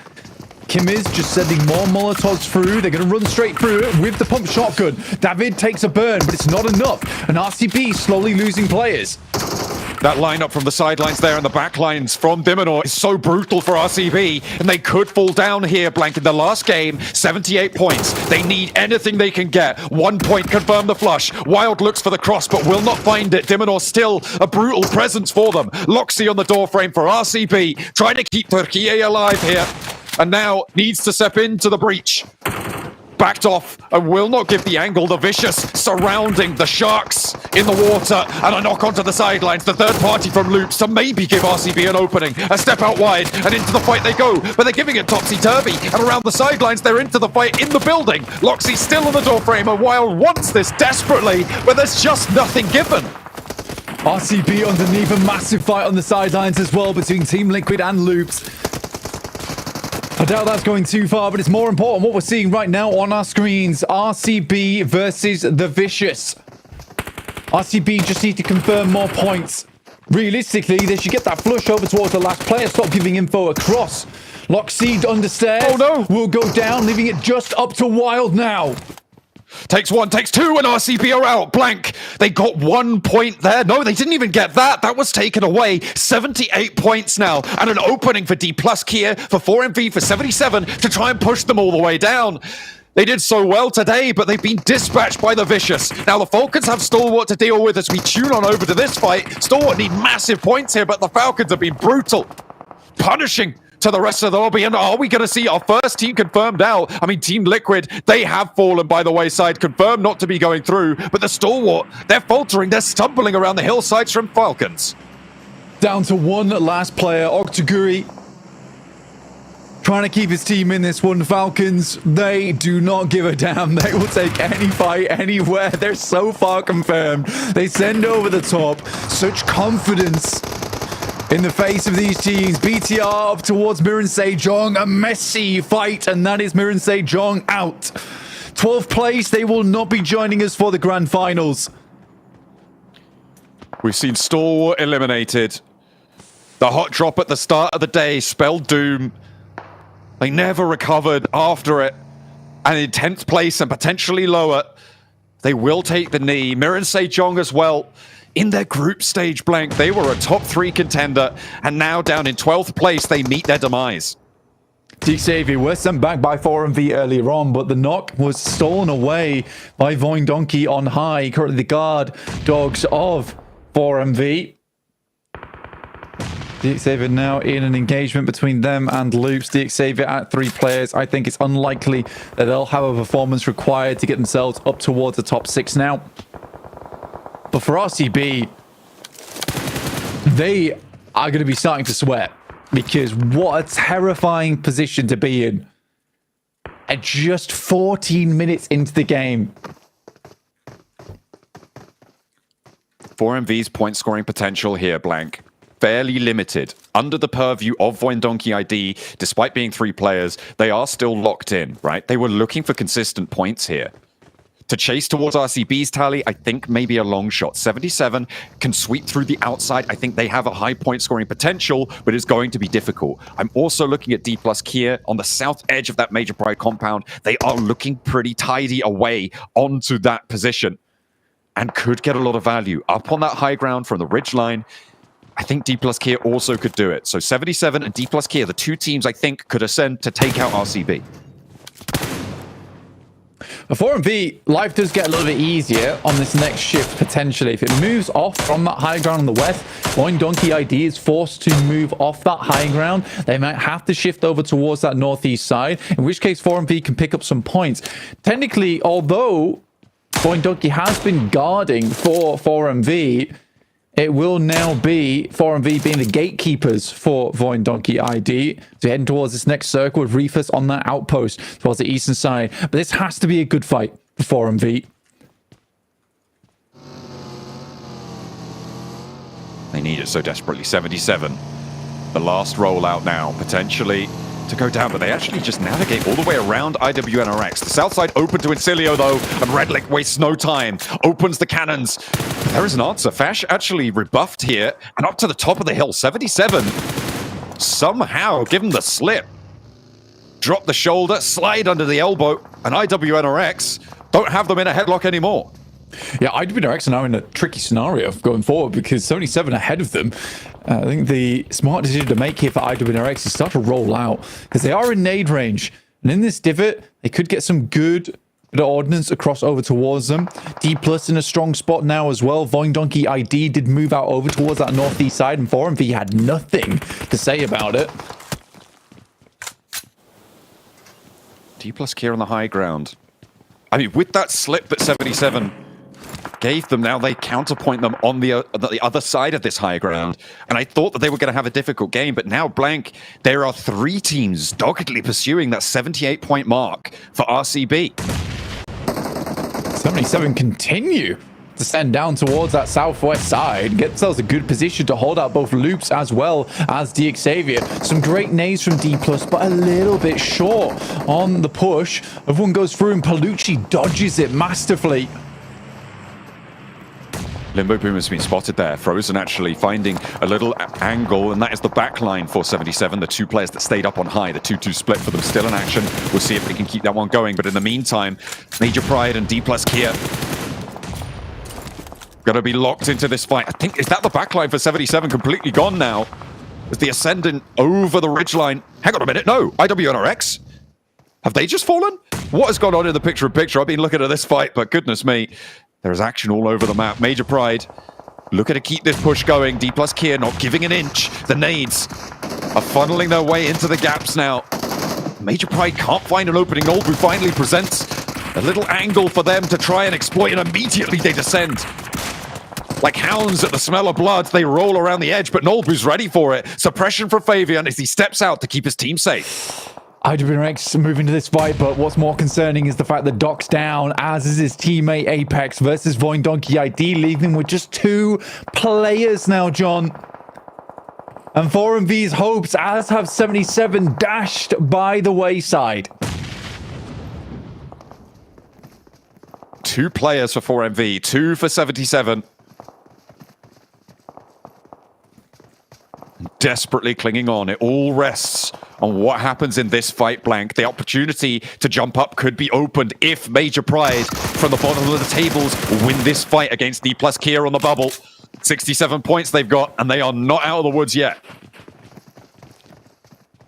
Kimmers just sending more Molotovs through. They're going to run straight through it with the pump shotgun. David takes a burn, but it's not enough. And RCB slowly losing players. That lineup from the sidelines there and the back lines from Diminor is so brutal for RCB, and they could fall down here, Blank, in the last game. 78 points. They need anything they can get. 1 point, confirm the flush. Wild looks for the cross, but will not find it. Diminor still a brutal presence for them. Loxy on the doorframe for RCB, trying to keep Turkey alive here, and now needs to step into the breach. Backed off and will not give the angle. The Vicious surrounding the Sharks in the water, and a knock onto the sidelines. The third party from Loops to maybe give RCB an opening. A step out wide and into the fight they go, but they're giving it topsy-turvy, and around the sidelines they're into the fight in the building. Loxy still in the doorframe, and Wild wants this desperately, but there's just nothing given. RCB underneath, a massive fight on the sidelines as well between Team Liquid and Loops. I doubt that's going too far, but it's more important what we're seeing right now on our screens. RCB versus the Vicious. RCB just need to confirm more points. Realistically, they should get that flush over towards the last player. Stop giving info across. Lockseed under stairs. Oh no! Will go down, leaving it just up to Wild now. Takes one, takes two, and RCB are out. Blank. They got 1 point there. No, they didn't even get that. That was taken away. 78 points now, and an opening for D+ Kia, for 4MV, for 77, to try and push them all the way down. They did so well today, but they've been dispatched by the Vicious. Now, the Falcons have Stalwart to deal with as we tune on over to this fight. Stalwart need massive points here, but the Falcons have been brutal. Punishing to the rest of the lobby, and are we going to see our first team confirmed out? I mean, Team Liquid, they have fallen by the wayside, confirmed not to be going through, but the Stalwart, they're faltering, they're stumbling around the hillsides from Falcons. Down to one last player, Octoguri. Trying to keep his team in this one. Falcons, they do not give a damn. They will take any fight anywhere. They're so far confirmed. They send over the top. Such confidence in the face of these teams. BTR up towards Miran Sejong. A messy fight, and that is Miran Sejong out. 12th place. They will not be joining us for the Grand Finals. We've seen Stalwart eliminated. The hot drop at the start of the day spelled doom. They never recovered after it. And in 10th place and potentially lower, they will take the knee. Miran Sejong as well. In their group stage, Blank, they were a top 3 contender, and now down in 12th place, they meet their demise. DXavier were sent back by 4MV earlier on, but the knock was stolen away by Voindonkey on high, currently the guard dogs of 4MV. DXavier now in an engagement between them and Loops. DXavier at 3 players. I think it's unlikely that they'll have a performance required to get themselves up towards the top 6 now. But for RCB, they are going to be starting to sweat, because what a terrifying position to be in at just 14 minutes into the game. 4MV's point scoring potential here, Blank, fairly limited. Under the purview of Voindonkey ID, despite being 3 players, they are still locked in, right? They were looking for consistent points here. To chase towards RCB's tally, I think maybe a long shot. 77 can sweep through the outside. I think they have a high point scoring potential, but it's going to be difficult. I'm also looking at D+ Kia on the south edge of that Major Pride compound. They are looking pretty tidy away onto that position and could get a lot of value. Up on that high ground from the ridge line, I think D+ Kia also could do it. So 77 and D+ Kia, the 2 teams I think could ascend to take out RCB. For 4MV, life does get a little bit easier on this next shift, potentially. If it moves off from that high ground on the west, Voindonkey ID is forced to move off that high ground. They might have to shift over towards that northeast side, in which case 4MV can pick up some points. Technically, although Pochinki has been guarding for 4MV. It will now be 4MV being the gatekeepers for Pochinki ID. So heading towards this next circle with Reefus on that outpost towards the eastern side. But this has to be a good fight for 4MV. They need it so desperately. 77. The last rollout now, potentially to go down, but they actually just navigate all the way around IWNRX. The south side open to Incilio though, and Redlick wastes no time. Opens the cannons. There is an answer. Fash actually rebuffed here, and up to the top of the hill. 77. Somehow give him the slip. Drop the shoulder, slide under the elbow, and IWNRX don't have them in a headlock anymore. Yeah, IWNRX are now in a tricky scenario going forward because 77 ahead of them. I think the smart decision to make here for IWNRX is start to roll out because they are in nade range. And in this divot, they could get some good ordnance across over towards them. D Plus in a strong spot now as well. Pochinki ID did move out over towards that northeast side, and 4MV had nothing to say about it. D Plus Kier on the high ground. I mean, with that slip that 77 gave them, now they counterpoint them on the other side of this high ground. And I thought that they were going to have a difficult game, but now blank, there are 3 teams doggedly pursuing that 78-point mark for RCB. 77 continue to send down towards that southwest side, get themselves a good position to hold out both loops as well as DXavier. Some great nades from D+, but a little bit short on the push. Everyone goes through and Palucci dodges it masterfully. Limbo Boom has been spotted there. Frozen actually finding a little angle, and that is the back line for 77. The 2 players that stayed up on high, the 2-2 split for them still in action. We'll see if they can keep that one going, but in the meantime, Major Pride and D+ Kia gonna be locked into this fight. I think, is that the back line for 77 completely gone now? Is the Ascendant over the ridgeline? Hang on a minute, no, IWNRX? Have they just fallen? What has gone on in the picture-in-picture? I've been looking at this fight, but goodness me. There's action all over the map. Major Pride looking to keep this push going. D+ Kier not giving an inch. The nades are funneling their way into the gaps now. Major Pride can't find an opening. Nolbu finally presents a little angle for them to try and exploit, and immediately they descend. Like hounds at the smell of blood, they roll around the edge, but Nolbu's ready for it. Suppression for Fabian as he steps out to keep his team safe. IWNRX moving to this fight, but what's more concerning is the fact that Doc's down, as is his teammate Apex versus Pochinki ID, leaving him with just 2 players now, John. And 4MV's hopes, as have 77, dashed by the wayside. 2 players for 4MV, 2 for 77. Desperately clinging on. It all rests on what happens in this fight, blank. The opportunity to jump up could be opened if Major Pride from the bottom of the tables win this fight against D+ Kier on the bubble. 67 points they've got, and they are not out of the woods yet.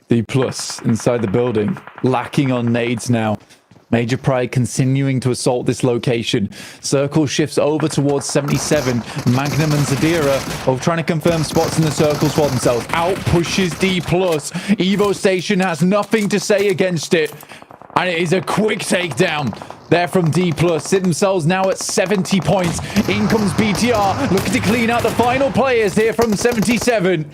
D+ inside the building, lacking on nades now. Major Pride continuing to assault this location. Circle shifts over towards 77. Magnum and Zadira both trying to confirm spots in the circles for themselves. Out pushes D+. Evo Station has nothing to say against it. And it is a quick takedown there from D+. Sit themselves now at 70 points. In comes BTR, looking to clean out the final players here from 77.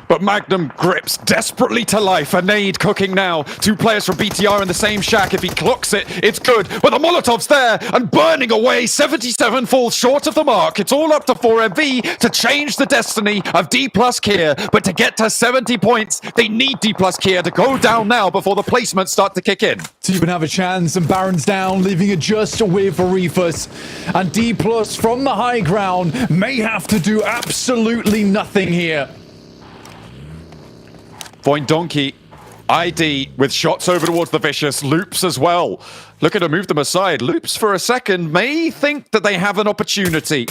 But Magnum grips desperately to life. A nade cooking now. 2 players from BTR in the same shack. If he clocks it, it's good. But the Molotov's there and burning away. 77 falls short of the mark. It's all up to 4MV to change the destiny of D+ Kier. But to get to 70 points, they need D+ Kier to go down now before the placements start to kick in. To even have a chance, and Baron's down, leaving it just with Reefus. And D+ from the high ground may have to do absolutely nothing here. Pochinki ID with shots over towards the Vicious. Loops as well. Looking to move them aside. Loops for a second may think that they have an opportunity.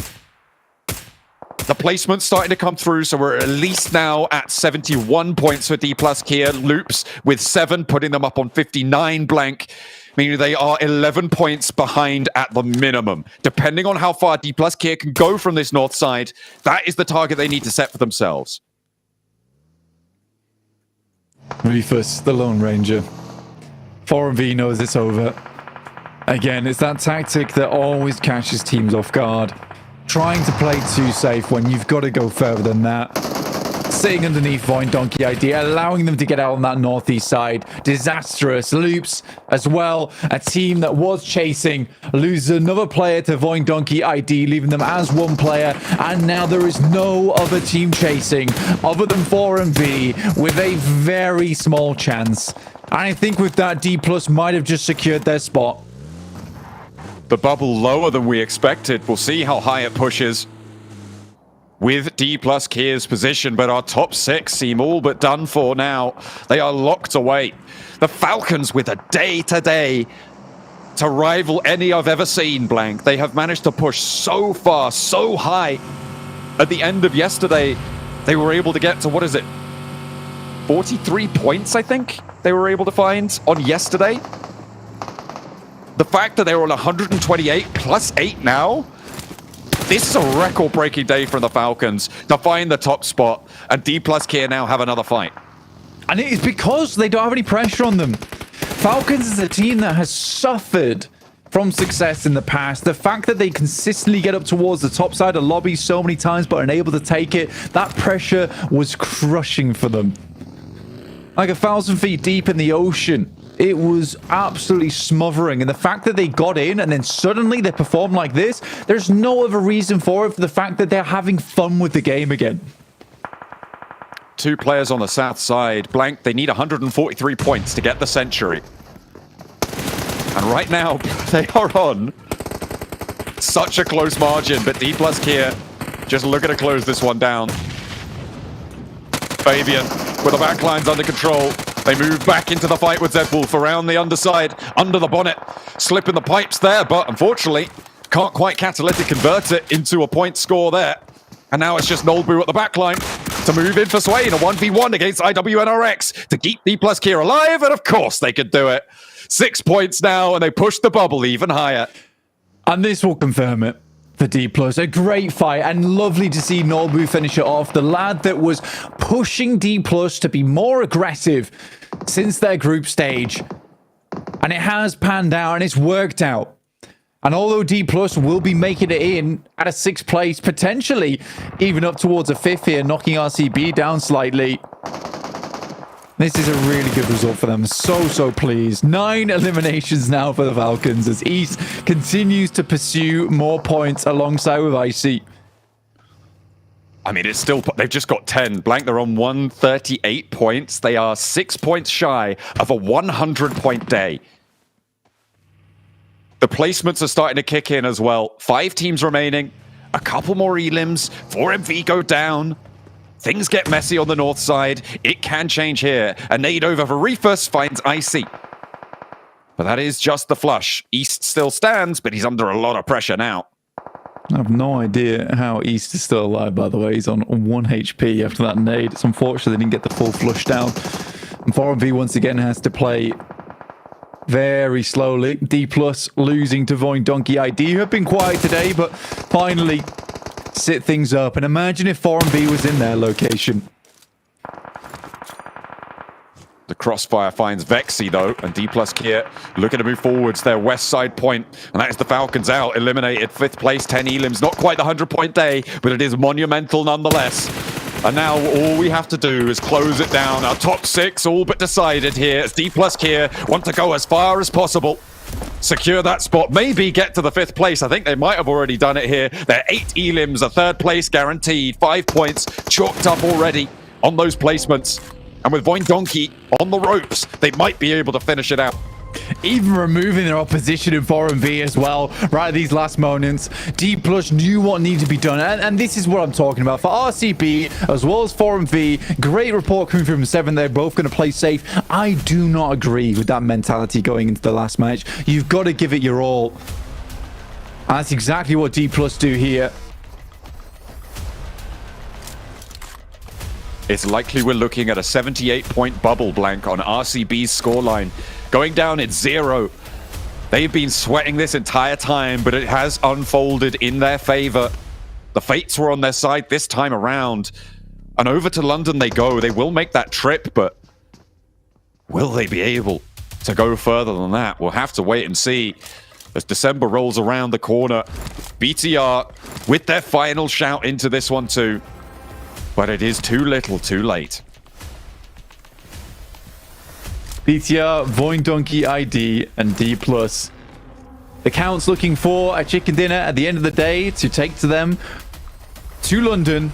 The placement's starting to come through, so we're at least now at 71 points for D+ Kier. Loops with 7, putting them up on 59 blank, meaning they are 11 points behind at the minimum. Depending on how far D+ Kier can go from this north side, that is the target they need to set for themselves. Reefus, the Lone Ranger. 4MV knows it's over. Again, it's that tactic that always catches teams off guard. Trying to play too safe when you've got to go further than that. Sitting underneath Voin Donkey ID, allowing them to get out on that northeast side. Disastrous. Loops as well. A team that was chasing loses another player to Voin Donkey ID, leaving them as one player. And now there is no other team chasing other than 4MV with a very small chance. And I think with that, D+ might have just secured their spot. The bubble lower than we expected. We'll see how high it pushes with D+ Kier's position, but our top 6 seem all but done for now. They are locked away. The Falcons with a day-to-day to rival any I've ever seen, Blank. They have managed to push so far, so high. At the end of yesterday, they were able to get to, what is it? 43 points, I think, they were able to find on yesterday. The fact that they were on 128 plus 8 now, this is a record-breaking day for the Falcons to find the top spot, and D+ Kier now have another fight. And it is because they don't have any pressure on them. Falcons is a team that has suffered from success in the past. The fact that they consistently get up towards the top side of lobbies so many times but unable to take it, that pressure was crushing for them. Like 1,000 feet deep in the ocean. It was absolutely smothering, and the fact that they got in and then suddenly they performed like this, there's no other reason for it for the fact that they're having fun with the game again. 2 players on the south side. Blank, they need 143 points to get the century. And right now, they are on such a close margin, but D+ Kier just looking to close this one down. Fabian with the backlines under control. They move back into the fight with Zedwolf around the underside, under the bonnet, slipping the pipes there, but unfortunately can't quite catalytic convert it into a point score there. And now it's just Nolbu at the backline to move in for Swain, a 1v1 against IWNRX to keep D+ Kier alive, and of course they could do it. 6 points now, and they push the bubble even higher. And this will confirm it. For D+, a great fight, and lovely to see Nolbu finish it off. The lad that was pushing D+ to be more aggressive since their group stage. And it has panned out, and it's worked out. And although D+ will be making it in at a 6th place, potentially even up towards a 5th here, knocking RCB down slightly. This is a really good result for them. So pleased. 9 eliminations now for the Falcons as East continues to pursue more points alongside with Icy. I mean, it's still, they've just got 10. Blank, they're on 138 points. They are 6 points shy of a 100-point day. The placements are starting to kick in as well. 5 teams remaining. A couple more elims. 4MV go down. Things get messy on the north side. It can change here. A nade over for Reefus finds Icy. But that is just the flush. East still stands, but he's under a lot of pressure now. I have no idea how East is still alive, by the way. He's on 1 HP after that nade. It's unfortunate they didn't get the full flush down. And 4MV once again has to play very slowly. D+ losing to Voin Donkey ID, who have been quiet today, but finally sit things up. And imagine if 4MV was in their location. The crossfire finds Vexy, though, and D+ Kier looking to move forwards their west side point. And that is the Falcons out, eliminated 5th place, 10 elims. Not quite the 100-point day, but it is monumental nonetheless. And now all we have to do is close it down. Our top 6 all but decided here as D+ Kier want to go as far as possible. Secure that spot, maybe get to the 5th place. I think they might have already done it here. They're 8 elims, a 3rd place guaranteed. 5 points chalked up already on those placements. And with Voin Donkey on the ropes, they might be able to finish it out. Even removing their opposition in 4MV as well, right at these last moments. D+ knew what needed to be done, and this is what I'm talking about. For RCB, as well as 4MV, great report coming from 7. They're both going to play safe. I do not agree with that mentality going into the last match. You've got to give it your all. And that's exactly what D+ do here. It's likely we're looking at a 78-point bubble blank on RCB's scoreline. Going down at 0. They've been sweating this entire time, but it has unfolded in their favor. The fates were on their side this time around. And over to London they go. They will make that trip, but will they be able to go further than that? We'll have to wait and see. as December rolls around the corner. BTR with their final shout into this one too. But it is too little, too late. BTR, Voin Donkey ID, and D+. The Count's looking for a chicken dinner at the end of the day to take to them to London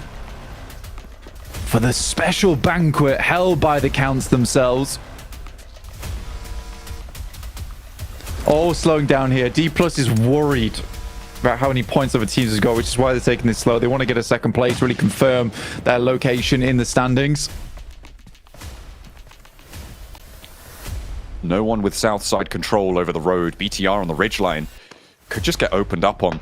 for the special banquet held by the Counts themselves. All slowing down here. D+ is worried about how many points other teams has got, which is why they're taking this slow. They want to get a second place, really confirm their location in the standings. No one with south side control over the road. BTR on the ridgeline could just get opened up on.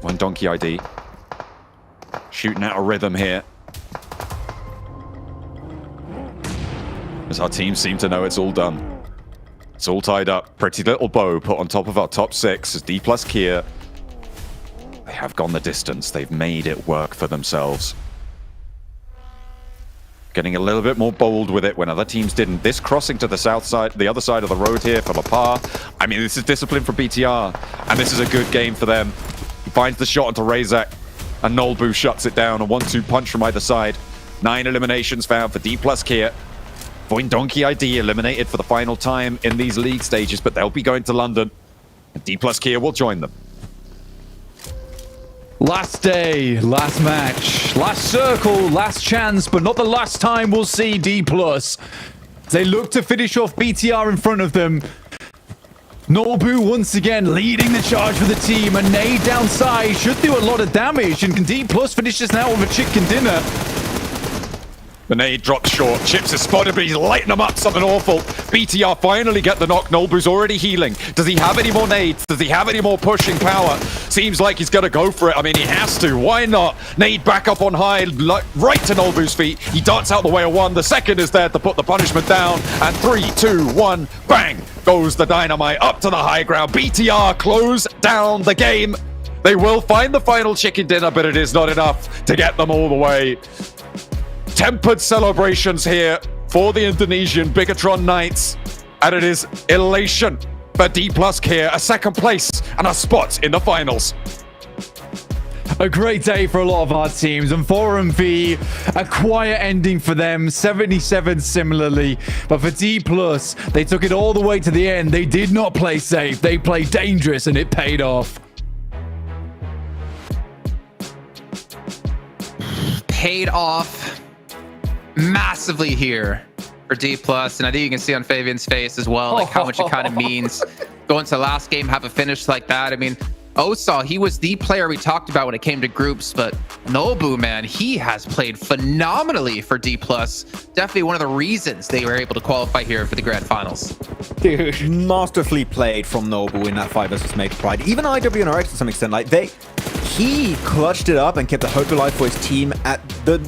One Donkey ID. Shooting out a rhythm here. As our teams seem to know it's all done. It's all tied up. Pretty little bow put on top of our top 6 as D+ Kia. They have gone the distance. They've made it work for themselves. Getting a little bit more bold with it when other teams didn't. This crossing to the south side, the other side of the road here for Lapar. I mean, this is discipline for BTR, and this is a good game for them. He finds the shot onto Razak, and Nolbu shuts it down. A 1-2 punch from either side. 9 eliminations found for D+ Kia. Voin Donkey ID eliminated for the final time in these league stages, but they'll be going to London. And D+ Kia will join them. Last day, last match, last circle, last chance, but not the last time we'll see D+. They look to finish off BTR in front of them. Nolbu once again leading the charge for the team. A nade downside should do a lot of damage. And can D+ finish this now with a chicken dinner? The nade drops short. Chips is spotted, but he's lighting them up something awful. BTR finally get the knock. Nolbu's already healing. Does he have any more nades? Does he have any more pushing power? Seems like he's going to go for it. I mean, he has to. Why not? Nade back up on high, right to Nolbu's feet. He darts out the way of one. The second is there to put the punishment down. And 3, 2, 1, bang! Goes the dynamite up to the high ground. BTR close down the game. They will find the final chicken dinner, but it is not enough to get them all the way. Tempered celebrations here for the Indonesian Bigatron Knights, and it is elation for D+ here, a second place and a spot in the finals. A great day for a lot of our teams, and for MV, a quiet ending for them, 77 similarly. But for D+, they took it all the way to the end. They did not play safe, they played dangerous, and it paid off. Paid off massively here for D+, and I think you can see on Fabian's face as well, like how much it kind of means going to the last game, have a finish like that. I mean, Osaw, he was the player we talked about when it came to groups, but Nolbu, man, he has played phenomenally for D+. Definitely one of the reasons they were able to qualify here for the Grand Finals. Dude, masterfully played from Nolbu in that 5 vs Major Pride. Even IWNRX to some extent, like he clutched it up and kept the hope alive for his team at the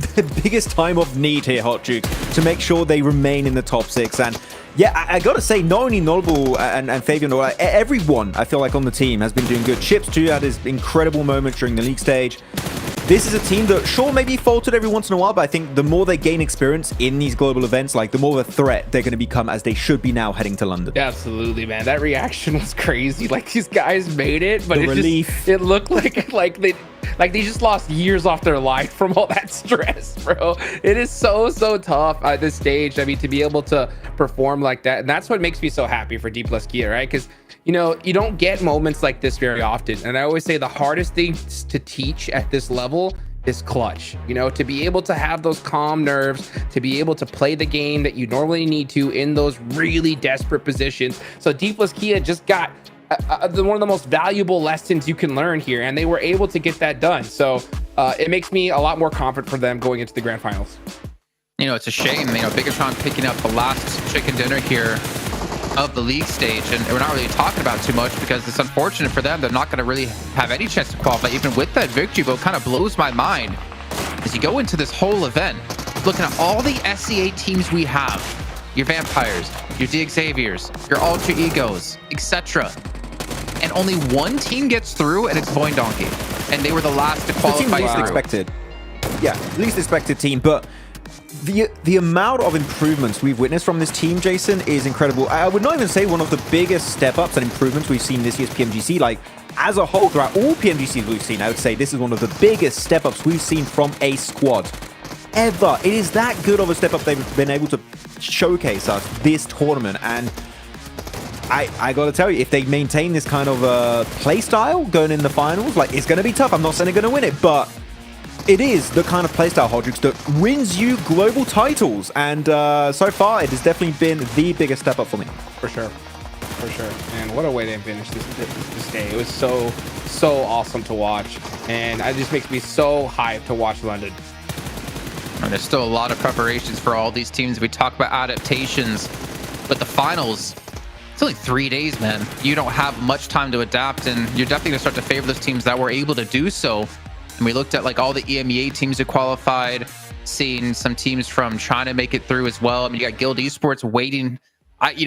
biggest time of need here, Hot Jukes, to make sure they remain in the top 6. And yeah, I gotta say, not only Nolbu and Fabian, everyone I feel like on the team has been doing good. Chips too had his incredible moment during the league stage. This is a team that, sure, maybe faltered every once in a while, but I think the more they gain experience in these global events, like the more of a threat they're going to become, as they should be now heading to London. Absolutely, man. That reaction was crazy. Like, these guys made it, but it looked like they just lost years off their life from all that stress, bro. It is so tough at this stage. I mean, to be able to perform like that, and that's what makes me so happy for D+ Kia, right? Because you know, you don't get moments like this very often. And I always say the hardest thing to teach at this level is clutch. You know, to be able to have those calm nerves, to be able to play the game that you normally need to in those really desperate positions. So D+ Kia just got one of the most valuable lessons you can learn here, and they were able to get that done. So it makes me a lot more confident for them going into the Grand Finals. You know, it's a shame, you know, Bigatron picking up the last chicken dinner here of the league stage, and we're not really talking about it too much because it's unfortunate for them. They're not going to really have any chance to qualify even with that victory, but it kind of blows my mind as you go into this whole event looking at all the SCA teams we have, your Vampires, your DXaviers, your Ultra Egos, etc., and only one team gets through, and it's Voin Donkey, and they were the last to qualify. Least expected. Yeah, least expected team, but the amount of improvements we've witnessed from this team, Jason, is incredible. I would not even say one of the biggest step-ups and improvements we've seen this year's PMGC. Like, as a whole, throughout all PMGCs we've seen, I would say this is one of the biggest step-ups we've seen from a squad ever. It is that good of a step-up they've been able to showcase us this tournament. And I gotta tell you, if they maintain this kind of play style going in the finals, like, it's gonna be tough. I'm not saying they're gonna win it, but it is the kind of playstyle, Hodrix, that wins you global titles. And so far, it has definitely been the biggest step up for me. For sure. And what a way to finish this day. It was so awesome to watch. And it just makes me so hyped to watch London. And there's still a lot of preparations for all these teams. We talk about adaptations, but the finals, it's only 3 days, man. You don't have much time to adapt, and you're definitely going to start to favor those teams that were able to do so. And we looked at like all the EMEA teams who qualified, seeing some teams from China make it through as well. I mean, you got Guild Esports waiting.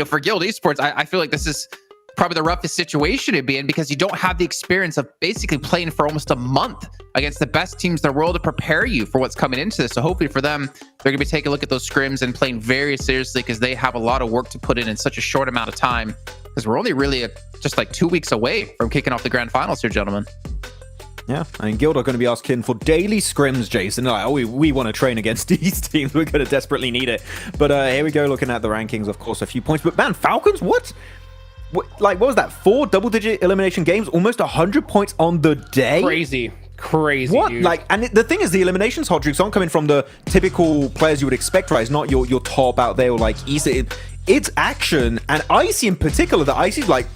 For Guild Esports, I feel like this is probably the roughest situation to be in, because you don't have the experience of basically playing for almost a month against the best teams in the world to prepare you for what's coming into this. So hopefully for them, they're going to be taking a look at those scrims and playing very seriously, because they have a lot of work to put in such a short amount of time, because we're only really just like 2 weeks away from kicking off the Grand Finals here, gentlemen. Yeah, I mean, Guild are going to be asking for daily scrims, Jason. Like, we want to train against these teams. We're going to desperately need it. But here we go, looking at the rankings, of course, a few points. But man, Falcons, what was that? 4 double-digit elimination games, almost 100 points on the day? Crazy, what? dude. Like, and the thing is, the eliminations, Hodrix, aren't coming from the typical players you would expect, right? It's not your top out there or like Issa. It's action, and Icy in particular. The Icy's like,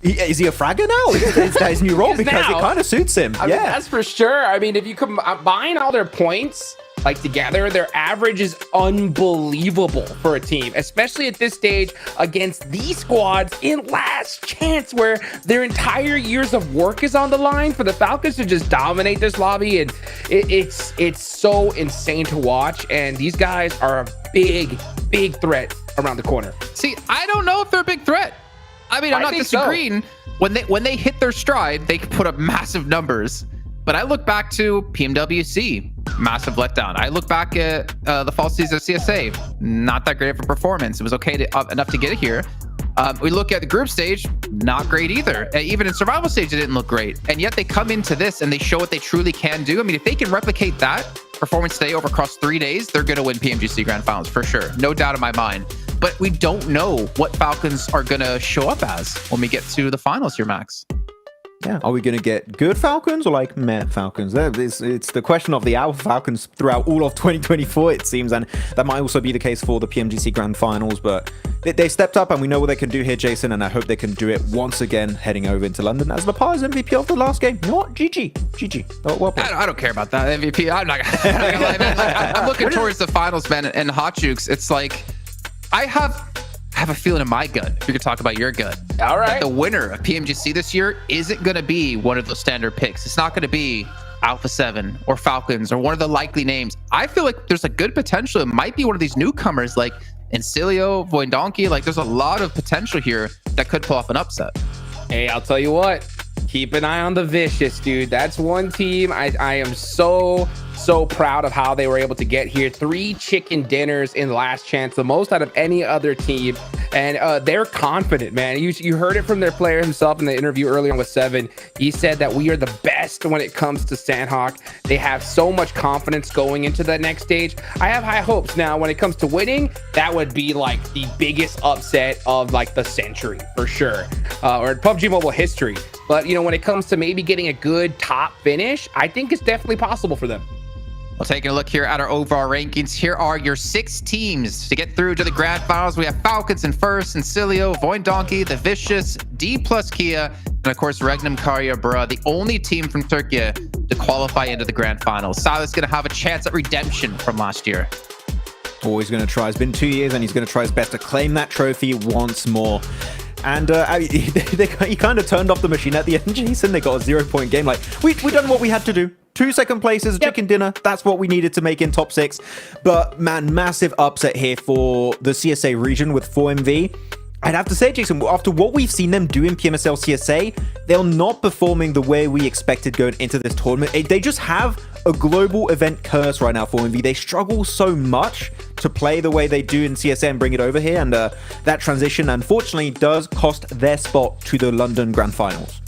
is he a fragger now? Is that his new role? Because it kind of suits him. I mean, that's for sure. I mean, if you combine all their points like together, their average is unbelievable for a team, especially at this stage against these squads in last chance, where their entire years of work is on the line for the Falcons to just dominate this lobby. And it's so insane to watch. And these guys are a big threat around the corner. See, I don't know if they're a big threat. I mean, I'm not disagreeing. So. When they hit their stride, they can put up massive numbers. But I look back to PMWC, massive letdown. I look back at the fall season of CSA, not that great of a performance. It was okay enough to get it here. We look at the group stage, not great either. Even in survival stage, it didn't look great. And yet they come into this and they show what they truly can do. I mean, if they can replicate that performance today over across 3 days, they're going to win PMGC Grand Finals for sure. No doubt in my mind. But we don't know what Falcons are going to show up as when we get to the finals here, Max. Yeah, are we going to get good Falcons or like meh Falcons? It's the question of the hour for Falcons throughout all of 2024, it seems, and that might also be the case for the PMGC Grand Finals, but they stepped up and we know what they can do here, Jason, and I hope they can do it once again heading over into London as the Pars MVP of the last game. Not GG. Oh, well played. I don't care about that MVP. I'm not gonna lie, man. I'm looking towards the finals, man, and Hot Jukes. It's like, I have a feeling in my gut, if you could talk about your gut. All right. That the winner of PMGC this year isn't going to be one of those standard picks. It's not going to be Alpha 7 or Falcons or one of the likely names. I feel like there's a good potential. It might be one of these newcomers like Encilio, Voindonki. Like, there's a lot of potential here that could pull off an upset. Hey, I'll tell you what. Keep an eye on the Vicious, dude. That's one team I am so proud of how they were able to get here. 3 chicken dinners in last chance, the most out of any other team. And they're confident, man. You heard it from their player himself in the interview earlier on with 7. He said that we are the best when it comes to Sanhok. They have so much confidence going into the next stage. I have high hopes now when it comes to winning. That would be like the biggest upset of like the century for sure, or PUBG Mobile history. But when it comes to maybe getting a good top finish, I think it's definitely possible for them. Well, taking a look here at our overall rankings, here are your 6 teams to get through to the Grand Finals. We have Falcons in first, Encilio, Voindonki, the Vicious, D+ Kia, and of course, Regnum Karya Bra, the only team from Turkey to qualify into the Grand Finals. Silas going to have a chance at redemption from last year. Always going to try. It's been 2 years, and he's going to try his best to claim that trophy once more. And he kind of turned off the machine at the end, Jason. They got a 0-point game. Like, we done what we had to do. 2 second places, chicken dinner. That's what we needed to make in top 6. But man, massive upset here for the CSA region with 4MV. I'd have to say, Jason, after what we've seen them do in PMSL CSA, they're not performing the way we expected going into this tournament. They just have a global event curse right now for MV. They struggle so much to play the way they do in CSA and bring it over here, and that transition, unfortunately, does cost their spot to the London Grand Finals.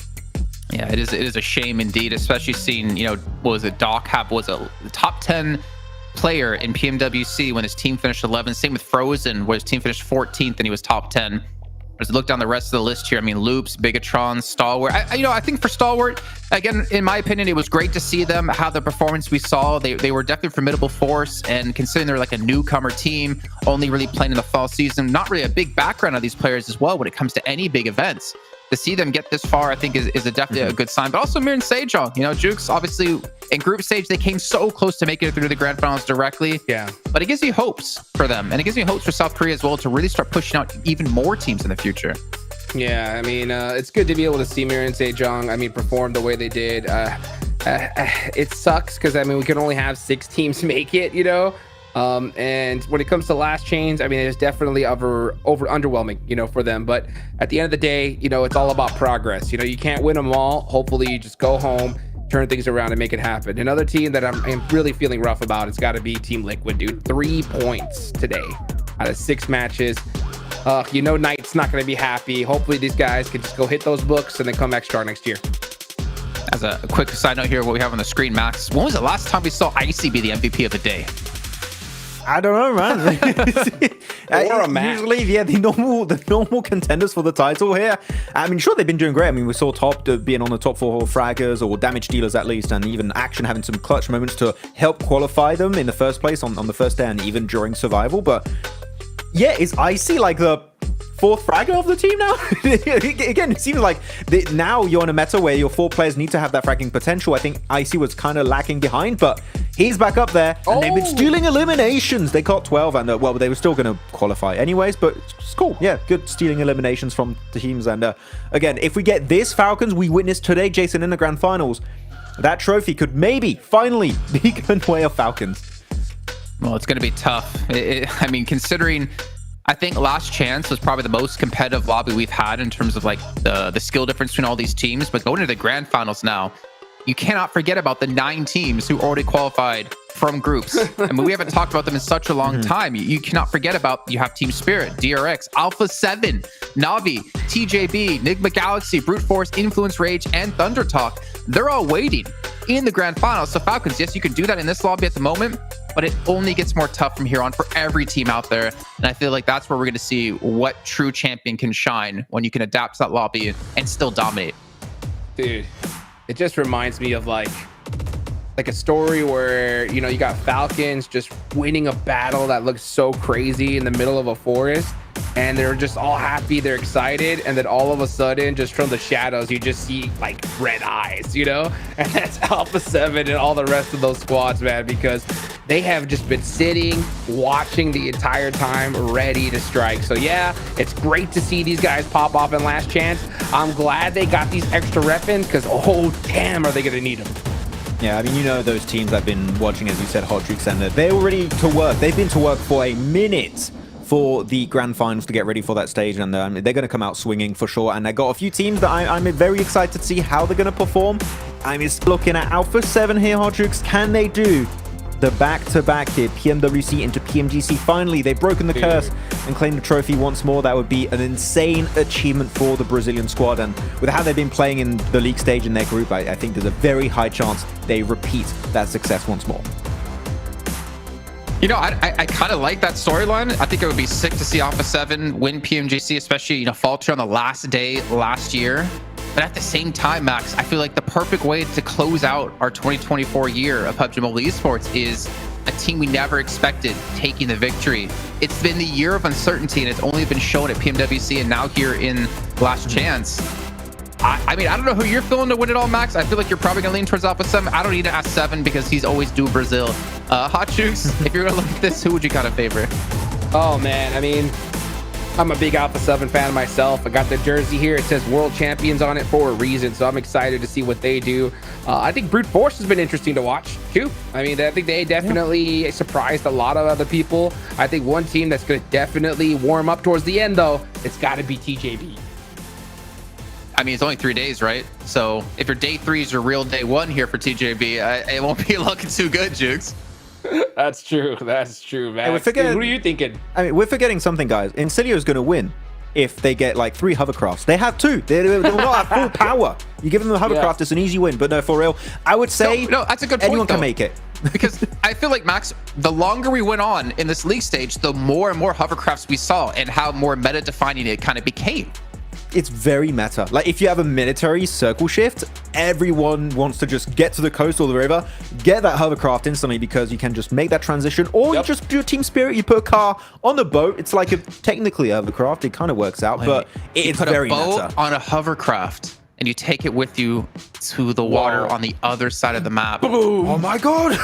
Yeah, it is a shame indeed, especially seeing, what was it, Doc was a top 10 player in PMWC when his team finished 11th. Same with Frozen, where his team finished 14th and he was top 10. As I look down the rest of the list here, I mean, Loops, Bigatron, Stalwart. I think for Stalwart, again, in my opinion, it was great to see them, how the performance we saw. They were definitely a formidable force, and considering they're like a newcomer team, only really playing in the fall season, not really a big background of these players as well when it comes to any big events. To see them get this far, I think is definitely a good sign. But also Mir and Sejong, Jukes, obviously in group stage, they came so close to making it through the grand finals directly. Yeah. But it gives me hopes for them. And it gives me hopes for South Korea as well to really start pushing out even more teams in the future. Yeah, I mean, it's good to be able to see Mir and Sejong, perform the way they did. It sucks because, we can only have 6 teams make it, and when it comes to last chains, it's definitely underwhelming, for them. But at the end of the day, it's all about progress. You can't win them all. Hopefully you just go home, turn things around and make it happen. Another team that I'm really feeling rough about, it's got to be Team Liquid, dude. 3 points today out of 6 matches. Knight's not going to be happy. Hopefully these guys can just go hit those books and then come back strong next year. As a quick side note here, what we have on the screen, Max, when was the last time we saw Icy be the MVP of the day? I don't know, man. Usually, the normal contenders for the title here. Sure, they've been doing great. We saw Top being on the top 4 fraggers or damage dealers at least, and even Action having some clutch moments to help qualify them in the first place on the first day and even during survival. But yeah, is Icy like the 4th fragger of the team now? Again, it seems like now you're in a meta where your 4 players need to have that fragging potential. I think Icy was kind of lacking behind, but he's back up there, and they've been stealing eliminations. They got 12, and they were still going to qualify anyways, but it's cool. Yeah, good stealing eliminations from teams. And again, if we get this Falcons we witnessed today, Jason, in the Grand Finals, that trophy could maybe finally be given away of Falcons. Well, it's going to be tough. Considering I think Last Chance was probably the most competitive lobby we've had in terms of like the skill difference between all these teams. But going into the grand finals now, you cannot forget about the 9 teams who already qualified from groups. We haven't talked about them in such a long time. You cannot forget about, you have Team Spirit, DRX, Alpha 7, Navi, TJB, Nigma Galaxy, Brute Force, Influence Rage, and Thunder Talk. They're all waiting in the grand finals. So Falcons, yes, you can do that in this lobby at the moment, but it only gets more tough from here on for every team out there. And I feel like that's where we're going to see what true champion can shine, when you can adapt to that lobby and still dominate. Dude, it just reminds me of like a story where, you got Falcons just winning a battle that looks so crazy in the middle of a forest, and they're just all happy, they're excited, and then all of a sudden, just from the shadows, you just see like red eyes, and that's Alpha 7 and all the rest of those squads, man, because they have just been sitting, watching the entire time, ready to strike. So yeah, it's great to see these guys pop off in Last Chance. I'm glad they got these extra rep in, because damn, are they gonna need them. Yeah, those teams I've been watching, as you said, Hot Tricks, and they're ready to work. They've been to work for a minute for the grand finals to get ready for that stage, and they're going to come out swinging for sure. And I got a few teams that I'm very excited to see how they're going to perform. I'm just looking at Alpha 7 here, Hot Tricks. Can they do the back-to-back here, PMWC into PMGC? Finally, they've broken the curse and claimed the trophy once more. That would be an insane achievement for the Brazilian squad, and with how they've been playing in the league stage in their group, I think there's a very high chance they repeat that success once more. I kind of like that storyline. I think it would be sick to see Alpha 7 win PMGC, especially, falter on the last day last year. But at the same time, Max, I feel like the perfect way to close out our 2024 year of PUBG Mobile Esports is a team we never expected taking the victory. It's been the year of uncertainty, and it's only been shown at PMWC and now here in Last Chance. I don't know who you're feeling to win it all, Max. I feel like you're probably going to lean towards Alpha 7. I don't need to ask 7 because he's always due Brazil. Hot Jukes, if you're going to look at this, who would you kind of favor? Oh, man. I'm a big Alpha 7 fan myself. I got the jersey here. It says World Champions on it for a reason, so I'm excited to see what they do. I think Brute Force has been interesting to watch. Q. I mean, I think they definitely surprised a lot of other people. I think one team that's going to definitely warm up towards the end, though, it's got to be TJB. I mean, it's only 3 days, right? So if your day 3 is your real day 1 here for TJB, it won't be looking too good, Jukes. That's true. That's true, man. Who are you thinking? I mean, we're forgetting something, guys. Incilio's going to win if they get like 3 hovercrafts. They have 2. They will not have full power. You give them the hovercraft, it's an easy win. But no, for real, I would say no, that's a good point, anyone can though. make it. Because I feel like, Max, the longer we went on in this league stage, the more and more hovercrafts we saw and how more meta-defining it kind of became. It's very meta. Like, if you have a military circle shift, everyone wants to just get to the coast or the river, get that hovercraft instantly because you can just make that transition. Or you just do a team spirit, you put a car on the boat. It's like technically a hovercraft. It kind of works out, but it's very meta. You put a boat on a hovercraft and you take it with you to the water on the other side of the map. Oh my god!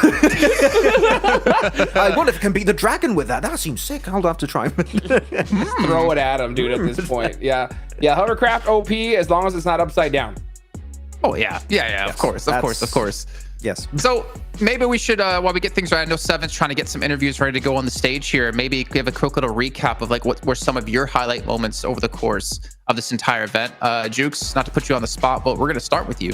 I wonder if I can beat the dragon with that. That seems sick. I'll have to try. Throw it at him, dude, at this point. Yeah. Yeah, hovercraft OP as long as it's not upside down. Oh, yeah. Yeah, of course. Yes. So maybe we should, while we get things right, I know Seven's trying to get some interviews ready to go on the stage here. Maybe give a quick little recap of like what were some of your highlight moments over the course of this entire event. Jukes, not to put you on the spot, but we're going to start with you.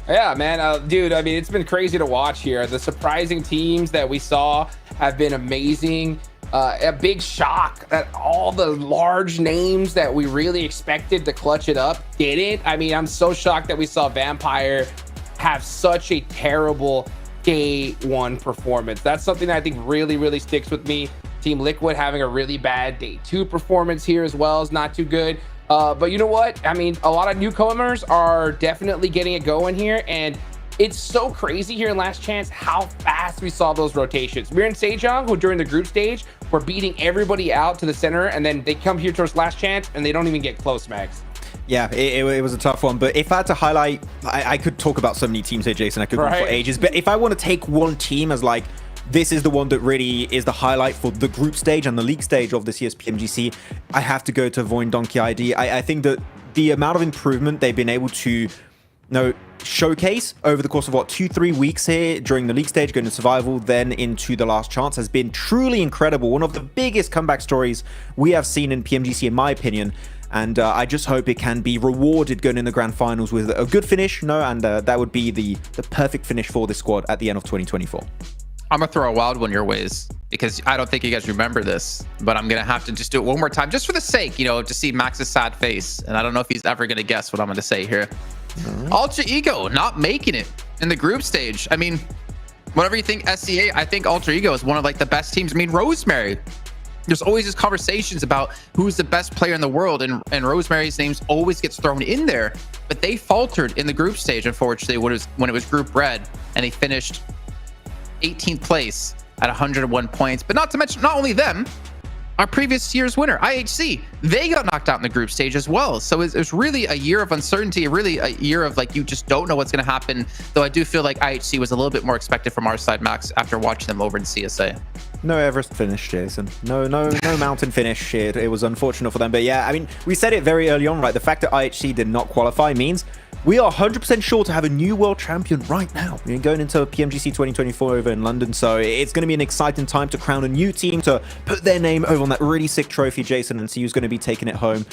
Yeah, man. Dude, I mean, it's been crazy to watch here. The surprising teams that we saw have been amazing. A big shock that all the large names that we really expected to clutch it up didn't. I mean, I'm so shocked that we saw Vampire have such a terrible day 1 performance. That's something that I think really sticks with me. Team Liquid having a really bad day 2 performance here as well is not too good. But you know what? I mean, a lot of newcomers are definitely getting it going here, and it's so crazy here in Last Chance how fast we saw those rotations. We're in Sejong, who during the group stage were beating everybody out to the center, and then they come here towards Last Chance, and they don't even get close, Max. Yeah, it was a tough one. But if I had to highlight, I could talk about so many teams here, Jason. I could go for ages. But if I want to take one team as like, this is the one that really is the highlight for the group stage and the league stage of this year's PMGC, I have to go to Voin Donkey ID. I think that the amount of improvement they've been able to showcase over the course of 2-3 weeks here during the league stage, going to survival, then into the last chance, has been truly incredible. One of the biggest comeback stories we have seen in PMGC, in my opinion. And I just hope it can be rewarded going in the grand finals with a good finish, and that would be the perfect finish for this squad at the end of 2024. I'm gonna throw a wild one your ways because I don't think you guys remember this, but I'm gonna have to just do it one more time just for the sake, to see Max's sad face. And I don't know if he's ever gonna guess what I'm gonna say here. Ultra Ego not making it in the group stage. I mean, whatever you think SCA, I think Ultra Ego is one of like the best teams. I mean, Rosemary, there's always these conversations about who's the best player in the world, and Rosemary's names always gets thrown in there, but they faltered in the group stage, unfortunately, when it was group red, and they finished 18th place at 101 points. But not to mention, not only them, our previous year's winner, IHC, they got knocked out in the group stage as well. So it's really a year of uncertainty, really a year of like, you just don't know what's going to happen. Though I do feel like IHC was a little bit more expected from our side, Max, after watching them over in CSA. No Everest finish, Jason. No mountain finish. It was unfortunate for them. But yeah, I mean, we said it very early on, right? The fact that IHC did not qualify means we are 100% sure to have a new world champion right now. We're going into PMGC 2024 over in London, so it's going to be an exciting time to crown a new team, to put their name over on that really sick trophy, Jason, and see who's going to be taking it home.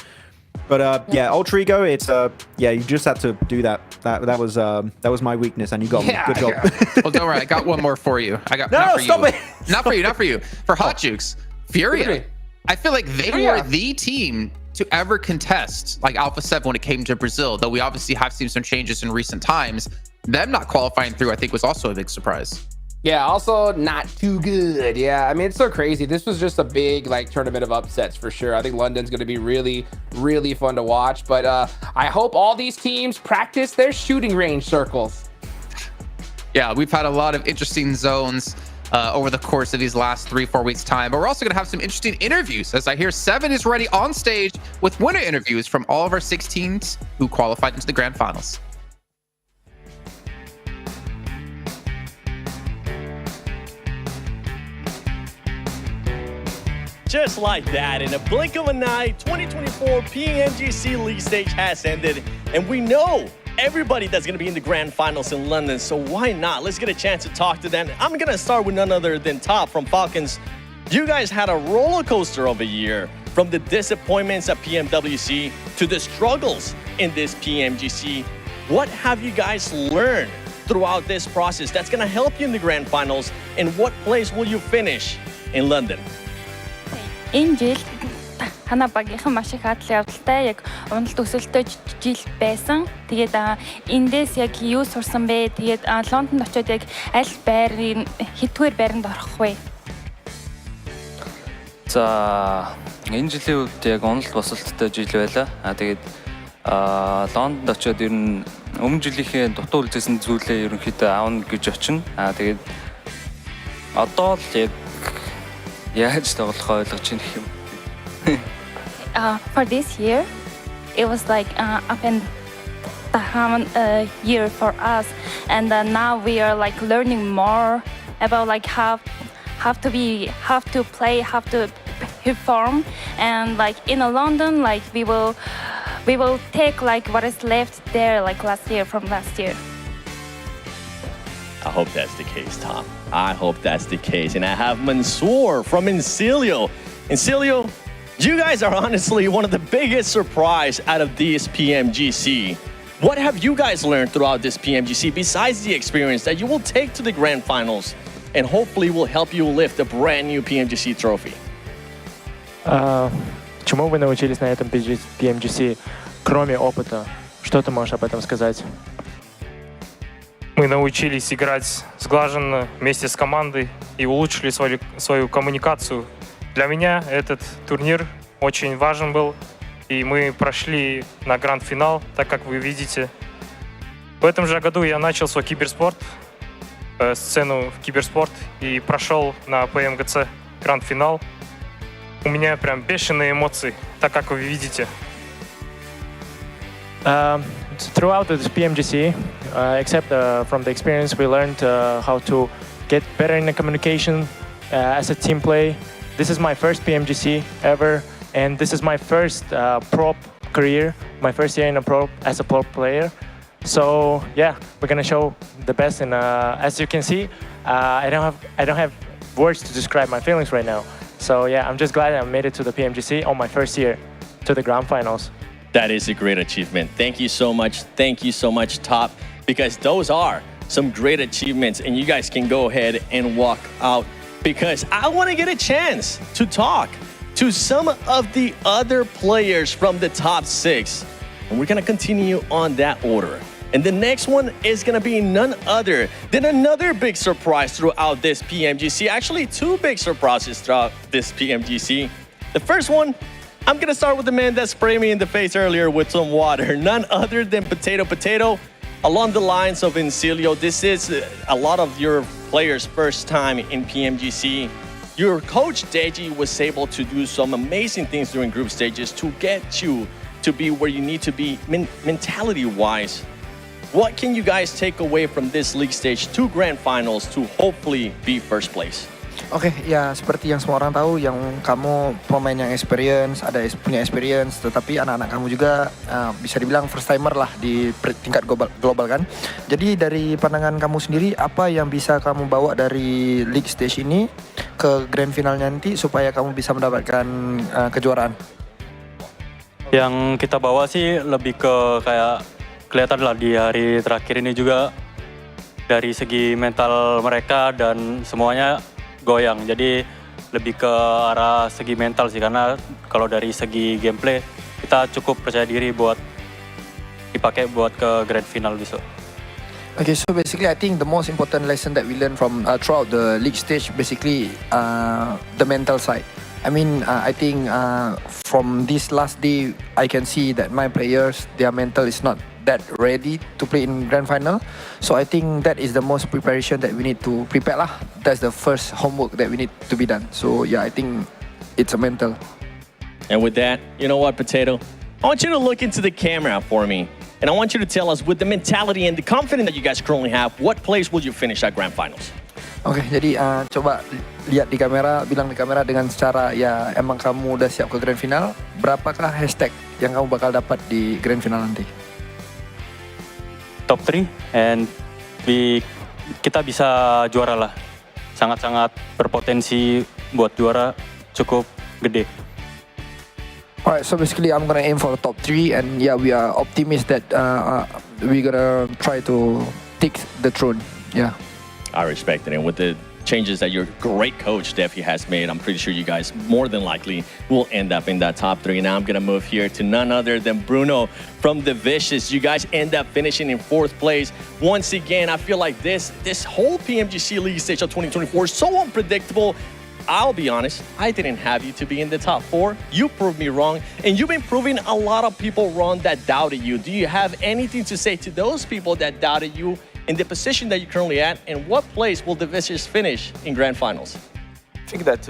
But yeah, Ultra Ego, it's yeah, you just had to do that. That was my weakness, and you got me. Good job. Well, don't worry, I got one more for you. I got not for you. For Hot Jukes, Furia. I feel like they were the team to ever contest like Alpha 7 when it came to Brazil, though we obviously have seen some changes in recent times. Them not qualifying through, I think, was also a big surprise. Yeah, also not too good. Yeah, I mean, it's so crazy. This was just a big like tournament of upsets for sure. I think London's going to be really fun to watch, but I hope all these teams practice their shooting range circles. Yeah, we've had a lot of interesting zones over the course of these last 3-4 weeks time, but we're also going to have some interesting interviews, as I hear Seven is ready on stage with winner interviews from all of our 6 teams who qualified into the grand finals. Just like that, in a blink of an eye, 2024 PMGC League stage has ended, and we know everybody that's going to be in the Grand Finals in London, so why not? Let's get a chance to talk to them. I'm going to start with none other than Top from Falcons. You guys had a roller coaster of a year, from the disappointments at PMWC to the struggles in this PMGC. What have you guys learned throughout this process that's going to help you in the Grand Finals, and what place will you finish in London? Энэ жил танаа багийнхан маш их адал явдалтай яг уналт өсөлтөж жил байсан. Тэгээд эндээс яг юу сурсан бэ? Тэгээд Лондонд очиод яг аль байрын хэдгээр байранд орох вэ? За энэ жилийн үед яг уналт босолттой жил байлаа. Тэгээд Лондонд очиод ер нь өмнө жилийнхээ дутуу үлдээсэн зүйлээ ерөнхийдөө аавна гэж очино. Тэгээд одоо л яг яаж тоглохоо ойлгож байна гэх юм. For this year, it was like up and down year for us, and now we are like learning more about like how to play, how to perform, and like in London, like we will take like what is left there like last year from last year. I hope that's the case, Tom. I hope that's the case. And I have Mansoor from Incilio. Incilio, you guys are honestly one of the biggest surprise out of this PMGC. What have you guys learned throughout this PMGC besides the experience that you will take to the Grand Finals and hopefully will help you lift a brand new PMGC trophy? Чему вы научились на этом PMGC, кроме опыта? Что ты можешь об этом сказать? Мы научились играть сглаженно вместе с командой и улучшили свою коммуникацию. Для меня этот турнир очень важен был, и мы прошли на гранд-финал, так как вы видите. В этом же году я начал свой киберспорт, сцену в киберспорт, и прошел на PMGC Grand Final. У меня прям бешеные эмоции, так как вы видите. Throughout the PMGC, except from the experience, we learned how to get better in the communication as a team play. This is my first PMGC ever, and this is my first pro career, my first year in as a pro player. So yeah, we're gonna show the best. And as you can see, I don't have words to describe my feelings right now. So yeah, I'm just glad I made it to the PMGC on my first year to the Grand Finals. That is a great achievement. Thank you so much. Thank you so much, Top, because those are some great achievements, and you guys can go ahead and walk out, because I want to get a chance to talk to some of the other players from the top 6. And we're going to continue on that order. And the next one is going to be none other than another big surprise throughout this PMGC. Actually, 2 big surprises throughout this PMGC. The first one, I'm going to start with the man that sprayed me in the face earlier with some water. None other than Potato. Along the lines of Incilio, this is a lot of your players' first time in PMGC. Your coach, Deji, was able to do some amazing things during group stages to get you to be where you need to be mentality-wise. What can you guys take away from this league stage to Grand Finals to hopefully be first place? Oke, ya seperti yang semua orang tahu, yang kamu pemain yang punya experience, tetapi anak-anak kamu juga bisa dibilang first timer lah di tingkat global kan. Jadi dari pandangan kamu sendiri, apa yang bisa kamu bawa dari league stage ini ke grand final nanti supaya kamu bisa mendapatkan kejuaraan? Yang kita bawa sih lebih ke kayak kelihatan lah di hari terakhir ini juga dari segi mental mereka dan semuanya goyang. Jadi lebih ke arah segi mental sih, karena kalau dari segi gameplay kita cukup percaya diri buat dipakai buat ke grand final besok. Okay, so basically I think the most important lesson that we learned from throughout the league stage, basically the mental side. I mean, I think from this last day, I can see that my players, their mental is not that ready to play in grand final. So I think that is the most preparation that we need to prepare lah. That's the first homework that we need to be done. So yeah, I think it's a mental. And with that, you know what, Potato? I want you to look into the camera for me. And I want you to tell us, with the mentality and the confidence that you guys currently have, what place will you finish at grand finals? Oke, jadi coba lihat di kamera, bilang di kamera dengan secara ya emang kamu udah siap ke grand final. Berapakah hashtag yang kamu bakal dapat di grand final nanti? top 3 and kita bisa juara lah. Sangat-sangat berpotensi buat juara, cukup gede. Alright, so basically I'm gonna aim for the top 3, and yeah, we are optimistic that we're gonna try to take the throne. Yeah. I respect it. And with the changes that your great coach Defi has made, I'm pretty sure you guys more than likely will end up in that top 3. Now I'm gonna move here to none other than Bruno from the Vicious. You guys end up finishing in 4th place. Once again, I feel like this whole PMGC League stage of 2024 is so unpredictable. I'll be honest, I didn't have you to be in the top 4. You proved me wrong, and you've been proving a lot of people wrong that doubted you. Do you have anything to say to those people that doubted you in the position that you're currently at, and what place will the Vicious finish in Grand Finals? I think that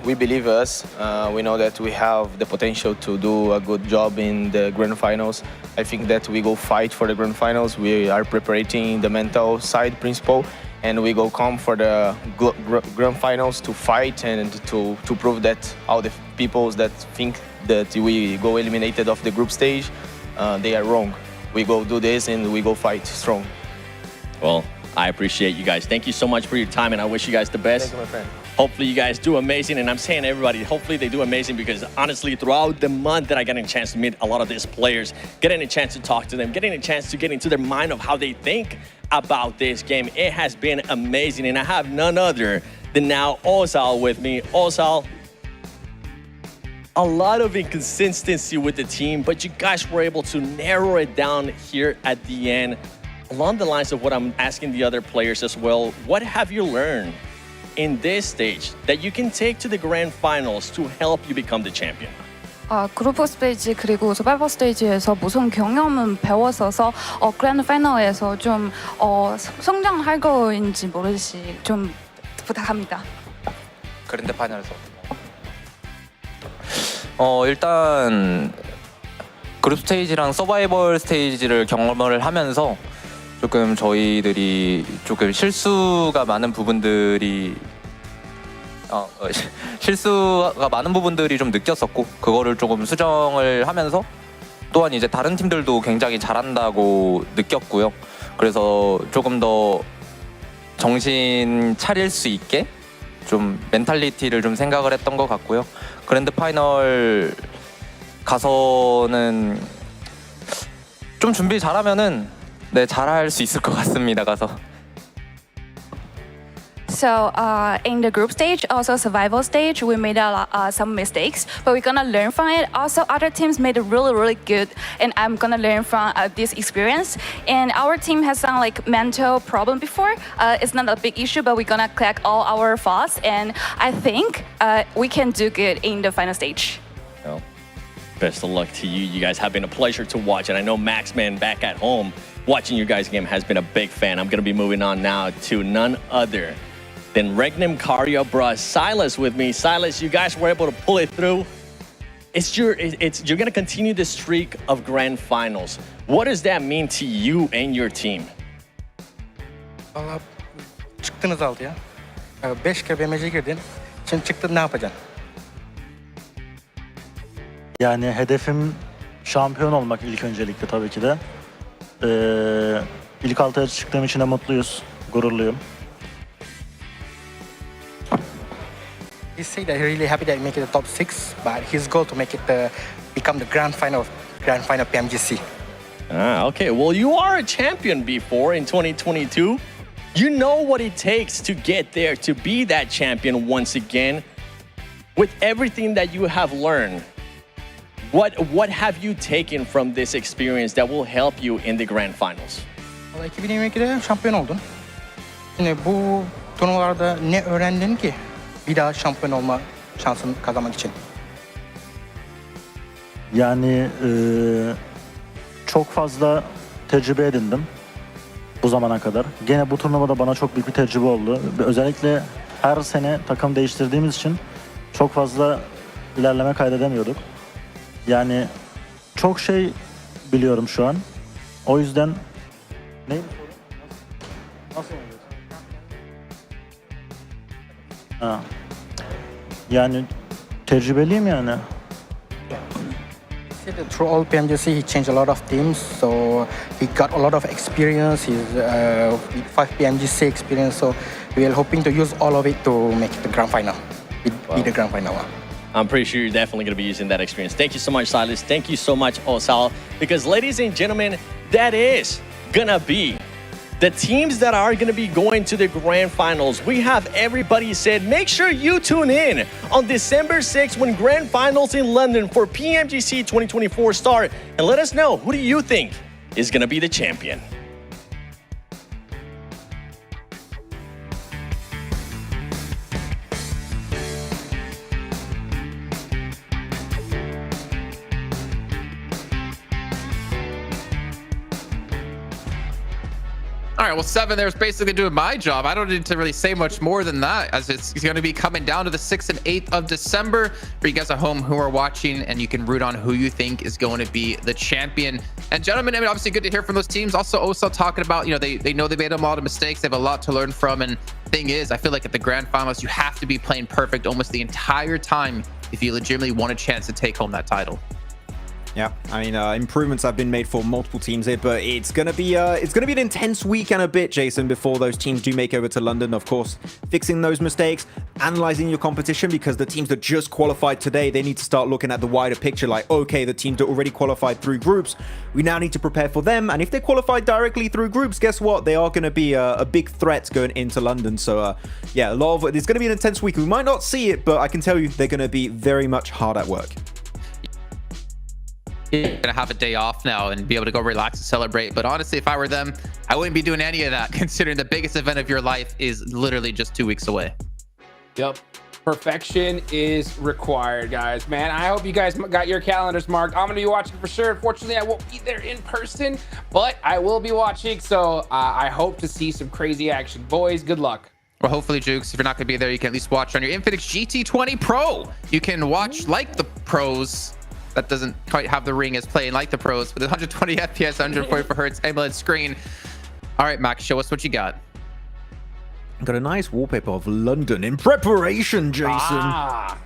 we believe us. We know that we have the potential to do a good job in the Grand Finals. I think that we go fight for the Grand Finals. We are preparing the mental side principle, and we go come for the Grand Finals to fight and to prove that all the people that think that we go eliminated off the group stage, they are wrong. We go do this and we go fight strong. Well, I appreciate you guys. Thank you so much for your time, and I wish you guys the best. Thank you, my friend. Hopefully you guys do amazing, and I'm saying everybody, hopefully they do amazing, because honestly, throughout the month that I got a chance to meet a lot of these players, getting a chance to talk to them, getting a chance to get into their mind of how they think about this game, it has been amazing. And I have none other than now Ozal with me. Ozal, a lot of inconsistency with the team, but you guys were able to narrow it down here at the end. Along the lines of what I'm asking the other players as well, what have you learned in this stage that you can take to the Grand Finals to help you become the champion? 그룹 스테이지 그리고 서바이벌 스테이지에서 무슨 경험은 배웠어서 그랜드 파이널에서 좀 성장할 거인지 모르시 좀 부탁합니다. 그랜드 파이널에서 일단 그룹 스테이지랑 서바이벌 스테이지를 경험을 하면서 조금 저희들이 조금 실수가 많은 부분들이 좀 느꼈었고, 그거를 조금 수정을 하면서 또한 이제 다른 팀들도 굉장히 잘한다고 느꼈고요. 그래서 조금 더 정신 차릴 수 있게 좀 멘탈리티를 좀 생각을 했던 것 같고요. 그랜드 파이널 가서는 좀 준비 잘하면은 잘할 수 있을 것 같습니다. 가서. So in the group stage, also survival stage, we made some mistakes, but we're gonna learn from it. Also, other teams made it really good, and I'm gonna learn from this experience. And our team has some like mental problem before. It's not a big issue, but we're gonna collect all our thoughts, and I think we can do good in the final stage. Well, best of luck to you. You guys have been a pleasure to watch, and I know Maxman back at home watching your guys' game has been a big fan. I'm gonna be moving on now to none other than Regnum Karya Bra. Silas with me. Silas, you guys were able to pull it through. You're gonna continue the streak of Grand Finals. What does that mean to you and your team? Valla çıktınız altıya. 5 kere PMG'ye girdin. Şimdi çıktın, ne yapacaksın? Yani hedefim şampiyon olmak ilk öncelikle tabii ki de. İlk 6'ya çıktığım için de mutluyuz, gururluyum. He said that he's really happy that he make it the top 6, but his goal to make it become the Grand Final PMGC. Okay. Well, you are a champion before in 2022. You know what it takes to get there, to be that champion once again. With everything that you have learned, what have you taken from this experience that will help you in the Grand Finals? Valla 2022'de şampiyon oldun. Şimdi bu turnuvalarda ne öğrendin ki bir daha şampiyon olma şansını kazanmak için? Yani çok fazla tecrübe edindim bu zamana kadar. Gene bu turnuvada bana çok büyük bir tecrübe oldu. Özellikle her sene takım değiştirdiğimiz için çok fazla ilerleme kaydedemiyorduk. Yani çok şey biliyorum şu an. O yüzden neydi soru? Nasıl oluyor? Yani tecrübeliyim yani. said that through all PMGC, he changed a lot of teams, so he got a lot of experience. He's 5 PMGC experience, so we are hoping to use all of it to make the grand final, be the grand final. I'm pretty sure you're definitely going to be using that experience. Thank you so much, Silas. Thank you so much, Osal. Because, ladies and gentlemen, that is going to be the teams that are going to be going to the grand finals. We have everybody said, make sure you tune in on December 6th when grand finals in London for PMGC 2024 start. And let us know, who do you think is going to be the champion? All right, well, 7 there's basically doing my job. I don't need to really say much more than that, as it's going to be coming down to the 6th and 8th of December for you guys at home who are watching, and you can root on who you think is going to be the champion. And gentlemen, I mean, obviously good to hear from those teams. Also, Osal talking about, you know, they know they made a lot of mistakes. They have a lot to learn from. And thing is, I feel like at the grand finals, you have to be playing perfect almost the entire time if you legitimately want a chance to take home that title. Yeah, I mean, improvements have been made for multiple teams here, but it's gonna be an intense week and a bit, Jason, before those teams do make over to London. Of course, fixing those mistakes, analyzing your competition, because the teams that just qualified today, they need to start looking at the wider picture. Like, okay, the teams that already qualified through groups, we now need to prepare for them. And if they qualified directly through groups, guess what? They are going to be a big threat going into London. So, yeah, it's going to be an intense week. We might not see it, but I can tell you they're going to be very much hard at work. Gonna have a day off now and be able to go relax and celebrate. But honestly, if I were them, I wouldn't be doing any of that, considering the biggest event of your life is literally just 2 weeks away. Yep. Perfection is required, guys. Man, I hope you guys got your calendars marked. I'm gonna be watching for sure. Unfortunately, I won't be there in person, but I will be watching. So I hope to see some crazy action. Boys, good luck. Well, hopefully, Jukes, if you're not going to be there, you can at least watch on your Infinix GT20 Pro. You can watch like the pros. That doesn't quite have the ring as playing like the pros with 120 FPS, 144 hertz AMOLED screen. All right, Max, show us what you got. Got a nice wallpaper of London in preparation, Jason.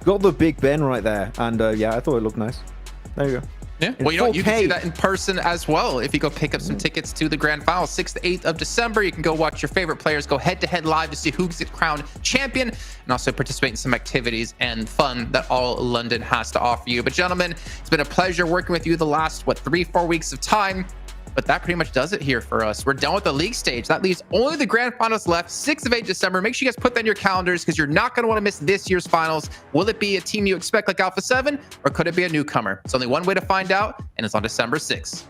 Got the Big Ben right there. And yeah, I thought it looked nice. There you go. Yeah, well, you know what? You can see that in person as well. If you go pick up some tickets to the grand final, 6th to 8th of December, you can go watch your favorite players go head-to-head live to see who gets crowned champion, and also participate in some activities and fun that all London has to offer you. But gentlemen, it's been a pleasure working with you the last, 3-4 weeks of time. But that pretty much does it here for us. We're done with the league stage. That leaves only the grand finals left, 6th of 8 December. Make sure you guys put that in your calendars, because you're not going to want to miss this year's finals. Will it be a team you expect like Alpha 7, or could it be a newcomer? It's only one way to find out, and it's on December 6th.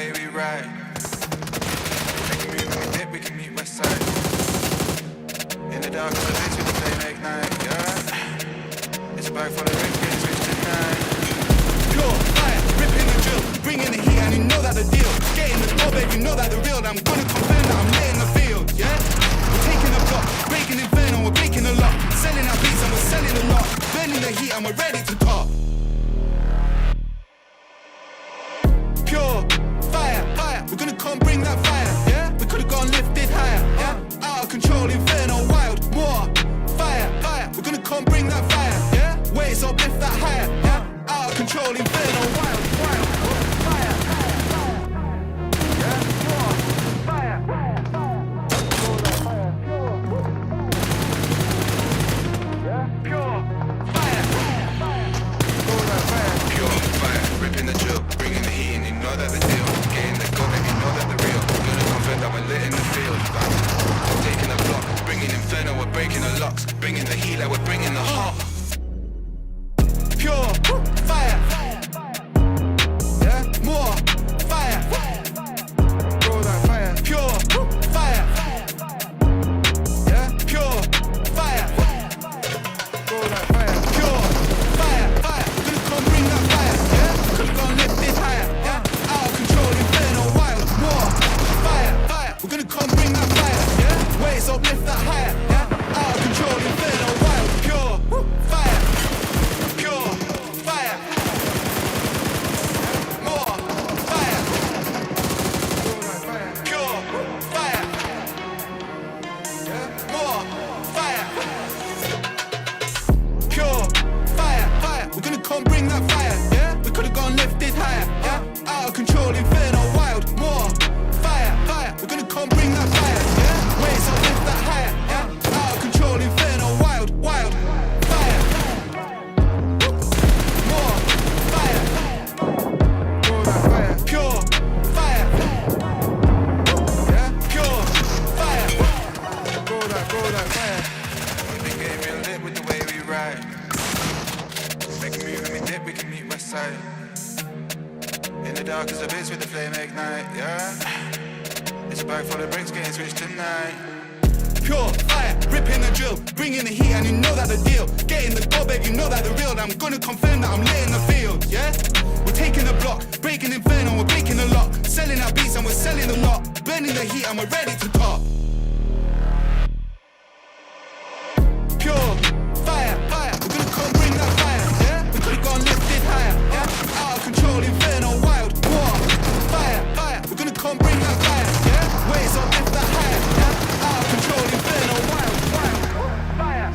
way we ride. Make a move, make a dip, we can meet west side. In the dark, the lights with the flame ignite, yeah. It's a bag full of rings, getting switched tonight. Pure fire, ripping the drill, bringing the heat, and you know that the deal. Getting the door, babe, you know that the real. I'm gonna confirm that I'm lit in the field, yeah. We're taking the block, breaking inferno, we're breaking the lock. Selling our beats and we're selling a lot. Burning the heat and we're ready to pop. Pure fire, fire, we're gonna come bring that fire, yeah. We could've gone lifted higher, yeah. Out of control, inferno, wild, more fire, fire, we're gonna come bring that fire, yeah. Waves up, lift that higher, yeah. Out of control, inferno, wild, fire, yeah. More fire, ripping the drill, bringing the heat, and you know that the deal. Getting the goal, baby, you know that the real. Gonna confirm that we're lit in the field. Taking the block, bringing inferno, we're breaking the locks. Bringing the heat like we're bringing the heart. Pure fire, yeah, more fire. Roll that fire, pure fire, yeah, pure fire. Roll that fire, pure fire, fire. We're gonna come bring that fire, yeah. Could've gone lift this higher, yeah. Out of control, inferno, wild, more fire, fire. We're gonna come bring that fire, yeah. Waves up, lift that higher, yeah. Out of control, inferno, wild, pure fire, pure fire, more fire, pure fire, yeah. More fire. Pure fire, fire. We're gonna come bring that fire, yeah. We could've gone lifted higher, yeah. Out of control, inferno, wild, more fire, fire. We're gonna come bring that fire, yeah. Waves up, lift that higher, yeah. Out of control, inferno, wild, wild, fire. More fire. Roll that fire, pure fire, yeah. Pure fire. Roll that fire. We get real lit with the way we ride. Make a move and we dip, we can meet west side. In the dark as a bitch with the flame ignite, yeah. It's a bag full of bricks getting switched tonight. Pure fire, ripping the drill, bringing the heat, and you know that the deal. Getting the goal, babe, you know that the real. I'm gonna confirm that I'm lit in the field, yeah. We're taking the block, breaking inferno, we're breaking the lock. Selling our beats and we're selling a lot. Burning the heat and we're ready to pop. Pure fire, fire, we're gonna come bring that fire, yeah. We could've gone lifted higher, yeah. Out of control, inferno, wild, more fire, fire, we're gonna come bring that fire, yeah. Waves up, lift that higher, yeah. Out of control, inferno, wild, fire,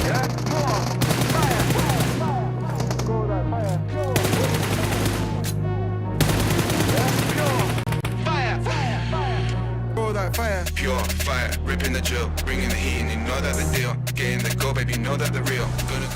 yeah. More fire, go that fire, yeah. Pure fire, go that fire, pure fire, ripping the drill, bringing the heat, and you know that the deal. Getting the goal, baby, you know that the real. Gonna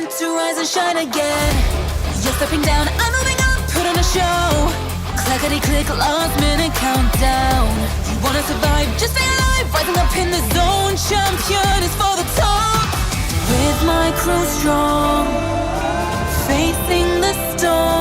meant to rise and shine again. You're stepping down, I'm moving up, put on a show. Clackety click, last minute countdown. You wanna survive, just stay alive. Rising up in the zone, champion is for the top. With my crew strong, facing the storm.